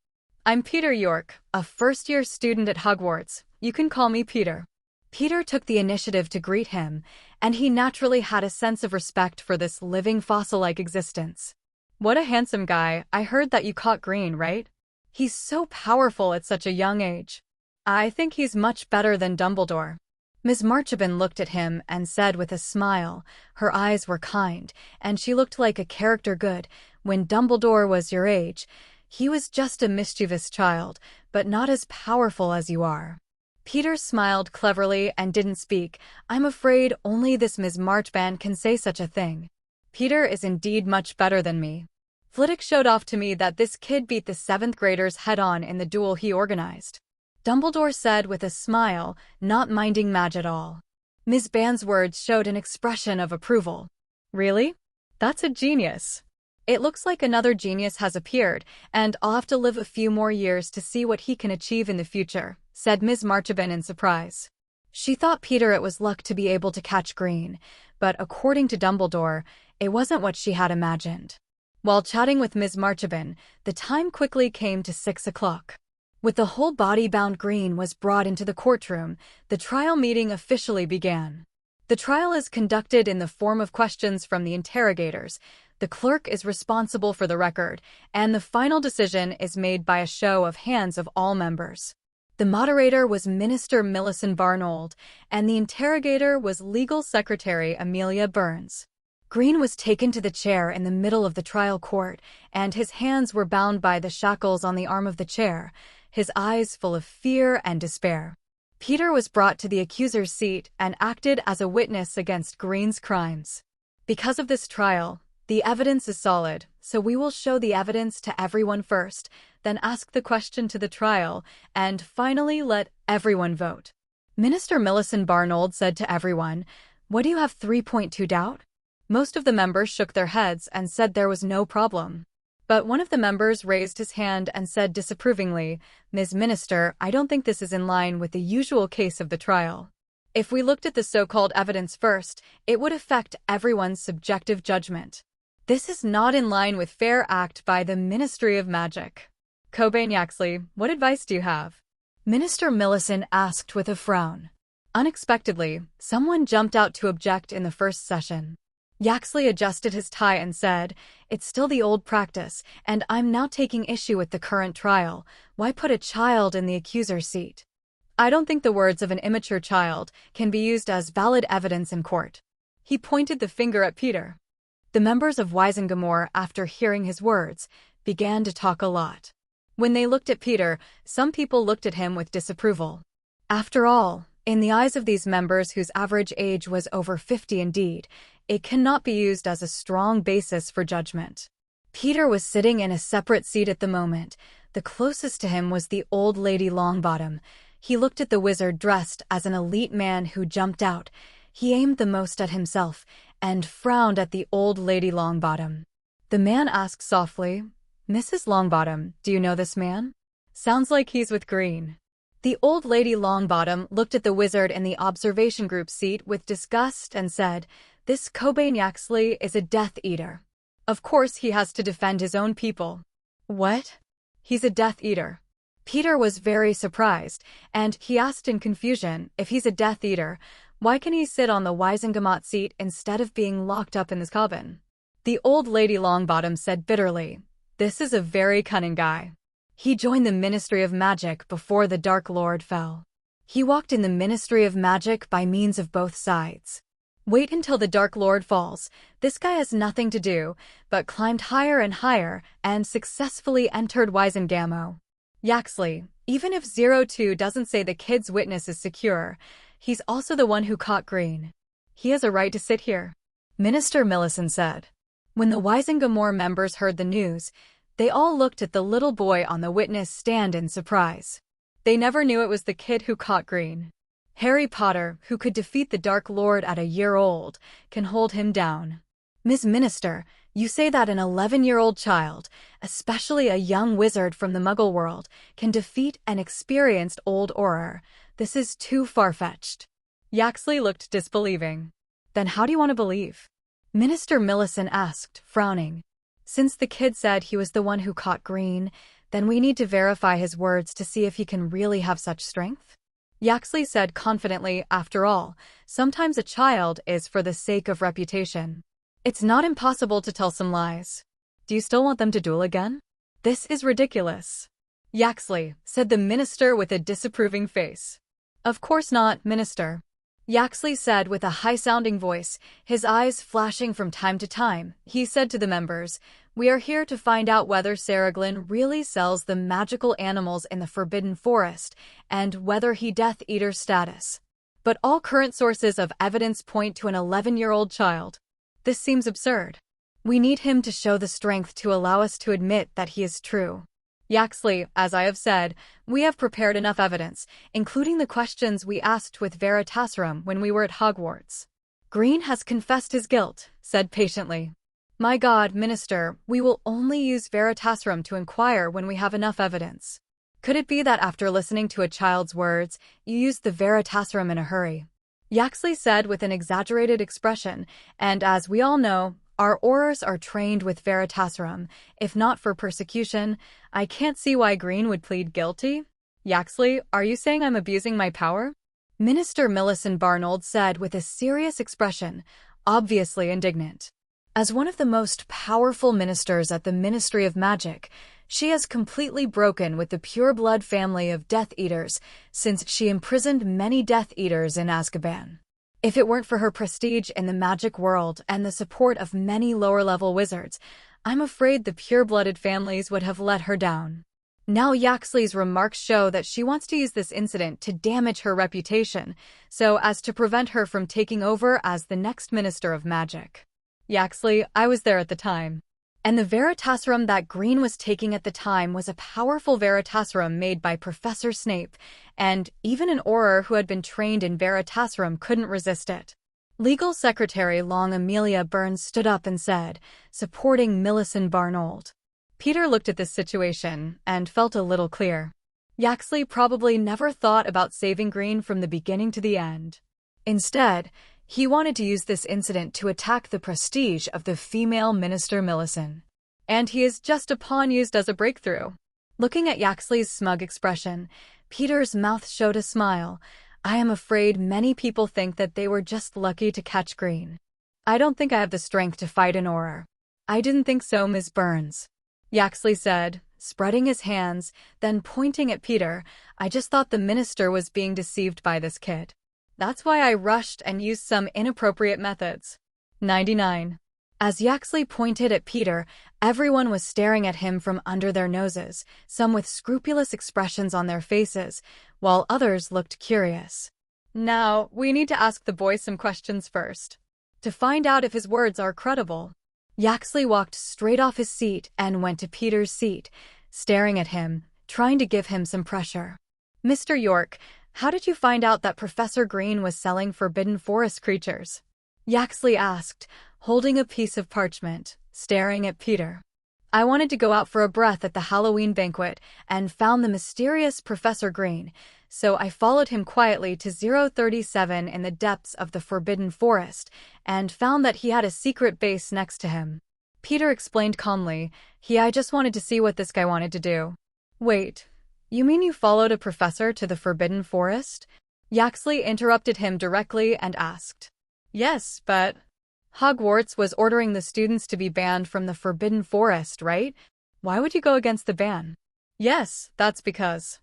I'm Peter York, a first-year student at Hogwarts. You can call me Peter. Peter took the initiative to greet him, and he naturally had a sense of respect for this living fossil-like existence. What a handsome guy. I heard that you caught Green, right? He's so powerful at such a young age. I think he's much better than Dumbledore. Ms. Marchbann looked at him and said with a smile. Her eyes were kind, and she looked like a character good. When Dumbledore was your age, he was just a mischievous child, but not as powerful as you are. Peter smiled cleverly and didn't speak. I'm afraid only this Ms. Marchbann can say such a thing. Peter is indeed much better than me. Flitwick showed off to me that this kid beat the 7th graders head-on in the duel he organized. Dumbledore said with a smile, not minding Madge at all. Ms. Bann's words showed an expression of approval. Really? That's a genius. It looks like another genius has appeared, and I'll have to live a few more years to see what he can achieve in the future, said Ms. Marchbann in surprise. She thought Peter it was luck to be able to catch Green, but according to Dumbledore, it wasn't what she had imagined. While chatting with Ms. Marchbann, the time quickly came to 6 o'clock. With the whole body bound, Green was brought into the courtroom. The trial meeting officially began. The trial is conducted in the form of questions from the interrogators. The clerk is responsible for the record, and the final decision is made by a show of hands of all members. The moderator was Minister Millicent Barnold, and the interrogator was Legal Secretary Amelia Burns. Green was taken to the chair in the middle of the trial court, and his hands were bound by the shackles on the arm of the chair, his eyes full of fear and despair. Peter was brought to the accuser's seat and acted as a witness against Green's crimes. Because of this trial, the evidence is solid, so we will show the evidence to everyone first, then ask the question to the trial, and finally let everyone vote. Minister Millicent Barnold said to everyone, "What do you have 3.2 doubt?" Most of the members shook their heads and said there was no problem. But one of the members raised his hand and said disapprovingly, "Ms. Minister, I don't think this is in line with the usual case of the trial. If we looked at the so-called evidence first, it would affect everyone's subjective judgment. This is not in line with fair act by the Ministry of Magic." Cobain Yaxley, what advice do you have? Minister Millicent asked with a frown. Unexpectedly, someone jumped out to object in the first session. Yaxley adjusted his tie and said, "It's still the old practice, and I'm now taking issue with the current trial. Why put a child in the accuser's seat? I don't think the words of an immature child can be used as valid evidence in court." He pointed the finger at Peter. The members of Wisengamore, after hearing his words, began to talk a lot. When they looked at Peter, some people looked at him with disapproval. After all, In the eyes of these members whose average age was over 50 indeed, it cannot be used as a strong basis for judgment. Peter was sitting in a separate seat at the moment. The closest to him was the old lady Longbottom. He looked at the wizard dressed as an elite man who jumped out. He aimed the most at himself and frowned at the old lady Longbottom. The man asked softly, "Mrs. Longbottom, do you know this man? Sounds like he's with Green." The old lady Longbottom looked at the wizard in the observation group seat with disgust and said, "This Cobain Yaxley is a Death Eater. Of course he has to defend his own people." "What? He's a Death Eater?" Peter was very surprised, and he asked in confusion, if he's a Death Eater, why can he sit on the Wisengamot seat instead of being locked up in this cabin? The old lady Longbottom said bitterly, "This is a very cunning guy. He joined the Ministry of Magic before the Dark Lord fell. He walked in the Ministry of Magic by means of both sides. Wait until the Dark Lord falls. This guy has nothing to do but climbed higher and higher and successfully entered Wisengamo. Yaxley, even if 02 doesn't say the kid's witness is secure, he's also the one who caught Green. He has a right to sit here," Minister Millicent said. When the Wisengamore members heard the news, they all looked at the little boy on the witness stand in surprise. They never knew it was the kid who caught Green. Harry Potter, who could defeat the Dark Lord at a year old, can hold him down. "Ms. Minister, you say that an 11-year-old child, especially a young wizard from the Muggle world, can defeat an experienced old Auror. This is too far-fetched." Yaxley looked disbelieving. "Then how do you want to believe?" Minister Millicent asked, frowning. "Since the kid said he was the one who caught Green, then we need to verify his words to see if he can really have such strength." Yaxley said confidently, "After all, sometimes a child is for the sake of reputation. It's not impossible to tell some lies. Do you still want them to duel again? This is ridiculous." "Yaxley," said the minister with a disapproving face. "Of course not, Minister," Yaxley said with a high-sounding voice, his eyes flashing from time to time. He said to the members, "We are here to find out whether Saraglin really sells the magical animals in the Forbidden Forest, and whether he Death Eater status. But all current sources of evidence point to an 11-year-old child. This seems absurd. We need him to show the strength to allow us to admit that he is true." "Yaxley, as I have said, we have prepared enough evidence, including the questions we asked with Veritasirum when we were at Hogwarts." "Green has confessed his guilt," said patiently. "My God, Minister, we will only use Veritasirum to inquire when we have enough evidence. Could it be that after listening to a child's words, you used the Veritasirum in a hurry?" Yaxley said with an exaggerated expression, and as we all know, our Aurors are trained with Veritasirum. If not for persecution, I can't see why Green would plead guilty. "Yaxley, are you saying I'm abusing my power?" Minister Millicent Barnold said with a serious expression, obviously indignant. As one of the most powerful ministers at the Ministry of Magic, she has completely broken with the pureblood family of Death Eaters since she imprisoned many Death Eaters in Azkaban. If it weren't for her prestige in the magic world and the support of many lower-level wizards, I'm afraid the pure-blooded families would have let her down. Now Yaxley's remarks show that she wants to use this incident to damage her reputation, so as to prevent her from taking over as the next Minister of Magic. "Yaxley, I was there at the time. And the Veritasirum that Green was taking at the time was a powerful Veritasirum made by Professor Snape, and even an Auror who had been trained in Veritasirum couldn't resist it." Legal Secretary Long Amelia Burns stood up and said, supporting Millicent Barnold. Peter looked at this situation and felt a little clear. Yaxley probably never thought about saving Green from the beginning to the end. Instead, he wanted to use this incident to attack the prestige of the female Minister Millicent. And he is just a pawn used as a breakthrough. Looking at Yaxley's smug expression, Peter's mouth showed a smile. "I am afraid many people think that they were just lucky to catch Green. I don't think I have the strength to fight an Auror." "I didn't think so, Ms. Burns," Yaxley said, spreading his hands, then pointing at Peter. "I just thought the minister was being deceived by this kid. That's why I rushed and used some inappropriate methods." 99. As Yaxley pointed at Peter, everyone was staring at him from under their noses, some with scrupulous expressions on their faces, while others looked curious. Now, we need to ask the boy some questions first, to find out if his words are credible. Yaxley walked straight off his seat and went to Peter's seat, staring at him, trying to give him some pressure. Mr. York, how did you find out that Professor Green was selling forbidden forest creatures? Yaxley asked, holding a piece of parchment, staring at Peter. I wanted to go out for a breath at the Halloween banquet and found the mysterious Professor Green, so I followed him quietly to 037 in the depths of the Forbidden Forest and found that he had a secret base next to him. Peter explained calmly, I just wanted to see what this guy wanted to do. Wait, you mean you followed a professor to the Forbidden Forest? Yaxley interrupted him directly and asked. Yes, but Hogwarts was ordering the students to be banned from the Forbidden Forest, right? Why would you go against the ban? Yes, that's because.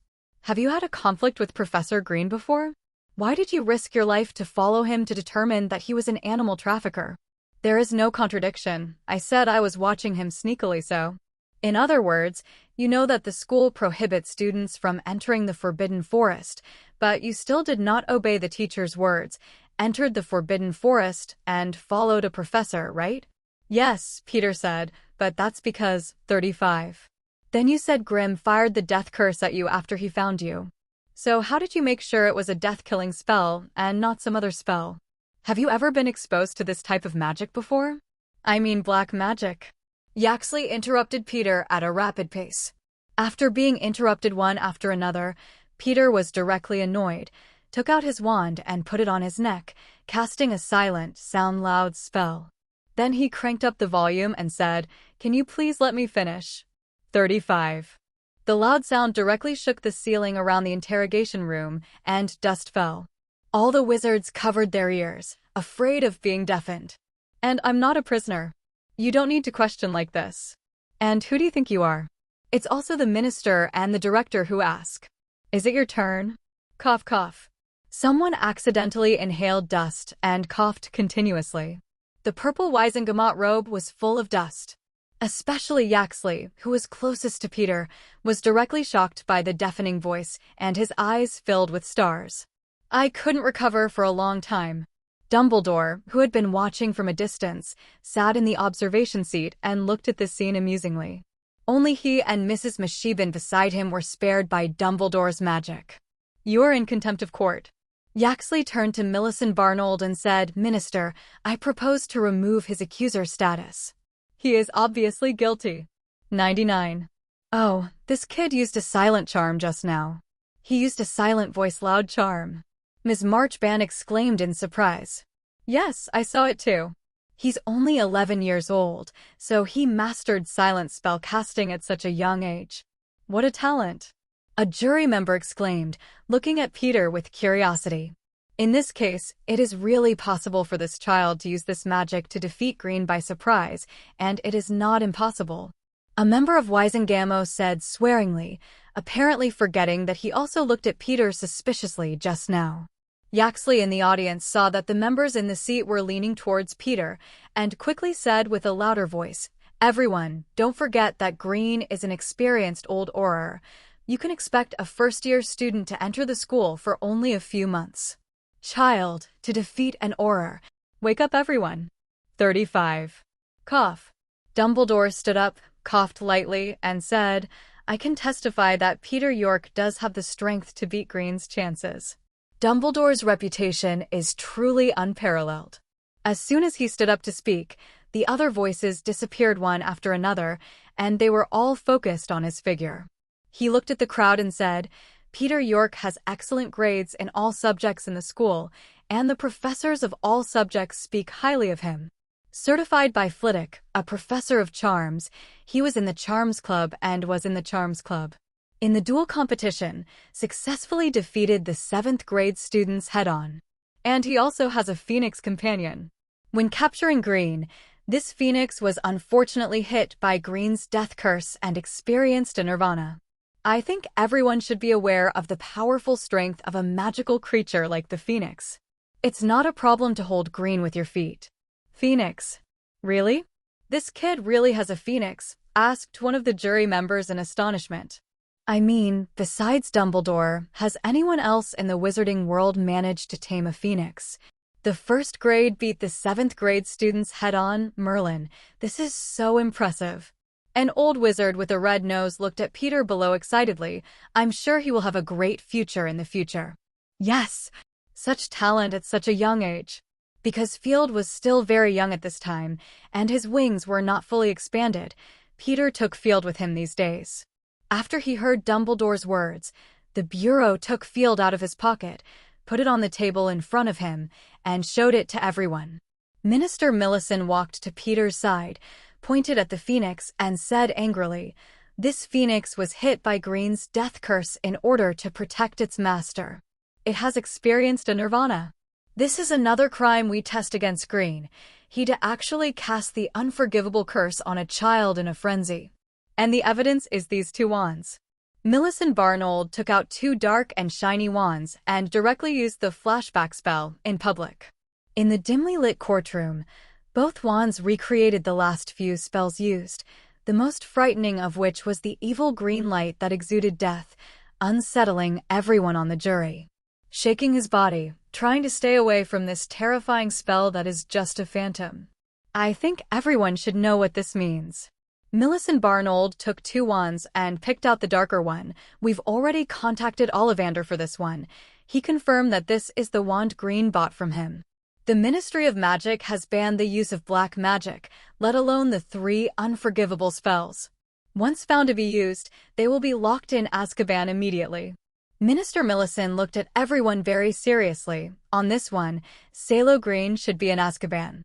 Have you had a conflict with Professor Green before? Why did you risk your life to follow him to determine that he was an animal trafficker? There is no contradiction. I said I was watching him sneakily so. In other words, you know that the school prohibits students from entering the Forbidden Forest, but you still did not obey the teacher's words, entered the Forbidden Forest, and followed a professor, right? Yes, Peter said, but that's because 35. Then you said Grimm fired the death curse at you after he found you. So how did you make sure it was a death-killing spell and not some other spell? Have you ever been exposed to this type of magic before? I mean black magic. Yaxley interrupted Peter at a rapid pace. After being interrupted one after another, Peter was directly annoyed, took out his wand and put it on his neck, casting a silent, sound-loud spell. Then he cranked up the volume and said, Can you please let me finish? 35. The loud sound directly shook the ceiling around the interrogation room, and dust fell. All the wizards covered their ears, afraid of being deafened. And I'm not a prisoner. You don't need to question like this. And who do you think you are? It's also the minister and the director who ask. Is it your turn? Cough, cough. Someone accidentally inhaled dust and coughed continuously. The purple Wisengamot robe was full of dust. Especially Yaxley, who was closest to Peter, was directly shocked by the deafening voice, and his eyes filled with stars. I couldn't recover for a long time. Dumbledore, who had been watching from a distance, sat in the observation seat and looked at the scene amusingly. Only he and Mrs. Masheben beside him were spared by Dumbledore's magic. You are in contempt of court. Yaxley turned to Millicent Barnold and said, Minister, I propose to remove his accuser status. He is obviously guilty. 99. Oh, this kid used a silent charm just now. He used a silent voice loud charm. Ms. Marchban exclaimed in surprise. Yes, I saw it too. He's only 11 years old, so he mastered silent spell casting at such a young age. What a talent! A jury member exclaimed, looking at Peter with curiosity. In this case, it is really possible for this child to use this magic to defeat Green by surprise, and it is not impossible. A member of Wisengamo said swearingly, apparently forgetting that he also looked at Peter suspiciously just now. Yaxley in the audience saw that the members in the seat were leaning towards Peter, and quickly said with a louder voice, Everyone, don't forget that Green is an experienced old Auror. You can expect a first-year student to enter the school for only a few months. Child, to defeat an Auror. Wake up everyone. 35. Cough. Dumbledore stood up, coughed lightly, and said, I can testify that Peter York does have the strength to beat Green's chances. Dumbledore's reputation is truly unparalleled. As soon as he stood up to speak, the other voices disappeared one after another, and they were all focused on his figure. He looked at the crowd and said, Peter York has excellent grades in all subjects in the school, and the professors of all subjects speak highly of him. Certified by Flitwick, a professor of charms, he was in the Charms Club and was in the Charms Club. In the duel competition, successfully defeated the 7th grade students head-on. And he also has a Phoenix companion. When capturing Green, this Phoenix was unfortunately hit by Green's death curse and experienced a Nirvana. I think everyone should be aware of the powerful strength of a magical creature like the Phoenix. It's not a problem to hold Green with your feet. Phoenix. Really? This kid really has a Phoenix? Asked one of the jury members in astonishment. I mean, besides Dumbledore, has anyone else in the wizarding world managed to tame a phoenix? The first grade beat the seventh grade students head-on, Merlin. This is so impressive. An old wizard with a red nose looked at Peter below excitedly. I'm sure he will have a great future in the future. Yes, such talent at such a young age. Because Field was still very young at this time, and his wings were not fully expanded, Peter took Field with him these days. After he heard Dumbledore's words, the bureau took Field out of his pocket, put it on the table in front of him, and showed it to everyone. Minister Millicent walked to Peter's side, pointed at the phoenix, and said angrily, "This phoenix was hit by Green's death curse in order to protect its master. It has experienced a nirvana. This is another crime we test against Green. He'd actually cast the unforgivable curse on a child in a frenzy. And the evidence is these two wands." Millicent Barnold took out two dark and shiny wands and directly used the flashback spell in public. In the dimly lit courtroom, both wands recreated the last few spells used, the most frightening of which was the evil green light that exuded death, unsettling everyone on the jury. Shaking his body, trying to stay away from this terrifying spell that is just a phantom. I think everyone should know what this means. Millicent Barnold took two wands and picked out the darker one. We've already contacted Ollivander for this one. He confirmed that this is the wand Green bought from him. The Ministry of Magic has banned the use of black magic, let alone the 3 unforgivable spells. Once found to be used, they will be locked in Azkaban immediately. Minister Millicent looked at everyone very seriously. On this one, Salo Green should be in Azkaban.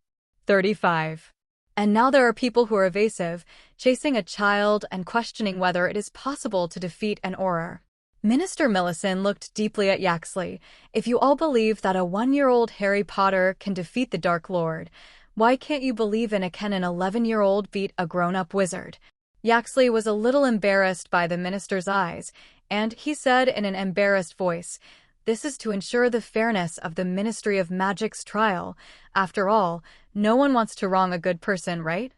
35. And now there are people who are evasive, chasing a child and questioning whether it is possible to defeat an Auror. Minister Millicent looked deeply at Yaxley. If you all believe that a 1-year-old Harry Potter can defeat the Dark Lord, why can't you believe an 11-year-old beat a grown-up wizard? Yaxley was a little embarrassed by the minister's eyes, and he said in an embarrassed voice, "This is to ensure the fairness of the Ministry of Magic's trial. After all, no one wants to wrong a good person, right?"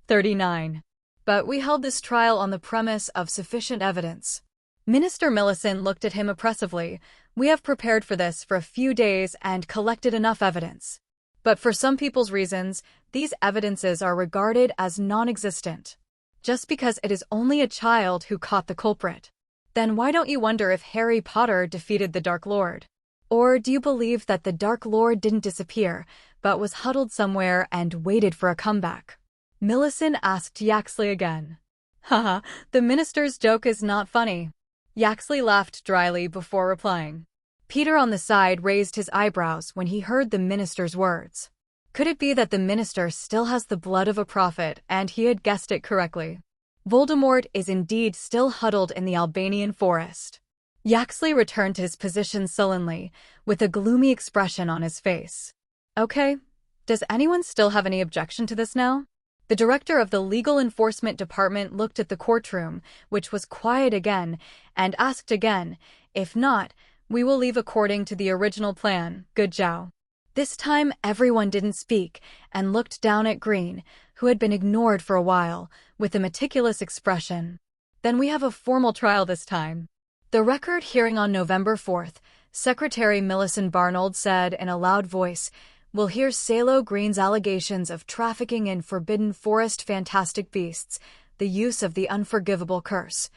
39. But we held this trial on the premise of sufficient evidence. Minister Millicent looked at him oppressively. "We have prepared for this for a few days and collected enough evidence. But for some people's reasons, these evidences are regarded as non-existent. Just because it is only a child who caught the culprit. Then why don't you wonder if Harry Potter defeated the Dark Lord? Or do you believe that the Dark Lord didn't disappear, but was huddled somewhere and waited for a comeback?" Millicent asked Yaxley again. Haha, the minister's joke is not funny. Yaxley laughed dryly before replying. Peter on the side raised his eyebrows when he heard the minister's words. Could it be that the minister still has the blood of a prophet and he had guessed it correctly? Voldemort is indeed still huddled in the Albanian forest. Yaxley returned to his position sullenly, with a gloomy expression on his face. Okay, does anyone still have any objection to this now? The director of the Legal Enforcement Department looked at the courtroom, which was quiet again, and asked again, "If not, we will leave according to the original plan, good Zhao." This time everyone didn't speak, and looked down at Green, who had been ignored for a while, with a meticulous expression. Then we have a formal trial this time. The record hearing on November 4th, Secretary Millicent Barnold said in a loud voice, "We'll hear Salo Green's allegations of trafficking in Forbidden Forest fantastic beasts, the use of the unforgivable curse,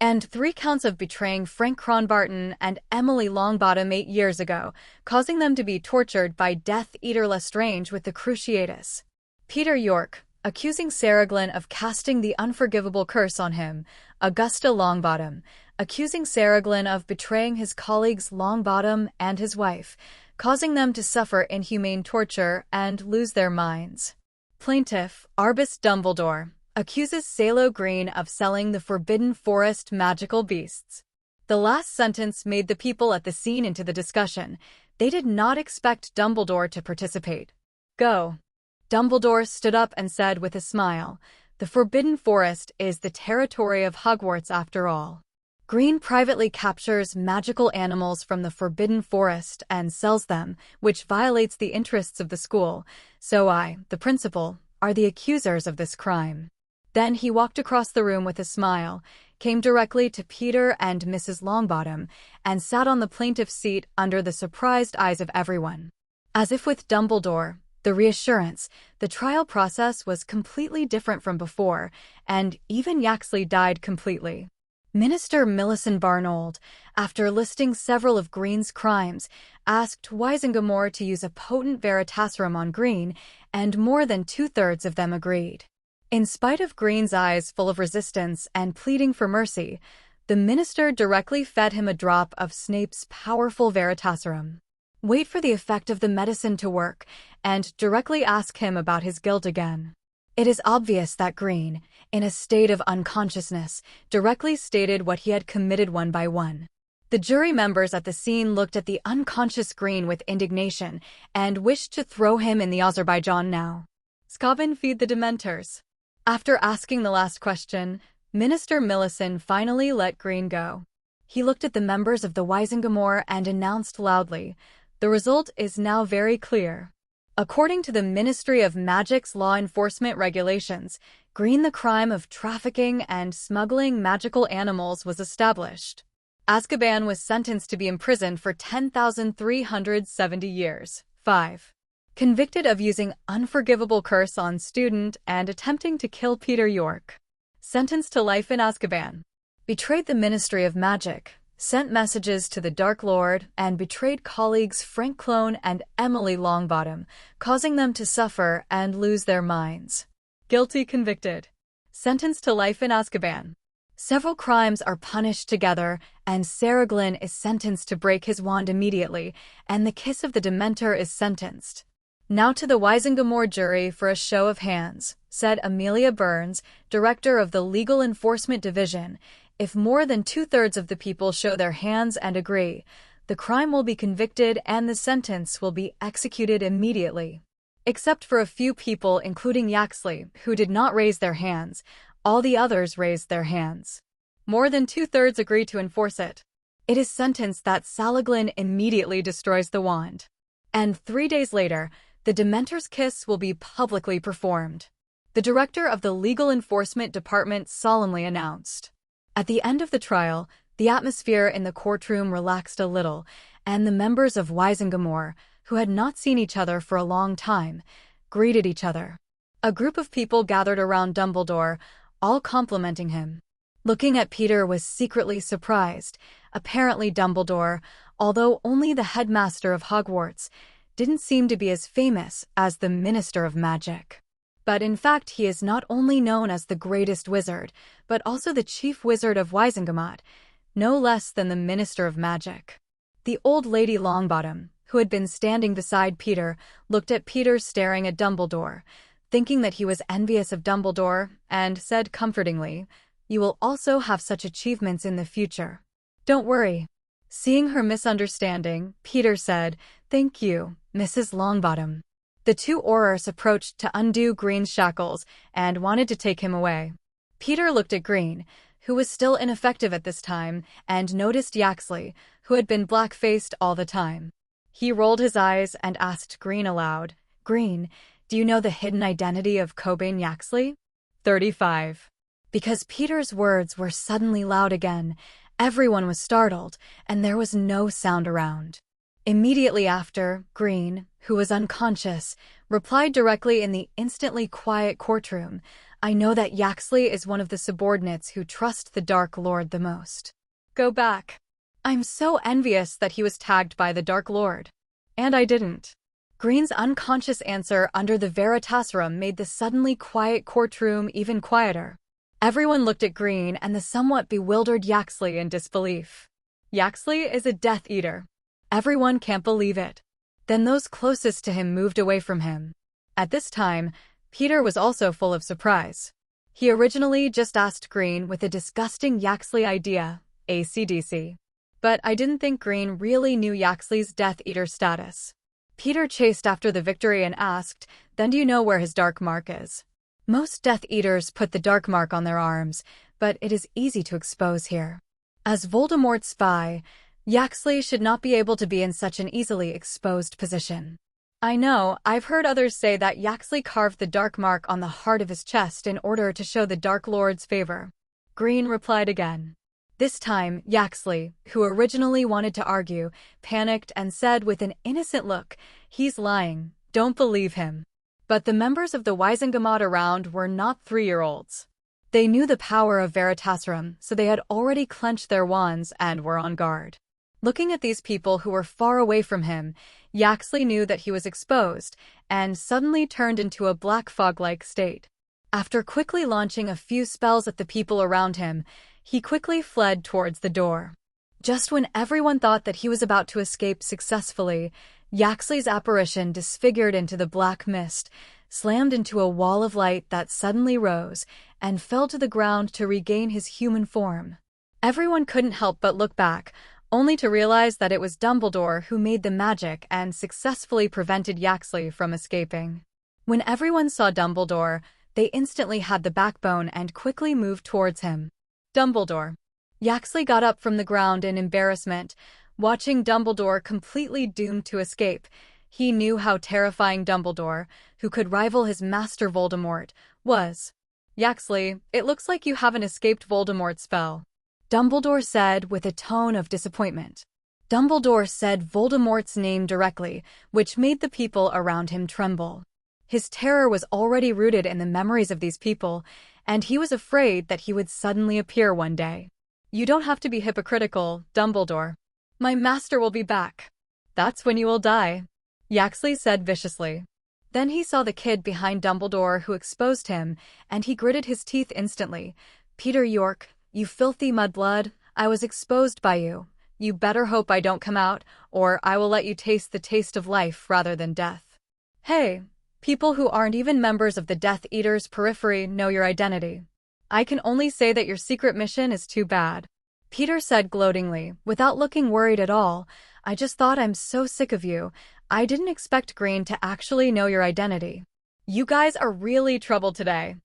and 3 counts of betraying Frank Cronbarton and Emily Longbottom 8 years ago, causing them to be tortured by Death Eater Lestrange with the Cruciatus. Peter York, accusing Saraglin of casting the unforgivable curse on him, Augusta Longbottom, accusing Saraglin of betraying his colleagues Longbottom and his wife, causing them to suffer inhumane torture and lose their minds. Plaintiff, Albus Dumbledore, accuses Salo Green of selling the Forbidden Forest magical beasts." The last sentence made the people at the scene into the discussion. They did not expect Dumbledore to participate. "Go." Dumbledore stood up and said with a smile, "The Forbidden Forest is the territory of Hogwarts after all. Green privately captures magical animals from the Forbidden Forest and sells them, which violates the interests of the school, so I, the principal, are the accusers of this crime." Then he walked across the room with a smile. came directly to Peter and Mrs. Longbottom and sat on the plaintiff's seat under the surprised eyes of everyone. As if with Dumbledore, the reassurance, the trial process was completely different from before, and even Yaxley died completely. Minister Millicent Barnold, after listing several of Green's crimes, asked Wisingamore to use a potent Veritaserum on Green, and more than 2/3 of them agreed. In spite of Green's eyes full of resistance and pleading for mercy, the minister directly fed him a drop of Snape's powerful Veritaserum. Wait for the effect of the medicine to work, and directly ask him about his guilt again. It is obvious that Green, in a state of unconsciousness, directly stated what he had committed one by one. The jury members at the scene looked at the unconscious Green with indignation and wished to throw him in the Azerbaijan now. Scavin feed the Dementors. After asking the last question, Minister Millicent finally let Green go. He looked at the members of the Wisingamore and announced loudly, "The result is now very clear. According to the Ministry of Magic's law enforcement regulations, Green, the crime of trafficking and smuggling magical animals was established. Azkaban was sentenced to be imprisoned for 10,370 years. 5. Convicted of using unforgivable curse on student and attempting to kill Peter York. Sentenced to life in Azkaban. Betrayed the Ministry of Magic, sent messages to the Dark Lord, and betrayed colleagues Frank Clone and Emily Longbottom, causing them to suffer and lose their minds. Guilty convicted. Sentenced to life in Azkaban. Several crimes are punished together, and Sarah Glynn is sentenced to break his wand immediately, and the Kiss of the Dementor is sentenced. Now to the Wisingamore jury for a show of hands," said Amelia Burns, director of the Legal Enforcement Division. "If more than 2/3 of the people show their hands and agree, the crime will be convicted and the sentence will be executed immediately." Except for a few people, including Yaxley, who did not raise their hands, all the others raised their hands. More than 2/3 agree to enforce it. It is sentenced that Salaglin immediately destroys the wand. And 3 days later, the Dementor's kiss will be publicly performed. The director of the Legal Enforcement Department solemnly announced. At the end of the trial, the atmosphere in the courtroom relaxed a little, and the members of Wisingamore, who had not seen each other for a long time, greeted each other. A group of people gathered around Dumbledore, all complimenting him. Looking at Peter was secretly surprised. Apparently Dumbledore, although only the headmaster of Hogwarts, didn't seem to be as famous as the Minister of Magic. But in fact he is not only known as the greatest wizard, but also the chief wizard of Wisingamot, no less than the Minister of Magic. The old lady Longbottom, who had been standing beside Peter, looked at Peter staring at Dumbledore, thinking that he was envious of Dumbledore, and said comfortingly, "You will also have such achievements in the future. Don't worry." Seeing her misunderstanding, Peter said, "Thank you, Mrs. Longbottom." The two Aurors approached to undo Green's shackles and wanted to take him away. Peter looked at Green, who was still ineffective at this time, and noticed Yaxley, who had been black-faced all the time. He rolled his eyes and asked Green aloud, "Green, do you know the hidden identity of Cobain Yaxley?" 35. Because Peter's words were suddenly loud again, everyone was startled, and there was no sound around. Immediately after, Green, who was unconscious, replied directly in the instantly quiet courtroom, "I know that Yaxley is one of the subordinates who trust the Dark Lord the most. Go back. I'm so envious that he was tagged by the Dark Lord. And I didn't." Green's unconscious answer under the Veritaserum made the suddenly quiet courtroom even quieter. Everyone looked at Green and the somewhat bewildered Yaxley in disbelief. Yaxley is a Death Eater. Everyone can't believe it. Then those closest to him moved away from him. At this time, Peter was also full of surprise. He originally just asked Green with a disgusting Yaxley idea, AC/DC. But I didn't think Green really knew Yaxley's Death Eater status. Peter chased after the victory and asked, "Then do you know where his dark mark is?" Most Death Eaters put the dark mark on their arms, but it is easy to expose here. As Voldemort's spy, Yaxley should not be able to be in such an easily exposed position. I know, I've heard others say that Yaxley carved the dark mark on the heart of his chest in order to show the Dark Lord's favor. Green replied again. This time, Yaxley, who originally wanted to argue, panicked and said with an innocent look, "He's lying. Don't believe him." But the members of the Wizengamot around were not 3-year-olds. They knew the power of Veritaserum, so they had already clenched their wands and were on guard. Looking at these people who were far away from him, Yaxley knew that he was exposed, and suddenly turned into a black fog-like state. After quickly launching a few spells at the people around him, he quickly fled towards the door. Just when everyone thought that he was about to escape successfully, Yaxley's apparition disfigured into the black mist, slammed into a wall of light that suddenly rose, and fell to the ground to regain his human form. Everyone couldn't help but look back, only to realize that it was Dumbledore who made the magic and successfully prevented Yaxley from escaping. When everyone saw Dumbledore, they instantly had the backbone and quickly moved towards him. Dumbledore. Yaxley got up from the ground in embarrassment, watching Dumbledore completely doomed to escape. He knew how terrifying Dumbledore, who could rival his master Voldemort, was. "Yaxley, it looks like you haven't escaped Voldemort's spell," Dumbledore said with a tone of disappointment. Dumbledore said Voldemort's name directly, which made the people around him tremble. His terror was already rooted in the memories of these people, and he was afraid that he would suddenly appear one day. "You don't have to be hypocritical, Dumbledore. My master will be back. That's when you will die," Yaxley said viciously. Then he saw the kid behind Dumbledore who exposed him, and he gritted his teeth instantly. "Peter York, you filthy mudblood, I was exposed by you. You better hope I don't come out, or I will let you taste the taste of life rather than death." "Hey, people who aren't even members of the Death Eater's periphery know your identity. I can only say that your secret mission is too bad," Peter said gloatingly, without looking worried at all. "I just thought I'm so sick of you. I didn't expect Green to actually know your identity. You guys are really troubled today."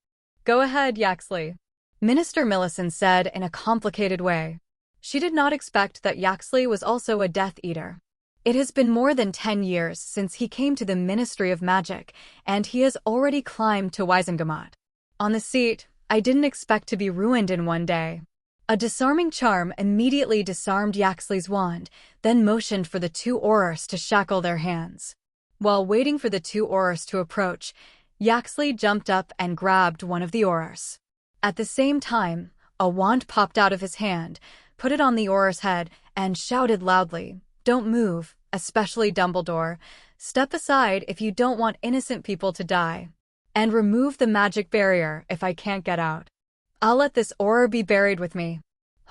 "Go ahead, Yaxley," Minister Millicent said in a complicated way. She did not expect that Yaxley was also a Death Eater. It has been more than 10 years since he came to the Ministry of Magic, and he has already climbed to Wizengamot. On the seat, "I didn't expect to be ruined in one day." A disarming charm immediately disarmed Yaxley's wand, then motioned for the 2 Aurors to shackle their hands. While waiting for the 2 Aurors to approach, Yaxley jumped up and grabbed one of the Aurors. At the same time, a wand popped out of his hand, put it on the Auror's head, and shouted loudly, "Don't move, especially Dumbledore. Step aside if you don't want innocent people to die. And remove the magic barrier if I can't get out. I'll let this Auror be buried with me."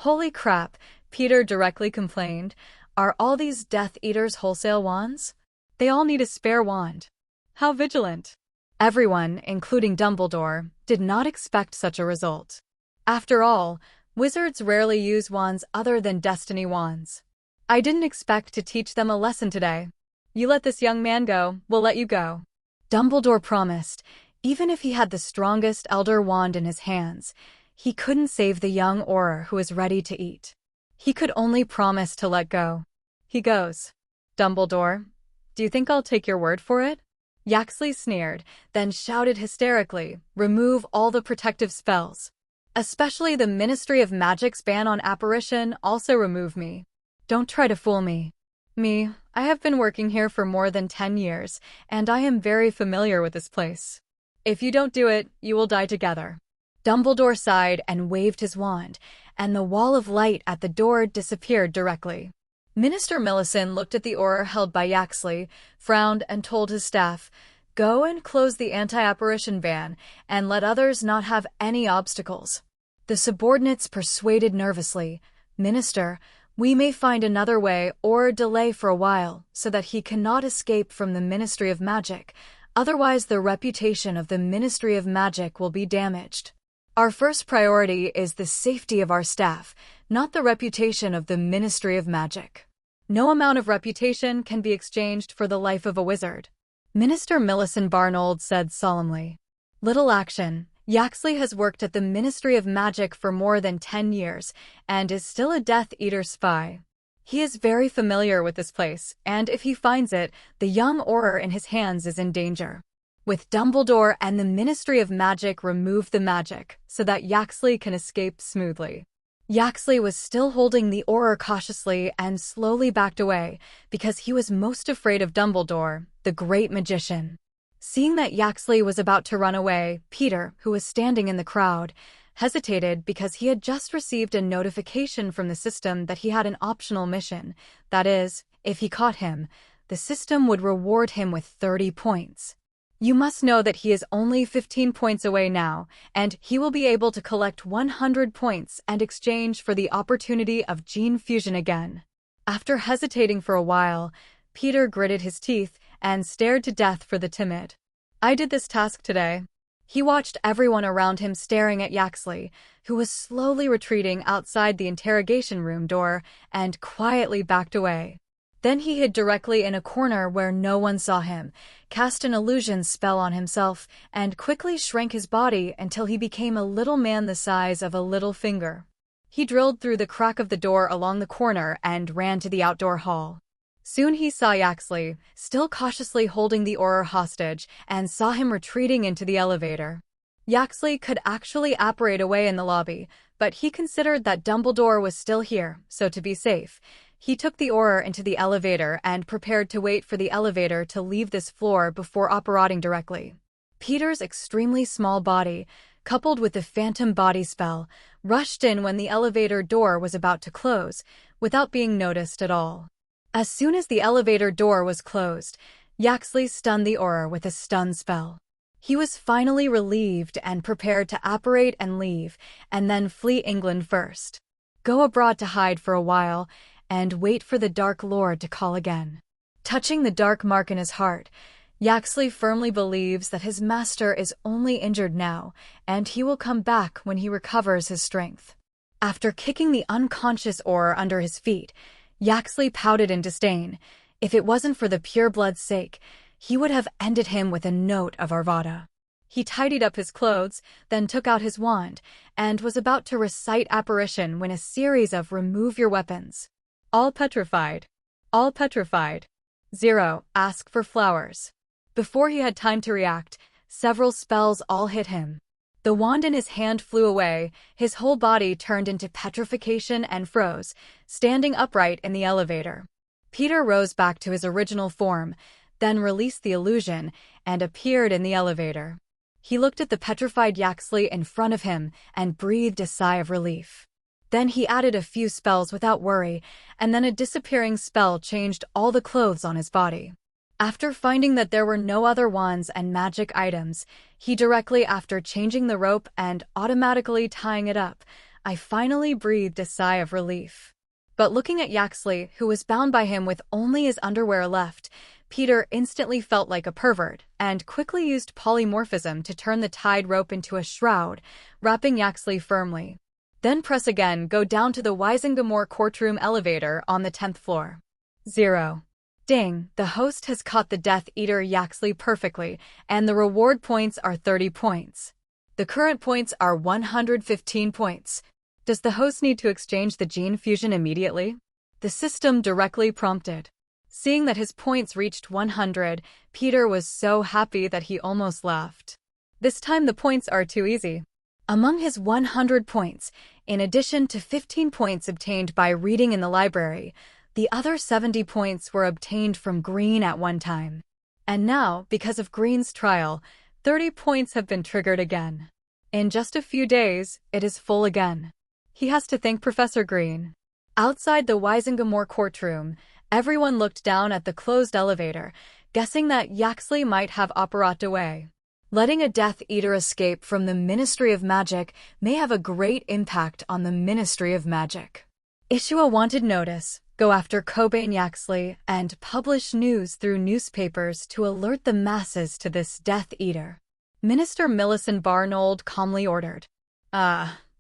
"Holy crap," Peter directly complained. "Are all these Death Eaters wholesale wands? They all need a spare wand. How vigilant." Everyone, including Dumbledore, did not expect such a result. After all, wizards rarely use wands other than destiny wands. "I didn't expect to teach them a lesson today. You let this young man go, we'll let you go," Dumbledore promised. Even if he had the strongest Elder Wand in his hands, he couldn't save the young Auror who was ready to eat. He could only promise to let go. "He goes." "Dumbledore, do you think I'll take your word for it?" Yaxley sneered, then shouted hysterically, "Remove all the protective spells. Especially the Ministry of Magic's ban on apparition, also remove me. Don't try to fool me. I have been working here for more than 10 years, and I am very familiar with this place. If you don't do it, you will die together." Dumbledore sighed and waved his wand, and the wall of light at the door disappeared directly. Minister Millicent looked at the Auror held by Yaxley, frowned, and told his staff, "Go and close the anti-apparition ban, and let others not have any obstacles." The subordinates persuaded nervously, "Minister, we may find another way or delay for a while, so that he cannot escape from the Ministry of Magic. Otherwise, the reputation of the Ministry of Magic will be damaged. Our first priority is the safety of our staff, not the reputation of the Ministry of Magic. No amount of reputation can be exchanged for the life of a wizard," Minister Millicent Barnold said solemnly. Little action. Yaxley has worked at the Ministry of Magic for more than 10 years, and is still a Death Eater spy. He is very familiar with this place, and if he finds it, the young Auror in his hands is in danger. with Dumbledore and the Ministry of Magic remove the magic so that Yaxley can escape smoothly. Yaxley was still holding the aura cautiously and slowly backed away because he was most afraid of Dumbledore, the great magician. Seeing that Yaxley was about to run away, Peter, who was standing in the crowd, hesitated because he had just received a notification from the system that he had an optional mission. That is, if he caught him, the system would reward him with 30 points. You must know that he is only 15 points away now, and he will be able to collect 100 points and exchange for the opportunity of gene fusion again. After hesitating for a while, Peter gritted his teeth and stared to death for the timid. I did this task today. He watched everyone around him staring at Yaxley, who was slowly retreating outside the interrogation room door, and quietly backed away. Then he hid directly in a corner where no one saw him, cast an illusion spell on himself, and quickly shrank his body until he became a little man the size of a little finger. He drilled through the crack of the door along the corner and ran to the outdoor hall. Soon he saw Yaxley, still cautiously holding the aura hostage, and saw him retreating into the elevator. Yaxley could actually apparate away in the lobby, but he considered that Dumbledore was still here, so to be safe, he took the aura into the elevator and prepared to wait for the elevator to leave this floor before apparating directly. Peter's extremely small body, coupled with the phantom body spell, rushed in when the elevator door was about to close, without being noticed at all. As soon as the elevator door was closed, Yaxley stunned the aura with a stun spell. He was finally relieved and prepared to apparate and leave, and then flee England first. Go abroad to hide for a while, and wait for the Dark Lord to call again. Touching the dark mark in his heart, Yaxley firmly believes that his master is only injured now, and he will come back when he recovers his strength. After kicking the unconscious aura under his feet, Yaxley pouted in disdain. If it wasn't for the pure blood's sake, he would have ended him with a note of Arvada. He tidied up his clothes, then took out his wand, and was about to recite apparition when a series of remove your weapons. All petrified. All petrified. 0. Ask for flowers. Before he had time to react, several spells all hit him. The wand in his hand flew away, his whole body turned into petrification and froze, standing upright in the elevator. Peter rose back to his original form, then released the illusion, and appeared in the elevator. He looked at the petrified Yaxley in front of him and breathed a sigh of relief. Then he added a few spells without worry, and then a disappearing spell changed all the clothes on his body. After finding that there were no other wands and magic items, he directly after changing the rope and automatically tying it up, I finally breathed a sigh of relief. But looking at Yaxley, who was bound by him with only his underwear left, Peter instantly felt like a pervert, and quickly used polymorphism to turn the tied rope into a shroud, wrapping Yaxley firmly. Then press again, go down to the Wisingamore courtroom elevator on the 10th floor. 0. Ding, the host has caught the Death Eater Yaxley perfectly, and the reward points are 30 points. The current points are 115 points. Does the host need to exchange the gene fusion immediately? The system directly prompted. Seeing that his points reached 100, Peter was so happy that he almost laughed. This time the points are too easy. Among his 100 points, in addition to 15 points obtained by reading in the library, the other 70 points were obtained from Green at one time. And now, because of Green's trial, 30 points have been triggered again. In just a few days, it is full again. He has to thank Professor Green. Outside the Wisingamore courtroom, everyone looked down at the closed elevator, guessing that Yaxley might have apparat away. Letting a Death Eater escape from the Ministry of Magic may have a great impact on the Ministry of Magic. Issue a wanted notice, go after Cobain Yaxley, and publish news through newspapers to alert the masses to this Death Eater. Minister Millicent Barnold calmly ordered.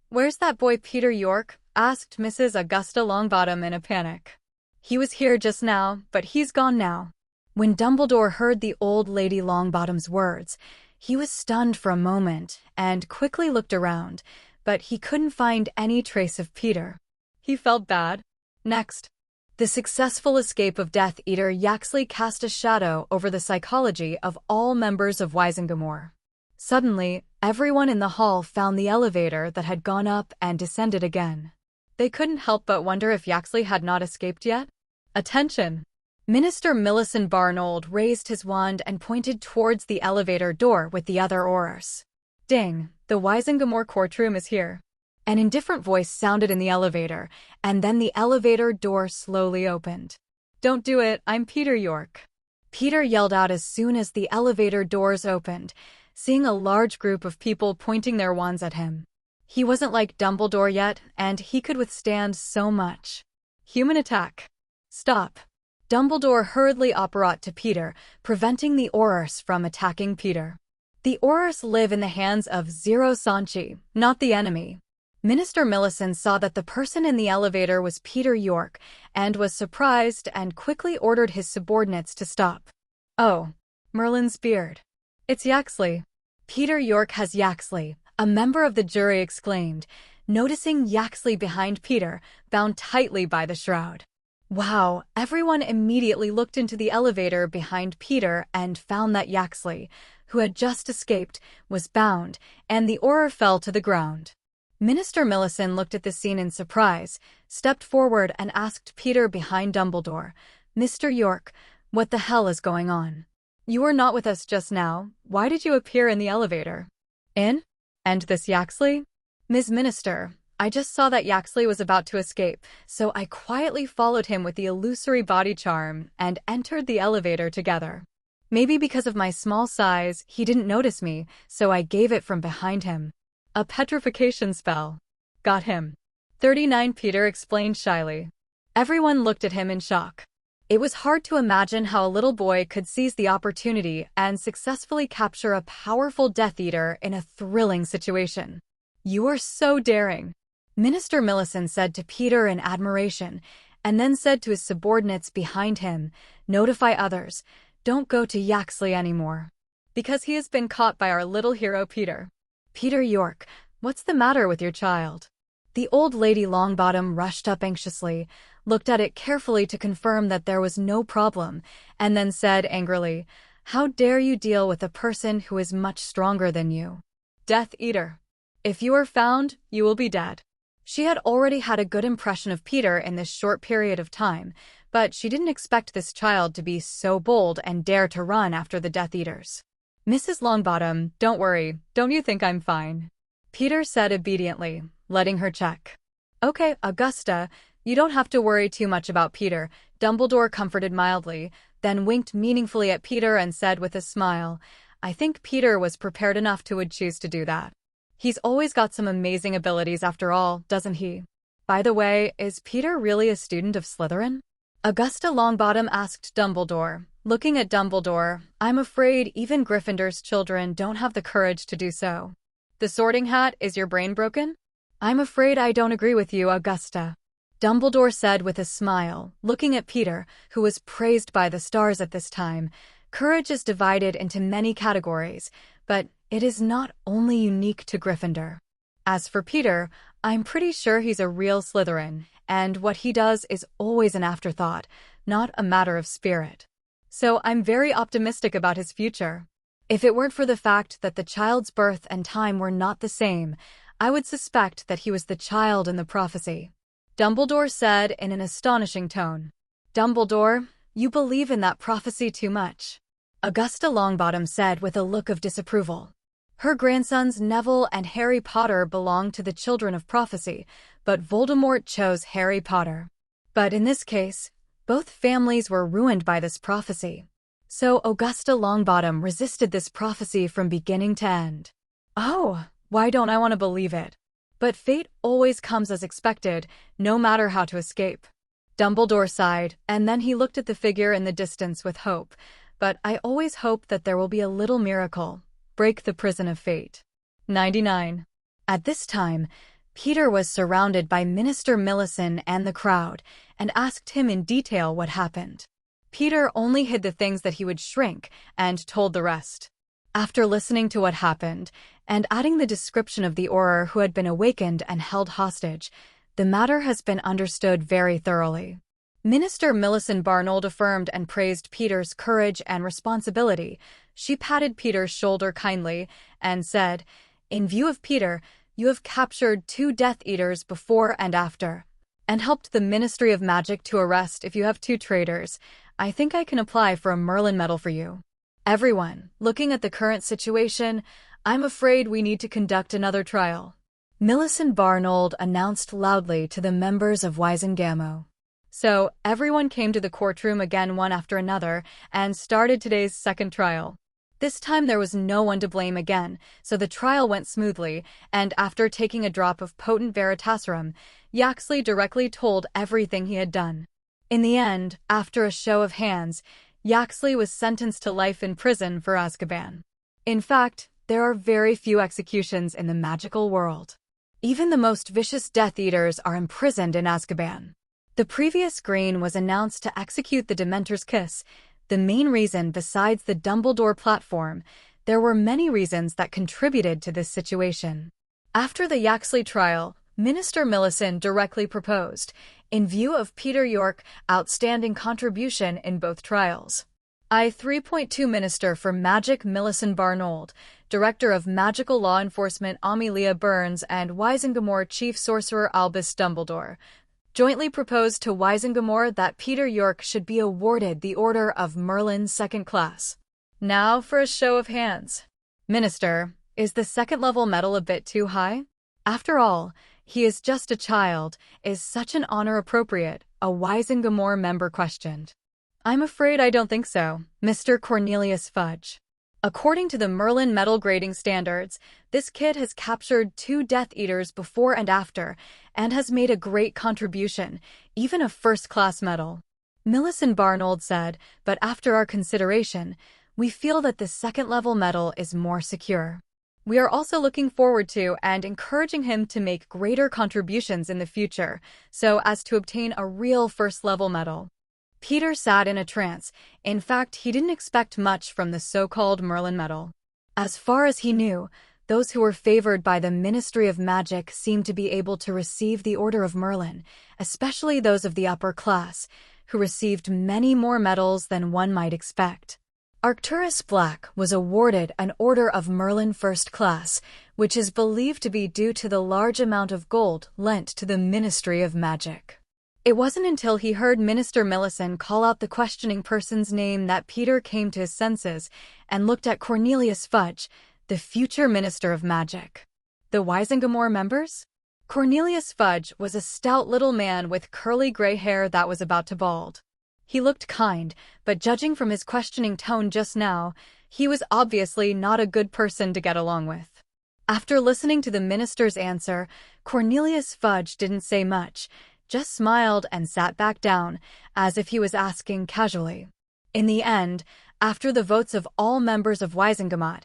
Where's that boy Peter York? Asked Mrs. Augusta Longbottom in a panic. He was here just now, but he's gone now. When Dumbledore heard the old lady Longbottom's words, he was stunned for a moment and quickly looked around, but he couldn't find any trace of Peter. He felt bad. Next. The successful escape of Death Eater Yaxley cast a shadow over the psychology of all members of Wisengamore. Suddenly, everyone in the hall found the elevator that had gone up and descended again. They couldn't help but wonder if Yaxley had not escaped yet. Attention! Minister Millicent Barnold raised his wand and pointed towards the elevator door with the other Aurors. Ding! The Wisengamore courtroom is here. An indifferent voice sounded in the elevator, and then the elevator door slowly opened. Don't do it, I'm Peter York. Peter yelled out as soon as the elevator doors opened, seeing a large group of people pointing their wands at him. He wasn't like Dumbledore yet, and he could withstand so much. Human attack. Stop. Dumbledore hurriedly apparat to Peter, preventing the Aurors from attacking Peter. The Aurors live in the hands of Zero Sanchi, not the enemy. Minister Millicent saw that the person in the elevator was Peter York and was surprised and quickly ordered his subordinates to stop. Oh, Merlin's beard. It's Yaxley. Peter York has Yaxley, a member of the jury exclaimed, noticing Yaxley behind Peter, bound tightly by the shroud. Wow, everyone immediately looked into the elevator behind Peter and found that Yaxley, who had just escaped, was bound, and the Auror fell to the ground. Minister Millicent looked at the scene in surprise, stepped forward and asked Peter behind Dumbledore, Mr. York, what the hell is going on? You were not with us just now. Why did you appear in the elevator? In? And this Yaxley? Ms. Minister, I just saw that Yaxley was about to escape, so I quietly followed him with the illusory body charm and entered the elevator together. Maybe because of my small size, he didn't notice me, so I gave it from behind him. A petrification spell. Got him. 39 Peter explained shyly. Everyone looked at him in shock. It was hard to imagine how a little boy could seize the opportunity and successfully capture a powerful Death Eater in a thrilling situation. You are so daring. Minister Millicent said to Peter in admiration, and then said to his subordinates behind him, notify others, don't go to Yaxley anymore. Because he has been caught by our little hero Peter. Peter York, what's the matter with your child? The old lady Longbottom rushed up anxiously, looked at it carefully to confirm that there was no problem, and then said angrily, how dare you deal with a person who is much stronger than you? Death Eater. If you are found, you will be dead. She had already had a good impression of Peter in this short period of time, but she didn't expect this child to be so bold and dare to run after the Death Eaters. Mrs. Longbottom, don't worry, don't you think I'm fine? Peter said obediently, letting her check. Okay, Augusta, you don't have to worry too much about Peter, Dumbledore comforted mildly, then winked meaningfully at Peter and said with a smile, I think Peter was prepared enough to would choose to do that. He's always got some amazing abilities after all, doesn't he? By the way, is Peter really a student of Slytherin? Augusta Longbottom asked Dumbledore. Looking at Dumbledore, I'm afraid even Gryffindor's children don't have the courage to do so. The Sorting Hat, is your brain broken? I'm afraid I don't agree with you, Augusta. Dumbledore said with a smile, looking at Peter, who was praised by the stars at this time. Courage is divided into many categories, but it is not only unique to Gryffindor. As for Peter, I'm pretty sure he's a real Slytherin, and what he does is always an afterthought, not a matter of spirit. So I'm very optimistic about his future. If it weren't for the fact that the child's birth and time were not the same, I would suspect that he was the child in the prophecy. Dumbledore said in an astonishing tone. Dumbledore, you believe in that prophecy too much. Augusta Longbottom said with a look of disapproval. Her grandsons Neville and Harry Potter belonged to the children of prophecy, but Voldemort chose Harry Potter. But in this case, both families were ruined by this prophecy. So Augusta Longbottom resisted this prophecy from beginning to end. Oh, why don't I want to believe it? But fate always comes as expected, no matter how to escape. Dumbledore sighed, and then he looked at the figure in the distance with hope. But I always hope that there will be a little miracle. Break the prison of fate. 99. At this time, Peter was surrounded by Minister Millicent and the crowd, and asked him in detail what happened. Peter only hid the things that he would shrink, and told the rest. After listening to what happened, and adding the description of the Auror who had been awakened and held hostage, the matter has been understood very thoroughly. Minister Millicent Barnold affirmed and praised Peter's courage and responsibility. She patted Peter's shoulder kindly and said, "In view of Peter, you have captured 2 Death Eaters before and after, and helped the Ministry of Magic to arrest if you have 2 traitors. I think I can apply for a Merlin medal for you. Everyone, looking at the current situation, I'm afraid we need to conduct another trial." Millicent Barnold announced loudly to the members of Wysengamo. So, everyone came to the courtroom again one after another and started today's second trial. This time there was no one to blame again, so the trial went smoothly, and after taking a drop of potent Veritaserum, Yaxley directly told everything he had done. In the end, after a show of hands, Yaxley was sentenced to life in prison for Azkaban. In fact, there are very few executions in the magical world. Even the most vicious Death Eaters are imprisoned in Azkaban. The previous screen was announced to execute the Dementor's Kiss. The main reason, besides the Dumbledore platform, there were many reasons that contributed to this situation. After the Yaxley trial, Minister Millicent directly proposed, in view of Peter York's outstanding contribution in both trials. I 3.2 Minister for Magic Millicent Barnold, Director of Magical Law Enforcement Amelia Burns and Wysengamo Chief Sorcerer Albus Dumbledore, jointly proposed to Wysengamo that Peter York should be awarded the Order of Merlin Second Class. Now for a show of hands. Minister, is the second-level medal a bit too high? After all, he is just a child. Is such an honor appropriate? A Wysengamo member questioned. I'm afraid I don't think so, Mr. Cornelius Fudge. According to the Merlin medal grading standards, this kid has captured 2 Death Eaters before and after, and has made a great contribution, even a first-class medal. Millicent Barnold said, but after our consideration, we feel that the second-level medal is more secure. We are also looking forward to and encouraging him to make greater contributions in the future, so as to obtain a real first-level medal. Peter sat in a trance. In fact, he didn't expect much from the so-called Merlin medal. As far as he knew, those who were favored by the Ministry of Magic seemed to be able to receive the Order of Merlin, especially those of the upper class, who received many more medals than one might expect. Arcturus Black was awarded an Order of Merlin First Class, which is believed to be due to the large amount of gold lent to the Ministry of Magic. It wasn't until he heard Minister Millicent call out the questioning person's name that Peter came to his senses and looked at Cornelius Fudge, the future Minister of Magic. The Wysengamo members? Cornelius Fudge was a stout little man with curly gray hair that was about to bald. He looked kind, but judging from his questioning tone just now, he was obviously not a good person to get along with. After listening to the minister's answer, Cornelius Fudge didn't say much, just smiled and sat back down, as if he was asking casually. In the end, after the votes of all members of Wysengamo,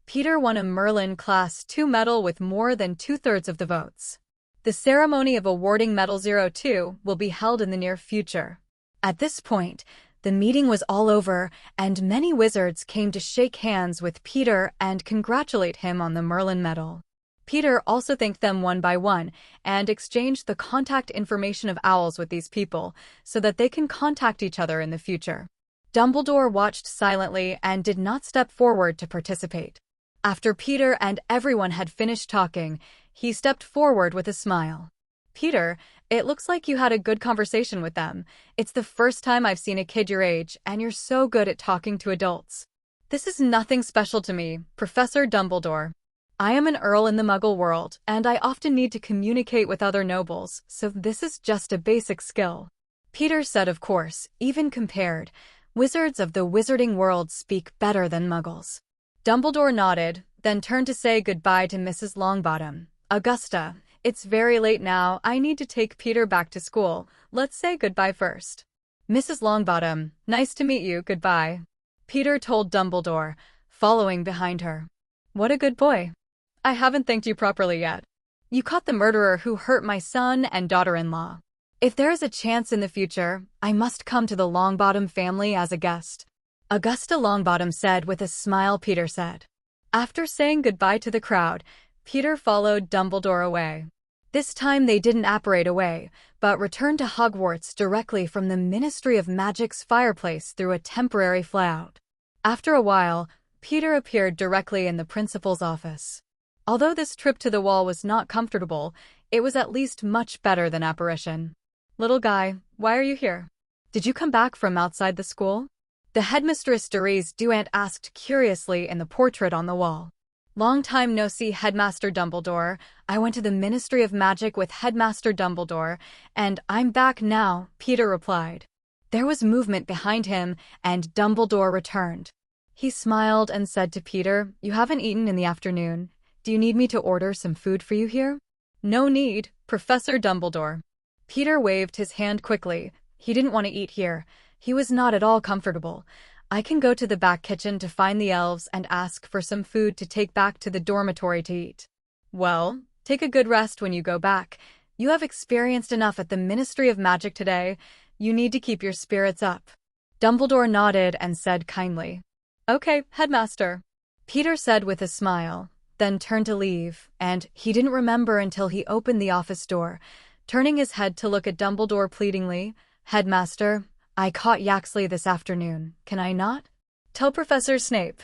Peter won a Merlin Class 2 medal with more than 2/3 of the votes. The ceremony of awarding Medal 02 will be held in the near future. At this point, the meeting was all over, and many wizards came to shake hands with Peter and congratulate him on the Merlin medal. Peter also thanked them one by one and exchanged the contact information of owls with these people so that they can contact each other in the future. Dumbledore watched silently and did not step forward to participate. After Peter and everyone had finished talking, he stepped forward with a smile. Peter, it looks like you had a good conversation with them. It's the first time I've seen a kid your age, and you're so good at talking to adults. This is nothing special to me, Professor Dumbledore. I am an Earl in the Muggle world, and I often need to communicate with other nobles, so this is just a basic skill. Peter said, of course, even compared, wizards of the wizarding world speak better than Muggles. Dumbledore nodded, then turned to say goodbye to Mrs. Longbottom. Augusta, it's very late now, I need to take Peter back to school. Let's say goodbye first. Mrs. Longbottom, nice to meet you, goodbye. Peter told Dumbledore, following behind her. What a good boy. I haven't thanked you properly yet. You caught the murderer who hurt my son and daughter-in-law. If there is a chance in the future, I must come to the Longbottom family as a guest. Augusta Longbottom said with a smile. Peter said. After saying goodbye to the crowd, Peter followed Dumbledore away. This time they didn't apparate away, but returned to Hogwarts directly from the Ministry of Magic's fireplace through a temporary flyout. After a while, Peter appeared directly in the principal's office. Although this trip to the wall was not comfortable, it was at least much better than apparition. "Little guy, why are you here? Did you come back from outside the school?" The headmistress Therese Duant asked curiously in the portrait on the wall. "Long time no see, Headmaster Dumbledore. I went to the Ministry of Magic with Headmaster Dumbledore, and I'm back now," Peter replied. There was movement behind him, and Dumbledore returned. He smiled and said to Peter, "You haven't eaten in the afternoon. Do you need me to order some food for you here?" "No need, Professor Dumbledore." Peter waved his hand quickly. He didn't want to eat here. He was not at all comfortable. "I can go to the back kitchen to find the elves and ask for some food to take back to the dormitory to eat." "Well, take a good rest when you go back. You have experienced enough at the Ministry of Magic today. You need to keep your spirits up." Dumbledore nodded and said kindly, "Okay, Headmaster," Peter said with a smile, then turned to leave, and he didn't remember until he opened the office door, turning his head to look at Dumbledore pleadingly. "Headmaster, I caught Yaxley this afternoon. Can I not tell Professor Snape?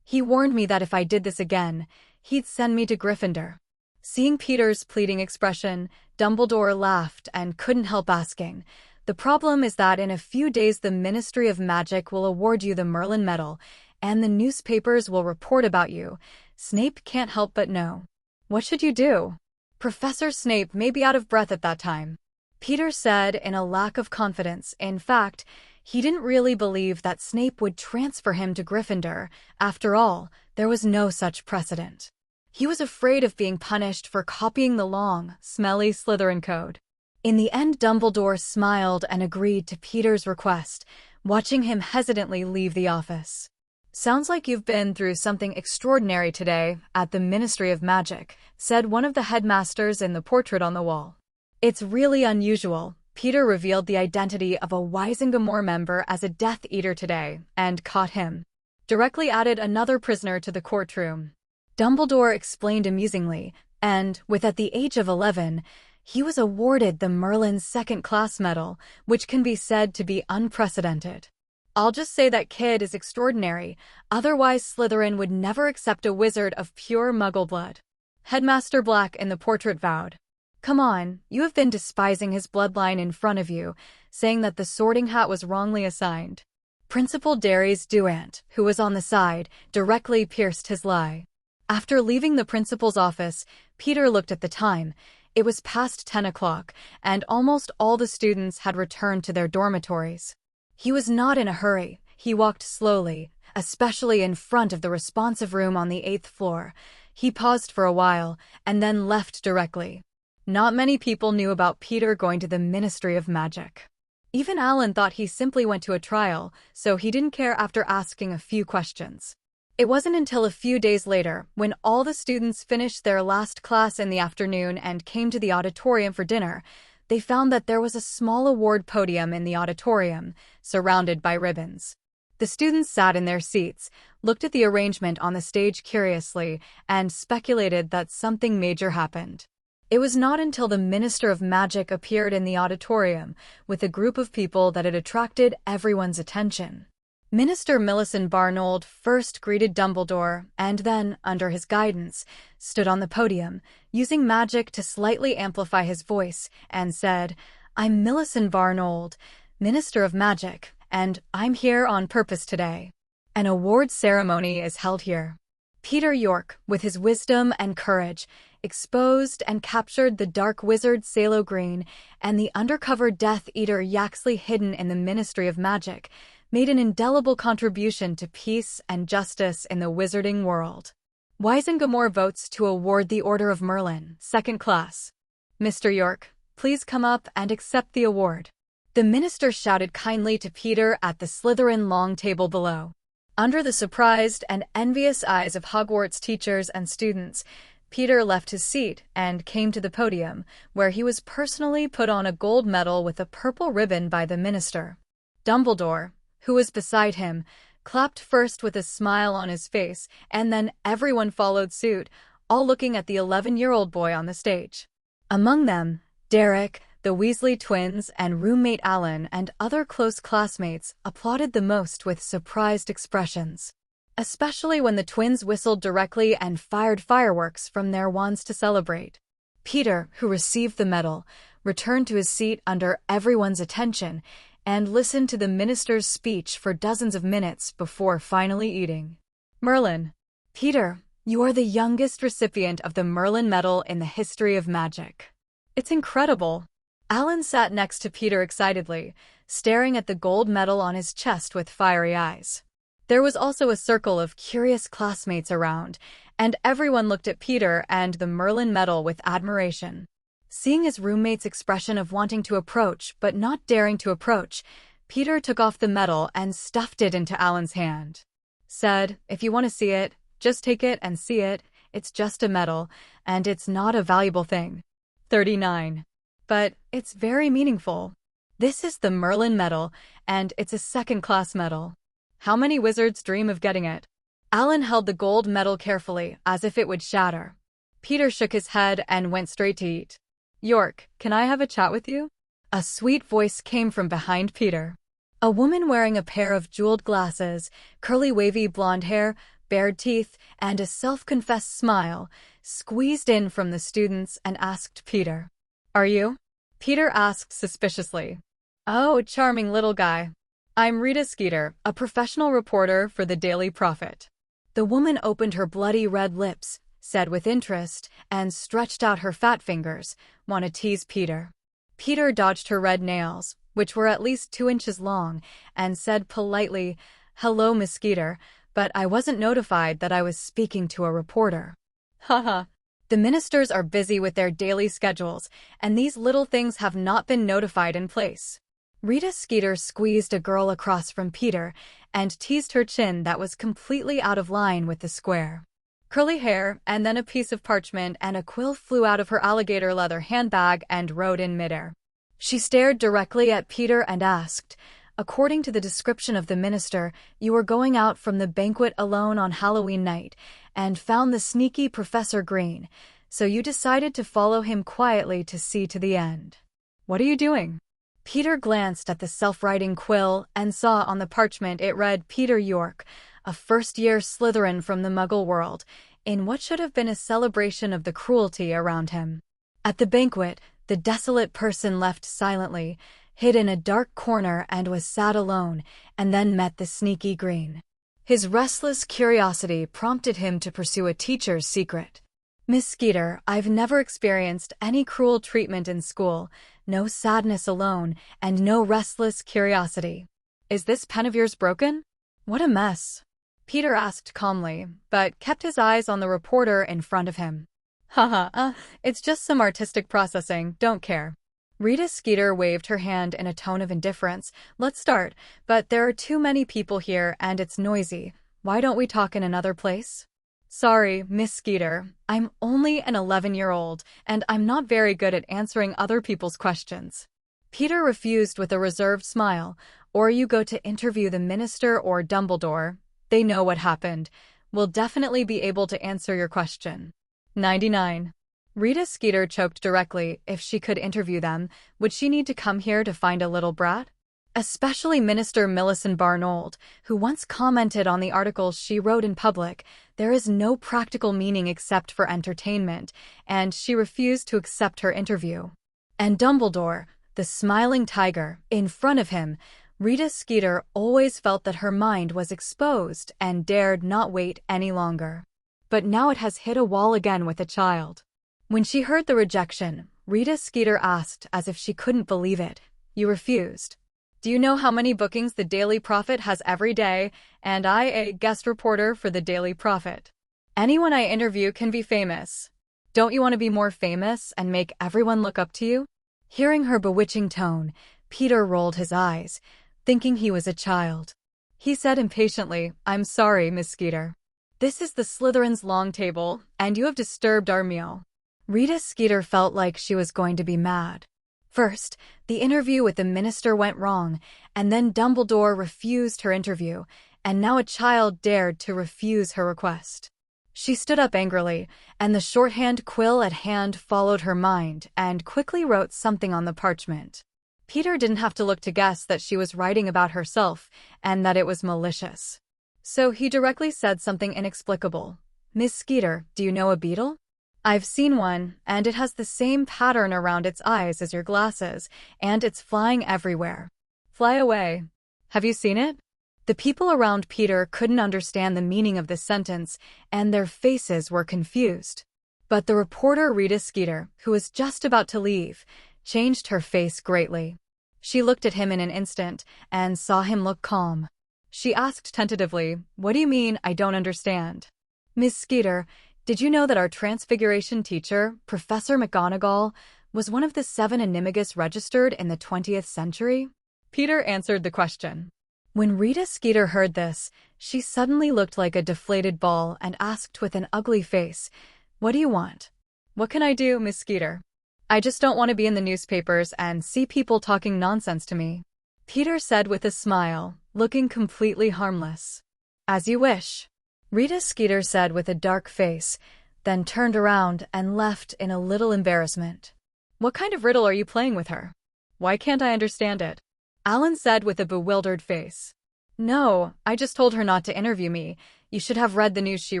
He warned me that if I did this again, he'd send me to Gryffindor." Seeing Peter's pleading expression, Dumbledore laughed and couldn't help asking, "The problem is that in a few days the Ministry of Magic will award you the Merlin Medal, and the newspapers will report about you. Snape can't help but know. What should you do?" "Professor Snape may be out of breath at that time," Peter said in a lack of confidence. In fact, he didn't really believe that Snape would transfer him to Gryffindor. After all, there was no such precedent. He was afraid of being punished for copying the long, smelly Slytherin code. In the end, Dumbledore smiled and agreed to Peter's request, watching him hesitantly leave the office. "Sounds like you've been through something extraordinary today at the Ministry of Magic," said one of the headmasters in the portrait on the wall. "It's really unusual." Peter revealed the identity of a Wisengamore member as a Death Eater today, and caught him. Directly added another prisoner to the courtroom. Dumbledore explained amusingly, and, at the age of 11, he was awarded the Merlin's second-class medal, which can be said to be unprecedented. "I'll just say that kid is extraordinary, otherwise Slytherin would never accept a wizard of pure Muggle blood," Headmaster Black in the portrait vowed. "Come on, you have been despising his bloodline in front of you, saying that the Sorting Hat was wrongly assigned." Principal Therese Duant, who was on the side, directly pierced his lie. After leaving the principal's office, Peter looked at the time. It was past 10 o'clock, and almost all the students had returned to their dormitories. He was not in a hurry. He walked slowly, especially in front of the responsive room on the 8th floor. He paused for a while, and then left directly. Not many people knew about Peter going to the Ministry of Magic. Even Alan thought he simply went to a trial, so he didn't care after asking a few questions. It wasn't until a few days later, when all the students finished their last class in the afternoon and came to the auditorium for dinner, they found that there was a small award podium in the auditorium, surrounded by ribbons. The students sat in their seats, looked at the arrangement on the stage curiously, and speculated that something major happened. It was not until the Minister of Magic appeared in the auditorium with a group of people that it attracted everyone's attention. Minister Millicent Barnold first greeted Dumbledore and then, under his guidance, stood on the podium, using magic to slightly amplify his voice, and said, "I'm Millicent Barnold, Minister of Magic, and I'm here on purpose today. An award ceremony is held here." Peter York, with his wisdom and courage, exposed and captured the dark wizard Salo Green and the undercover Death Eater Yaxley hidden in the Ministry of Magic, made an indelible contribution to peace and justice in the wizarding world. Wisengamore votes to award the Order of Merlin, second class. "Mr. York, please come up and accept the award." The minister shouted kindly to Peter at the Slytherin long table below. Under the surprised and envious eyes of Hogwarts teachers and students, Peter left his seat and came to the podium, where he was personally put on a gold medal with a purple ribbon by the minister. Dumbledore, who was beside him, clapped first with a smile on his face, and then everyone followed suit, all looking at the 11-year-old boy on the stage. Among them, Derek, the Weasley twins, and roommate Alan and other close classmates applauded the most with surprised expressions, especially when the twins whistled directly and fired fireworks from their wands to celebrate. Peter, who received the medal, returned to his seat under everyone's attention and listened to the minister's speech for dozens of minutes before finally eating. Merlin. Peter, you are the youngest recipient of the Merlin Medal in the history of magic. It's incredible. Alan sat next to Peter excitedly, staring at the gold medal on his chest with fiery eyes. There was also a circle of curious classmates around, and everyone looked at Peter and the Merlin medal with admiration. Seeing his roommate's expression of wanting to approach but not daring to approach, Peter took off the medal and stuffed it into Alan's hand. Said, "If you want to see it, just take it and see it. It's just a medal, and it's not a valuable thing." 39. But it's very meaningful. This is the Merlin medal, and it's a second-class medal. How many wizards dream of getting it? Alan held the gold medal carefully, as if it would shatter. Peter shook his head and went straight to eat. "York, can I have a chat with you?" A sweet voice came from behind Peter. A woman wearing a pair of jeweled glasses, curly wavy blonde hair, bared teeth, and a self-confessed smile, squeezed in from the students and asked Peter, "Are you?" Peter asked suspiciously. "Oh, charming little guy. I'm Rita Skeeter, a professional reporter for the Daily Prophet." The woman opened her bloody red lips, said with interest, and stretched out her fat fingers, "Want to tease Peter?" Peter dodged her red nails, which were at least 2 inches long, and said politely, "Hello, Miss Skeeter, but I wasn't notified that I was speaking to a reporter." Haha. The ministers are busy with their daily schedules, and these little things have not been notified in place. Rita Skeeter squeezed a girl across from Peter and teased her chin that was completely out of line with the square. Curly hair, and then a piece of parchment and a quill flew out of her alligator leather handbag and rode in midair. She stared directly at Peter and asked, "According to the description of the minister, you were going out from the banquet alone on Halloween night and found the sneaky Professor Green, so you decided to follow him quietly to see to the end. What are you doing?" Peter glanced at the self-writing quill and saw on the parchment it read Peter York, a first-year Slytherin from the Muggle world, in what should have been a celebration of the cruelty around him. At the banquet, the desolate person left silently, hid in a dark corner and was sad alone, and then met the sneaky Green. His restless curiosity prompted him to pursue a teacher's secret. "Miss Skeeter, I've never experienced any cruel treatment in school, no sadness alone, and no restless curiosity. Is this pen of yours broken?" "What a mess," Peter asked calmly, but kept his eyes on the reporter in front of him. Haha, it's just some artistic processing, don't care." Rita Skeeter waved her hand in a tone of indifference. "Let's start, but there are too many people here and it's noisy. Why don't we talk in another place?" "Sorry, Miss Skeeter, I'm only an 11-year-old, and I'm not very good at answering other people's questions." Peter refused with a reserved smile. "Or you go to interview the minister or Dumbledore. They know what happened. We'll definitely be able to answer your question." 99. Rita Skeeter choked directly. If she could interview them, would she need to come here to find a little brat? Especially Minister Millicent Barnold, who once commented on the articles she wrote in public, "There is no practical meaning except for entertainment," and she refused to accept her interview. And Dumbledore, the smiling tiger, in front of him, Rita Skeeter always felt that her mind was exposed and dared not wait any longer. But now it has hit a wall again with a child. When she heard the rejection, Rita Skeeter asked as if she couldn't believe it, "You refused? Do you know how many bookings the Daily Prophet has every day, and I a guest reporter for the Daily Prophet? Anyone I interview can be famous. Don't you want to be more famous and make everyone look up to you?" Hearing her bewitching tone, Peter rolled his eyes, thinking he was a child. He said impatiently, "I'm sorry, Miss Skeeter. This is the Slytherin's long table, and you have disturbed our meal." Rita Skeeter felt like she was going to be mad. First, the interview with the minister went wrong, and then Dumbledore refused her interview, and now a child dared to refuse her request. She stood up angrily, and the shorthand quill at hand followed her mind and quickly wrote something on the parchment. Peter didn't have to look to guess that she was writing about herself and that it was malicious. So he directly said something inexplicable. "Miss Skeeter, do you know a beetle? I've seen one, and it has the same pattern around its eyes as your glasses, and it's flying everywhere. Fly away. Have you seen it?" The people around Peter couldn't understand the meaning of this sentence, and their faces were confused. But the reporter Rita Skeeter, who was just about to leave, changed her face greatly. She looked at him in an instant and saw him look calm. She asked tentatively, "What do you mean, I don't understand?" "Miss Skeeter, did you know that our Transfiguration teacher, Professor McGonagall, was one of the 7 Animagus registered in the 20th century?" Peter answered the question. When Rita Skeeter heard this, she suddenly looked like a deflated ball and asked with an ugly face, "What do you want?" "What can I do, Miss Skeeter? I just don't want to be in the newspapers and see people talking nonsense to me," Peter said with a smile, looking completely harmless. "As you wish," Rita Skeeter said with a dark face, then turned around and left in a little embarrassment. "What kind of riddle are you playing with her? Why can't I understand it?" Alan said with a bewildered face. "No, I just told her not to interview me. You should have read the news she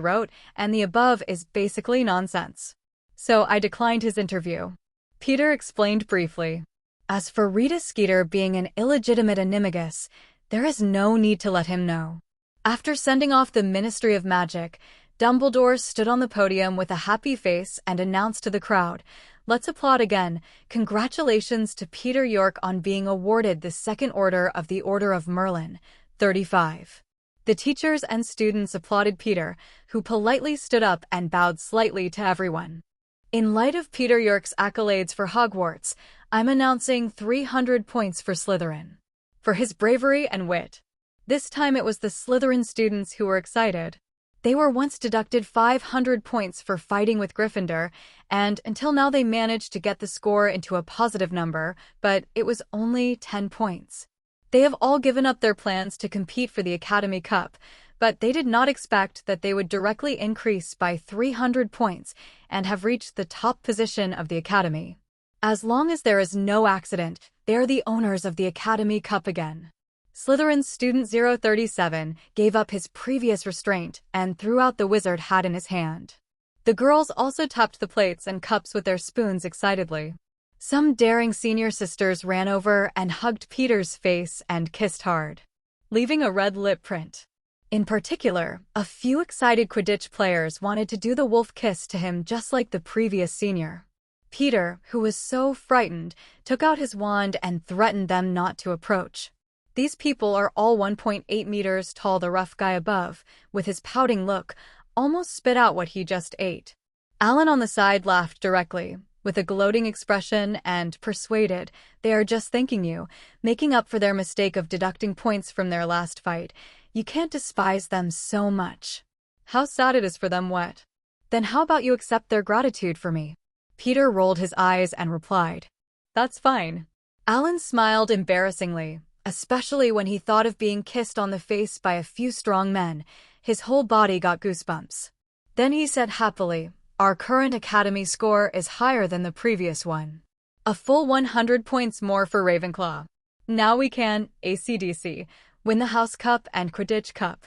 wrote, and the above is basically nonsense. So I declined his interview," Peter explained briefly. As for Rita Skeeter being an illegitimate animagus, there is no need to let him know. After sending off the Ministry of Magic, Dumbledore stood on the podium with a happy face and announced to the crowd, "Let's applaud again. Congratulations to Peter York on being awarded the Second Order of the Order of Merlin, 35. The teachers and students applauded Peter, who politely stood up and bowed slightly to everyone. In light of Peter York's accolades for Hogwarts, I'm announcing 300 points for Slytherin. For his bravery and wit. This time it was the Slytherin students who were excited. They were once deducted 500 points for fighting with Gryffindor, and until now they managed to get the score into a positive number, but it was only 10 points. They have all given up their plans to compete for the Academy Cup, but they did not expect that they would directly increase by 300 points and have reached the top position of the Academy. As long as there is no accident, they are the owners of the Academy Cup again. Slytherin's student 037 gave up his previous restraint and threw out the wizard hat in his hand. The girls also tapped the plates and cups with their spoons excitedly. Some daring senior sisters ran over and hugged Peter's face and kissed hard, leaving a red lip print. In particular, a few excited Quidditch players wanted to do the wolf kiss to him just like the previous senior. Peter, who was so frightened, took out his wand and threatened them not to approach. These people are all 1.8 meters tall. The rough guy above, with his pouting look, almost spit out what he just ate. Alan on the side laughed directly, with a gloating expression, and persuaded, "They are just thanking you, making up for their mistake of deducting points from their last fight. You can't despise them so much. How sad it is for them, what? Then how about you accept their gratitude for me?" Peter rolled his eyes and replied, "That's fine." Alan smiled embarrassingly, especially when he thought of being kissed on the face by a few strong men. His whole body got goosebumps. Then he said happily, "Our current Academy score is higher than the previous one. A full 100 points more for Ravenclaw. Now we can, AC/DC, win the House Cup and Quidditch Cup.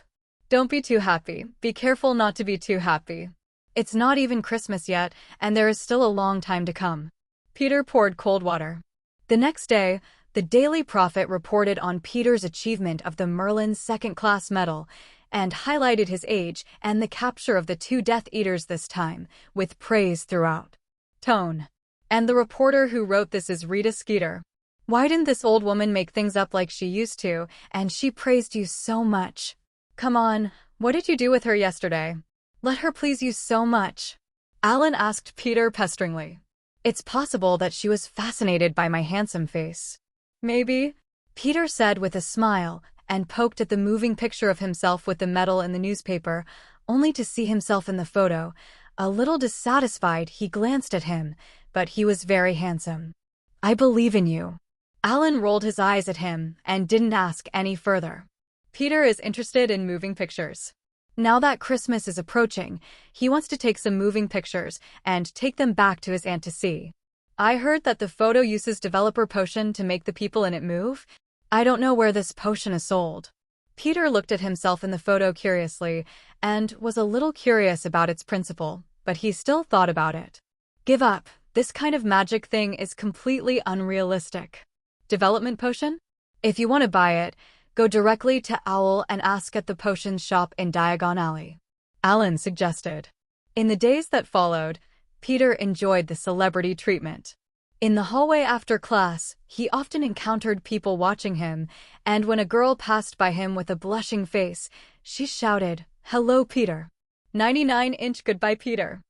Don't be too happy. Be careful not to be too happy. It's not even Christmas yet, and there is still a long time to come." Peter poured cold water. The next day, the Daily Prophet reported on Peter's achievement of the Merlin second-class medal and highlighted his age and the capture of the 2 Death Eaters this time, with praise throughout. Tone. And the reporter who wrote this is Rita Skeeter. "Why didn't this old woman make things up like she used to, and she praised you so much? Come on, what did you do with her yesterday? Let her please you so much." Alan asked Peter pesteringly. "It's possible that she was fascinated by my handsome face." "Maybe," Peter said with a smile, and poked at the moving picture of himself with the medal in the newspaper, only to see himself in the photo. A little dissatisfied, he glanced at him, but he was very handsome. "I believe in you." Alan rolled his eyes at him and didn't ask any further. Peter is interested in moving pictures. Now that Christmas is approaching, he wants to take some moving pictures and take them back to his aunt to see. I heard that the photo uses developer potion to make the people in it move. I don't know where this potion is sold. Peter looked at himself in the photo curiously and was a little curious about its principle, but he still thought about it. Give up. This kind of magic thing is completely unrealistic. Development potion? If you want to buy it, go directly to Owl and ask at the potions shop in Diagon Alley. Alan suggested. In the days that followed, Peter enjoyed the celebrity treatment. In the hallway after class, he often encountered people watching him, and when a girl passed by him with a blushing face, she shouted, "Hello, Peter." 99-inch goodbye, Peter.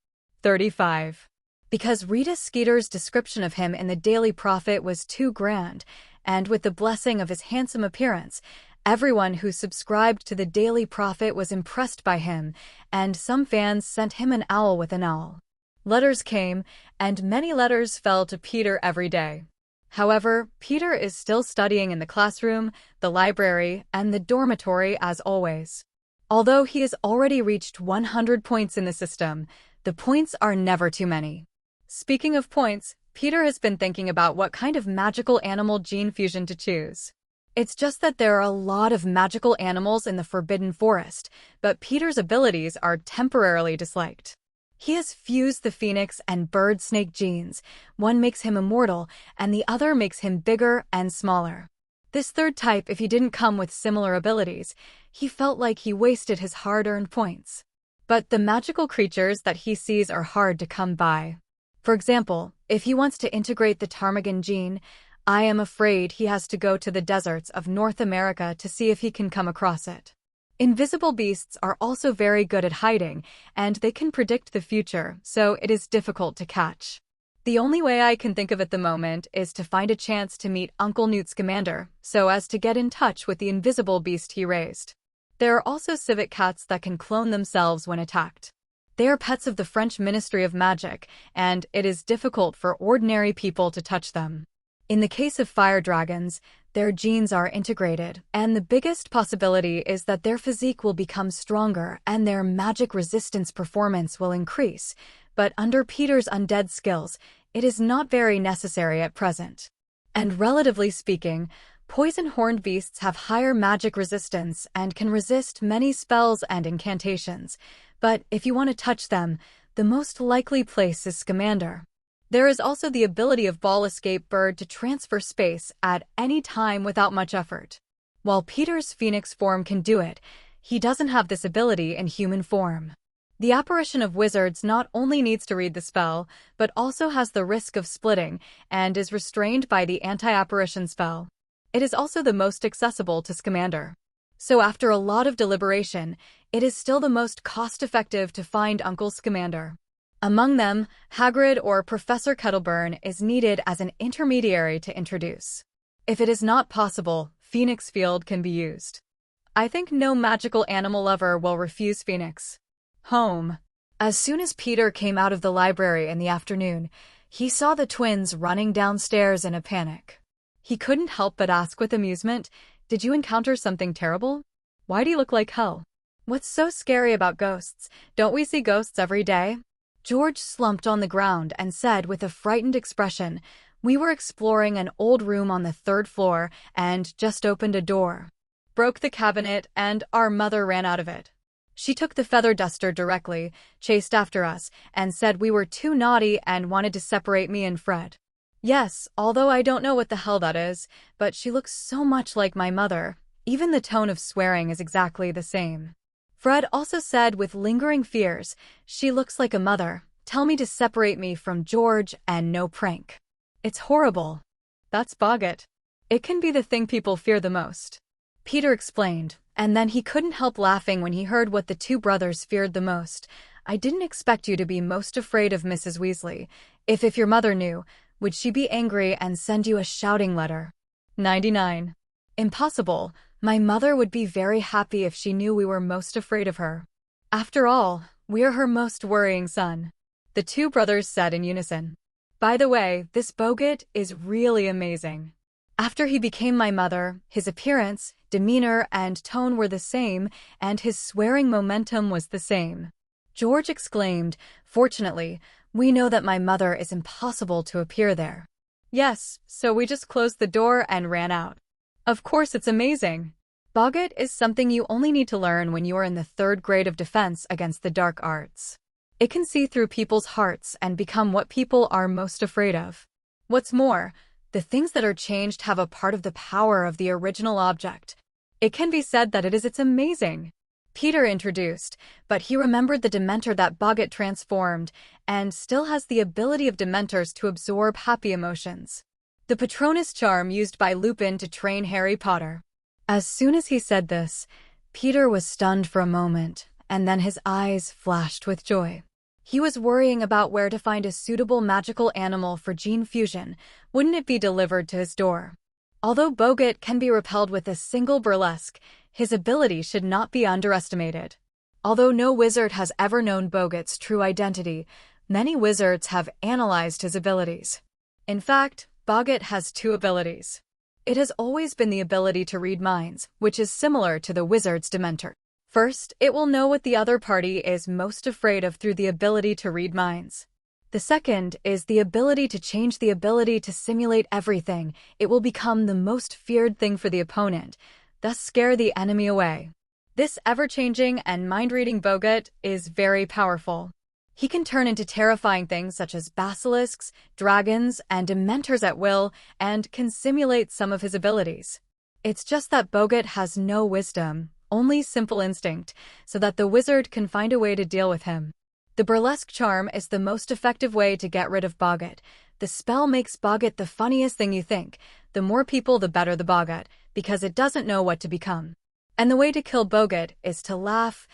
35. Because Rita Skeeter's description of him in the Daily Prophet was too grand, and with the blessing of his handsome appearance, everyone who subscribed to the Daily Prophet was impressed by him, and some fans sent him an owl with an owl. Letters came, and many letters fell to Peter every day. However, Peter is still studying in the classroom, the library, and the dormitory as always. Although he has already reached 100 points in the system, the points are never too many. Speaking of points, Peter has been thinking about what kind of magical animal gene fusion to choose. It's just that there are a lot of magical animals in the Forbidden Forest, but Peter's abilities are temporarily disliked. He has fused the phoenix and bird snake genes. One makes him immortal, and the other makes him bigger and smaller. This third type, if he didn't come with similar abilities, he felt like he wasted his hard-earned points. But the magical creatures that he sees are hard to come by. For example, if he wants to integrate the ptarmigan gene, I am afraid he has to go to the deserts of North America to see if he can come across it. Invisible beasts are also very good at hiding, and they can predict the future, so it is difficult to catch. The only way I can think of at the moment is to find a chance to meet Uncle Newt Scamander, so as to get in touch with the invisible beast he raised. There are also civet cats that can clone themselves when attacked. They are pets of the French Ministry of Magic, and it is difficult for ordinary people to touch them. In the case of fire dragons, their genes are integrated, and the biggest possibility is that their physique will become stronger and their magic resistance performance will increase, but under Peter's undead skills, it is not very necessary at present. And relatively speaking, poison-horned beasts have higher magic resistance and can resist many spells and incantations, but if you want to touch them, the most likely place is Scamander. There is also the ability of Ball Escape Bird to transfer space at any time without much effort. While Peter's phoenix form can do it, he doesn't have this ability in human form. The apparition of wizards not only needs to read the spell, but also has the risk of splitting and is restrained by the anti-apparition spell. It is also the most accessible to Scamander. So after a lot of deliberation, it is still the most cost-effective to find Uncle Scamander. Among them, Hagrid or Professor Kettleburn is needed as an intermediary to introduce. If it is not possible, Phoenix Field can be used. I think no magical animal lover will refuse Phoenix. Home. As soon as Peter came out of the library in the afternoon, he saw the twins running downstairs in a panic. He couldn't help but ask with amusement, "Did you encounter something terrible? Why do you look like hell? What's so scary about ghosts? Don't we see ghosts every day?" George slumped on the ground and said with a frightened expression, "We were exploring an old room on the 3rd floor and just opened a door. Broke the cabinet and our mother ran out of it. She took the feather duster directly, chased after us, and said we were too naughty and wanted to separate me and Fred. Yes, although I don't know what the hell that is, but she looks so much like my mother. Even the tone of swearing is exactly the same." Fred also said with lingering fears, "She looks like a mother. Tell me to separate me from George and no prank. It's horrible." That's Boggett. It can be the thing people fear the most. Peter explained, and then he couldn't help laughing when he heard what the two brothers feared the most. "I didn't expect you to be most afraid of Mrs. Weasley. If your mother knew, would she be angry and send you a shouting letter?" 99. Impossible. My mother would be very happy if she knew we were most afraid of her. After all, we're her most worrying son," the two brothers said in unison. "By the way, this Boggett is really amazing. After he became my mother, his appearance, demeanor and tone were the same, and his swearing momentum was the same. George exclaimed, "Fortunately, we know that my mother is impossible to appear there." "Yes, so we just closed the door and ran out." "Of course, it's amazing." Boggart is something you only need to learn when you are in the 3rd grade of defense against the dark arts. It can see through people's hearts and become what people are most afraid of. What's more, the things that are changed have a part of the power of the original object. It can be said that it's amazing. Peter introduced, but he remembered the Dementor that Boggart transformed, and still has the ability of Dementors to absorb happy emotions. The Patronus charm used by Lupin to train Harry Potter. As soon as he said this, Peter was stunned for a moment, and then his eyes flashed with joy. He was worrying about where to find a suitable magical animal for gene fusion. Wouldn't it be delivered to his door? Although Boggart can be repelled with a single burlesque, his ability should not be underestimated. Although no wizard has ever known Boggart's true identity, many wizards have analyzed his abilities. In fact, Boggart has 2 abilities. It has always been the ability to read minds, which is similar to the wizard's Dementor. First, it will know what the other party is most afraid of through the ability to read minds. The second is the ability to change the ability to simulate everything. It will become the most feared thing for the opponent, thus scare the enemy away. This ever-changing and mind-reading Boggart is very powerful. He can turn into terrifying things such as basilisks, dragons, and dementors at will, and can simulate some of his abilities. It's just that Boggart has no wisdom, only simple instinct, so that the wizard can find a way to deal with him. The burlesque charm is the most effective way to get rid of Boggart. The spell makes Boggart the funniest thing you think. The more people, the better the Boggart, because it doesn't know what to become. And the way to kill Boggart is to laugh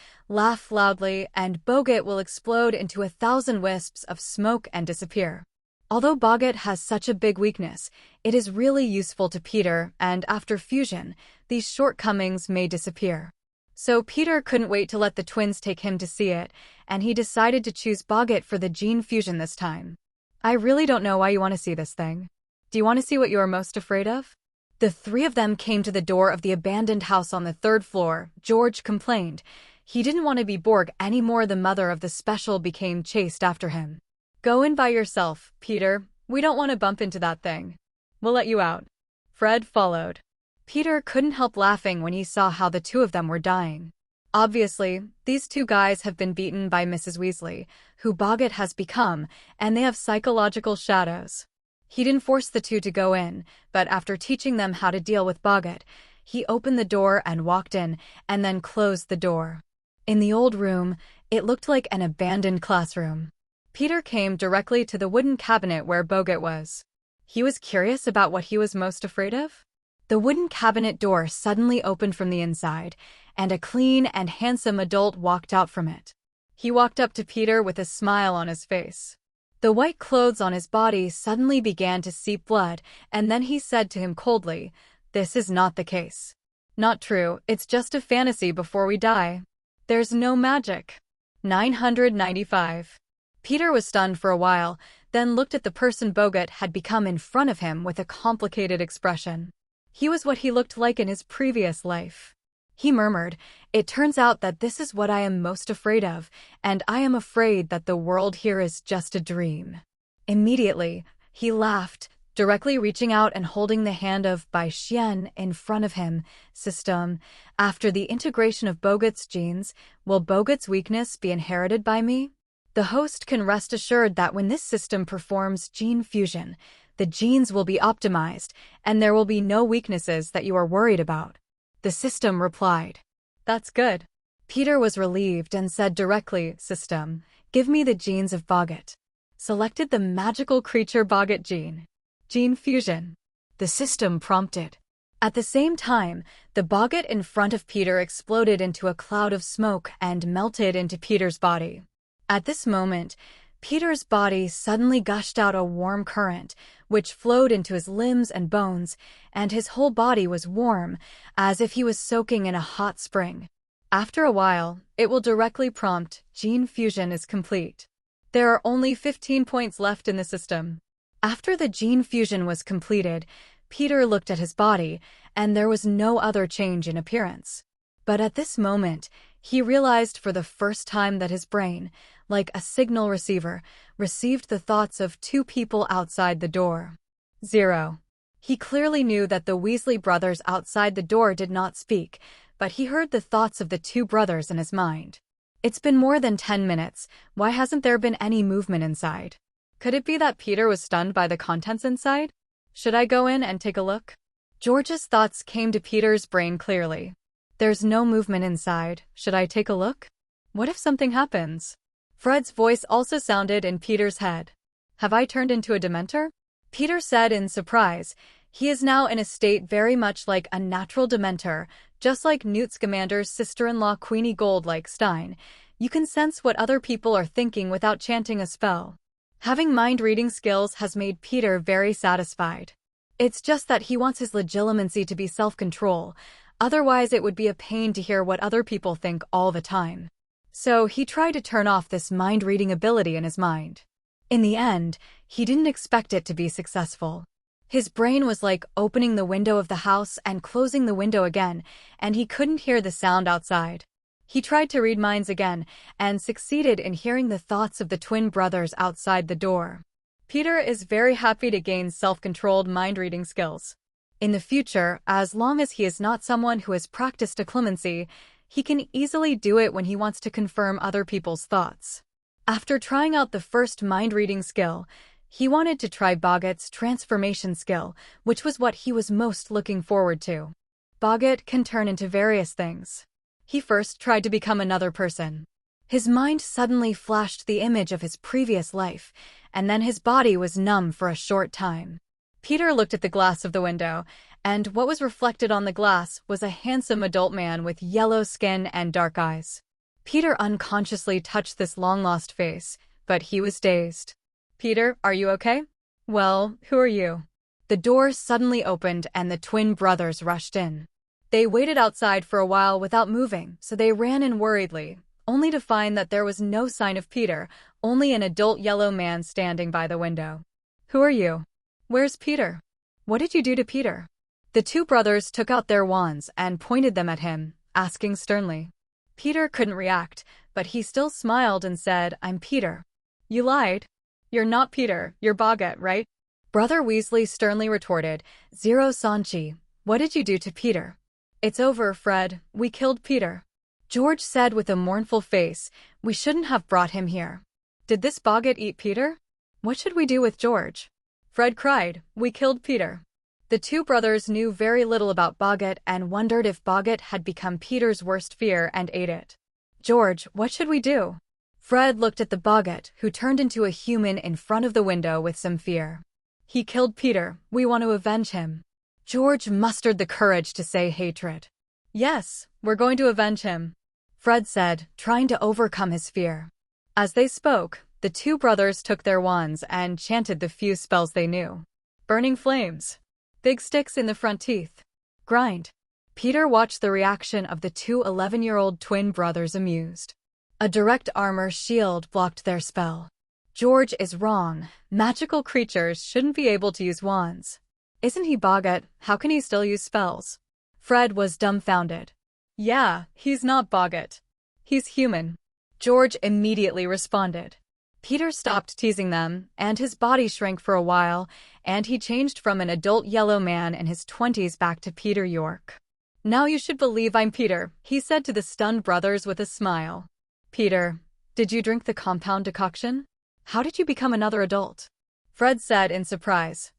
loudly, and Boggart will explode into 1,000 wisps of smoke and disappear. Although Boggart has such a big weakness, it is really useful to Peter, and after fusion, these shortcomings may disappear. So Peter couldn't wait to let the twins take him to see it, and he decided to choose Boggart for the gene fusion this time. I really don't know why you want to see this thing. Do you want to see what you are most afraid of? The 3 of them came to the door of the abandoned house on the 3rd floor. George complained. He didn't want to be Borg anymore. The mother of the special became chased after him. "Go in by yourself, Peter. We don't want to bump into that thing. We'll let you out." Fred followed. Peter couldn't help laughing when he saw how the 2 of them were dying. Obviously, these 2 guys have been beaten by Mrs. Weasley, who Boggart has become, and they have psychological shadows. He didn't force the 2 to go in, but after teaching them how to deal with Boggart, he opened the door and walked in, and then closed the door. In the old room, it looked like an abandoned classroom. Peter came directly to the wooden cabinet where Boggart was. He was curious about what he was most afraid of. The wooden cabinet door suddenly opened from the inside, and a clean and handsome adult walked out from it. He walked up to Peter with a smile on his face. The white clothes on his body suddenly began to seep blood, and then he said to him coldly, "This is not the case." "Not true, it's just a fantasy before we die. There's no magic." 995. Peter was stunned for a while, then looked at the person Boggart had become in front of him with a complicated expression. He was what he looked like in his previous life. He murmured, "It turns out that this is what I am most afraid of, and I am afraid that the world here is just a dream." Immediately, he laughed, directly reaching out and holding the hand of Bai Xian in front of him. "System, after the integration of Boggart's genes, will Boggart's weakness be inherited by me? The host can rest assured that when this system performs gene fusion, the genes will be optimized, and there will be no weaknesses that you are worried about." The system replied. "That's good." Peter was relieved and said directly, "System, give me the genes of Boggart." Selected the magical creature Boggart gene. Gene fusion. The system prompted. At the same time, the Boggart in front of Peter exploded into a cloud of smoke and melted into Peter's body. At this moment, Peter's body suddenly gushed out a warm current, which flowed into his limbs and bones, and his whole body was warm, as if he was soaking in a hot spring. After a while, it will directly prompt, "Gene fusion is complete." There are only 15 points left in the system. After the gene fusion was completed, Peter looked at his body, and there was no other change in appearance. But at this moment, he realized for the first time that his brain, like a signal receiver, received the thoughts of two people outside the door. 0. He clearly knew that the Weasley brothers outside the door did not speak, but he heard the thoughts of the two brothers in his mind. It's been more than 10 minutes, why hasn't there been any movement inside? Could it be that Peter was stunned by the contents inside? Should I go in and take a look? George's thoughts came to Peter's brain clearly. There's no movement inside, should I take a look? What if something happens? Fred's voice also sounded in Peter's head. Have I turned into a Dementor? Peter said in surprise. He is now in a state very much like a natural Dementor, just like Newt Scamander's sister-in-law Queenie Goldlike Stein. You can sense what other people are thinking without chanting a spell. Having mind-reading skills has made Peter very satisfied. It's just that he wants his legitimacy to be self-control, otherwise it would be a pain to hear what other people think all the time. So he tried to turn off this mind-reading ability in his mind. In the end, he didn't expect it to be successful. His brain was like opening the window of the house and closing the window again, and he couldn't hear the sound outside. He tried to read minds again, and succeeded in hearing the thoughts of the twin brothers outside the door. Peter is very happy to gain self-controlled mind-reading skills. In the future, as long as he is not someone who has practiced declemency, he can easily do it when he wants to confirm other people's thoughts. After trying out the first mind-reading skill, he wanted to try Boggart's transformation skill, which was what he was most looking forward to. Boggart can turn into various things. He first tried to become another person. His mind suddenly flashed the image of his previous life, and then his body was numb for a short time. Peter looked at the glass of the window, and what was reflected on the glass was a handsome adult man with yellow skin and dark eyes. Peter unconsciously touched this long-lost face, but he was dazed. Peter, are you okay? Well, who are you? The door suddenly opened and the twin brothers rushed in. They waited outside for a while without moving, so they ran in worriedly, only to find that there was no sign of Peter, only an adult yellow man standing by the window. Who are you? Where's Peter? What did you do to Peter? The two brothers took out their wands and pointed them at him, asking sternly. Peter couldn't react, but he still smiled and said, I'm Peter. You lied. You're not Peter, you're Boggart, right? Brother Weasley sternly retorted, Zero Sanchi, what did you do to Peter? It's over, Fred, we killed Peter. George said with a mournful face, we shouldn't have brought him here. Did this Boggart eat Peter? What should we do with George? Fred cried, we killed Peter. The two brothers knew very little about Boggart and wondered if Boggart had become Peter's worst fear and ate it. George, what should we do? Fred looked at the Boggart, who turned into a human in front of the window with some fear. He killed Peter, we want to avenge him. George mustered the courage to say hatred. Yes, we're going to avenge him, Fred said, trying to overcome his fear. As they spoke, the two brothers took their wands and chanted the few spells they knew. Burning flames. Big sticks in the front teeth. Grind. Peter watched the reaction of the two 11-year-old twin brothers amused. A direct armor shield blocked their spell. George is wrong. Magical creatures shouldn't be able to use wands. Isn't he Boggart? How can he still use spells? Fred was dumbfounded. Yeah, he's not Boggart. He's human. George immediately responded. Peter stopped teasing them, and his body shrank for a while, and he changed from an adult yellow man in his 20s back to Peter York. Now you should believe I'm Peter, he said to the stunned brothers with a smile. Peter, did you drink the compound decoction? How did you become another adult? Fred said in surprise.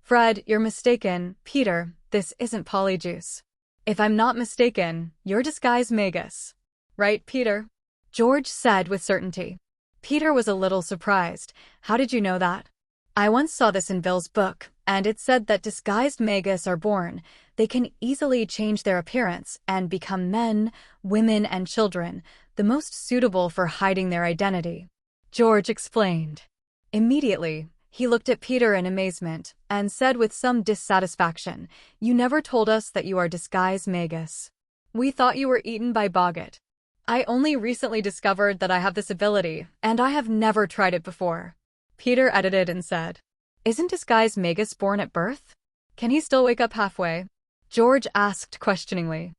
Fred, you're mistaken, Peter, this isn't polyjuice. If I'm not mistaken, you're disguised magus. Right, Peter? George said with certainty. Peter was a little surprised. How did you know that? I once saw this in Bill's book, and it said that disguised magus are born. They can easily change their appearance and become men, women, and children, the most suitable for hiding their identity. George explained. Immediately, he looked at Peter in amazement and said with some dissatisfaction, You never told us that you are disguised magus. We thought you were eaten by Boggart. I only recently discovered that I have this ability, and I have never tried it before. Peter edited and said, Isn't disguised magus born at birth? Can he still wake up halfway? George asked questioningly.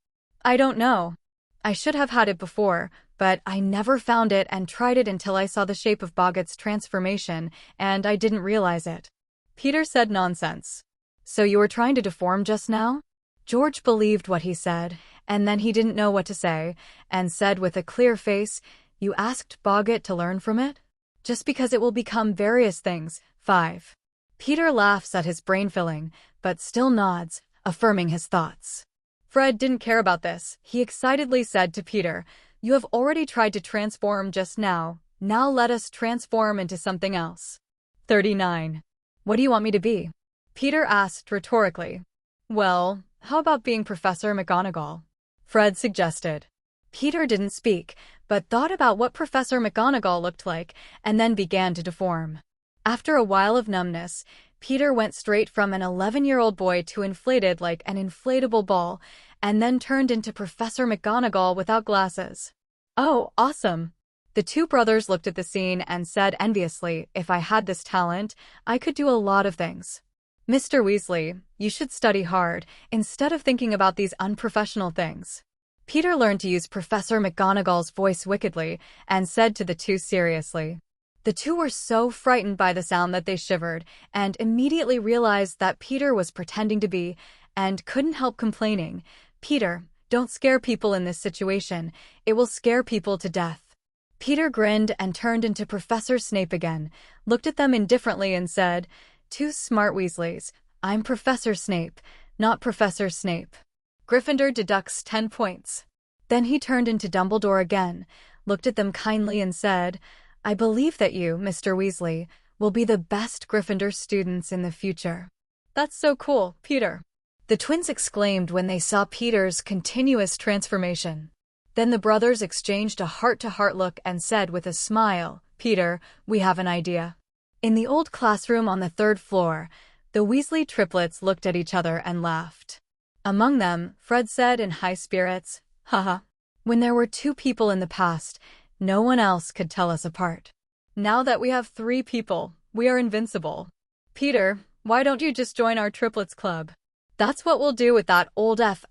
I don't know. I should have had it before, but I never found it and tried it until I saw the shape of Boggart's transformation, and I didn't realize it. Peter said nonsense. So you were trying to deform just now? George believed what he said, and then he didn't know what to say, and said with a clear face, You asked Boggart to learn from it? Just because it will become various things. 5. Peter laughs at his brain filling, but still nods, affirming his thoughts. Fred didn't care about this. He excitedly said to Peter, You have already tried to transform just now. Now let us transform into something else. 39. What do you want me to be? Peter asked rhetorically. Well, how about being Professor McGonagall? Fred suggested. Peter didn't speak, but thought about what Professor McGonagall looked like, and then began to deform. After a while of numbness, Peter went straight from an 11-year-old boy to inflated like an inflatable ball, and then turned into Professor McGonagall without glasses. Oh, awesome! The two brothers looked at the scene and said enviously, If I had this talent, I could do a lot of things. Mr. Weasley, you should study hard, instead of thinking about these unprofessional things. Peter learned to use Professor McGonagall's voice wickedly, and said to the two seriously. The two were so frightened by the sound that they shivered, and immediately realized that Peter was pretending to be, and couldn't help complaining, Peter, don't scare people in this situation, it will scare people to death. Peter grinned and turned into Professor Snape again, looked at them indifferently and said, Two smart Weasleys, I'm Professor Snape, not Professor Snape. Gryffindor deducts 10 points. Then he turned into Dumbledore again, looked at them kindly and said, I believe that you, Mr. Weasley, will be the best Gryffindor students in the future. That's so cool, Peter. The twins exclaimed when they saw Peter's continuous transformation. Then the brothers exchanged a heart-to-heart look and said with a smile, Peter, we have an idea. In the old classroom on the 3rd floor, the Weasley triplets looked at each other and laughed. Among them, Fred said in high spirits, Haha. When there were 2 people in the past, no one else could tell us apart. Now that we have 3 people, we are invincible. Peter, why don't you just join our triplets club? That's what we'll do with that old F***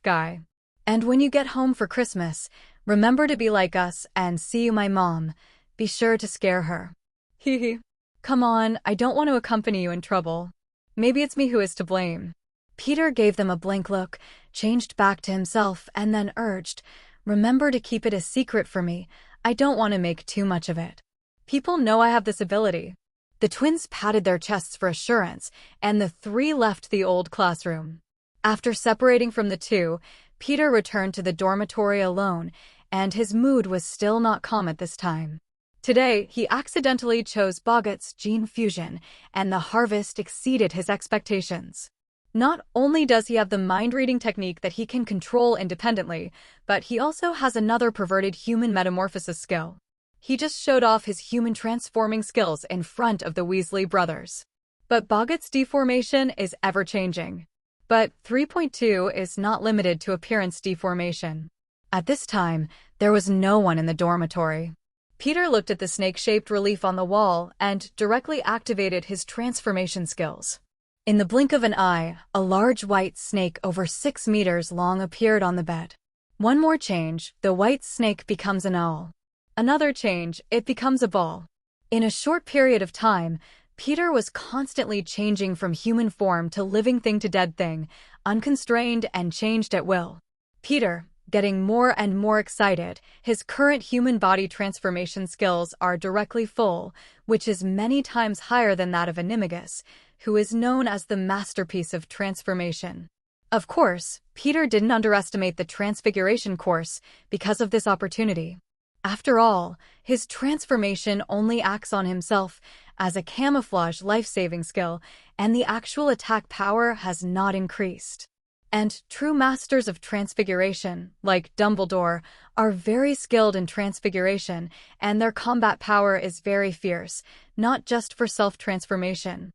guy. And when you get home for Christmas, remember to be like us and see my mom. Be sure to scare her. Hee hee. Come on, I don't want to accompany you in trouble. Maybe it's me who is to blame. Peter gave them a blank look, changed back to himself, and then urged, Remember to keep it a secret for me. I don't want to make too much of it. People know I have this ability. The twins patted their chests for assurance, and the 3 left the old classroom. After separating from the 2, Peter returned to the dormitory alone, and his mood was still not calm at this time. Today, he accidentally chose Boggart's gene fusion, and the harvest exceeded his expectations. Not only does he have the mind-reading technique that he can control independently, but he also has another perverted human metamorphosis skill. He just showed off his human transforming skills in front of the Weasley brothers. But Boggart's deformation is ever-changing. But 3.2 is not limited to appearance deformation. At this time, there was no one in the dormitory. Peter looked at the snake-shaped relief on the wall and directly activated his transformation skills. In the blink of an eye, a large white snake over 6 meters long appeared on the bed. One more change, the white snake becomes an owl. Another change, it becomes a ball. In a short period of time, Peter was constantly changing from human form to living thing to dead thing, unconstrained and changed at will. Peter, getting more and more excited, his current human body transformation skills are directly full, which is many times higher than that of Animagus, who is known as the masterpiece of transformation. Of course, Peter didn't underestimate the transfiguration course because of this opportunity. After all, his transformation only acts on himself as a camouflage life-saving skill, and the actual attack power has not increased. And true masters of transfiguration, like Dumbledore, are very skilled in transfiguration, and their combat power is very fierce, not just for self-transformation.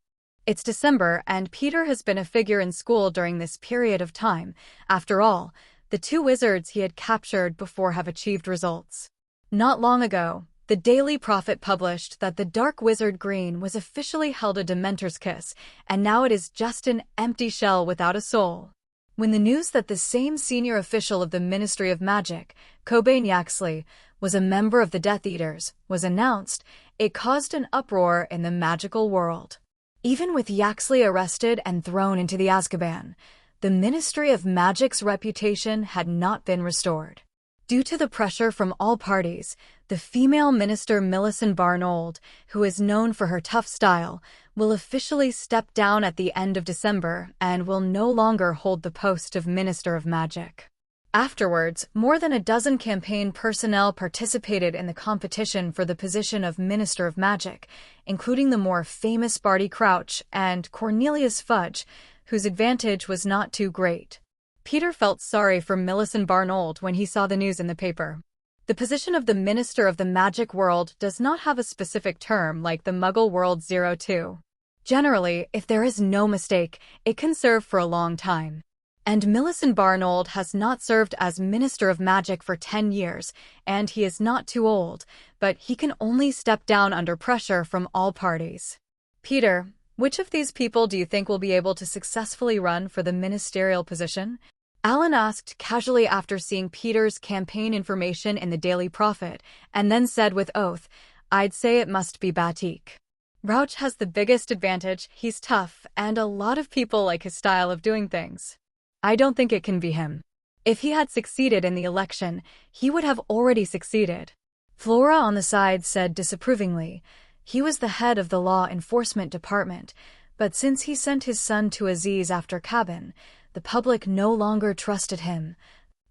It's December, and Peter has been a figure in school during this period of time. After all, the 2 wizards he had captured before have achieved results. Not long ago, The Daily Prophet published that the Dark Wizard Green was officially held a Dementor's kiss, and now it is just an empty shell without a soul. When the news that the same senior official of the Ministry of Magic, Cobain Yaxley, was a member of the Death Eaters, was announced, it caused an uproar in the magical world. Even with Yaxley arrested and thrown into the Azkaban, the Ministry of Magic's reputation had not been restored. Due to the pressure from all parties, the female minister Millicent Barnold, who is known for her tough style, will officially step down at the end of December and will no longer hold the post of Minister of Magic. Afterwards, more than a dozen campaign personnel participated in the competition for the position of Minister of Magic, including the more famous Barty Crouch and Cornelius Fudge, whose advantage was not too great. Peter felt sorry for Millicent Barnold when he saw the news in the paper. The position of the Minister of the Magic World does not have a specific term like the Muggle World 02. Generally, if there is no mistake, it can serve for a long time. And Millicent Barnold has not served as Minister of Magic for 10 years, and he is not too old, but he can only step down under pressure from all parties. Peter, which of these people do you think will be able to successfully run for the ministerial position? Alan asked casually after seeing Peter's campaign information in the Daily Prophet, and then said with oath, "I'd say it must be Batik. Rauch has the biggest advantage, he's tough, and a lot of people like his style of doing things. I don't think it can be him. If he had succeeded in the election, he would have already succeeded." Flora on the side said disapprovingly, "He was the head of the law enforcement department, but since he sent his son to Aziz after Cabin, the public no longer trusted him,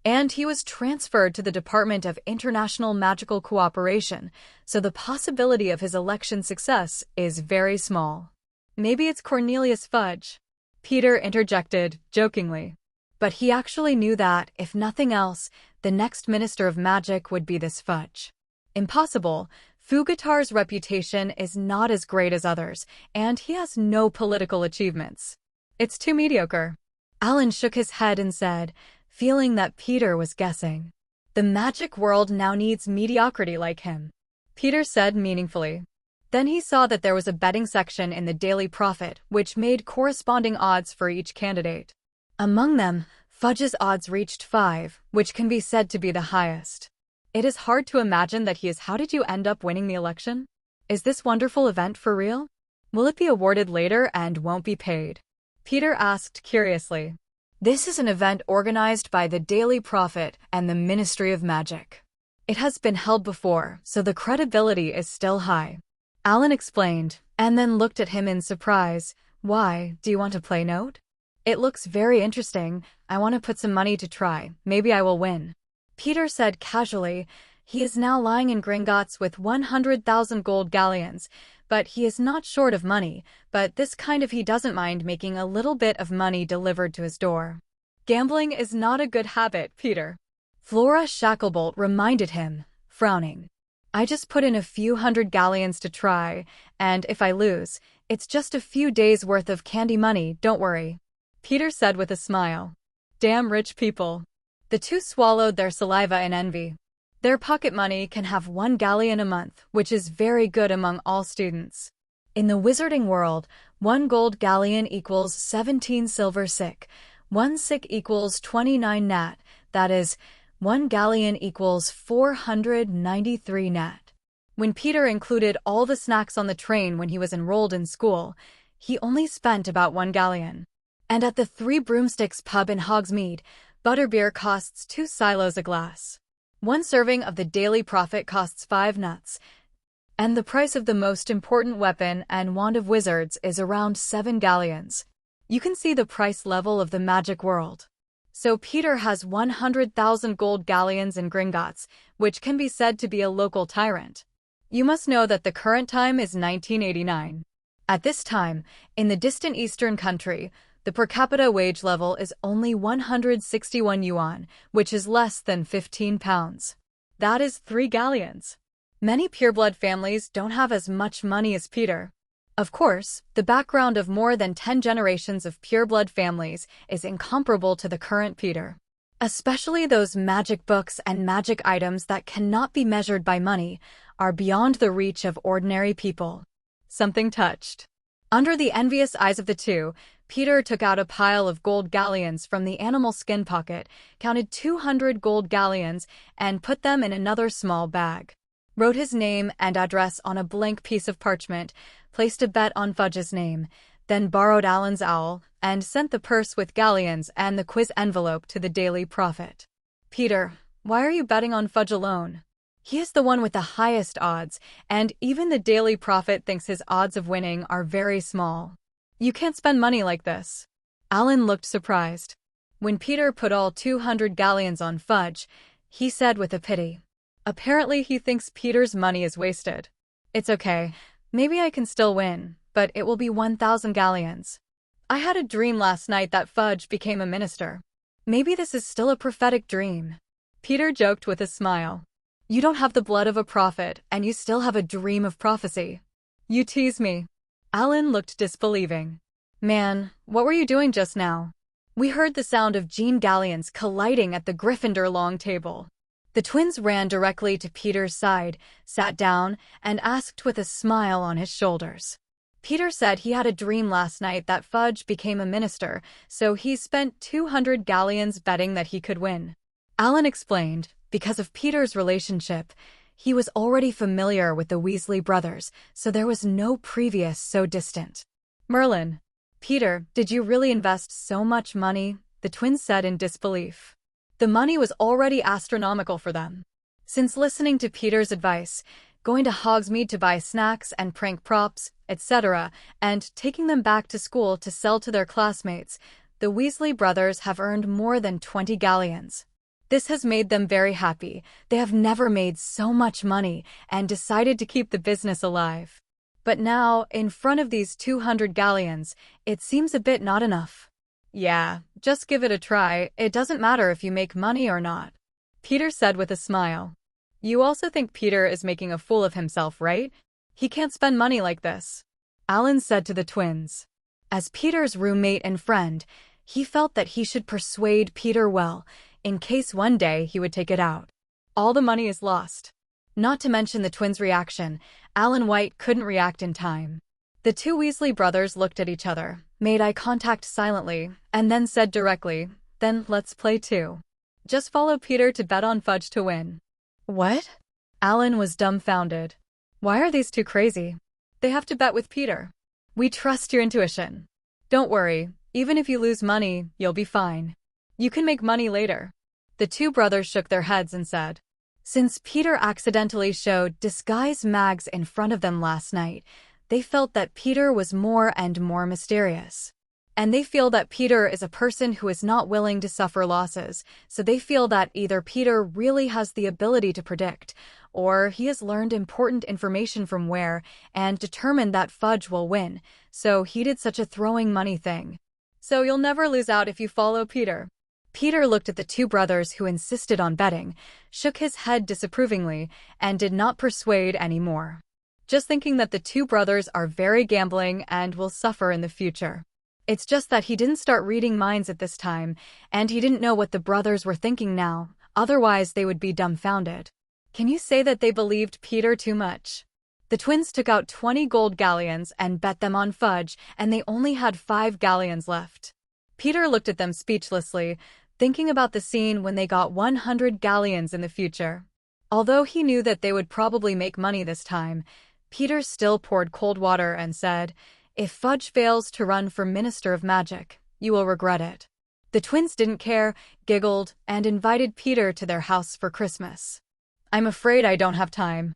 and he was transferred to the Department of International Magical Cooperation, so the possibility of his election success is very small." "Maybe it's Cornelius Fudge," Peter interjected, jokingly. But he actually knew that, if nothing else, the next Minister of Magic would be this Fudge. Impossible. Fugatar's reputation is not as great as others, and he has no political achievements. It's too mediocre. Alan shook his head and said, feeling that Peter was guessing. "The magic world now needs mediocrity like him," Peter said meaningfully. Then he saw that there was a betting section in the Daily Prophet which made corresponding odds for each candidate. Among them, Fudge's odds reached 5, which can be said to be the highest. It is hard to imagine that he is. How did you end up winning the election? Is this wonderful event for real? Will it be awarded later and won't be paid? Peter asked curiously. This is an event organized by the Daily Prophet and the Ministry of Magic. It has been held before, so the credibility is still high. Alan explained, and then looked at him in surprise. Why, do you want to play note? It looks very interesting. I want to put some money to try. Maybe I will win. Peter said casually. He is now lying in Gringotts with 100,000 gold galleons, but he is not short of money, but this kind of he doesn't mind making a little bit of money delivered to his door. Gambling is not a good habit, Peter. Flora Shacklebolt reminded him, frowning. I just put in a few hundred galleons to try, and if I lose, it's just a few days' worth of candy money, don't worry. Peter said with a smile. Damn rich people. The two swallowed their saliva in envy. Their pocket money can have 1 galleon a month, which is very good among all students. In the wizarding world, 1 gold galleon equals 17 silver sick, 1 sick equals 29 nat, that is, 1 galleon equals 493 nat. When Peter included all the snacks on the train when he was enrolled in school, he only spent about 1 galleon. And at the Three Broomsticks pub in Hogsmeade, butterbeer costs 2 silos a glass. 1 serving of the Daily Prophet costs 5 nuts, and the price of the most important weapon and wand of wizards is around 7 galleons. You can see the price level of the magic world. So Peter has 100,000 gold galleons in Gringotts, which can be said to be a local tyrant. You must know that the current time is 1989. At this time, in the distant eastern country, the per capita wage level is only 161 yuan, which is less than 15 pounds. That is 3 galleons. Many pureblood families don't have as much money as Peter. Of course, the background of more than 10 generations of pureblood families is incomparable to the current Peter. Especially those magic books and magic items that cannot be measured by money are beyond the reach of ordinary people. Something touched. Under the envious eyes of the two, Peter took out a pile of gold galleons from the animal skin pocket, counted 200 gold galleons, and put them in another small bag. Wrote his name and address on a blank piece of parchment, placed a bet on Fudge's name, then borrowed Alan's owl, and sent the purse with galleons and the quiz envelope to the Daily Prophet. Peter, why are you betting on Fudge alone? He is the one with the highest odds, and even the Daily Prophet thinks his odds of winning are very small. You can't spend money like this. Alan looked surprised. When Peter put all 200 galleons on Fudge, he said with a pity. Apparently he thinks Peter's money is wasted. It's okay. Maybe I can still win, but it will be 1,000 galleons. I had a dream last night that Fudge became a minister. Maybe this is still a prophetic dream. Peter joked with a smile. You don't have the blood of a prophet, and you still have a dream of prophecy. You tease me. Alan looked disbelieving. Man, what were you doing just now? We heard the sound of Jean galleons colliding at the Gryffindor long table. The twins ran directly to Peter's side, sat down, and asked with a smile on his shoulders. Peter said he had a dream last night that Fudge became a minister, so he spent 200 galleons betting that he could win. Alan explained, because of Peter's relationship, he was already familiar with the Weasley brothers, so there was no previous so distant. Merlin. Peter, did you really invest so much money? The twins said in disbelief. The money was already astronomical for them. Since listening to Peter's advice, going to Hogsmeade to buy snacks and prank props, etc., and taking them back to school to sell to their classmates, the Weasley brothers have earned more than 20 galleons. This has made them very happy. They have never made so much money and decided to keep the business alive. But now, in front of these 200 galleons, it seems a bit not enough. Yeah, just give it a try. It doesn't matter if you make money or not. Peter said with a smile. You also think Peter is making a fool of himself, right? He can't spend money like this. Alan said to the twins. As Peter's roommate and friend, he felt that he should persuade Peter well, in case one day he would take it out. All the money is lost. Not to mention the twins' reaction, Alan White couldn't react in time. The two Weasley brothers looked at each other, made eye contact silently, and then said directly, then let's play too. Just follow Peter to bet on Fudge to win. What? Alan was dumbfounded. Why are these two crazy? They have to bet with Peter. We trust your intuition. Don't worry, even if you lose money, you'll be fine. You can make money later. The two brothers shook their heads and said, since Peter accidentally showed disguised mags in front of them last night, they felt that Peter was more and more mysterious. And they feel that Peter is a person who is not willing to suffer losses, so they feel that either Peter really has the ability to predict, or he has learned important information from where and determined that Fudge will win, so he did such a throwing money thing. So you'll never lose out if you follow Peter. Peter looked at the two brothers who insisted on betting, shook his head disapprovingly, and did not persuade any more. Just thinking that the two brothers are very gambling and will suffer in the future. It's just that he didn't start reading minds at this time, and he didn't know what the brothers were thinking now, otherwise they would be dumbfounded. Can you say that they believed Peter too much? The twins took out 20 gold galleons and bet them on Fudge, and they only had 5 galleons left. Peter looked at them speechlessly, thinking about the scene when they got 100 galleons in the future. Although he knew that they would probably make money this time, Peter still poured cold water and said, if Fudge fails to run for Minister of Magic, you will regret it. The twins didn't care, giggled, and invited Peter to their house for Christmas. I'm afraid I don't have time.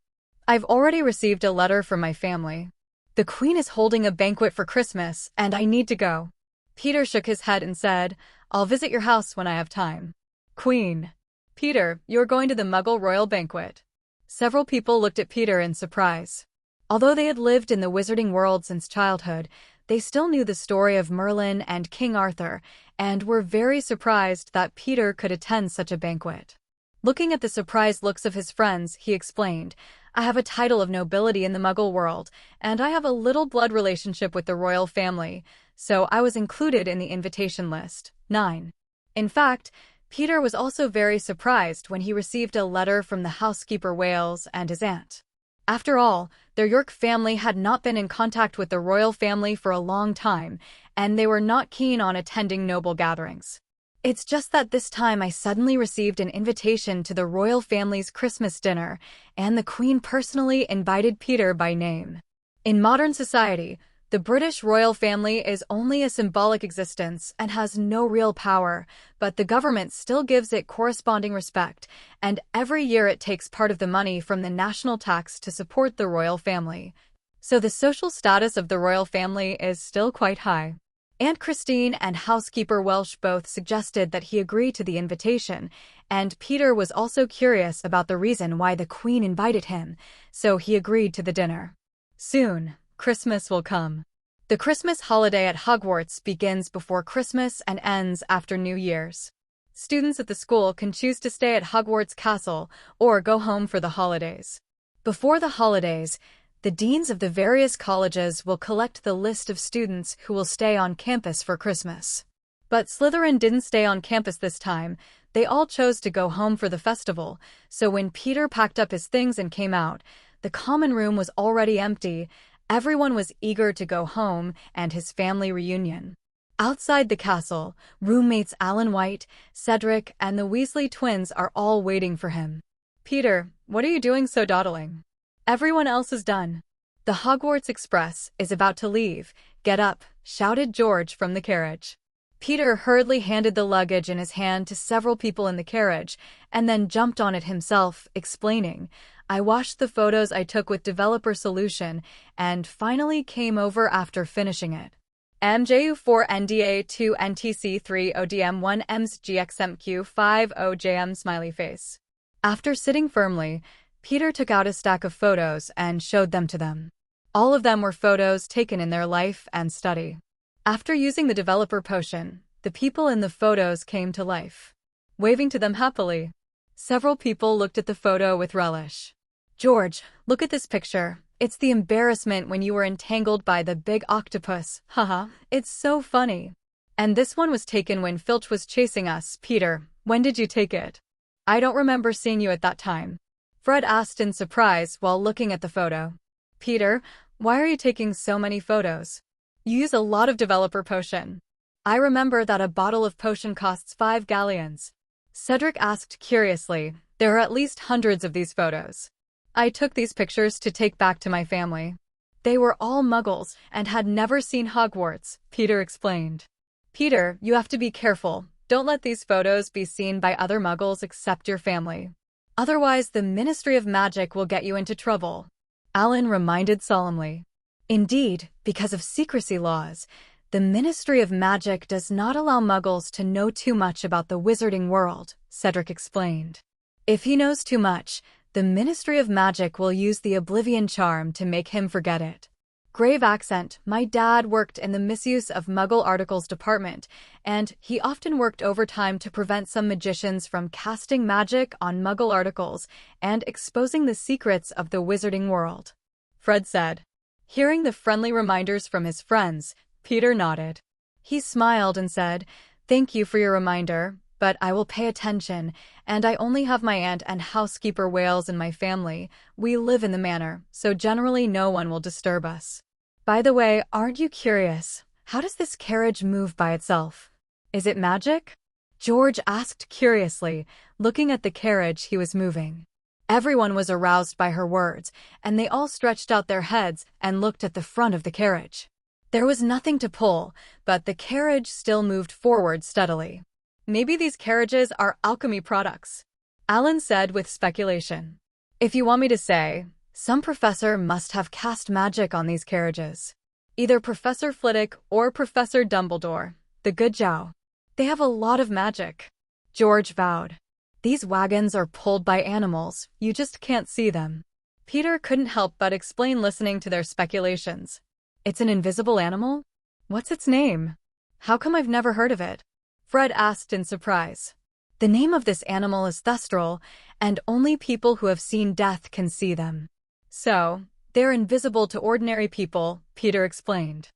I've already received a letter from my family. The Queen is holding a banquet for Christmas, and I need to go. Peter shook his head and said, I'll visit your house when I have time. Queen. Peter, you're going to the Muggle royal banquet. Several people looked at Peter in surprise. Although they had lived in the wizarding world since childhood, they still knew the story of Merlin and King Arthur, and were very surprised that Peter could attend such a banquet. Looking at the surprised looks of his friends, he explained, I have a title of nobility in the Muggle world, and I have a little blood relationship with the royal family, so I was included in the invitation list. 9. In fact, Peter was also very surprised when he received a letter from the housekeeper Wales and his aunt. After all, their York family had not been in contact with the royal family for a long time, and they were not keen on attending noble gatherings. It's just that this time I suddenly received an invitation to the royal family's Christmas dinner, and the Queen personally invited Peter by name. In modern society, the British royal family is only a symbolic existence and has no real power, but the government still gives it corresponding respect, and every year it takes part of the money from the national tax to support the royal family. So the social status of the royal family is still quite high. Aunt Christine and housekeeper Welsh both suggested that he agree to the invitation, and Peter was also curious about the reason why the Queen invited him, so he agreed to the dinner. Soon, Christmas will come. The Christmas holiday at Hogwarts begins before Christmas and ends after New Year's. Students at the school can choose to stay at Hogwarts Castle or go home for the holidays. Before the holidays, the deans of the various colleges will collect the list of students who will stay on campus for Christmas. But Slytherin didn't stay on campus this time. They all chose to go home for the festival, so when Peter packed up his things and came out, the common room was already empty. Everyone was eager to go home and his family reunion. Outside the castle, roommates Alan White, Cedric, and the Weasley twins are all waiting for him. "Peter, what are you doing so dawdling? Everyone else is done. The Hogwarts Express is about to leave. Get up," shouted George from the carriage. Peter hurriedly handed the luggage in his hand to several people in the carriage, and then jumped on it himself, explaining, "I washed the photos I took with Developer Solution, and finally came over after finishing it. MJU4 NDA2 NTC3 ODM1 EMS GXMQ5 OJM smiley face." After sitting firmly, Peter took out a stack of photos and showed them to them. All of them were photos taken in their life and study. After using the developer potion, the people in the photos came to life, waving to them happily. Several people looked at the photo with relish. "George, look at this picture. It's the embarrassment when you were entangled by the big octopus. Haha, it's so funny. And this one was taken when Filch was chasing us. Peter, when did you take it?" "I don't remember seeing you at that time," Fred asked in surprise while looking at the photo. "Peter, why are you taking so many photos? You use a lot of developer potion." "I remember that a bottle of potion costs 5 galleons. Cedric asked curiously. "There are at least hundreds of these photos. I took these pictures to take back to my family. They were all muggles and had never seen Hogwarts," Peter explained. "Peter, you have to be careful. Don't let these photos be seen by other muggles except your family. Otherwise, the Ministry of Magic will get you into trouble," Alan reminded solemnly. "Indeed, because of secrecy laws, the Ministry of Magic does not allow muggles to know too much about the wizarding world," Cedric explained. "If he knows too much, the Ministry of Magic will use the Oblivion Charm to make him forget it." Grave accent. "My dad worked in the misuse of Muggle articles department, and he often worked overtime to prevent some magicians from casting magic on Muggle articles and exposing the secrets of the wizarding world," Fred said. Hearing the friendly reminders from his friends, Peter nodded. He smiled and said, "Thank you for your reminder, but I will pay attention, and I only have my aunt and housekeeper Wales in my family. We live in the manor, so generally no one will disturb us. By the way, aren't you curious? How does this carriage move by itself? Is it magic?" George asked curiously, looking at the carriage he was moving. Everyone was aroused by her words, and they all stretched out their heads and looked at the front of the carriage. There was nothing to pull, but the carriage still moved forward steadily. "Maybe these carriages are alchemy products," Alan said with speculation. "If you want me to say, some professor must have cast magic on these carriages. Either Professor Flitwick or Professor Dumbledore, the good Jow. They have a lot of magic," George vowed. "These wagons are pulled by animals, you just can't see them." Peter couldn't help but explain, listening to their speculations. "It's an invisible animal? What's its name? How come I've never heard of it?" Fred asked in surprise. "The name of this animal is Thestral, and only people who have seen death can see them. So, they're invisible to ordinary people," Peter explained.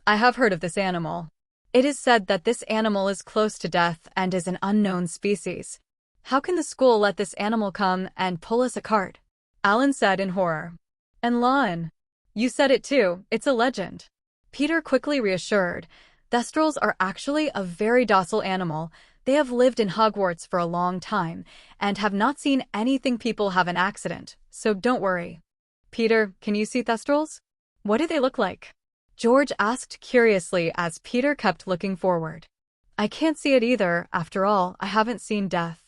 "I have heard of this animal. It is said that this animal is close to death and is an unknown species. How can the school let this animal come and pull us a cart?" Alan said in horror. And Lon. You said it too, it's a legend. Peter quickly reassured. Thestrals are actually a very docile animal. They have lived in Hogwarts for a long time and have not seen anything people have an accident, so don't worry. Peter, can you see Thestrals? What do they look like? George asked curiously as Peter kept looking forward. I can't see it either, after all, I haven't seen death.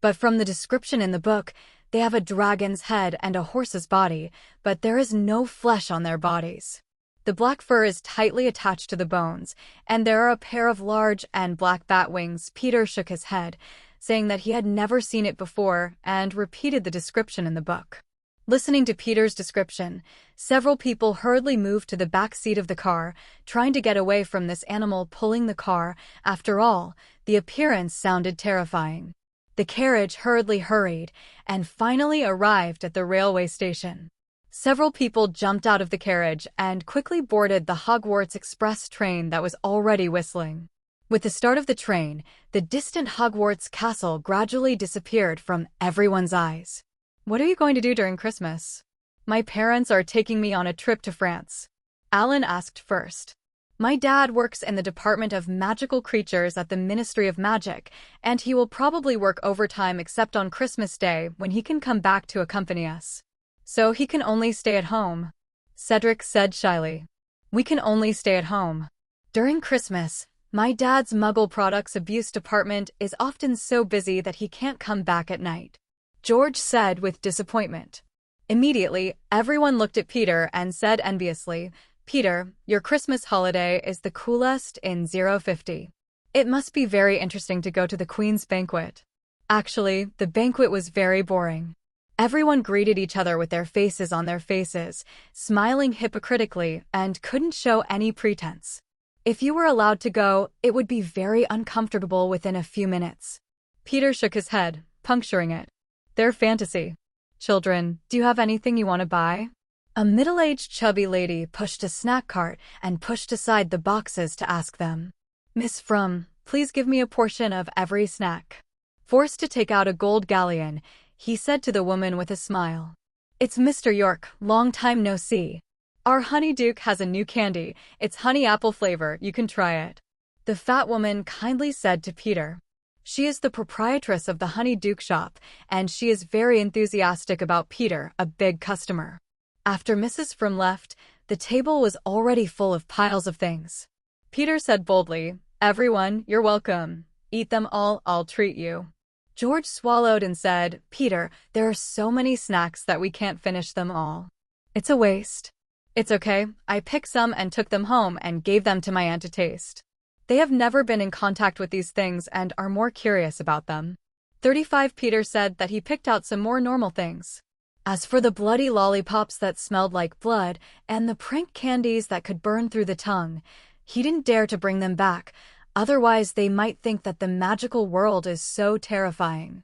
But from the description in the book, they have a dragon's head and a horse's body, but there is no flesh on their bodies. The black fur is tightly attached to the bones, and there are a pair of large and black bat wings. Peter shook his head, saying that he had never seen it before, and repeated the description in the book. Listening to Peter's description, several people hurriedly moved to the back seat of the car, trying to get away from this animal pulling the car. After all, the appearance sounded terrifying. The carriage hurriedly hurried, and finally arrived at the railway station. Several people jumped out of the carriage and quickly boarded the Hogwarts Express train that was already whistling. With the start of the train, the distant Hogwarts castle gradually disappeared from everyone's eyes. What are you going to do during Christmas? My parents are taking me on a trip to France. Alan asked first. My dad works in the Department of Magical Creatures at the Ministry of Magic, and he will probably work overtime except on Christmas Day when he can come back to accompany us. So he can only stay at home, Cedric said shyly. We can only stay at home. During Christmas, my dad's Muggle Products Abuse Department is often so busy that he can't come back at night, George said with disappointment. Immediately, everyone looked at Peter and said enviously, Peter, your Christmas holiday is the coolest in 050. It must be very interesting to go to the Queen's banquet. Actually, the banquet was very boring. Everyone greeted each other with their faces on their faces, smiling hypocritically, and couldn't show any pretense. If you were allowed to go, it would be very uncomfortable within a few minutes. Peter shook his head, puncturing it. Their fantasy. Children, do you have anything you want to buy? A middle-aged chubby lady pushed a snack cart and pushed aside the boxes to ask them. Miss Frum, please give me a portion of every snack. Forced to take out a gold galleon, he said to the woman with a smile. It's Mr. York, long time no see. Our honeyduke has a new candy. It's honey apple flavor, you can try it. The fat woman kindly said to Peter. She is the proprietress of the honeyduke shop, and she is very enthusiastic about Peter, a big customer. After Mrs. Frum left, the table was already full of piles of things. Peter said boldly, Everyone, you're welcome. Eat them all, I'll treat you. George swallowed and said, Peter, there are so many snacks that we can't finish them all. It's a waste. It's okay, I picked some and took them home and gave them to my aunt to taste. They have never been in contact with these things and are more curious about them. 35 Peter said that he picked out some more normal things. As for the bloody lollipops that smelled like blood and the prank candies that could burn through the tongue, he didn't dare to bring them back. Otherwise, they might think that the magical world is so terrifying,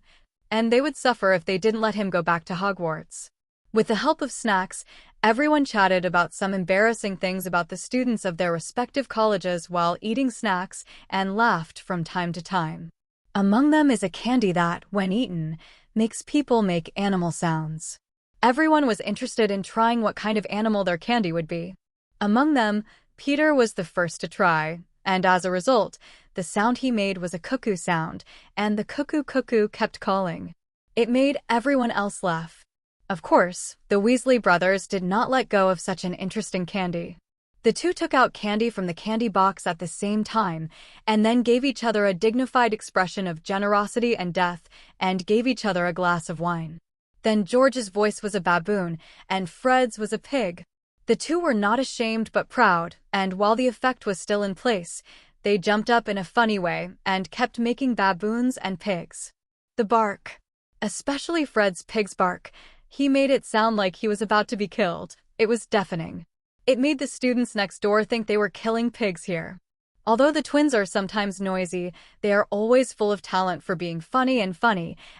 and they would suffer if they didn't let him go back to Hogwarts. With the help of snacks, everyone chatted about some embarrassing things about the students of their respective colleges while eating snacks and laughed from time to time. Among them is a candy that, when eaten, makes people make animal sounds. Everyone was interested in trying what kind of animal their candy would be. Among them, Peter was the first to try. And as a result, the sound he made was a cuckoo sound, and the cuckoo kept calling. It made everyone else laugh. Of course, the Weasley brothers did not let go of such an interesting candy. The two took out candy from the candy box at the same time, and then gave each other a dignified expression of generosity and death, and gave each other a glass of wine. Then George's voice was a baboon, and Fred's was a pig. The two were not ashamed but proud, and while the effect was still in place, they jumped up in a funny way and kept making baboons and pigs. The bark. Especially Fred's pig's bark. He made it sound like he was about to be killed. It was deafening. It made the students next door think they were killing pigs here. Although the twins are sometimes noisy, they are always full of talent for being funny,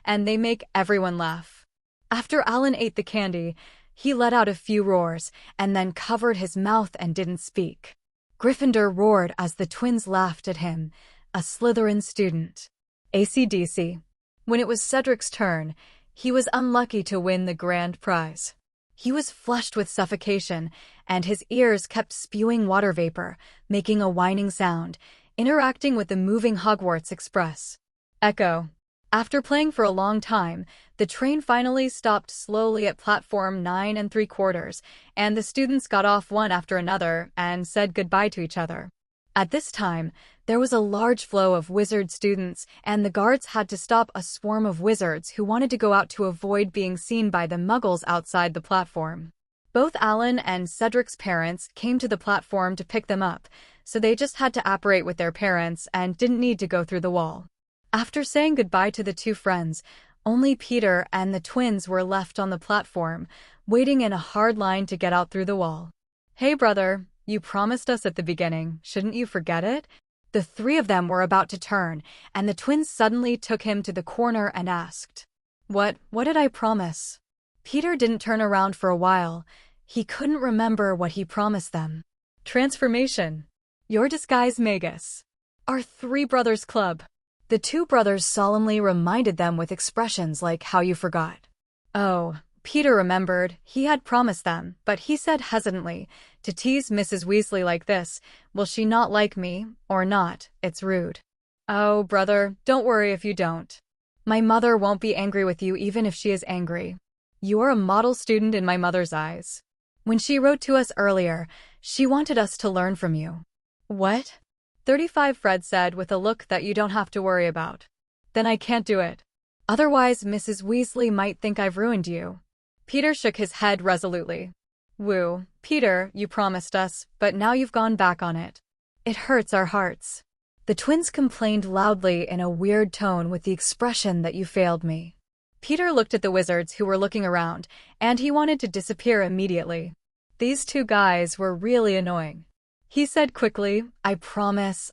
and they make everyone laugh. After Alan ate the candy, he let out a few roars, and then covered his mouth and didn't speak. Gryffindor roared as the twins laughed at him, a Slytherin student. AC/DC. When it was Cedric's turn, he was unlucky to win the grand prize. He was flushed with suffocation, and his ears kept spewing water vapor, making a whining sound, interacting with the moving Hogwarts Express. Echo. After playing for a long time, the train finally stopped slowly at platform 9 3/4, and the students got off one after another and said goodbye to each other. At this time, there was a large flow of wizard students, and the guards had to stop a swarm of wizards who wanted to go out to avoid being seen by the muggles outside the platform. Both Alan and Cedric's parents came to the platform to pick them up, so they just had to apparate with their parents and didn't need to go through the wall. After saying goodbye to the two friends, only Peter and the twins were left on the platform, waiting in a hard line to get out through the wall. "Hey brother, you promised us at the beginning, shouldn't you forget it?" The three of them were about to turn, and the twins suddenly took him to the corner and asked, What did I promise?" Peter didn't turn around for a while. He couldn't remember what he promised them. "Transformation. Your disguise Magus. Our Three Brothers Club." The two brothers solemnly reminded them with expressions like "how you forgot." Oh, Peter remembered. He had promised them, but he said hesitantly, "To tease Mrs. Weasley like this, will she not like me, or not? It's rude." "Oh, brother, don't worry if you don't. My mother won't be angry with you even if she is angry. You are a model student in my mother's eyes. When she wrote to us earlier, she wanted us to learn from you." "What?" 35 Fred said with a look that you don't have to worry about. "Then I can't do it. Otherwise Mrs. Weasley might think I've ruined you." Peter shook his head resolutely. "Woo, Peter, you promised us, but now you've gone back on it. It hurts our hearts." The twins complained loudly in a weird tone with the expression that "you failed me." Peter looked at the wizards who were looking around, and he wanted to disappear immediately. These two guys were really annoying. He said quickly, I promise.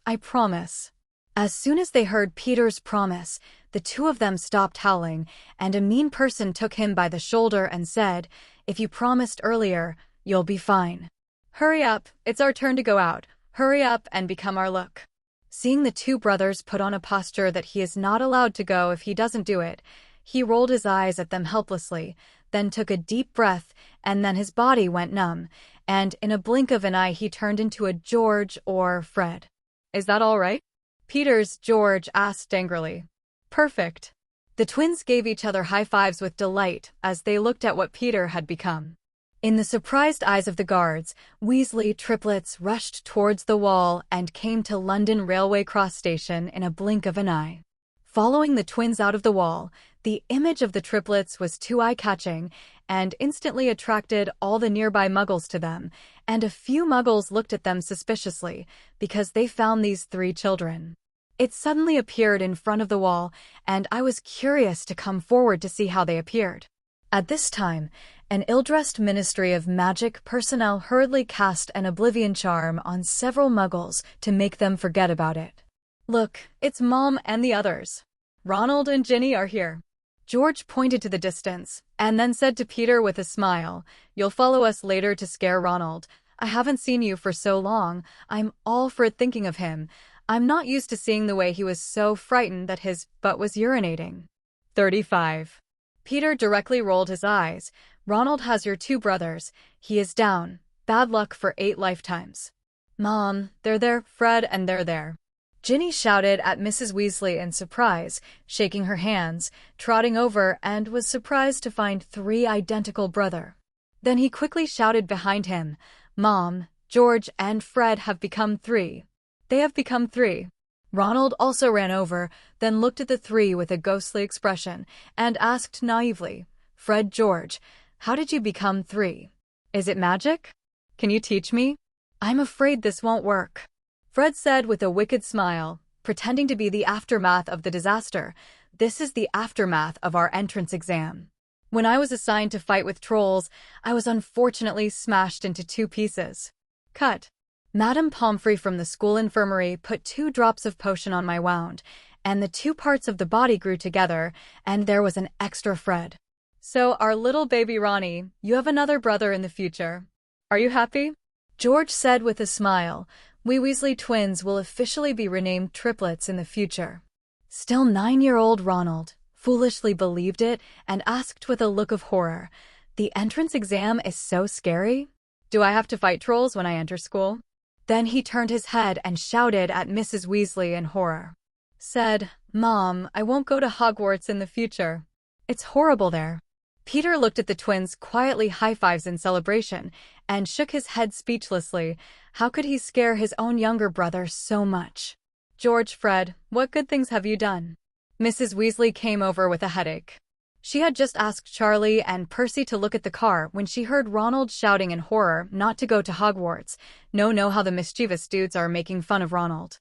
As soon as they heard Peter's promise, the two of them stopped howling, and a mean person took him by the shoulder and said, "If you promised earlier, you'll be fine. Hurry up, it's our turn to go out. Hurry up and become our look." Seeing the two brothers put on a posture that he is not allowed to go if he doesn't do it, he rolled his eyes at them helplessly, then took a deep breath, and then his body went numb, and in a blink of an eye he turned into a George or Fred. "Is that all right?" Peter's George asked angrily. "Perfect." The twins gave each other high fives with delight as they looked at what Peter had become. In the surprised eyes of the guards, Weasley triplets rushed towards the wall and came to London Railway Cross Station in a blink of an eye. Following the twins out of the wall, the image of the triplets was too eye-catching and instantly attracted all the nearby muggles to them, and a few muggles looked at them suspiciously because they found these three children. It suddenly appeared in front of the wall, and I was curious to come forward to see how they appeared. At this time, an ill-dressed Ministry of Magic personnel hurriedly cast an oblivion charm on several muggles to make them forget about it. "Look, it's Mom and the others. Ronald and Ginny are here." George pointed to the distance, and then said to Peter with a smile, "You'll follow us later to scare Ronald. I haven't seen you for so long, I'm all for thinking of him. I'm not used to seeing the way he was so frightened that his butt was urinating." 35. Peter directly rolled his eyes. "Ronald has your two brothers. He is down. Bad luck for 8 lifetimes." "Mom, they're there, Fred, and they're there." Ginny shouted at Mrs. Weasley in surprise, shaking her hands, trotting over, and was surprised to find 3 identical brothers. Then he quickly shouted behind him, "Mom, George, and Fred have become 3. They have become 3. Ronald also ran over, then looked at the 3 with a ghostly expression, and asked naively, "Fred, George, how did you become 3? Is it magic? Can you teach me? I'm afraid this won't work." Fred said with a wicked smile, pretending to be the aftermath of the disaster, "This is the aftermath of our entrance exam. When I was assigned to fight with trolls, I was unfortunately smashed into 2 pieces. Cut. Madame Pomfrey from the school infirmary put 2 drops of potion on my wound, and the 2 parts of the body grew together, and there was an extra Fred. So our little baby Ronnie, you have another brother in the future. Are you happy?" George said with a smile, "We Weasley twins will officially be renamed triplets in the future." Still 9-year-old Ronald foolishly believed it and asked with a look of horror, The entrance exam is so scary. Do I have to fight trolls when I enter school? Then he turned his head and shouted at Mrs. Weasley in horror. Said, "Mom, I won't go to Hogwarts in the future. It's horrible there." Peter looked at the twins quietly high-fives in celebration and shook his head speechlessly. How could he scare his own younger brother so much? "George, Fred, what good things have you done?" Mrs. Weasley came over with a headache. She had just asked Charlie and Percy to look at the car when she heard Ronald shouting in horror not to go to Hogwarts. Know how the mischievous dudes are making fun of Ronald.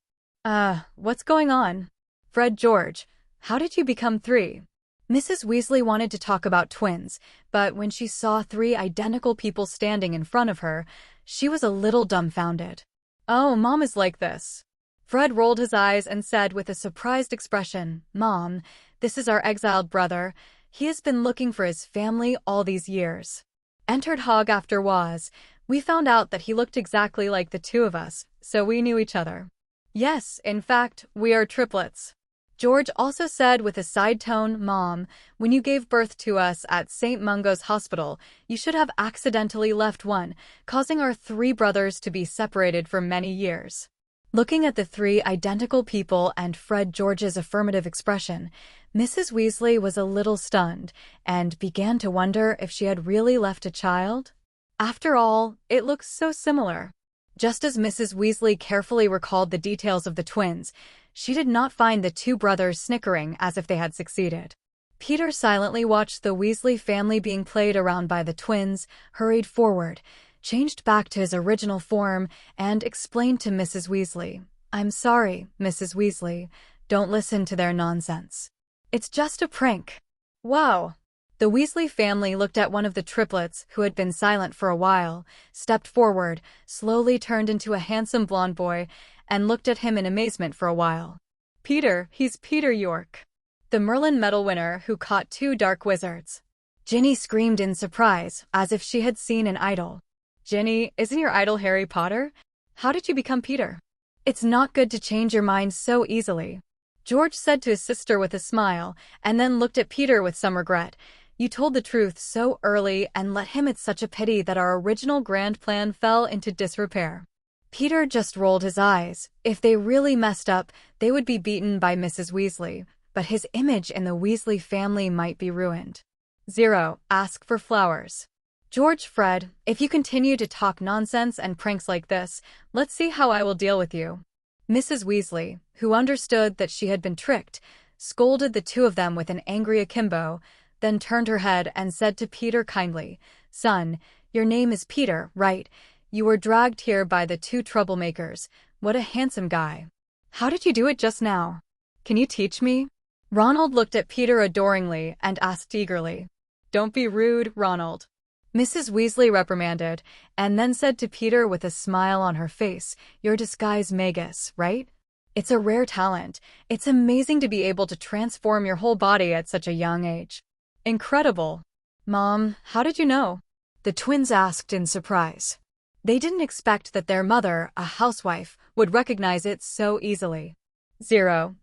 What's going on? Fred, George, how did you become three? Mrs. Weasley wanted to talk about twins, but when she saw three identical people standing in front of her, she was a little dumbfounded. "Oh, Mom is like this." Fred rolled his eyes and said with a surprised expression, "Mom, this is our exiled brother. He has been looking for his family all these years. Entered Hog after Waz. We found out that he looked exactly like the two of us, so we knew each other. Yes, in fact, we are triplets." George also said with a side tone, "Mom, when you gave birth to us at St. Mungo's Hospital, you should have accidentally left one, causing our three brothers to be separated for many years." Looking at the three identical people and Fred George's affirmative expression, Mrs. Weasley was a little stunned and began to wonder if she had really left a child. After all, it looked so similar. Just as Mrs. Weasley carefully recalled the details of the twins, she did not find the two brothers snickering as if they had succeeded. Peter silently watched the Weasley family being played around by the twins, hurried forward, changed back to his original form, and explained to Mrs. Weasley, "I'm sorry, Mrs. Weasley. Don't listen to their nonsense. It's just a prank." "Wow." The Weasley family looked at one of the triplets, who had been silent for a while, stepped forward, slowly turned into a handsome blonde boy, and looked at him in amazement for a while. "Peter, he's Peter York, the Merlin Medal winner who caught two dark wizards." Ginny screamed in surprise, as if she had seen an idol. "Ginny, isn't your idol Harry Potter? How did you become Peter?" "It's not good to change your mind so easily," George said to his sister with a smile, and then looked at Peter with some regret. "You told the truth so early and let him. It's such a pity that our original grand plan fell into disrepair." Peter just rolled his eyes. If they really messed up, they would be beaten by Mrs. Weasley, but his image in the Weasley family might be ruined. 0. Ask for flowers. "George, Fred, if you continue to talk nonsense and pranks like this, let's see how I will deal with you." Mrs. Weasley, who understood that she had been tricked, scolded the two of them with an angry akimbo, then turned her head and said to Peter kindly, "Son, your name is Peter, right? You were dragged here by the two troublemakers. What a handsome guy. How did you do it just now? Can you teach me?" Ronald looked at Peter adoringly and asked eagerly, "Don't be rude, Ronald." Mrs. Weasley reprimanded, and then said to Peter with a smile on her face, "You're disguised magus, right? It's a rare talent. It's amazing to be able to transform your whole body at such a young age." "Incredible." "Mom, how did you know?" the twins asked in surprise. They didn't expect that their mother, a housewife, would recognize it so easily. 0.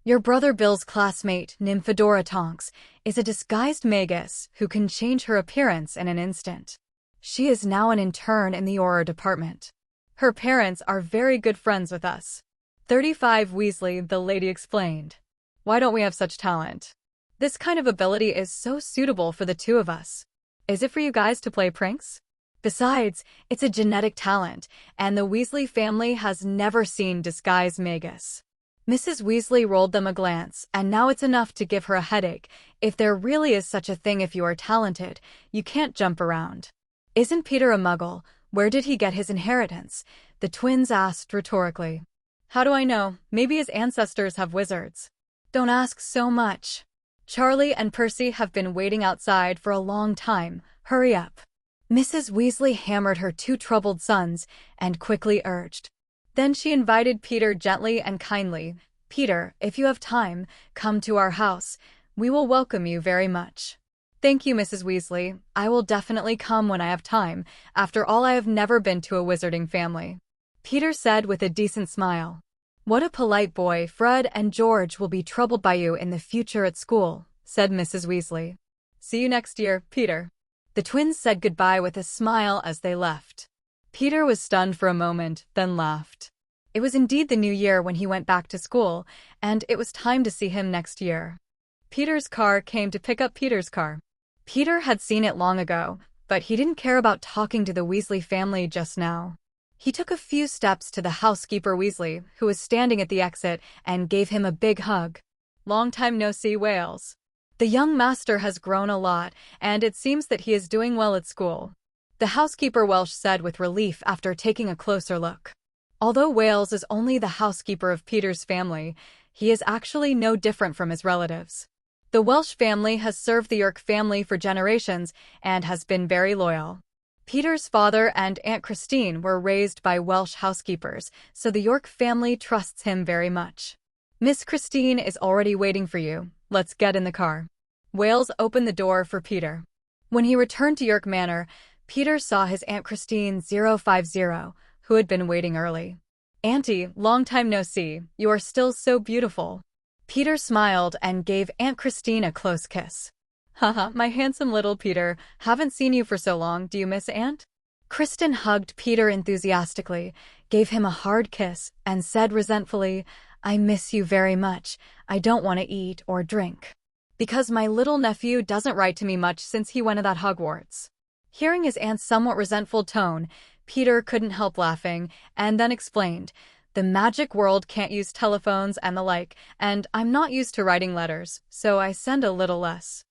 Your brother Bill's classmate, Nymphadora Tonks, is a disguised magus who can change her appearance in an instant. She is now an intern in the Auror department. Her parents are very good friends with us. 35 Weasley, the lady explained. "Why don't we have such talent? This kind of ability is so suitable for the two of us. Is it for you guys to play pranks? Besides, it's a genetic talent, and the Weasley family has never seen disguised magus." Mrs. Weasley rolled them a glance, and now it's enough to give her a headache. If there really is such a thing, if you are talented, you can't jump around. "Isn't Peter a muggle? Where did he get his inheritance?" the twins asked rhetorically. "How do I know? Maybe his ancestors have wizards." "Don't ask so much. Charlie and Percy have been waiting outside for a long time. Hurry up." Mrs. Weasley hammered her two troubled sons and quickly urged. Then she invited Peter gently and kindly. "Peter, if you have time, come to our house. We will welcome you very much." "Thank you, Mrs. Weasley. I will definitely come when I have time. After all, I have never been to a wizarding family," Peter said with a decent smile. "What a polite boy. Fred and George will be troubled by you in the future at school," said Mrs. Weasley. "See you next year, Peter." The twins said goodbye with a smile as they left. Peter was stunned for a moment, then laughed. It was indeed the new year when he went back to school, and it was time to see him next year. Peter's car came to pick up Peter's car. Peter had seen it long ago, but he didn't care about talking to the Weasley family just now. He took a few steps to the housekeeper Weasley, who was standing at the exit, and gave him a big hug. "Long time no see, Wales. The young master has grown a lot, and it seems that he is doing well at school," the housekeeper Welsh said with relief after taking a closer look. Although Wales is only the housekeeper of Peter's family, he is actually no different from his relatives. The Welsh family has served the York family for generations and has been very loyal. Peter's father and Aunt Christine were raised by Welsh housekeepers, so the York family trusts him very much. "Miss Christine is already waiting for you. Let's get in the car." Wales opened the door for Peter. When he returned to York Manor, Peter saw his Aunt Christine 050, who had been waiting early. "Auntie, long time no see. You are still so beautiful." Peter smiled and gave Aunt Christine a close kiss. "Haha, my handsome little Peter, haven't seen you for so long. Do you miss Aunt?" Kristen hugged Peter enthusiastically, gave him a hard kiss, and said resentfully, "I miss you very much. I don't want to eat or drink. Because my little nephew doesn't write to me much since he went to that Hogwarts." Hearing his aunt's somewhat resentful tone, Peter couldn't help laughing, and then explained, "The magic world can't use telephones and the like, and I'm not used to writing letters, so I send a little less.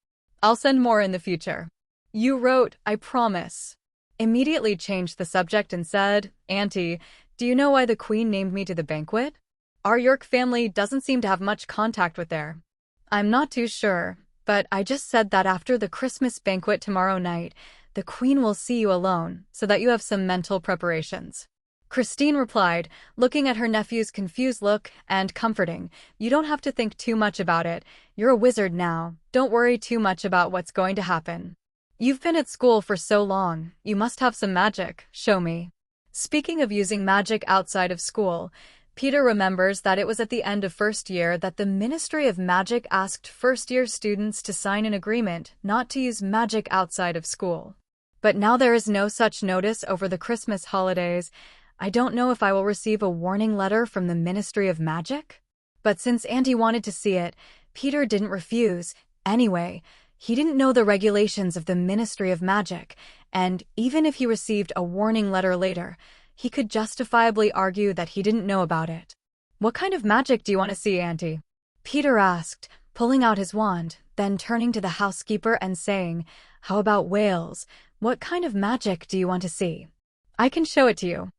I'll send more in the future." "You wrote, I promise." Immediately changed the subject and said, "Auntie, do you know why the Queen named me to the banquet? Our York family doesn't seem to have much contact with there." "I'm not too sure, but I just said that after the Christmas banquet tomorrow night, the Queen will see you alone, so that you have some mental preparations." Christine replied, looking at her nephew's confused look and comforting, "You don't have to think too much about it. You're a wizard now. Don't worry too much about what's going to happen. You've been at school for so long. You must have some magic. Show me." Speaking of using magic outside of school, Peter remembers that it was at the end of first year that the Ministry of Magic asked first-year students to sign an agreement not to use magic outside of school. But now there is no such notice over the Christmas holidays. I don't know if I will receive a warning letter from the Ministry of Magic? But since Auntie wanted to see it, Peter didn't refuse. Anyway, he didn't know the regulations of the Ministry of Magic, and even if he received a warning letter later, he could justifiably argue that he didn't know about it. "What kind of magic do you want to see, Auntie?" Peter asked, pulling out his wand, then turning to the housekeeper and saying, "How about Wales? What kind of magic do you want to see? I can show it to you."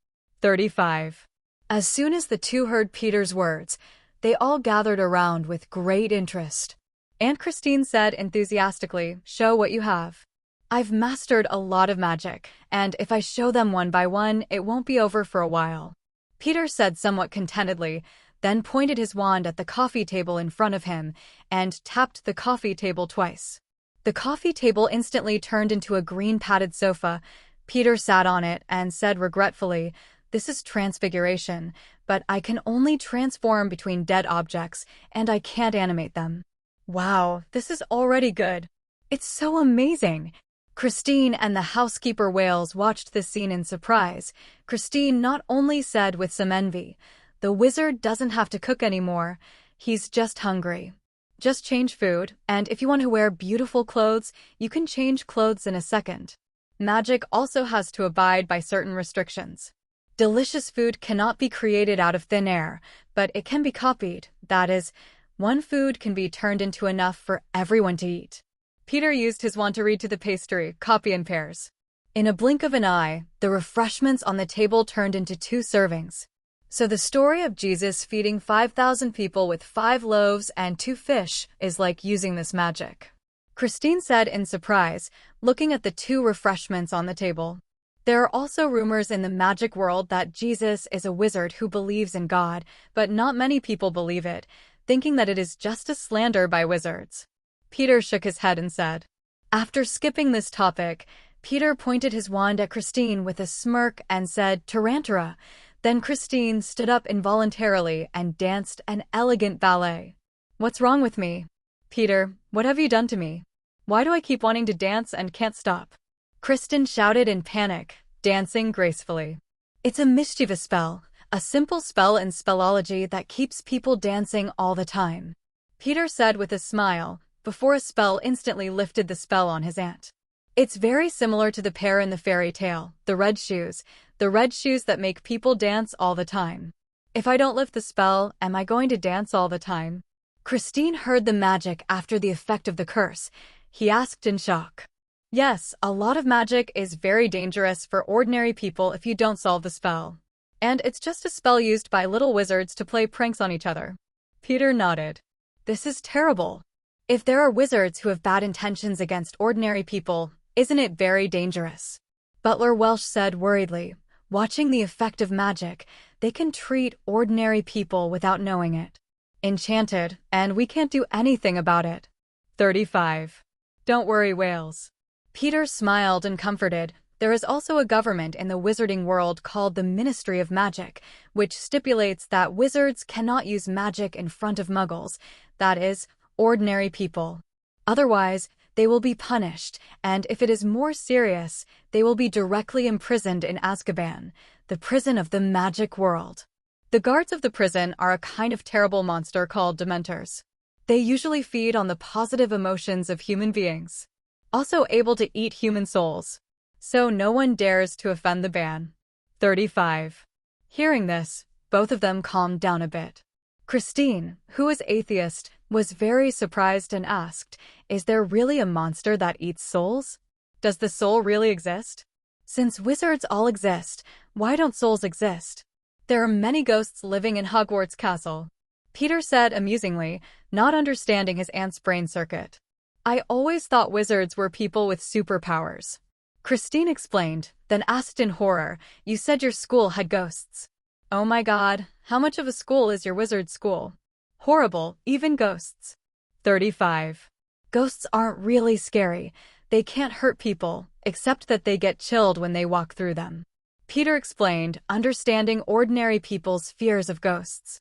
35. As soon as the two heard Peter's words, they all gathered around with great interest. Aunt Christine said enthusiastically, "Show what you have." "I've mastered a lot of magic, and if I show them one by one, it won't be over for a while," Peter said somewhat contentedly, then pointed his wand at the coffee table in front of him and tapped the coffee table twice. The coffee table instantly turned into a green padded sofa. Peter sat on it and said regretfully, "This is transfiguration, but I can only transform between dead objects, and I can't animate them." "Wow, this is already good. It's so amazing." Christine and the housekeeper Wales watched this scene in surprise. Christine not only said with some envy, "The wizard doesn't have to cook anymore. He's just hungry. Just change food, and if you want to wear beautiful clothes, you can change clothes in a second. Magic also has to abide by certain restrictions. Delicious food cannot be created out of thin air, but it can be copied. That is, one food can be turned into enough for everyone to eat." Peter used his wand to read to the pastry, "Copy in pairs." In a blink of an eye, the refreshments on the table turned into 2 servings. So the story of Jesus feeding 5,000 people with 5 loaves and 2 fish is like using this magic, Christine said in surprise, looking at the 2 refreshments on the table. There are also rumors in the magic world that Jesus is a wizard who believes in God, but not many people believe it, thinking that it is just a slander by wizards. Peter shook his head and said. After skipping this topic, Peter pointed his wand at Christine with a smirk and said, "Tarantara." Then Christine stood up involuntarily and danced an elegant ballet. "What's wrong with me? Peter, what have you done to me? Why do I keep wanting to dance and can't stop?" Kristen shouted in panic, dancing gracefully. It's a mischievous spell, a simple spell in spellology that keeps people dancing all the time, Peter said with a smile, before a spell instantly lifted the spell on his aunt. It's very similar to the pair in the fairy tale, the red shoes that make people dance all the time. If I don't lift the spell, am I going to dance all the time? Christine heard the magic after the effect of the curse. He asked in shock. Yes, a lot of magic is very dangerous for ordinary people if you don't solve the spell. And it's just a spell used by little wizards to play pranks on each other. Peter nodded. This is terrible. If there are wizards who have bad intentions against ordinary people, isn't it very dangerous? Butler Welsh said worriedly. Watching the effect of magic, they can treat ordinary people without knowing it. Enchanted, and we can't do anything about it. 35. Don't worry, Wales. Peter smiled and comforted. There is also a government in the wizarding world called the Ministry of Magic, which stipulates that wizards cannot use magic in front of muggles, that is, ordinary people. Otherwise, they will be punished, and if it is more serious, they will be directly imprisoned in Azkaban, the prison of the magic world. The guards of the prison are a kind of terrible monster called Dementors. They usually feed on the positive emotions of human beings, also able to eat human souls. So no one dares to offend the ban. 35. Hearing this, both of them calmed down a bit. Christine, who is atheist, was very surprised and asked, is there really a monster that eats souls? Does the soul really exist? Since wizards all exist, why don't souls exist? There are many ghosts living in Hogwarts Castle, Peter said amusingly, not understanding his aunt's brain circuit. I always thought wizards were people with superpowers. Christine explained, then asked in horror, you said your school had ghosts. Oh my god, how much of a school is your wizard school? Horrible, even ghosts. 35. Ghosts aren't really scary. They can't hurt people, except that they get chilled when they walk through them. Peter explained, understanding ordinary people's fears of ghosts.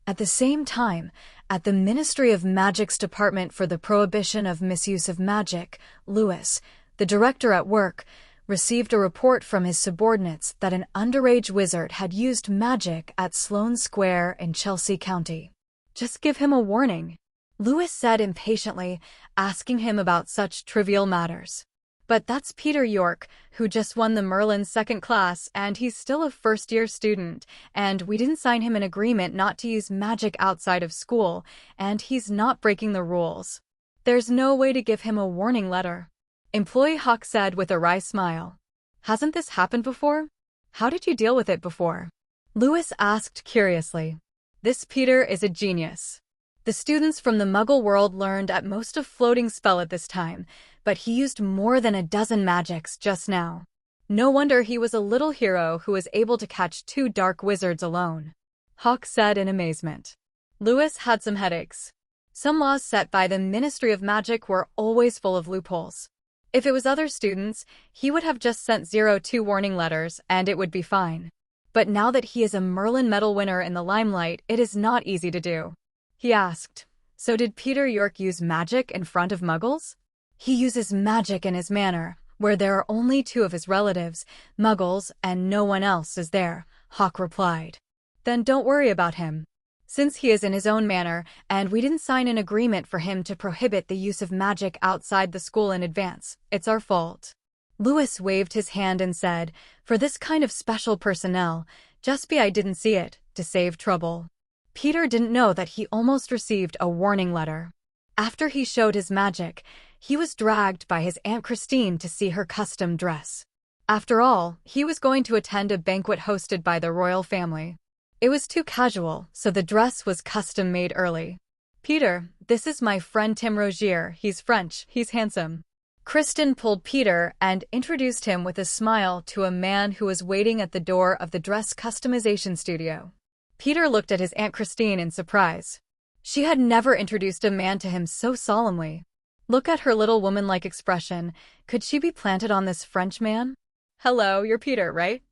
At the same time, at the Ministry of Magic's Department for the Prohibition of Misuse of Magic, Lewis, the director at work, received a report from his subordinates that an underage wizard had used magic at Sloane Square in Chelsea County. Just give him a warning, Lewis said impatiently, asking him about such trivial matters. But that's Peter York, who just won the Merlin second class, and he's still a first-year student, and we didn't sign him an agreement not to use magic outside of school, and he's not breaking the rules. There's no way to give him a warning letter. Employee Hawk said with a wry smile. Hasn't this happened before? How did you deal with it before? Lewis asked curiously. This Peter is a genius. The students from the Muggle world learned at most a floating spell at this time, but he used more than a dozen magics just now. No wonder he was a little hero who was able to catch 2 dark wizards alone. Hawk said in amazement. Lewis had some headaches. Some laws set by the Ministry of Magic were always full of loopholes. If it was other students, he would have just sent 02 warning letters and it would be fine. But now that he is a Merlin medal winner in the limelight, it is not easy to do. He asked, so did Peter York use magic in front of Muggles? He uses magic in his manor, where there are only 2 of his relatives, Muggles, and no one else is there, Hawk replied. Then don't worry about him. Since he is in his own manor, and we didn't sign an agreement for him to prohibit the use of magic outside the school in advance, it's our fault. Lewis waved his hand and said, for this kind of special personnel, just be I didn't see it, to save trouble. Peter didn't know that he almost received a warning letter. After he showed his magic, he was dragged by his Aunt Christine to see her custom dress. After all, he was going to attend a banquet hosted by the royal family. It was too casual, so the dress was custom-made early. Peter, this is my friend Tim Rogier. He's French, he's handsome. Kristen pulled Peter and introduced him with a smile to a man who was waiting at the door of the dress customization studio. Peter looked at his Aunt Christine in surprise. She had never introduced a man to him so solemnly. Look at her little woman-like expression. Could she be planted on this French man? Hello, you're Peter, right?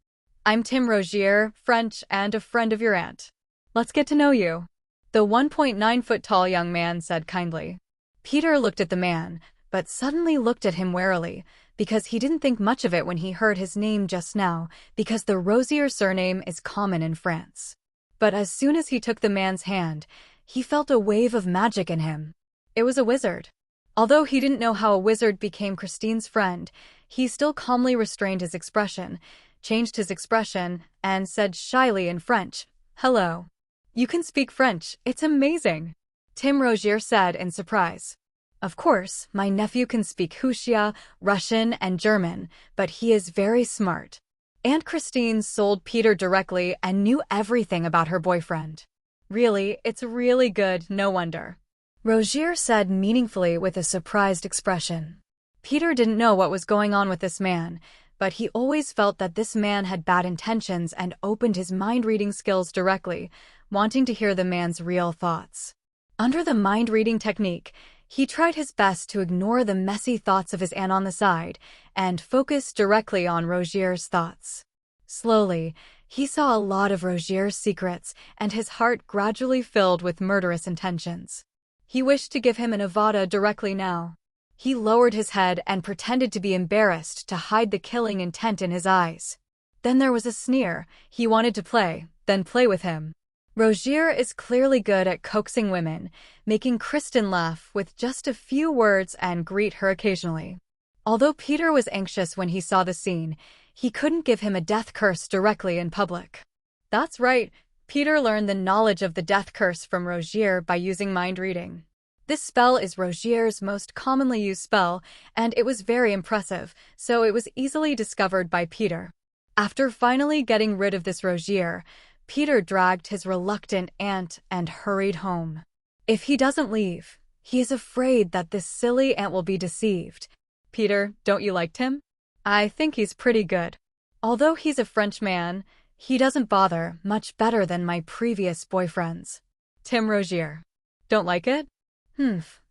I'm Tim Rogier, French, and a friend of your aunt. Let's get to know you. The 1.9-foot-tall young man said kindly. Peter looked at the man, but suddenly looked at him warily, because he didn't think much of it when he heard his name just now, because the Rosier surname is common in France. But as soon as he took the man's hand, he felt a wave of magic in him. It was a wizard. Although he didn't know how a wizard became Christine's friend, he still calmly restrained his expression, changed his expression, and said shyly in French, "Hello. You can speak French, it's amazing," Tim Rogier said in surprise. "Of course, my nephew can speak Huxia, Russian, and German, but he is very smart." Aunt Christine sold Peter directly and knew everything about her boyfriend. "Really, it's really good, no wonder," Rogier said meaningfully with a surprised expression. Peter didn't know what was going on with this man, but he always felt that this man had bad intentions and opened his mind-reading skills directly, wanting to hear the man's real thoughts. Under the mind-reading technique, he tried his best to ignore the messy thoughts of his aunt on the side and focus directly on Rogier's thoughts. Slowly, he saw a lot of Rogier's secrets, and his heart gradually filled with murderous intentions. He wished to give him an Avada directly now. He lowered his head and pretended to be embarrassed to hide the killing intent in his eyes. Then there was a sneer. He wanted to play, then play with him. Rogier is clearly good at coaxing women, making Kristen laugh with just a few words and greet her occasionally. Although Peter was anxious when he saw the scene, he couldn't give him a death curse directly in public. That's right, Peter learned the knowledge of the death curse from Rogier by using mind reading. This spell is Rogier's most commonly used spell, and it was very impressive, so it was easily discovered by Peter. After finally getting rid of this Rogier, Peter dragged his reluctant aunt and hurried home. If he doesn't leave, he is afraid that this silly aunt will be deceived. "Peter, don't you like him?" "I think he's pretty good. Although he's a French man, he doesn't bother much better than my previous boyfriends." Tim Rogier. "Don't like it?"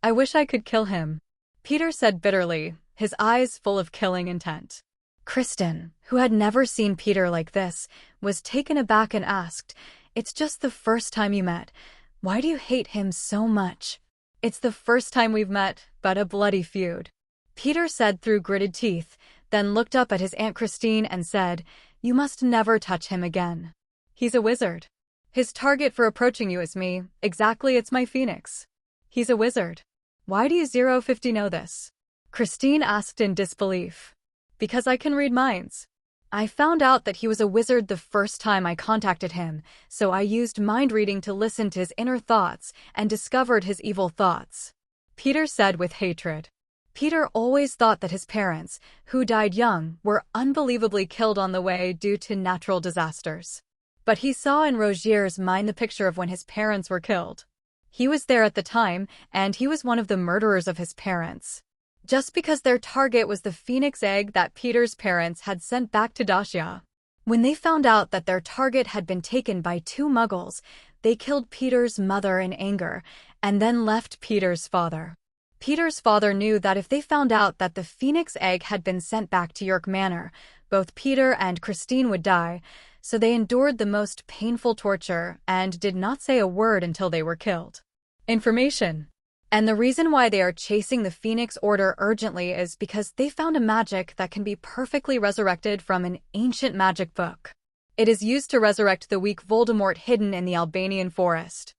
I wish I could kill him," Peter said bitterly, his eyes full of killing intent. Kristen, who had never seen Peter like this, was taken aback and asked, "It's just the first time you met. Why do you hate him so much?" "It's the first time we've met, but a bloody feud," Peter said through gritted teeth, then looked up at his Aunt Christine and said, "You must never touch him again. He's a wizard. His target for approaching you is me. Exactly, it's my phoenix. He's a wizard." "Why do you 050 know this?" Christine asked in disbelief. "Because I can read minds. I found out that he was a wizard the first time I contacted him, so I used mind reading to listen to his inner thoughts and discovered his evil thoughts," Peter said with hatred. Peter always thought that his parents, who died young, were unbelievably killed on the way due to natural disasters. But he saw in Rogier's mind the picture of when his parents were killed. He was there at the time, and he was one of the murderers of his parents. Just because their target was the phoenix egg that Peter's parents had sent back to Dacia. When they found out that their target had been taken by two muggles, they killed Peter's mother in anger, and then left Peter's father. Peter's father knew that if they found out that the phoenix egg had been sent back to York Manor, both Peter and Christine would die, so they endured the most painful torture and did not say a word until they were killed. Information. And the reason why they are chasing the Phoenix Order urgently is because they found a magic that can be perfectly resurrected from an ancient magic book. It is used to resurrect the weak Voldemort hidden in the Albanian forest.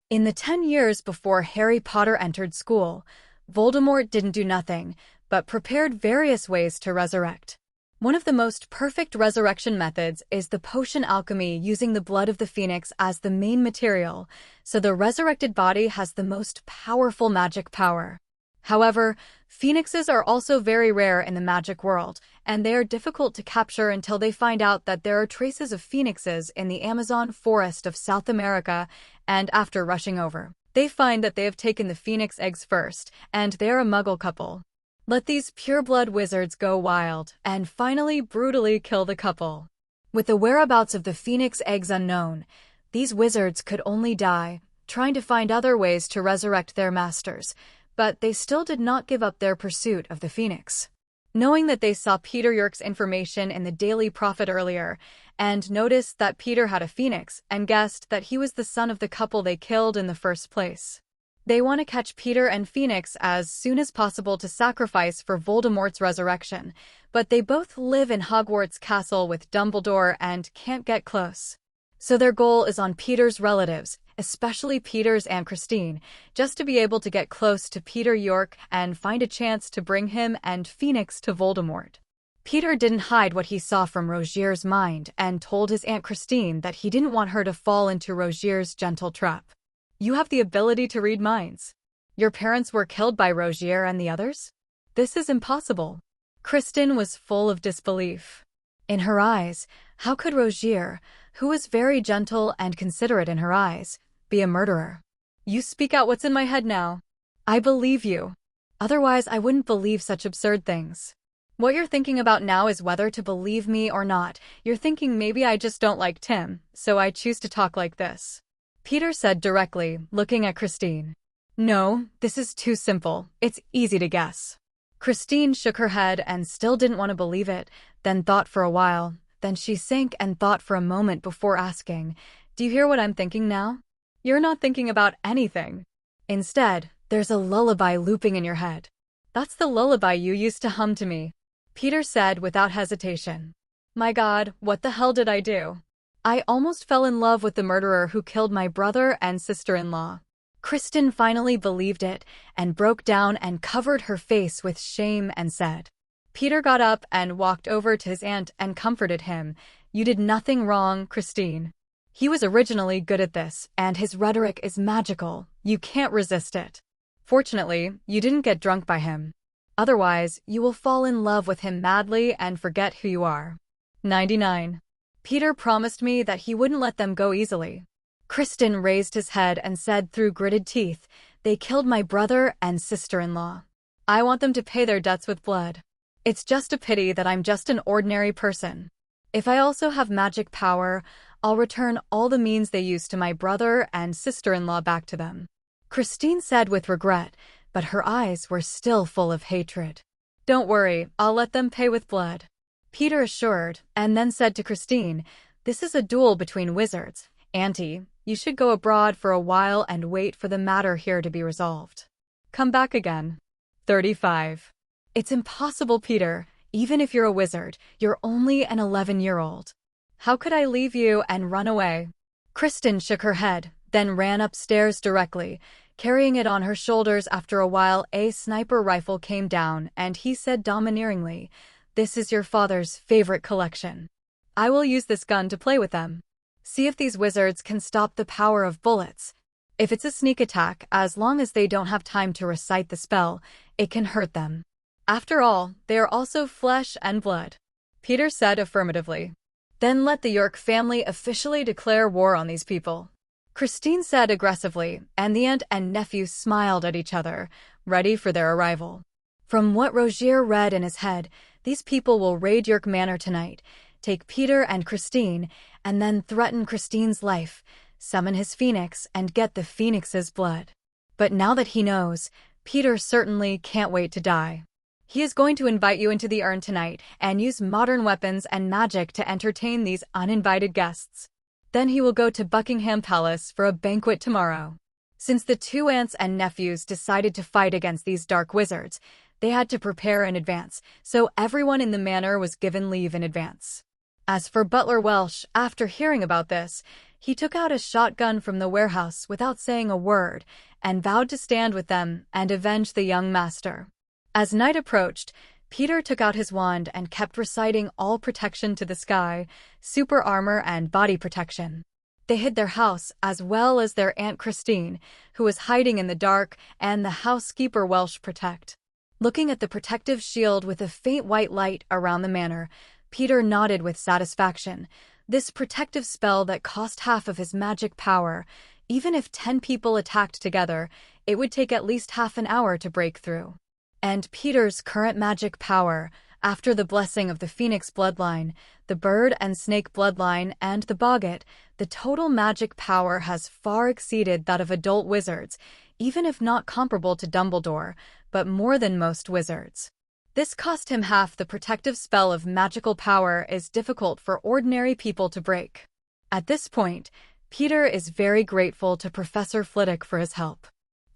In the 10 years before Harry Potter entered school, Voldemort didn't do nothing, but prepared various ways to resurrect. One of the most perfect resurrection methods is the potion alchemy using the blood of the phoenix as the main material, so the resurrected body has the most powerful magic power. However, phoenixes are also very rare in the magic world, and they are difficult to capture until they find out that there are traces of phoenixes in the Amazon forest of South America, and after rushing over, they find that they have taken the phoenix eggs first, and they're a muggle couple. Let these pureblood wizards go wild and finally brutally kill the couple. With the whereabouts of the phoenix eggs unknown, these wizards could only die, trying to find other ways to resurrect their masters, but they still did not give up their pursuit of the phoenix. Knowing that they saw Peter York's information in the Daily Prophet earlier, and noticed that Peter had a phoenix and guessed that he was the son of the couple they killed in the first place. They want to catch Peter and Phoenix as soon as possible to sacrifice for Voldemort's resurrection, but they both live in Hogwarts Castle with Dumbledore and can't get close. So their goal is on Peter's relatives, especially Peter's Aunt Christine, just to be able to get close to Peter York and find a chance to bring him and Phoenix to Voldemort. Peter didn't hide what he saw from Rogier's mind and told his Aunt Christine that he didn't want her to fall into Rogier's gentle trap. You have the ability to read minds. Your parents were killed by Rogier and the others? This is impossible. Kristin was full of disbelief. In her eyes, how could Rogier, who was very gentle and considerate in her eyes, be a murderer? You speak out what's in my head now. I believe you. Otherwise, I wouldn't believe such absurd things. What you're thinking about now is whether to believe me or not. You're thinking maybe I just don't like Tim, so I choose to talk like this. Peter said directly, looking at Christine. No, this is too simple. It's easy to guess. Christine shook her head and still didn't want to believe it, then thought for a while. Then she sank and thought for a moment before asking, "Do you hear what I'm thinking now?" You're not thinking about anything. Instead, there's a lullaby looping in your head. That's the lullaby you used to hum to me. Peter said without hesitation. My God, what the hell did I do? I almost fell in love with the murderer who killed my brother and sister-in-law. Kristin finally believed it and broke down and covered her face with shame and said. Peter got up and walked over to his aunt and comforted him. You did nothing wrong, Christine. He was originally good at this, and his rhetoric is magical. You can't resist it. Fortunately, you didn't get drunk by him. Otherwise, you will fall in love with him madly and forget who you are. 99. Peter promised me that he wouldn't let them go easily. Kristin raised his head and said through gritted teeth, They killed my brother and sister-in-law. I want them to pay their debts with blood. It's just a pity that I'm just an ordinary person. If I also have magic power, I'll return all the means they used to my brother and sister-in-law back to them. Christine said with regret, but her eyes were still full of hatred. Don't worry, I'll let them pay with blood. Peter assured, and then said to Christine, This is a duel between wizards. Auntie, you should go abroad for a while and wait for the matter here to be resolved. Come back again. 35. It's impossible, Peter. Even if you're a wizard, you're only an 11-year-old. How could I leave you and run away? Kristin shook her head, then ran upstairs directly, carrying it on her shoulders. After a while, a sniper rifle came down, and he said domineeringly, This is your father's favorite collection. I will use this gun to play with them. See if these wizards can stop the power of bullets. If it's a sneak attack, as long as they don't have time to recite the spell, it can hurt them. After all, they are also flesh and blood. Peter said affirmatively. Then let the York family officially declare war on these people. Christine said aggressively, and the aunt and nephew smiled at each other, ready for their arrival. From what Rogier read in his head, these people will raid York Manor tonight, take Peter and Christine, and then threaten Christine's life, summon his phoenix, and get the phoenix's blood. But now that he knows, Peter certainly can't wait to die. He is going to invite you into the urn tonight and use modern weapons and magic to entertain these uninvited guests. Then he will go to Buckingham Palace for a banquet tomorrow. Since the two aunts and nephews decided to fight against these dark wizards, they had to prepare in advance, so everyone in the manor was given leave in advance. As for Butler Welsh, after hearing about this, he took out a shotgun from the warehouse without saying a word and vowed to stand with them and avenge the young master. As night approached, Peter took out his wand and kept reciting all protection to the sky, super armor and body protection. They hid their house as well as their Aunt Christine, who was hiding in the dark, and the housekeeper Welsh protect. Looking at the protective shield with a faint white light around the manor, Peter nodded with satisfaction. This protective spell that cost half of his magic power, even if 10 people attacked together, it would take at least half an hour to break through. And Peter's current magic power, after the blessing of the Phoenix bloodline, the bird and snake bloodline, and the boggart, the total magic power has far exceeded that of adult wizards, even if not comparable to Dumbledore, but more than most wizards. This cost him half the protective spell of magical power is difficult for ordinary people to break. At this point, Peter is very grateful to Professor Flitwick for his help.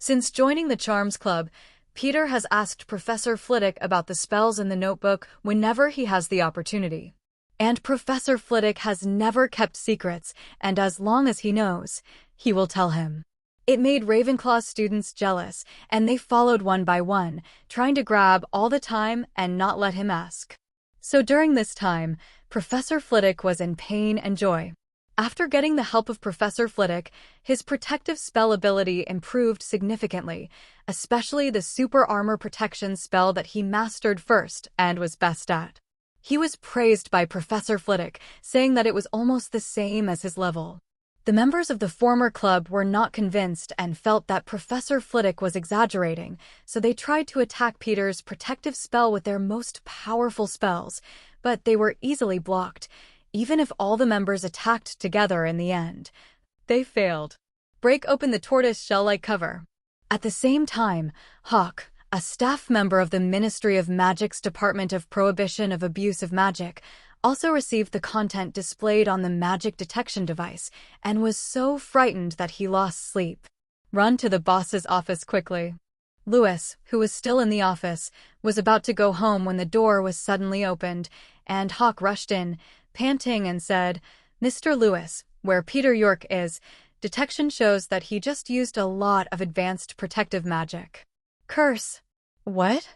Since joining the Charms Club, Peter has asked Professor Flitwick about the spells in the notebook whenever he has the opportunity. And Professor Flitwick has never kept secrets, and as long as he knows, he will tell him. It made Ravenclaw students jealous, and they followed one by one, trying to grab all the time and not let him ask. So during this time, Professor Flitwick was in pain and joy. After getting the help of Professor Flitwick, his protective spell ability improved significantly, especially the super armor protection spell that he mastered first and was best at. He was praised by Professor Flitwick, saying that it was almost the same as his level. The members of the former club were not convinced and felt that Professor Flitwick was exaggerating, so they tried to attack Peter's protective spell with their most powerful spells, but they were easily blocked, even if all the members attacked together in the end. They failed. Break open the tortoise shell-like cover. At the same time, Hawk, a staff member of the Ministry of Magic's Department of Prohibition of Abuse of Magic, also received the content displayed on the magic detection device and was so frightened that he lost sleep. Run to the boss's office quickly. Lewis, who was still in the office, was about to go home when the door was suddenly opened, and Hawk rushed in, panting, and said, "Mr. Lewis, where Peter York is, detection shows that he just used a lot of advanced protective magic." Curse. What?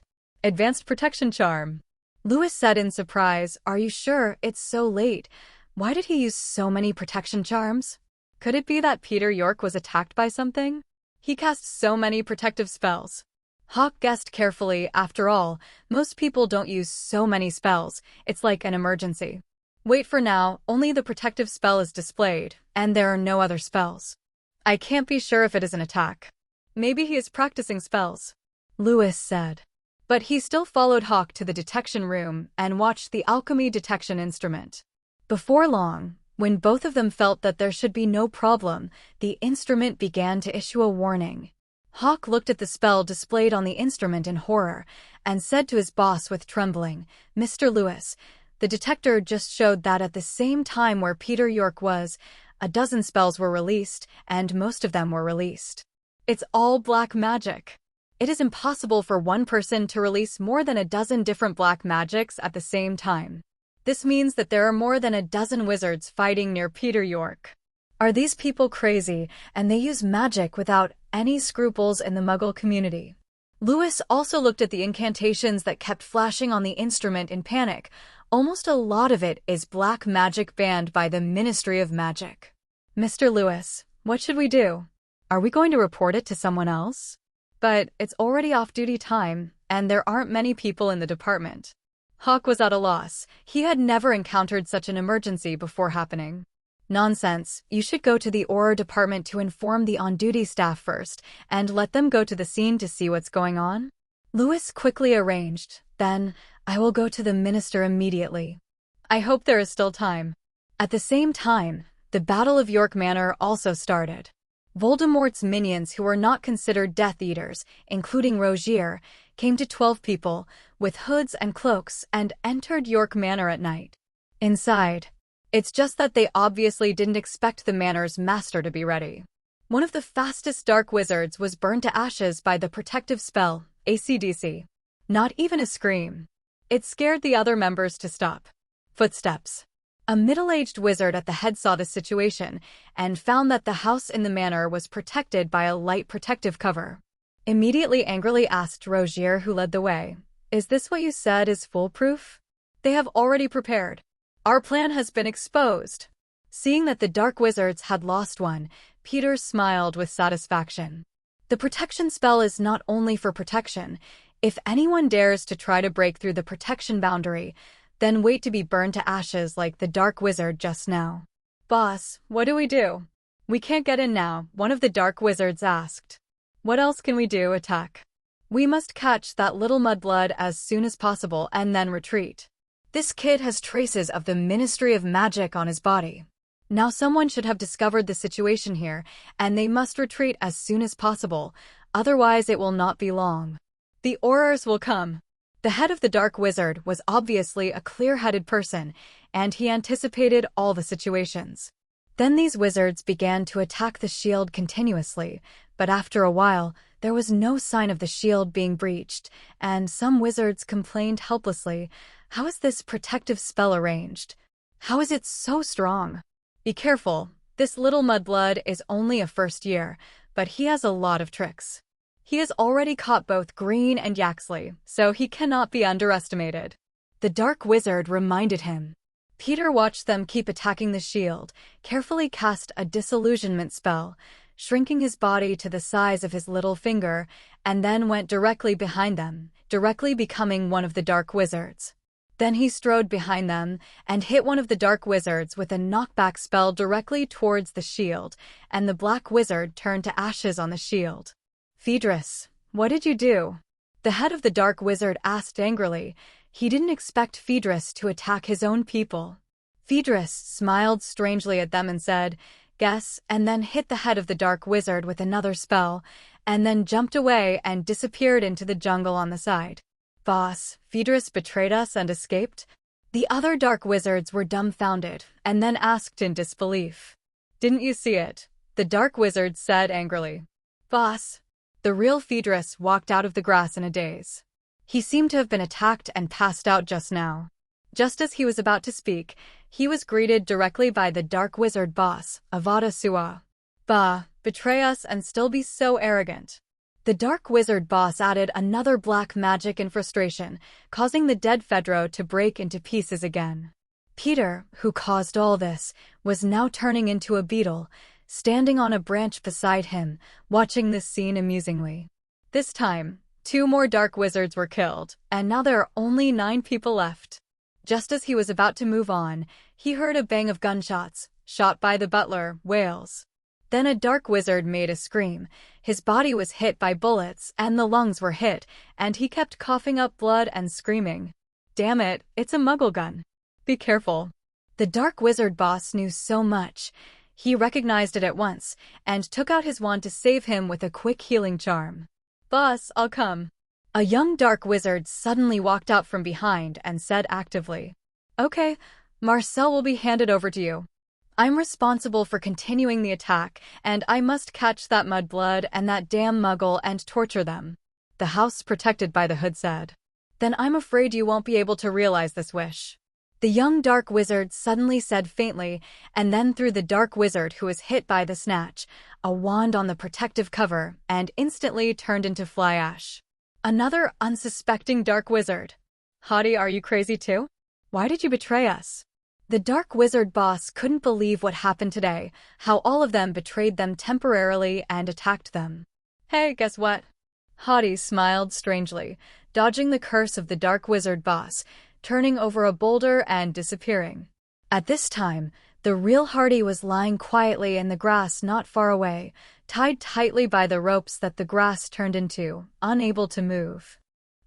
Advanced protection charm. Lewis said in surprise, "Are you sure? It's so late. Why did he use so many protection charms? Could it be that Peter York was attacked by something? He cast so many protective spells." Hawk guessed carefully. After all, most people don't use so many spells. It's like an emergency. Wait, for now, only the protective spell is displayed, and there are no other spells. I can't be sure if it is an attack. Maybe he is practicing spells, Lewis said. But he still followed Hawk to the detection room and watched the alchemy detection instrument. Before long, when both of them felt that there should be no problem, the instrument began to issue a warning. Hawk looked at the spell displayed on the instrument in horror and said to his boss with trembling, "Mr. Lewis, the detector just showed that at the same time where Peter York was, a dozen spells were released, and most of them were released. It's all black magic. It is impossible for one person to release more than a dozen different black magics at the same time. This means that there are more than a dozen wizards fighting near Peter York. Are these people crazy, and they use magic without any scruples in the Muggle community?" Lewis also looked at the incantations that kept flashing on the instrument in panic. Almost a lot of it is black magic banned by the Ministry of Magic. "Mr. Lewis, what should we do? Are we going to report it to someone else? But it's already off-duty time, and there aren't many people in the department." Hawk was at a loss. He had never encountered such an emergency before happening. "Nonsense. You should go to the Auror department to inform the on-duty staff first, and let them go to the scene to see what's going on," Lewis quickly arranged. "Then, I will go to the minister immediately. I hope there is still time." At the same time, the Battle of York Manor also started. Voldemort's minions, who were not considered Death Eaters, including Rogier, came to 12 people, with hoods and cloaks, and entered York Manor at night. Inside, it's just that they obviously didn't expect the manor's master to be ready. One of the fastest dark wizards was burned to ashes by the protective spell, AC/DC. Not even a scream. It scared the other members to stop. Footsteps. A middle-aged wizard at the head saw the situation and found that the house in the manor was protected by a light protective cover. Immediately angrily asked Rogier, who led the way, "Is this what you said is foolproof? They have already prepared. Our plan has been exposed." Seeing that the dark wizards had lost one, Peter smiled with satisfaction. The protection spell is not only for protection. If anyone dares to try to break through the protection boundary, then wait to be burned to ashes like the dark wizard just now. "Boss, what do we do? We can't get in now," one of the dark wizards asked. "What else can we do? Attack? We must catch that little mudblood as soon as possible and then retreat. This kid has traces of the Ministry of Magic on his body. Now someone should have discovered the situation here, and they must retreat as soon as possible, otherwise it will not be long. The Aurors will come." The head of the Dark Wizard was obviously a clear-headed person, and he anticipated all the situations. Then these wizards began to attack the shield continuously, but after a while, there was no sign of the shield being breached, and some wizards complained helplessly, "How is this protective spell arranged? How is it so strong?" Be careful, this little mudblood is only a first year, but he has a lot of tricks. He has already caught both Green and Yaxley, so he cannot be underestimated. The Dark Wizard reminded him. Peter watched them keep attacking the shield, carefully cast a disillusionment spell, shrinking his body to the size of his little finger, and then went directly behind them, directly becoming one of the Dark Wizards. Then he strode behind them and hit one of the Dark Wizards with a knockback spell directly towards the shield, and the Black Wizard turned to ashes on the shield. "Phaedrus, what did you do?" The head of the Dark Wizard asked angrily. He didn't expect Phaedrus to attack his own people. Phaedrus smiled strangely at them and said, "Guess," and then hit the head of the Dark Wizard with another spell, and then jumped away and disappeared into the jungle on the side. "Boss, Phaedrus betrayed us and escaped?" The other Dark Wizards were dumbfounded, and then asked in disbelief. "Didn't you see it?" The Dark Wizard said angrily. "Boss." The real Phaedrus walked out of the grass in a daze. He seemed to have been attacked and passed out just now. Just as he was about to speak, he was greeted directly by the Dark Wizard boss, Avada Sua. "Bah, betray us and still be so arrogant." The Dark Wizard boss added another black magic in frustration, causing the dead Fedro to break into pieces again. Peter, who caused all this, was now turning into a beetle, standing on a branch beside him, watching this scene amusingly. This time, 2 more Dark Wizards were killed, and now there are only 9 people left. Just as he was about to move on, he heard a bang of gunshots, shot by the butler, Wales. Then a Dark Wizard made a scream. His body was hit by bullets, and the lungs were hit, and he kept coughing up blood and screaming. "Damn it, it's a muggle gun. Be careful." The Dark Wizard boss knew so much. He recognized it at once, and took out his wand to save him with a quick healing charm. "Boss, I'll come." A young Dark Wizard suddenly walked out from behind and said actively, "Okay, Marcel will be handed over to you. I'm responsible for continuing the attack, and I must catch that mudblood and that damn muggle and torture them." The house protected by the hood said. "Then I'm afraid you won't be able to realize this wish." The young Dark Wizard suddenly said faintly, and then threw the Dark Wizard who was hit by the snatch, a wand on the protective cover, and instantly turned into fly ash. Another unsuspecting Dark Wizard. "Hottie, are you crazy too? Why did you betray us?" The Dark Wizard boss couldn't believe what happened today, how all of them betrayed them temporarily and attacked them. "Hey, guess what?" Hottie smiled strangely, dodging the curse of the Dark Wizard boss, turning over a boulder and disappearing. At this time, the real Hardy was lying quietly in the grass not far away, tied tightly by the ropes that the grass turned into, unable to move.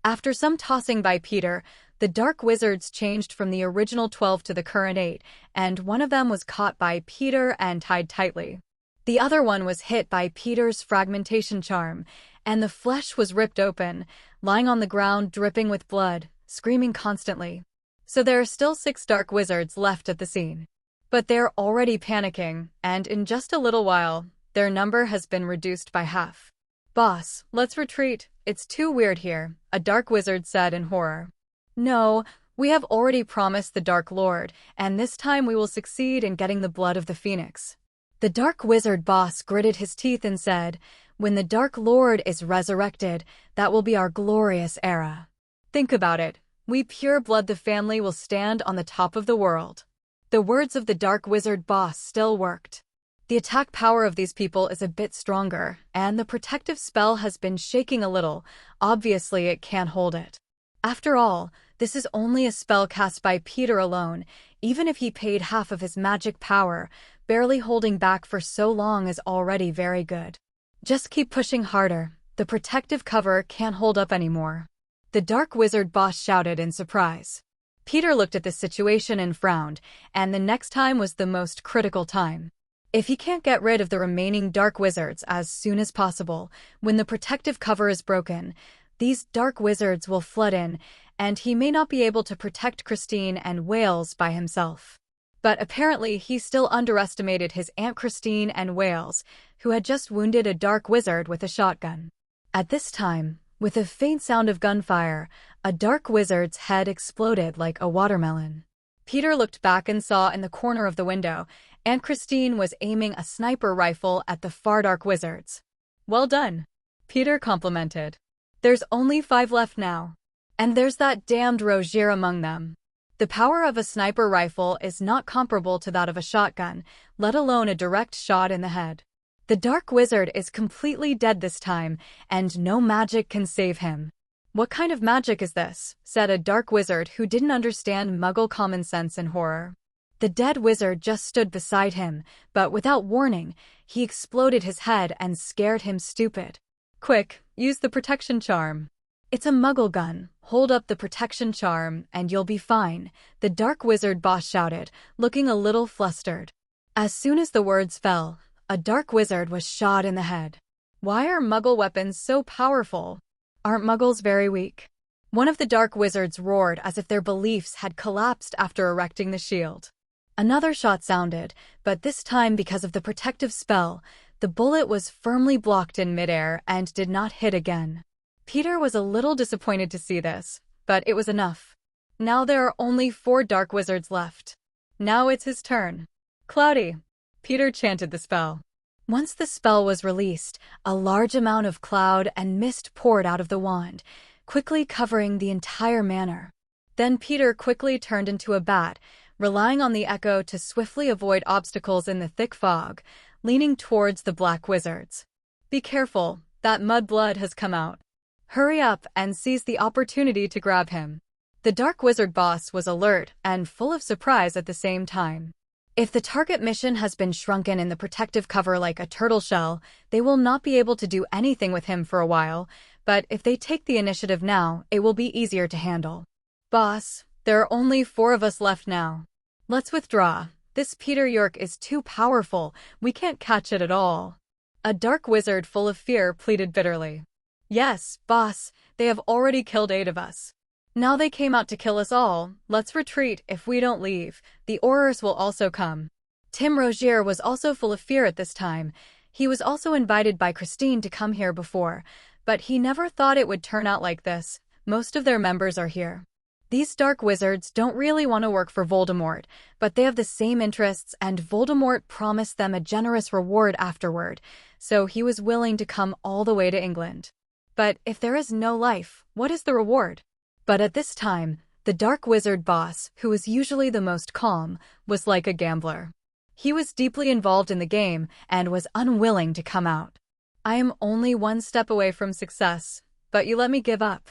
After some tossing by Peter, the Dark Wizards changed from the original 12 to the current 8, and one of them was caught by Peter and tied tightly. The other one was hit by Peter's fragmentation charm, and the flesh was ripped open, lying on the ground dripping with blood, screaming constantly. So there are still 6 Dark Wizards left at the scene. But they're already panicking, and in just a little while, their number has been reduced by half. "Boss, let's retreat. It's too weird here," a Dark Wizard said in horror. "No, we have already promised the Dark Lord, and this time we will succeed in getting the blood of the Phoenix." The Dark Wizard boss gritted his teeth and said, "When the Dark Lord is resurrected, that will be our glorious era. Think about it. We pure-blood the family will stand on the top of the world." The words of the Dark Wizard boss still worked. The attack power of these people is a bit stronger, and the protective spell has been shaking a little. Obviously, it can't hold it. After all, this is only a spell cast by Peter alone. Even if he paid half of his magic power, barely holding back for so long is already very good. Just keep pushing harder. The protective cover can't hold up anymore. The Dark Wizard boss shouted in surprise. Peter looked at the situation and frowned, and the next time was the most critical time. If he can't get rid of the remaining Dark Wizards as soon as possible, when the protective cover is broken, these Dark Wizards will flood in, and he may not be able to protect Christine and Wales by himself. But apparently he still underestimated his Aunt Christine and Wales, who had just wounded a Dark Wizard with a shotgun. At this time, with a faint sound of gunfire, a dark wizard's head exploded like a watermelon. Peter looked back and saw in the corner of the window, Aunt Christine was aiming a sniper rifle at the far dark wizards. "Well done," Peter complimented. "There's only 5 left now. And there's that damned Rogier among them." The power of a sniper rifle is not comparable to that of a shotgun, let alone a direct shot in the head. The dark wizard is completely dead this time, and no magic can save him. "What kind of magic is this?" said a dark wizard who didn't understand Muggle common sense and horror. The dead wizard just stood beside him, but without warning, he exploded his head and scared him stupid. "Quick, use the protection charm." "It's a Muggle gun. Hold up the protection charm, and you'll be fine," the dark wizard boss shouted, looking a little flustered. As soon as the words fell, a dark wizard was shot in the head. Why are Muggle weapons so powerful? Aren't Muggles very weak? One of the dark wizards roared as if their beliefs had collapsed after erecting the shield. Another shot sounded, but this time because of the protective spell, the bullet was firmly blocked in midair and did not hit again. Peter was a little disappointed to see this, but it was enough. Now there are only 4 dark wizards left. Now it's his turn. "Cloudy," Peter chanted the spell. Once the spell was released, a large amount of cloud and mist poured out of the wand, quickly covering the entire manor. Then Peter quickly turned into a bat, relying on the echo to swiftly avoid obstacles in the thick fog, leaning towards the black wizards. "Be careful, that mudblood has come out. Hurry up and seize the opportunity to grab him." The dark wizard boss was alert and full of surprise at the same time. If the target mission has been shrunken in the protective cover like a turtle shell, they will not be able to do anything with him for a while, but if they take the initiative now, it will be easier to handle. "Boss, there are only 4 of us left now. Let's withdraw. This Peter York is too powerful, we can't catch it at all." A dark wizard full of fear pleaded bitterly. "Yes, boss, they have already killed 8 of us. Now they came out to kill us all. Let's retreat. If we don't leave, the Aurors will also come." Tim Rogier was also full of fear at this time. He was also invited by Christine to come here before, but he never thought it would turn out like this. Most of their members are here. These dark wizards don't really want to work for Voldemort, but they have the same interests and Voldemort promised them a generous reward afterward, so he was willing to come all the way to England. But if there is no life, what is the reward? But at this time, the dark wizard boss, who was usually the most calm, was like a gambler. He was deeply involved in the game and was unwilling to come out. "I am only 1 step away from success, but you let me give up.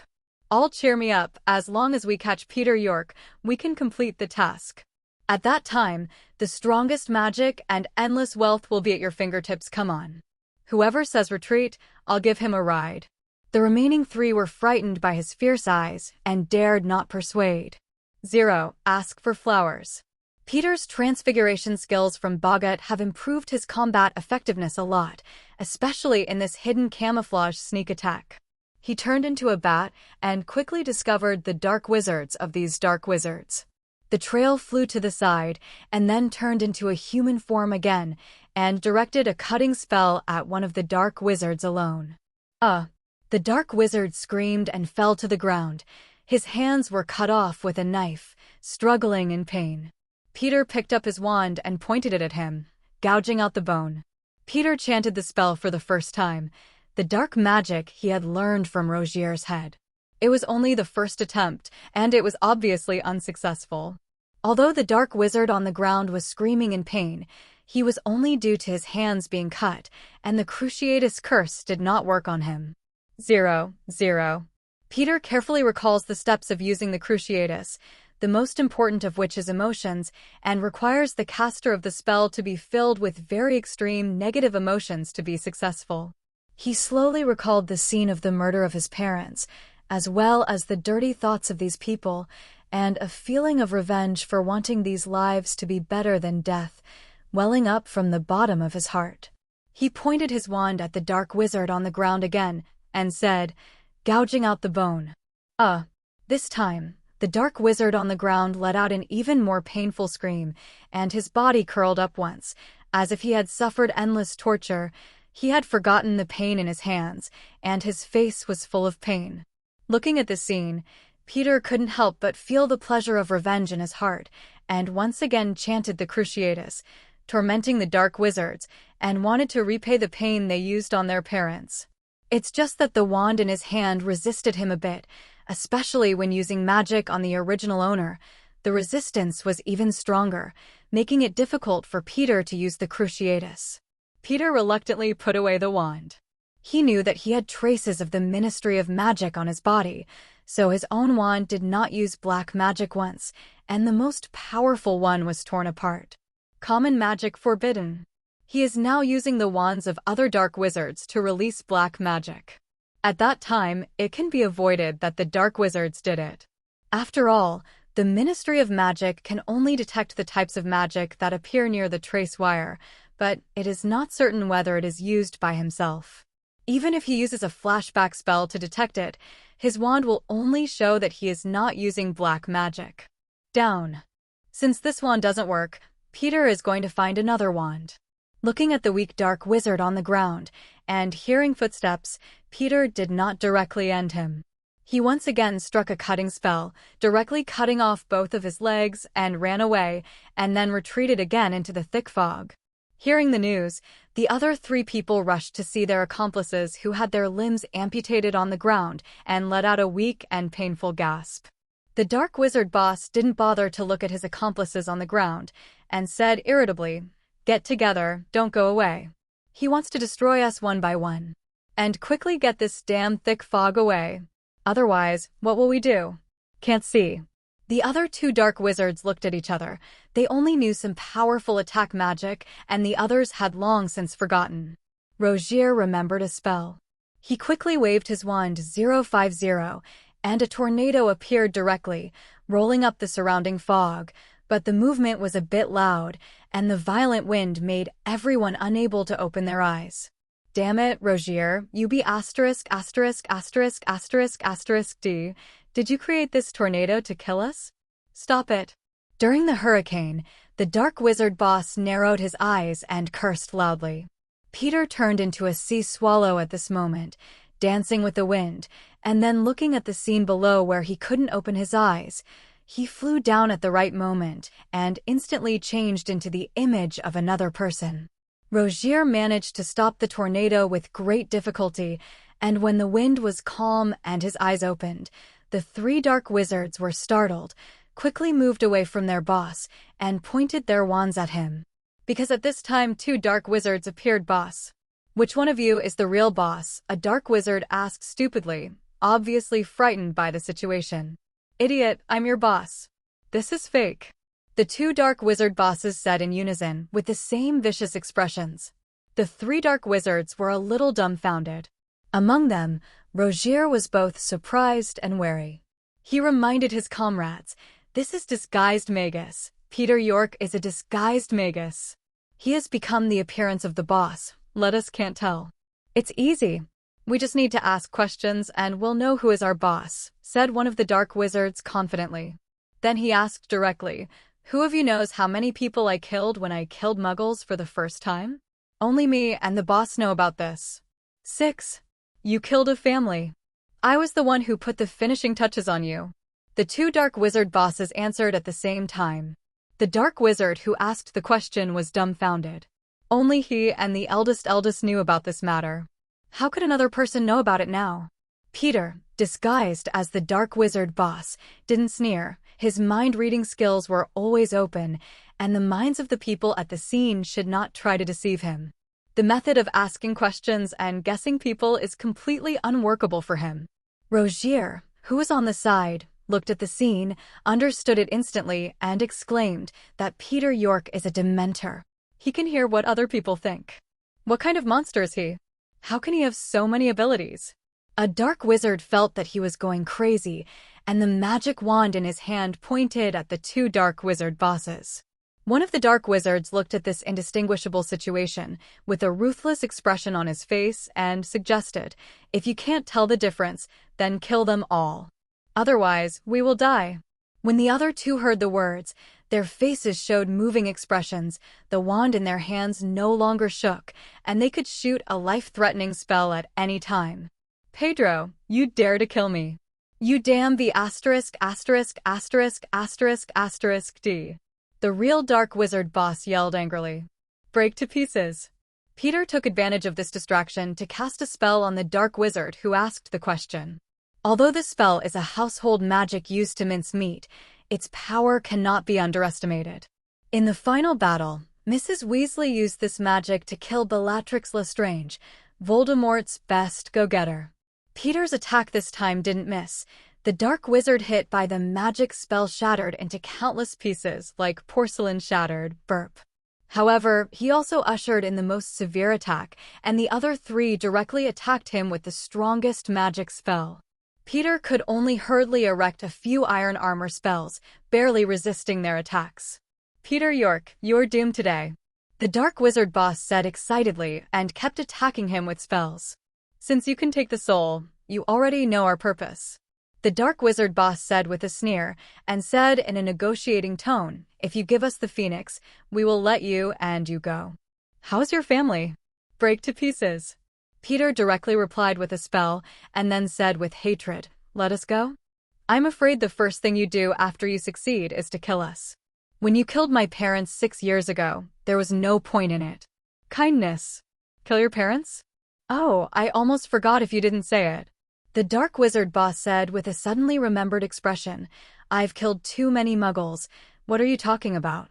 All cheer me up, as long as we catch Peter York, we can complete the task. At that time, the strongest magic and endless wealth will be at your fingertips. Come on. Whoever says retreat, I'll give him a ride." The remaining 3 were frightened by his fierce eyes and dared not persuade. 0. Ask for flowers. Peter's transfiguration skills from Boggart have improved his combat effectiveness a lot, especially in this hidden camouflage sneak attack. He turned into a bat and quickly discovered the dark wizards of these dark wizards. The trail flew to the side and then turned into a human form again and directed a cutting spell at one of the dark wizards alone. The dark wizard screamed and fell to the ground. His hands were cut off with a knife, struggling in pain. Peter picked up his wand and pointed it at him, gouging out the bone. Peter chanted the spell for the first time, the dark magic he had learned from Rogier's head. It was only the first attempt, and it was obviously unsuccessful. Although the dark wizard on the ground was screaming in pain, he was only due to his hands being cut, and the Cruciatus curse did not work on him. 0. Peter carefully recalls the steps of using the Cruciatus, the most important of which is emotions, and requires the caster of the spell to be filled with very extreme negative emotions to be successful. He slowly recalled the scene of the murder of his parents, as well as the dirty thoughts of these people, and a feeling of revenge for wanting these lives to be better than death, welling up from the bottom of his heart. He pointed his wand at the dark wizard on the ground again, and said, gouging out the bone. This time, the dark wizard on the ground let out an even more painful scream, and his body curled up once, as if he had suffered endless torture. He had forgotten the pain in his hands, and his face was full of pain. Looking at this scene, Peter couldn't help but feel the pleasure of revenge in his heart, and once again chanted the Cruciatus, tormenting the dark wizards, and wanted to repay the pain they used on their parents. It's just that the wand in his hand resisted him a bit, especially when using magic on the original owner. The resistance was even stronger, making it difficult for Peter to use the Cruciatus. Peter reluctantly put away the wand. He knew that he had traces of the Ministry of Magic on his body, so his own wand did not use black magic once, and the most powerful one was torn apart. Common magic forbidden. He is now using the wands of other dark wizards to release black magic. At that time, it can be avoided that the dark wizards did it. After all, the Ministry of Magic can only detect the types of magic that appear near the trace wire, but it is not certain whether it is used by himself. Even if he uses a flashback spell to detect it, his wand will only show that he is not using black magic. Down. Since this wand doesn't work, Peter is going to find another wand. Looking at the weak dark wizard on the ground and hearing footsteps, Peter did not directly end him. He once again struck a cutting spell, directly cutting off both of his legs, and ran away, and then retreated again into the thick fog. Hearing the news, the other 3 people rushed to see their accomplices who had their limbs amputated on the ground and let out a weak and painful gasp. The dark wizard boss didn't bother to look at his accomplices on the ground and said irritably, "Get together, don't go away. He wants to destroy us one by one. And quickly get this damn thick fog away. Otherwise, what will we do? Can't see." The other 2 dark wizards looked at each other. They only knew some powerful attack magic, and the others had long since forgotten. Rogier remembered a spell. He quickly waved his wand 050, and a tornado appeared directly, rolling up the surrounding fog, but the movement was a bit loud, and the violent wind made everyone unable to open their eyes. "Damn it, Rogier, you be ********D. Did you create this tornado to kill us? Stop it." During the hurricane, the dark wizard boss narrowed his eyes and cursed loudly. Peter turned into a sea swallow at this moment, dancing with the wind, and then looking at the scene below where he couldn't open his eyes. He flew down at the right moment and instantly changed into the image of another person. Rogier managed to stop the tornado with great difficulty, and when the wind was calm and his eyes opened, the 3 dark wizards were startled, quickly moved away from their boss, and pointed their wands at him. Because at this time 2 dark wizards appeared. "Boss, which one of you is the real boss?" a dark wizard asked stupidly, obviously frightened by the situation. "Idiot, I'm your boss. This is fake," the 2 dark wizard bosses said in unison, with the same vicious expressions. The 3 dark wizards were a little dumbfounded. Among them, Rogier was both surprised and wary. He reminded his comrades, "This is disguised Magus. Peter York is a disguised Magus. He has become the appearance of the boss. Let us can't tell. It's easy. We just need to ask questions and we'll know who is our boss," said one of the dark wizards confidently. Then he asked directly, "Who of you knows how many people I killed when I killed Muggles for the first time?" "Only me and the boss know about this." 6. "You killed a family. I was the one who put the finishing touches on you." The 2 dark wizard bosses answered at the same time. The dark wizard who asked the question was dumbfounded. Only he and the eldest knew about this matter. How could another person know about it now? Peter, disguised as the dark wizard boss, didn't sneer. His mind-reading skills were always open, and the minds of the people at the scene should not try to deceive him. The method of asking questions and guessing people is completely unworkable for him. Rogier, who was on the side, looked at the scene, understood it instantly, and exclaimed that Peter York is a Dementor. He can hear what other people think. What kind of monster is he? How can he have so many abilities? A dark wizard felt that he was going crazy, and the magic wand in his hand pointed at the 2 dark wizard bosses. One of the dark wizards looked at this indistinguishable situation with a ruthless expression on his face and suggested, "If you can't tell the difference, then kill them all. Otherwise, we will die." When the other 2 heard the words, Their faces showed moving expressions, the wand in their hands no longer shook, and they could shoot a life-threatening spell at any time. Pedro, you dare to kill me. You damn the **********************************************************************************************************************************************************************************************************************************************************************************************************Peter took advantage of this distraction to cast a spell on the Dark Wizard who asked the question. Although this spell is a household magic used to mince meat, its power cannot be underestimated. In the final battle, Mrs. Weasley used this magic to kill Bellatrix Lestrange, Voldemort's best go-getter. Peter's attack this time didn't miss. The Dark Wizard hit by the magic spell shattered into countless pieces like porcelain shattered, burp. However, he also ushered in the most severe attack, and the other three directly attacked him with the strongest magic spell. Peter could only hurriedly erect a few iron armor spells, barely resisting their attacks. Peter York, you're doomed today, the Dark Wizard boss said excitedly and kept attacking him with spells. Since you can take the soul, you already know our purpose, the Dark Wizard boss said with a sneer, and said in a negotiating tone, if you give us the Phoenix, we will let you and you go. How's your family? Break to pieces. Peter directly replied with a spell, and then said with hatred, let us go? I'm afraid the first thing you do after you succeed is to kill us. When you killed my parents 6 years ago, there was no point in it. Kindness. Kill your parents? Oh, I almost forgot if you didn't say it, the Dark Wizard boss said with a suddenly remembered expression. I've killed too many muggles. What are you talking about?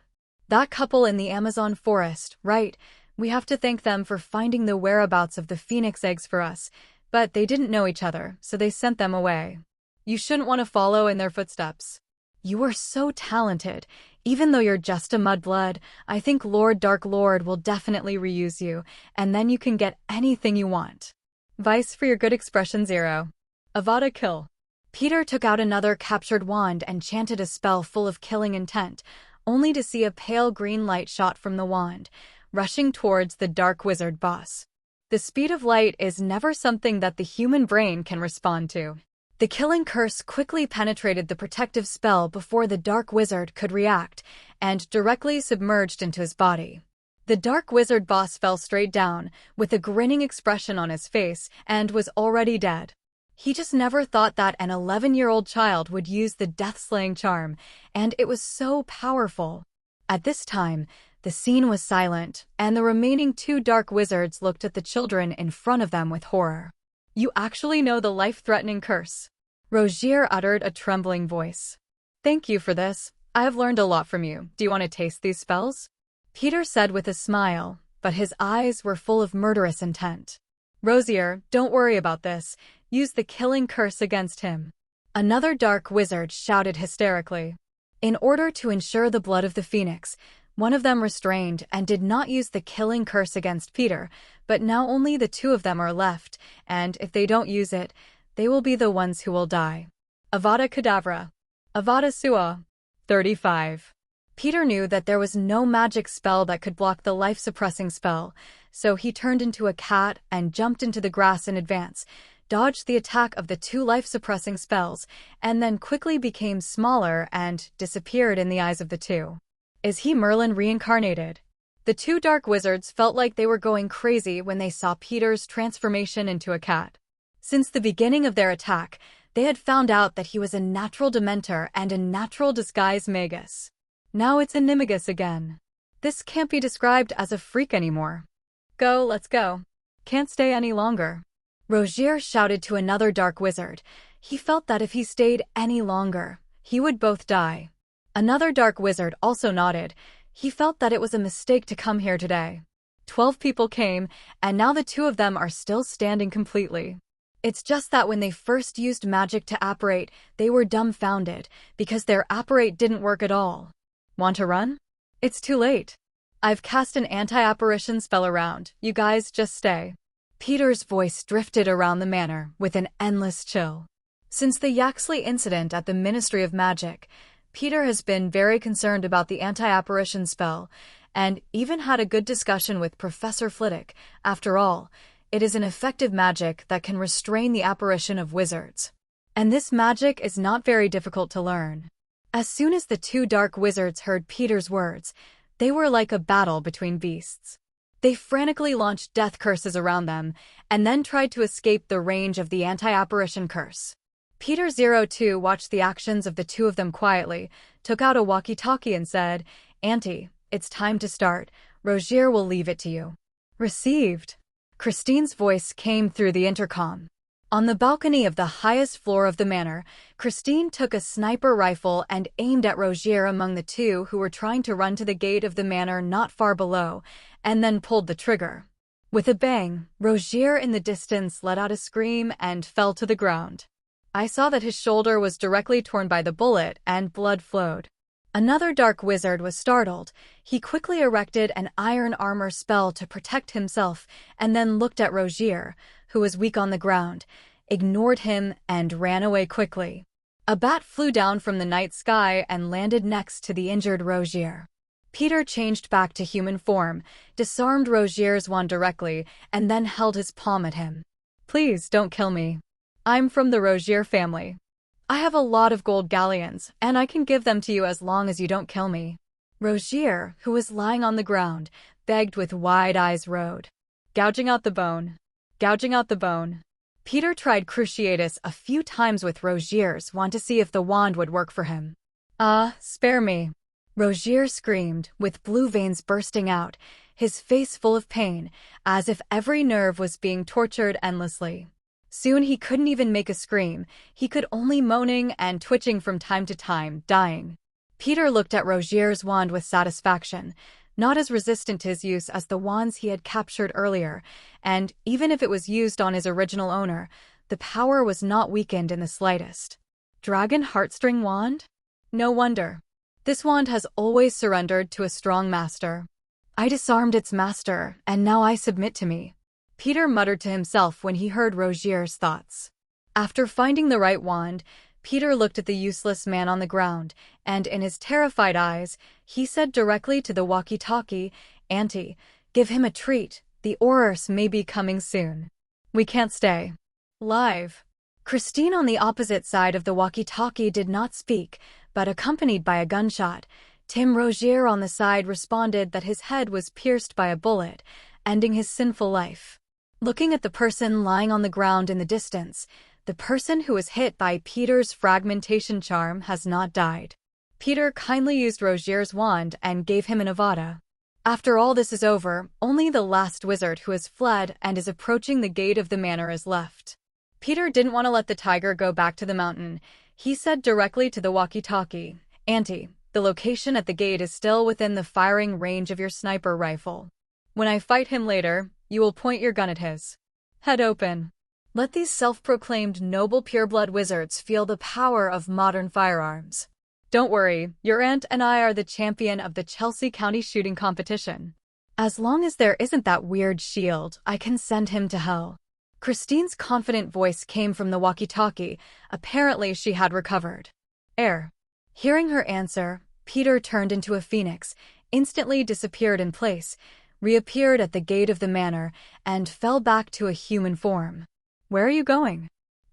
That couple in the Amazon forest, right? We have to thank them for finding the whereabouts of the Phoenix eggs for us, but they didn't know each other, so they sent them away. You shouldn't want to follow in their footsteps. You are so talented. Even though you're just a mudblood, I think Lord Dark Lord will definitely reuse you, and then you can get anything you want. Vice for your good expression 0. Avada kill. Peter took out another captured wand and chanted a spell full of killing intent, only to see a pale green light shot from the wand, rushing towards the Dark Wizard boss. The speed of light is never something that the human brain can respond to. The killing curse quickly penetrated the protective spell before the Dark Wizard could react, and directly submerged into his body. The Dark Wizard boss fell straight down, with a grinning expression on his face, and was already dead. He just never thought that an 11-year-old child would use the death-slaying charm, and it was so powerful. At this time, the scene was silent, and the remaining 2 Dark Wizards looked at the children in front of them with horror. You actually know the life-threatening curse, Rogier uttered a trembling voice. Thank you for this. I have learned a lot from you. Do you want to taste these spells? Peter said with a smile, but his eyes were full of murderous intent. Rosier, don't worry about this. Use the killing curse against him, another Dark Wizard shouted hysterically. In order to ensure the blood of the Phoenix, one of them restrained and did not use the killing curse against Peter, but now only the 2 of them are left, and if they don't use it, they will be the ones who will die. Avada Kedavra. Avada Sua. 35. Peter knew that there was no magic spell that could block the life-suppressing spell, so he turned into a cat and jumped into the grass in advance, dodged the attack of the 2 life-suppressing spells, and then quickly became smaller and disappeared in the eyes of the 2. Is he Merlin reincarnated? The 2 Dark Wizards felt like they were going crazy when they saw Peter's transformation into a cat. Since the beginning of their attack, they had found out that he was a natural Dementor and a natural disguise magus. Now it's Animagus again. This can't be described as a freak anymore. Go, let's go. Can't stay any longer, Rogier shouted to another Dark Wizard. He felt that if he stayed any longer, he would both die. Another Dark Wizard also nodded. He felt that it was a mistake to come here today. 12 people came, and now the 2 of them are still standing completely. It's just that when they first used magic to apparate, they were dumbfounded, because their apparate didn't work at all. Want to run? It's too late. I've cast an anti-apparition spell around. You guys just stay. Peter's voice drifted around the manor with an endless chill. Since the Yaxley incident at the Ministry of Magic, Peter has been very concerned about the anti-apparition spell, and even had a good discussion with Professor Flitwick. After all, it is an effective magic that can restrain the apparition of wizards. And this magic is not very difficult to learn. As soon as the two dark wizards heard Peter's words, they were like a battle between beasts. They frantically launched death curses around them, and then tried to escape the range of the anti-apparition curse. Peter 02 watched the actions of the two of them quietly, took out a walkie-talkie and said, "Auntie, it's time to start. Rogier will leave it to you." Received. Christine's voice came through the intercom. On the balcony of the highest floor of the manor, Christine took a sniper rifle and aimed at Rogier among the two who were trying to run to the gate of the manor not far below, and then pulled the trigger. With a bang, Rogier in the distance let out a scream and fell to the ground. I saw that his shoulder was directly torn by the bullet and blood flowed. Another dark wizard was startled. He quickly erected an iron armor spell to protect himself and then looked at Rogier, who was weak on the ground, ignored him, and ran away quickly. A bat flew down from the night sky and landed next to the injured Rogier. Peter changed back to human form, disarmed Rogier's wand directly, and then held his palm at him. "Please don't kill me. I'm from the Rogier family. I have a lot of gold galleons, and I can give them to you as long as you don't kill me." Rogier, who was lying on the ground, begged with wide eyes road. "Gouging out the bone. Gouging out the bone." Peter tried Cruciatus a few times with Rogier's wand to see if the wand would work for him. Spare me." Rogier screamed, with blue veins bursting out, his face full of pain, as if every nerve was being tortured endlessly. Soon he couldn't even make a scream, he could only moaning and twitching from time to time, dying. Peter looked at Rogier's wand with satisfaction, not as resistant to his use as the wands he had captured earlier, and even if it was used on his original owner, the power was not weakened in the slightest. Dragon Heartstring Wand? No wonder. This wand has always surrendered to a strong master. I disarmed its master, and now I submit to me. Peter muttered to himself when he heard Rogier's thoughts. After finding the right wand, Peter looked at the useless man on the ground, and in his terrified eyes, he said directly to the walkie-talkie, "Auntie, give him a treat. The Aurors may be coming soon. We can't stay." Live. Christine on the opposite side of the walkie-talkie did not speak, but accompanied by a gunshot, Tim Rogier on the side responded that his head was pierced by a bullet, ending his sinful life. Looking at the person lying on the ground in the distance, the person who was hit by Peter's fragmentation charm has not died. Peter kindly used Rogier's wand and gave him an Avada. After all this is over, only the last wizard who has fled and is approaching the gate of the manor is left. Peter didn't want to let the tiger go back to the mountain. He said directly to the walkie-talkie, "Auntie, the location at the gate is still within the firing range of your sniper rifle. When I fight him later, you will point your gun at his head open." Let these self-proclaimed noble pureblood wizards feel the power of modern firearms. Don't worry, your aunt and I are the champion of the Chelsea County shooting competition. As long as there isn't that weird shield, I can send him to hell. Christine's confident voice came from the walkie-talkie. Apparently she had recovered. Air. Hearing her answer, Peter turned into a phoenix, instantly disappeared in place, reappeared at the gate of the manor, and fell back to a human form. "Where are you going?"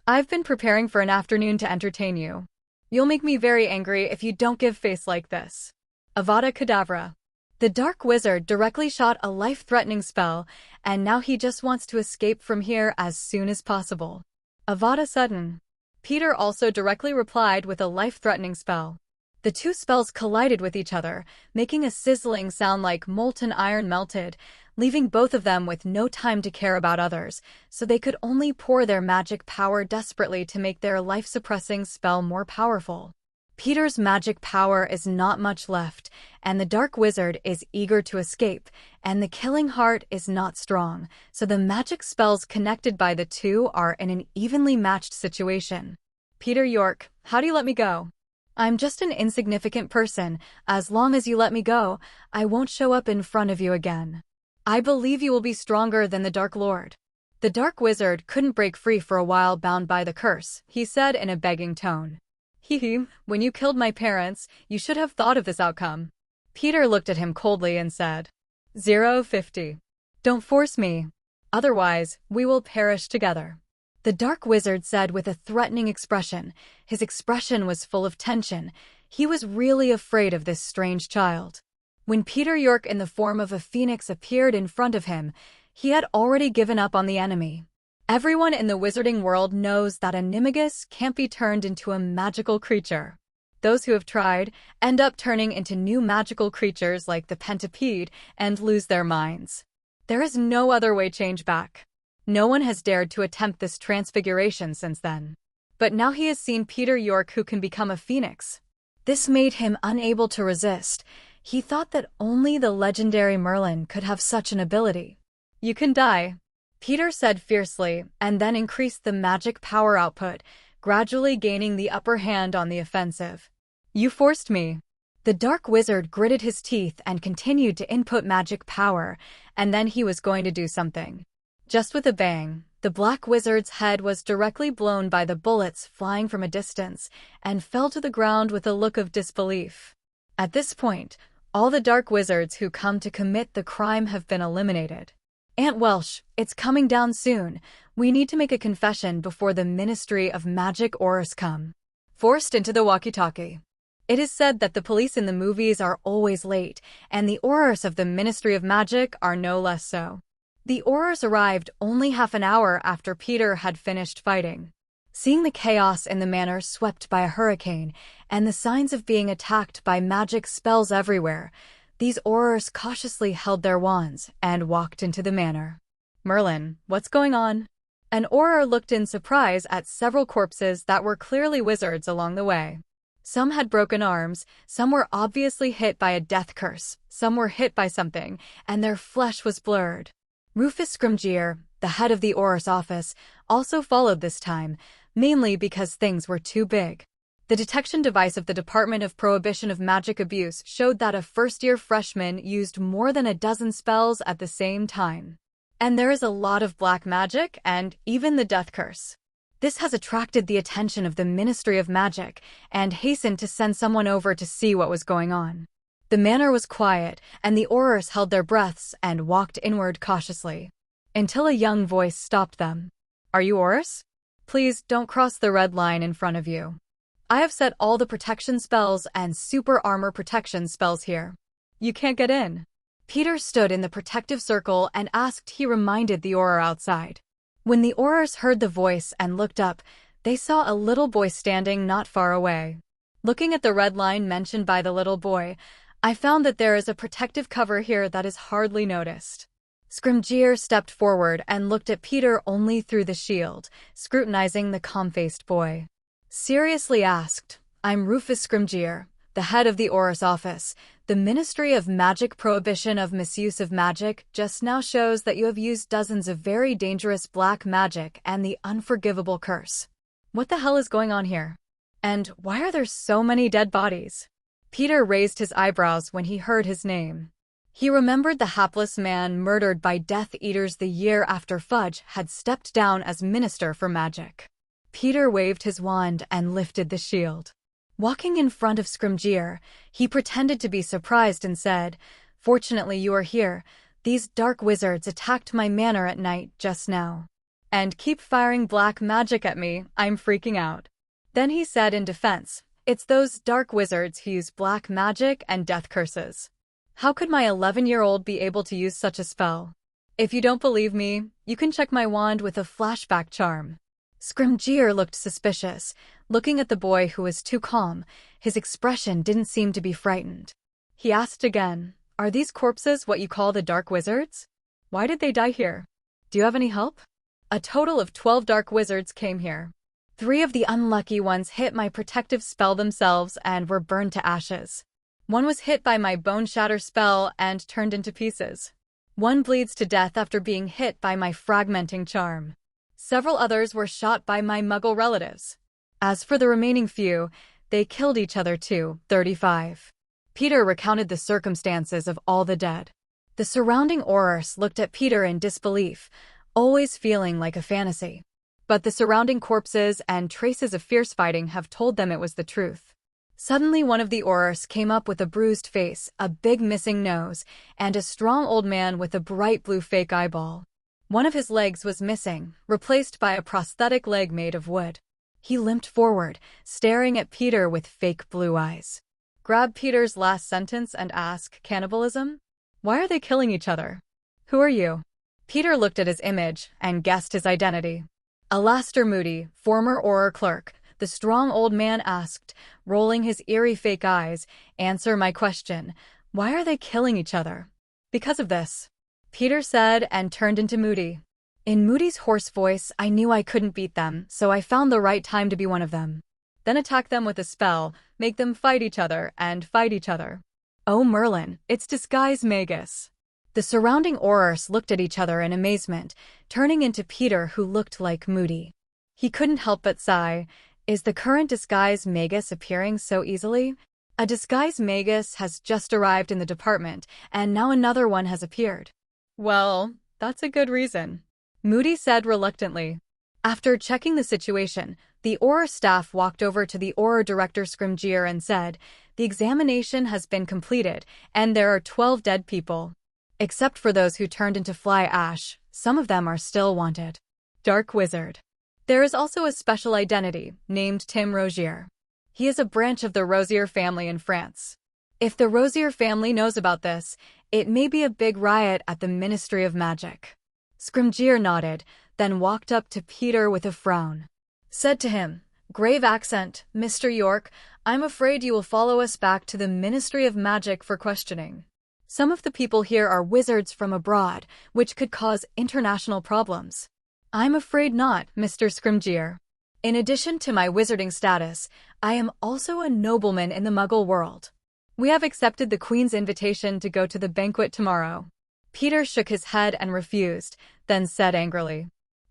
"I've been preparing for an afternoon to entertain you. You'll make me very angry if you don't give face like this. Avada Kedavra." The dark wizard directly shot a life-threatening spell, and now he just wants to escape from here as soon as possible. Avada Sudden. Peter also directly replied with a life-threatening spell. The two spells collided with each other, making a sizzling sound like molten iron melted, leaving both of them with no time to care about others, so they could only pour their magic power desperately to make their life-suppressing spell more powerful. Peter's magic power is not much left, and the dark wizard is eager to escape, and the killing heart is not strong, so the magic spells connected by the two are in an evenly matched situation. "Peter York, how do you let me go? I'm just an insignificant person. As long as you let me go, I won't show up in front of you again. I believe you will be stronger than the Dark Lord." The dark wizard couldn't break free for a while, bound by the curse, he said in a begging tone. "Hee, when you killed my parents, you should have thought of this outcome." Peter looked at him coldly and said, 050. "Don't force me. Otherwise, we will perish together." The dark wizard said with a threatening expression. His expression was full of tension. He was really afraid of this strange child. When Peter York in the form of a phoenix appeared in front of him, he had already given up on the enemy. Everyone in the wizarding world knows that a Nimigus can't be turned into a magical creature. Those who have tried end up turning into new magical creatures like the Pentapede and lose their minds. There is no other way change back. No one has dared to attempt this transfiguration since then. But now he has seen Peter York who can become a phoenix. This made him unable to resist. He thought that only the legendary Merlin could have such an ability. "You can die," Peter said fiercely, and then increased the magic power output, gradually gaining the upper hand on the offensive. "You forced me." The dark wizard gritted his teeth and continued to input magic power, and then he was going to do something. Just with a bang, the black wizard's head was directly blown by the bullets flying from a distance and fell to the ground with a look of disbelief. At this point, all the dark wizards who come to commit the crime have been eliminated. "Aunt Welsh, it's coming down soon. We need to make a confession before the Ministry of Magic Aurors come." Forced into the walkie-talkie. It is said that the police in the movies are always late, and the Aurors of the Ministry of Magic are no less so. The Aurors arrived only half an hour after Peter had finished fighting. Seeing the chaos in the manor swept by a hurricane, and the signs of being attacked by magic spells everywhere, these Aurors cautiously held their wands and walked into the manor. "Merlin, what's going on?" An Auror looked in surprise at several corpses that were clearly wizards along the way. Some had broken arms, some were obviously hit by a death curse, some were hit by something, and their flesh was blurred. Rufus Scrimgeour, the head of the Aurors office, also followed this time, mainly because things were too big. The detection device of the Department of Prohibition of Magic Abuse showed that a first-year freshman used more than a dozen spells at the same time. And there is a lot of black magic and even the death curse. This has attracted the attention of the Ministry of Magic and hastened to send someone over to see what was going on. The manor was quiet, and the Aurors held their breaths and walked inward cautiously, until a young voice stopped them. "Are you Aurors? Please don't cross the red line in front of you. I have set all the protection spells and super armor protection spells here. You can't get in." Peter stood in the protective circle and asked he reminded the Auror outside. When the Aurors heard the voice and looked up, they saw a little boy standing not far away. "Looking at the red line mentioned by the little boy, I found that there is a protective cover here that is hardly noticed." Scrimgeour stepped forward and looked at Peter only through the shield, scrutinizing the calm-faced boy. Seriously asked, "I'm Rufus Scrimgeour, the head of the Aurors office. The Ministry of Magic Prohibition of Misuse of Magic just now shows that you have used dozens of very dangerous black magic and the unforgivable curse. What the hell is going on here? And why are there so many dead bodies?" Peter raised his eyebrows when he heard his name. He remembered the hapless man murdered by Death Eaters the year after Fudge had stepped down as Minister for Magic. Peter waved his wand and lifted the shield. Walking in front of Scrimgeour, he pretended to be surprised and said, "Fortunately you are here. These dark wizards attacked my manor at night just now. And keep firing black magic at me, I'm freaking out." Then he said in defense, "It's those dark wizards who use black magic and death curses. How could my 11-year-old be able to use such a spell? If you don't believe me, you can check my wand with a flashback charm." Scrimgeour looked suspicious, looking at the boy who was too calm. His expression didn't seem to be frightened. He asked again, "Are these corpses what you call the dark wizards? Why did they die here? Do you have any help?" "A total of 12 dark wizards came here. 3 of the unlucky ones hit my protective spell themselves and were burned to ashes. 1 was hit by my bone shatter spell and turned into pieces. 1 bleeds to death after being hit by my fragmenting charm. Several others were shot by my muggle relatives. As for the remaining few, they killed each other too." 35. Peter recounted the circumstances of all the dead. The surrounding Aurors looked at Peter in disbelief, always feeling like a fantasy. But the surrounding corpses and traces of fierce fighting have told them it was the truth. Suddenly one of the Aurors came up with a bruised face, a big missing nose, and a strong old man with a bright blue fake eyeball. One of his legs was missing, replaced by a prosthetic leg made of wood. He limped forward, staring at Peter with fake blue eyes. grab Peter's last sentence and ask, cannibalism? Why are they killing each other? Who are you? Peter looked at his image and guessed his identity. Alastair Moody, former Auror clerk, the strong old man asked, rolling his eerie fake eyes, answer my question. Why are they killing each other? Because of this, Peter said and turned into Moody. In Moody's hoarse voice, I knew I couldn't beat them, so I found the right time to be one of them. Then attack them with a spell, make them fight each other, and fight each other. Oh Merlin, it's disguise magus. The surrounding Aurors looked at each other in amazement, turning into Peter who looked like Moody. He couldn't help but sigh. Is the current disguise magus appearing so easily? A disguise magus has just arrived in the department, and now another one has appeared. Well, that's a good reason, Moody said reluctantly. After checking the situation, the Auror staff walked over to the Auror director Scrimgeour and said, the examination has been completed, and there are 12 dead people. Except for those who turned into fly ash, some of them are still wanted. Dark Wizard. There is also a special identity, named Tim Rozier. He is a branch of the Rozier family in France. If the Rozier family knows about this, it may be a big riot at the Ministry of Magic. Scrimgeour nodded, then walked up to Peter with a frown. Said to him, grave accent, Mr. York, I'm afraid you will follow us back to the Ministry of Magic for questioning. Some of the people here are wizards from abroad, which could cause international problems. I'm afraid not, Mr. Scrimgeour. In addition to my wizarding status, I am also a nobleman in the Muggle world. We have accepted the Queen's invitation to go to the banquet tomorrow. Peter shook his head and refused, then said angrily,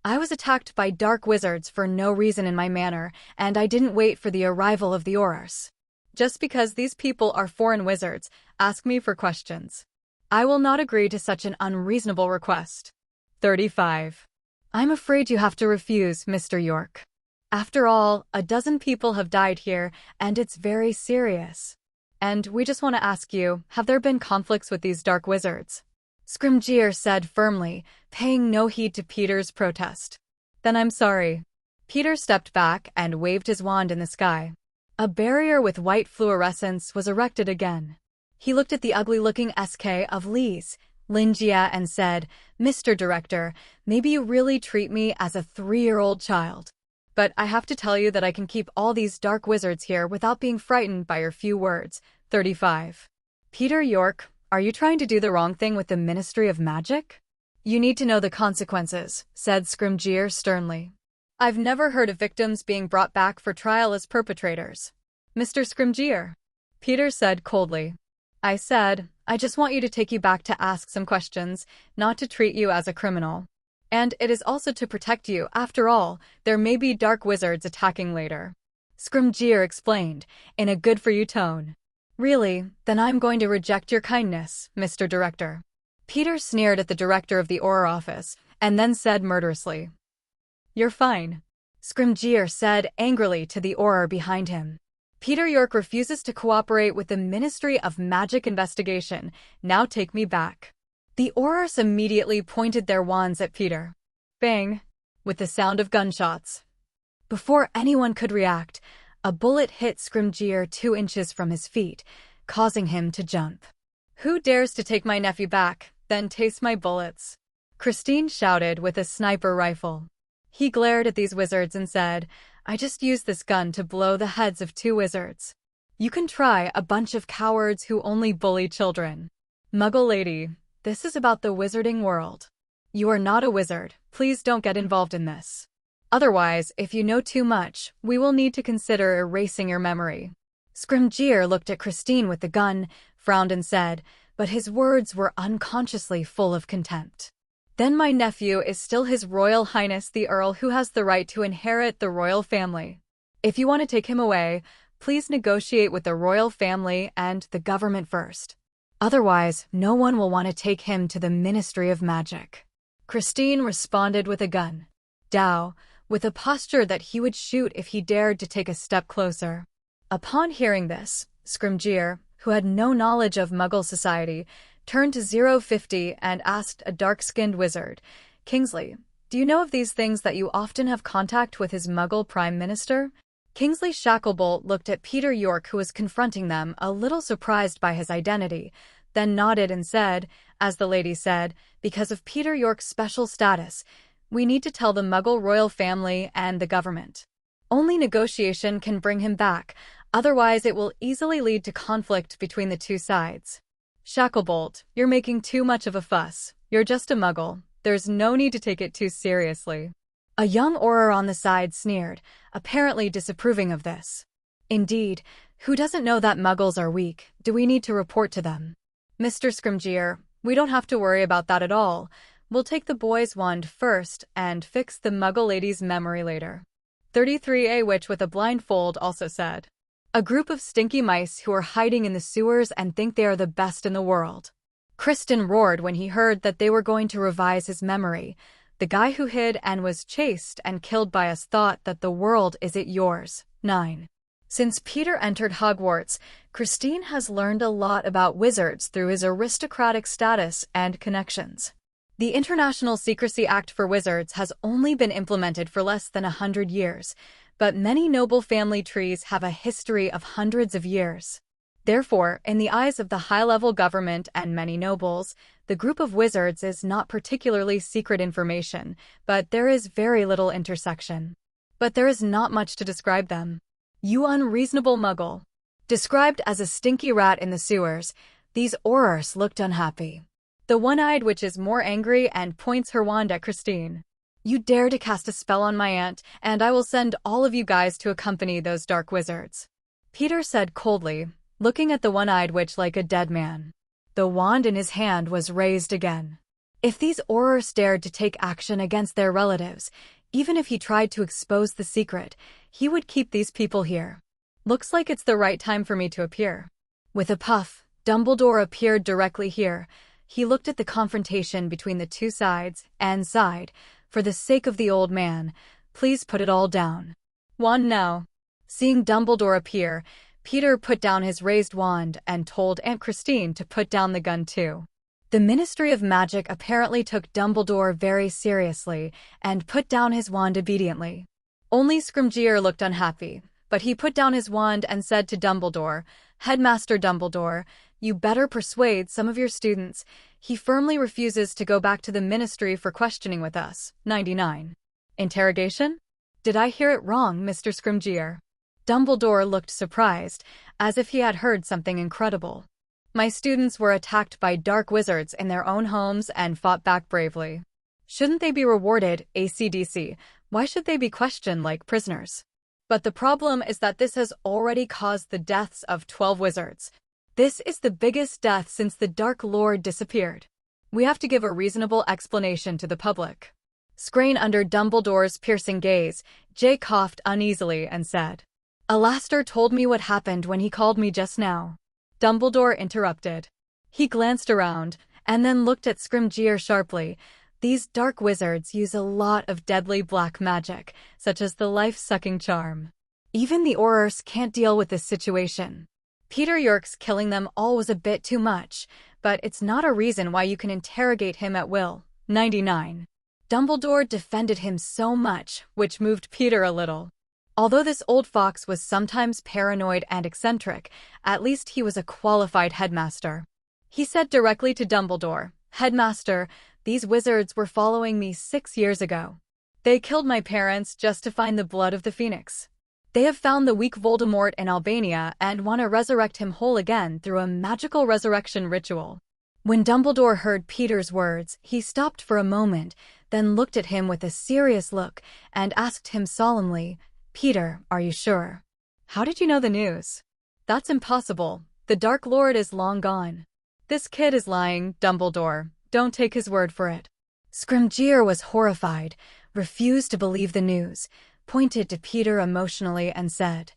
I was attacked by dark wizards for no reason in my manor, and I didn't wait for the arrival of the Aurors. Just because these people are foreign wizards, ask me for questions. I will not agree to such an unreasonable request. 35. I'm afraid you have to refuse, Mr. York. After all, a dozen people have died here, and it's very serious. And we just want to ask you, have there been conflicts with these dark wizards? Scrimgeour said firmly, paying no heed to Peter's protest. Then I'm sorry. Peter stepped back and waved his wand in the sky. A barrier with white fluorescence was erected again. He looked at the ugly-looking SK of Lee's, Lingia, and said, Mr. Director, maybe you really treat me as a 3-year-old child. But I have to tell you that I can keep all these dark wizards here without being frightened by your few words. 35. Peter York, are you trying to do the wrong thing with the Ministry of Magic? You need to know the consequences, said Scrimgeour sternly. I've never heard of victims being brought back for trial as perpetrators. Mr. Scrimgeour, Peter said coldly. I said, I just want you to take you back to ask some questions, not to treat you as a criminal. And it is also to protect you. After all, there may be dark wizards attacking later. Scrimgeour explained, in a good-for-you tone. Really? Then I'm going to reject your kindness, Mr. Director. Peter sneered at the director of the Auror office, and then said murderously, You're fine. Scrimgeour said angrily to the Auror behind him. Peter York refuses to cooperate with the Ministry of Magic investigation. Now take me back. The Aurors immediately pointed their wands at Peter. Bang! With the sound of gunshots. Before anyone could react, a bullet hit Scrimgeour 2 inches from his feet, causing him to jump. Who dares to take my nephew back, then taste my bullets? Christine shouted with a sniper rifle. He glared at these wizards and said, I just used this gun to blow the heads of 2 wizards. You can try, a bunch of cowards who only bully children. Muggle lady, this is about the wizarding world. You are not a wizard, please don't get involved in this. Otherwise, if you know too much, we will need to consider erasing your memory. Scrimgeour looked at Christine with the gun, frowned and said, but his words were unconsciously full of contempt. Then my nephew is still His Royal Highness the Earl, who has the right to inherit the royal family. If you want to take him away, please negotiate with the royal family and the government first. Otherwise, no one will want to take him to the Ministry of Magic. Christine responded with a gun. Dow, with a posture that he would shoot if he dared to take a step closer. Upon hearing this, Scrimgeour, who had no knowledge of Muggle society, turned to 050 and asked a dark-skinned wizard, Kingsley, do you know of these things that you often have contact with His Muggle Prime Minister? Kingsley Shacklebolt looked at Peter York, who was confronting them, a little surprised by his identity, then nodded and said, as the lady said, because of Peter York's special status, we need to tell the Muggle royal family and the government. Only negotiation can bring him back, otherwise it will easily lead to conflict between the two sides. Shacklebolt, you're making too much of a fuss. You're just a Muggle. There's no need to take it too seriously. A young Auror on the side sneered, apparently disapproving of this. Indeed, who doesn't know that Muggles are weak? Do we need to report to them? Mr. Scrimgeour, we don't have to worry about that at all. We'll take the boy's wand first and fix the Muggle lady's memory later. 33A Witch with a blindfold also said. A group of stinky mice who are hiding in the sewers and think they are the best in the world. Kristen roared when he heard that they were going to revise his memory. The guy who hid and was chased and killed by us thought that the world is it yours. 9. Since Peter entered Hogwarts, Christine has learned a lot about wizards through his aristocratic status and connections. The International Secrecy Act for Wizards has only been implemented for less than 100 years, but many noble family trees have a history of hundreds of years. Therefore, in the eyes of the high-level government and many nobles, the group of wizards is not particularly secret information, but there is very little intersection. But there is not much to describe them. You unreasonable Muggle. Described as a stinky rat in the sewers, these Aurors looked unhappy. The one-eyed witch is more angry and points her wand at Christine. You dare to cast a spell on my aunt, and I will send all of you guys to accompany those dark wizards. Peter said coldly, looking at the one-eyed witch like a dead man. The wand in his hand was raised again. If these Aurors dared to take action against their relatives, even if he tried to expose the secret, he would keep these people here. Looks like it's the right time for me to appear. With a puff, Dumbledore appeared directly here. He looked at the confrontation between the two sides and sighed, for the sake of the old man, please put it all down. Wand now. Seeing Dumbledore appear, Peter put down his raised wand and told Aunt Christine to put down the gun too. The Ministry of Magic apparently took Dumbledore very seriously and put down his wand obediently. Only Scrimgeour looked unhappy, but he put down his wand and said to Dumbledore, Headmaster Dumbledore, you better persuade some of your students. He firmly refuses to go back to the Ministry for questioning with us. 99. Interrogation? Did I hear it wrong, Mr. Scrimgeour? Dumbledore looked surprised, as if he had heard something incredible. My students were attacked by dark wizards in their own homes and fought back bravely. Shouldn't they be rewarded, AC/DC? Why should they be questioned like prisoners? But the problem is that this has already caused the deaths of 12 wizards. This is the biggest death since the Dark Lord disappeared. We have to give a reasonable explanation to the public. Screen under Dumbledore's piercing gaze, Jay coughed uneasily and said, Alastair told me what happened when he called me just now. Dumbledore interrupted. He glanced around, and then looked at Scrimgeour sharply. These dark wizards use a lot of deadly black magic, such as the life-sucking charm. Even the Aurors can't deal with this situation. Peter York's killing them all was a bit too much, but it's not a reason why you can interrogate him at will. 99. Dumbledore defended him so much, which moved Peter a little. Although this old fox was sometimes paranoid and eccentric, at least he was a qualified headmaster. He said directly to Dumbledore, Headmaster, these wizards were following me 6 years ago. They killed my parents just to find the blood of the Phoenix. They have found the weak Voldemort in Albania and want to resurrect him whole again through a magical resurrection ritual. When Dumbledore heard Peter's words, he stopped for a moment, then looked at him with a serious look and asked him solemnly, Peter, are you sure? How did you know the news? That's impossible. The Dark Lord is long gone. This kid is lying, Dumbledore. Don't take his word for it. Scrimgeour was horrified, refused to believe the news, pointed to Peter emotionally and said,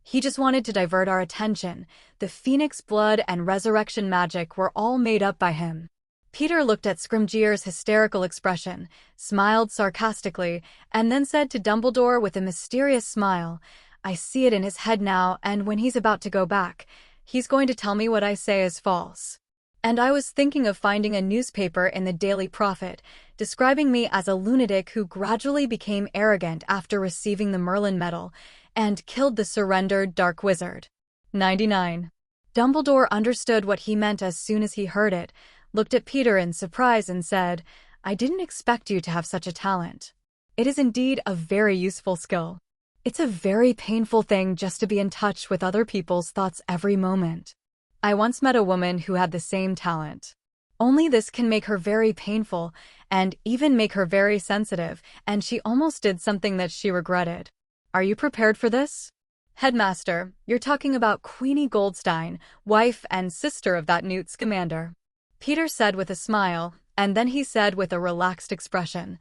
He just wanted to divert our attention. The Phoenix blood and resurrection magic were all made up by him. Peter looked at Scrimgeour's hysterical expression, smiled sarcastically, and then said to Dumbledore with a mysterious smile, I see it in his head now, and when he's about to go back, he's going to tell me what I say is false. And I was thinking of finding a newspaper in the Daily Prophet, describing me as a lunatic who gradually became arrogant after receiving the Merlin Medal, and killed the surrendered Dark Wizard. 99. Dumbledore understood what he meant as soon as he heard it, looked at Peter in surprise and said, "I didn't expect you to have such a talent. It is indeed a very useful skill. It's a very painful thing just to be in touch with other people's thoughts every moment. I once met a woman who had the same talent. Only this can make her very painful and even make her very sensitive, and she almost did something that she regretted. Are you prepared for this?" "Headmaster, you're talking about Queenie Goldstein, wife and sister of that Newt Scamander," Peter said with a smile, and then he said with a relaxed expression,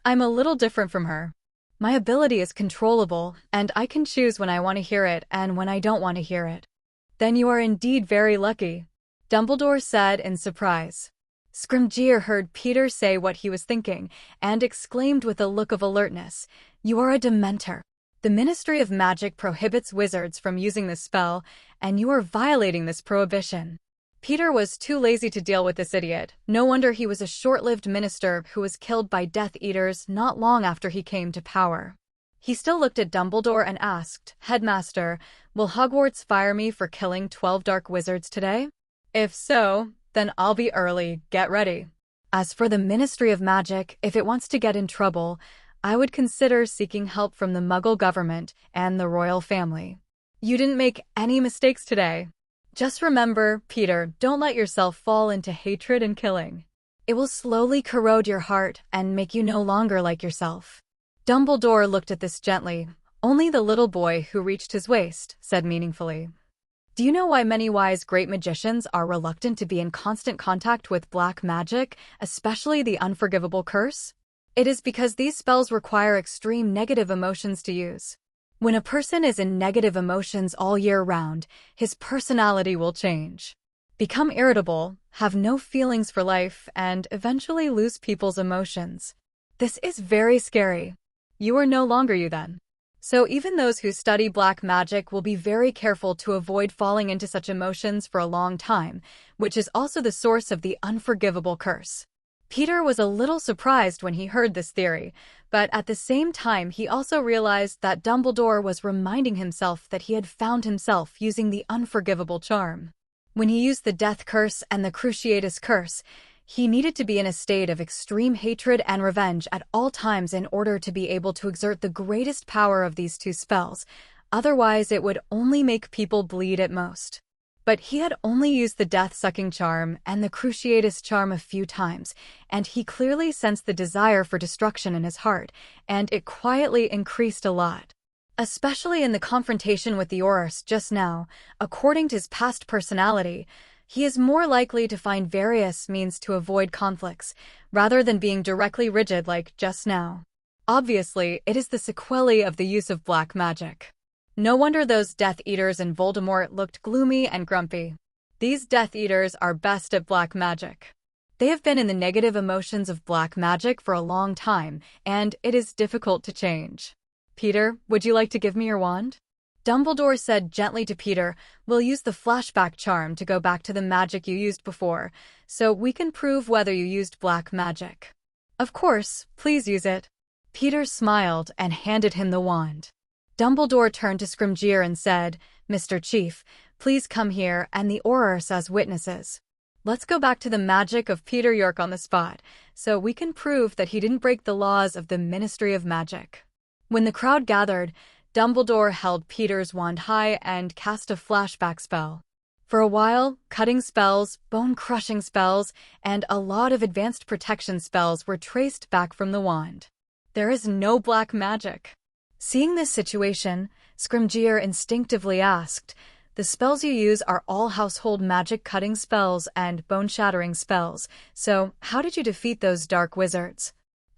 "I'm a little different from her. My ability is controllable, and I can choose when I want to hear it and when I don't want to hear it." "Then you are indeed very lucky," Dumbledore said in surprise. Scrimgeour heard Peter say what he was thinking, and exclaimed with a look of alertness, "You are a Dementor. The Ministry of Magic prohibits wizards from using this spell, and you are violating this prohibition." Peter was too lazy to deal with this idiot. No wonder he was a short-lived minister who was killed by Death Eaters not long after he came to power. He still looked at Dumbledore and asked, "Headmaster, will Hogwarts fire me for killing 12 dark wizards today? If so, then I'll be early. Get ready." As for the Ministry of Magic, if it wants to get in trouble, I would consider seeking help from the Muggle government and the royal family. You didn't make any mistakes today. Just remember, Peter, don't let yourself fall into hatred and killing. It will slowly corrode your heart and make you no longer like yourself. Dumbledore looked at this gently. Only the little boy who reached his waist said meaningfully, "Do you know why many wise great magicians are reluctant to be in constant contact with black magic, especially the unforgivable curse? It is because these spells require extreme negative emotions to use. When a person is in negative emotions all year round, his personality will change, become irritable, have no feelings for life, and eventually lose people's emotions. This is very scary. You are no longer you then. So even those who study black magic will be very careful to avoid falling into such emotions for a long time, which is also the source of the unforgivable curse." Peter was a little surprised when he heard this theory, but at the same time he also realized that Dumbledore was reminding himself that he had found himself using the unforgivable charm. When he used the Death Curse and the Cruciatus Curse, he needed to be in a state of extreme hatred and revenge at all times in order to be able to exert the greatest power of these two spells, otherwise it would only make people bleed at most. But he had only used the Death-Sucking Charm and the Cruciatus Charm a few times, and he clearly sensed the desire for destruction in his heart, and it quietly increased a lot. Especially in the confrontation with the Aurors just now, according to his past personality, he is more likely to find various means to avoid conflicts, rather than being directly rigid like just now. Obviously, it is the sequelae of the use of black magic. No wonder those Death Eaters and Voldemort looked gloomy and grumpy. These Death Eaters are best at black magic. They have been in the negative emotions of black magic for a long time, and it is difficult to change. "Peter, would you like to give me your wand?" Dumbledore said gently to Peter, "We'll use the flashback charm to go back to the magic you used before, so we can prove whether you used black magic." "Of course, please use it." Peter smiled and handed him the wand. Dumbledore turned to Scrimgeour and said, "Mr. Chief, please come here and the Aurors as witnesses. Let's go back to the magic of Peter York on the spot, so we can prove that he didn't break the laws of the Ministry of Magic." When the crowd gathered, Dumbledore held Peter's wand high and cast a flashback spell. For a while, cutting spells, bone-crushing spells, and a lot of advanced protection spells were traced back from the wand. There is no black magic. Seeing this situation, Scrimgeour instinctively asked, "The spells you use are all household magic cutting spells and bone-shattering spells, so how did you defeat those dark wizards?"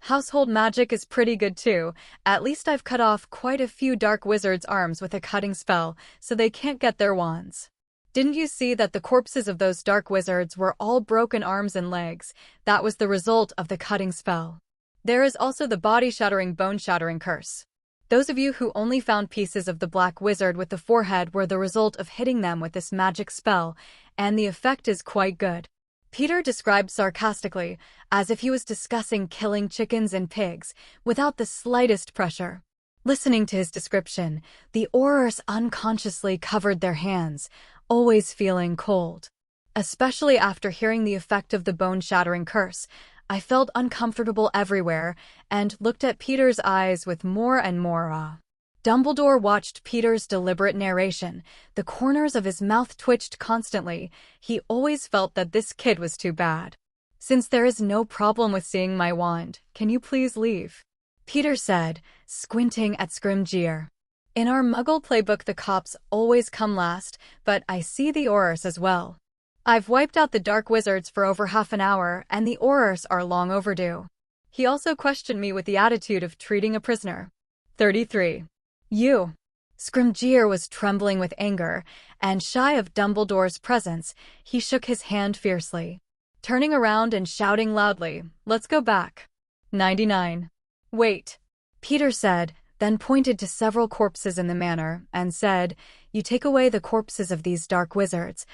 "Household magic is pretty good too. At least I've cut off quite a few dark wizards' arms with a cutting spell, so they can't get their wands. Didn't you see that the corpses of those dark wizards were all broken arms and legs? That was the result of the cutting spell. There is also the body-shattering, bone-shattering curse. Those of you who only found pieces of the black wizard with the forehead were the result of hitting them with this magic spell, and the effect is quite good." Peter described sarcastically, as if he was discussing killing chickens and pigs, without the slightest pressure. Listening to his description, the Aurors unconsciously covered their hands, always feeling cold. Especially after hearing the effect of the bone-shattering curse, I felt uncomfortable everywhere and looked at Peter's eyes with more and more awe. Dumbledore watched Peter's deliberate narration. The corners of his mouth twitched constantly. He always felt that this kid was too bad. "Since there is no problem with seeing my wand, can you please leave?" Peter said, squinting at Scrimgeour. "In our Muggle playbook the cops always come last, but I see the Aurors as well. I've wiped out the Dark Wizards for over half an hour, and the Aurors are long overdue." He also questioned me with the attitude of treating a prisoner. 33. You. Scrimgeour was trembling with anger, and shy of Dumbledore's presence, he shook his hand fiercely, turning around and shouting loudly, "Let's go back." 99. "Wait," Peter said, then pointed to several corpses in the manor, and said, "You take away the corpses of these Dark Wizards.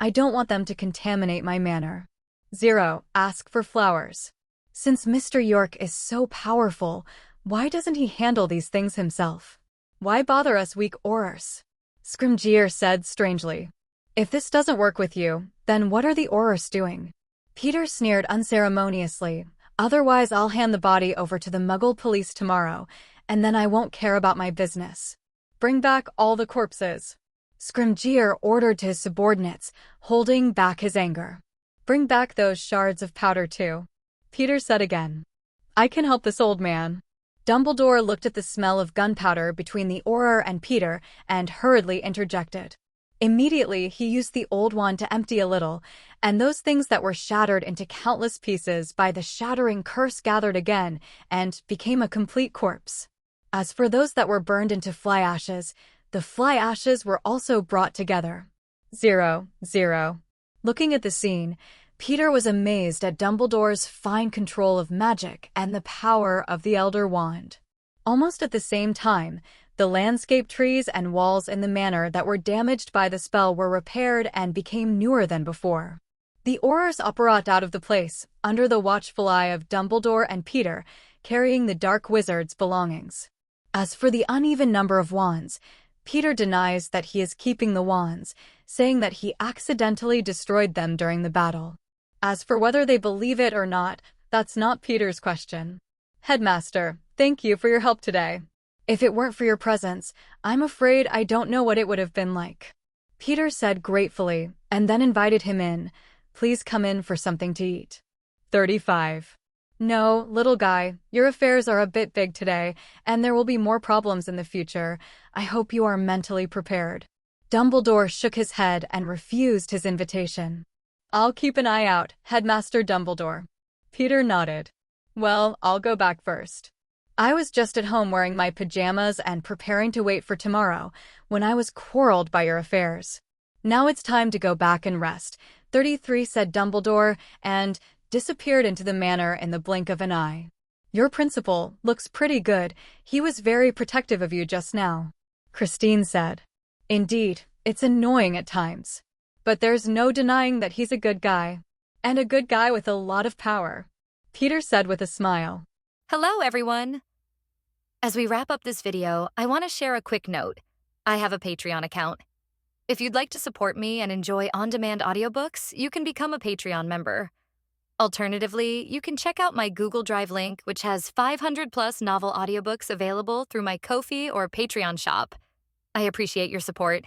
I don't want them to contaminate my manor." 0. Ask for flowers. Since Mr. York is so powerful, why doesn't he handle these things himself? Why bother us weak Aurors? Scrimgeour said strangely. "If this doesn't work with you, then what are the Aurors doing?" Peter sneered unceremoniously. "Otherwise I'll hand the body over to the Muggle police tomorrow, and then I won't care about my business. Bring back all the corpses." Scrimgeour ordered to his subordinates, holding back his anger. "Bring back those shards of powder too," Peter said again. "I can help this old man." Dumbledore looked at the smell of gunpowder between the Auror and Peter and hurriedly interjected. Immediately, he used the old wand to empty a little, and those things that were shattered into countless pieces by the shattering curse gathered again and became a complete corpse. As for those that were burned into fly ashes, the fly ashes were also brought together. 0. Looking at the scene, Peter was amazed at Dumbledore's fine control of magic and the power of the Elder Wand. Almost at the same time, the landscape trees and walls in the manor that were damaged by the spell were repaired and became newer than before. The Aurors operate out of the place, under the watchful eye of Dumbledore and Peter, carrying the Dark Wizard's belongings. As for the uneven number of wands, Peter denies that he is keeping the wands, saying that he accidentally destroyed them during the battle. As for whether they believe it or not, that's not Peter's question. "Headmaster, thank you for your help today. If it weren't for your presence, I'm afraid I don't know what it would have been like." Peter said gratefully, and then invited him in. "Please come in for something to eat." 35. "No, little guy, your affairs are a bit big today, and there will be more problems in the future. I hope you are mentally prepared." Dumbledore shook his head and refused his invitation. "I'll keep an eye out, Headmaster Dumbledore." Peter nodded. "Well, I'll go back first. I was just at home wearing my pajamas and preparing to wait for tomorrow, when I was quarreled by your affairs. Now it's time to go back and rest," 33 said Dumbledore, and disappeared into the manor in the blink of an eye. "Your principal looks pretty good. He was very protective of you just now," Christine said. "Indeed, it's annoying at times. But there's no denying that he's a good guy. And a good guy with a lot of power," Peter said with a smile. Hello, everyone. As we wrap up this video, I want to share a quick note. I have a Patreon account. If you'd like to support me and enjoy on-demand audiobooks, you can become a Patreon member. Alternatively, you can check out my Google Drive link, which has 500+ novel audiobooks available through my Ko-fi or Patreon shop. I appreciate your support.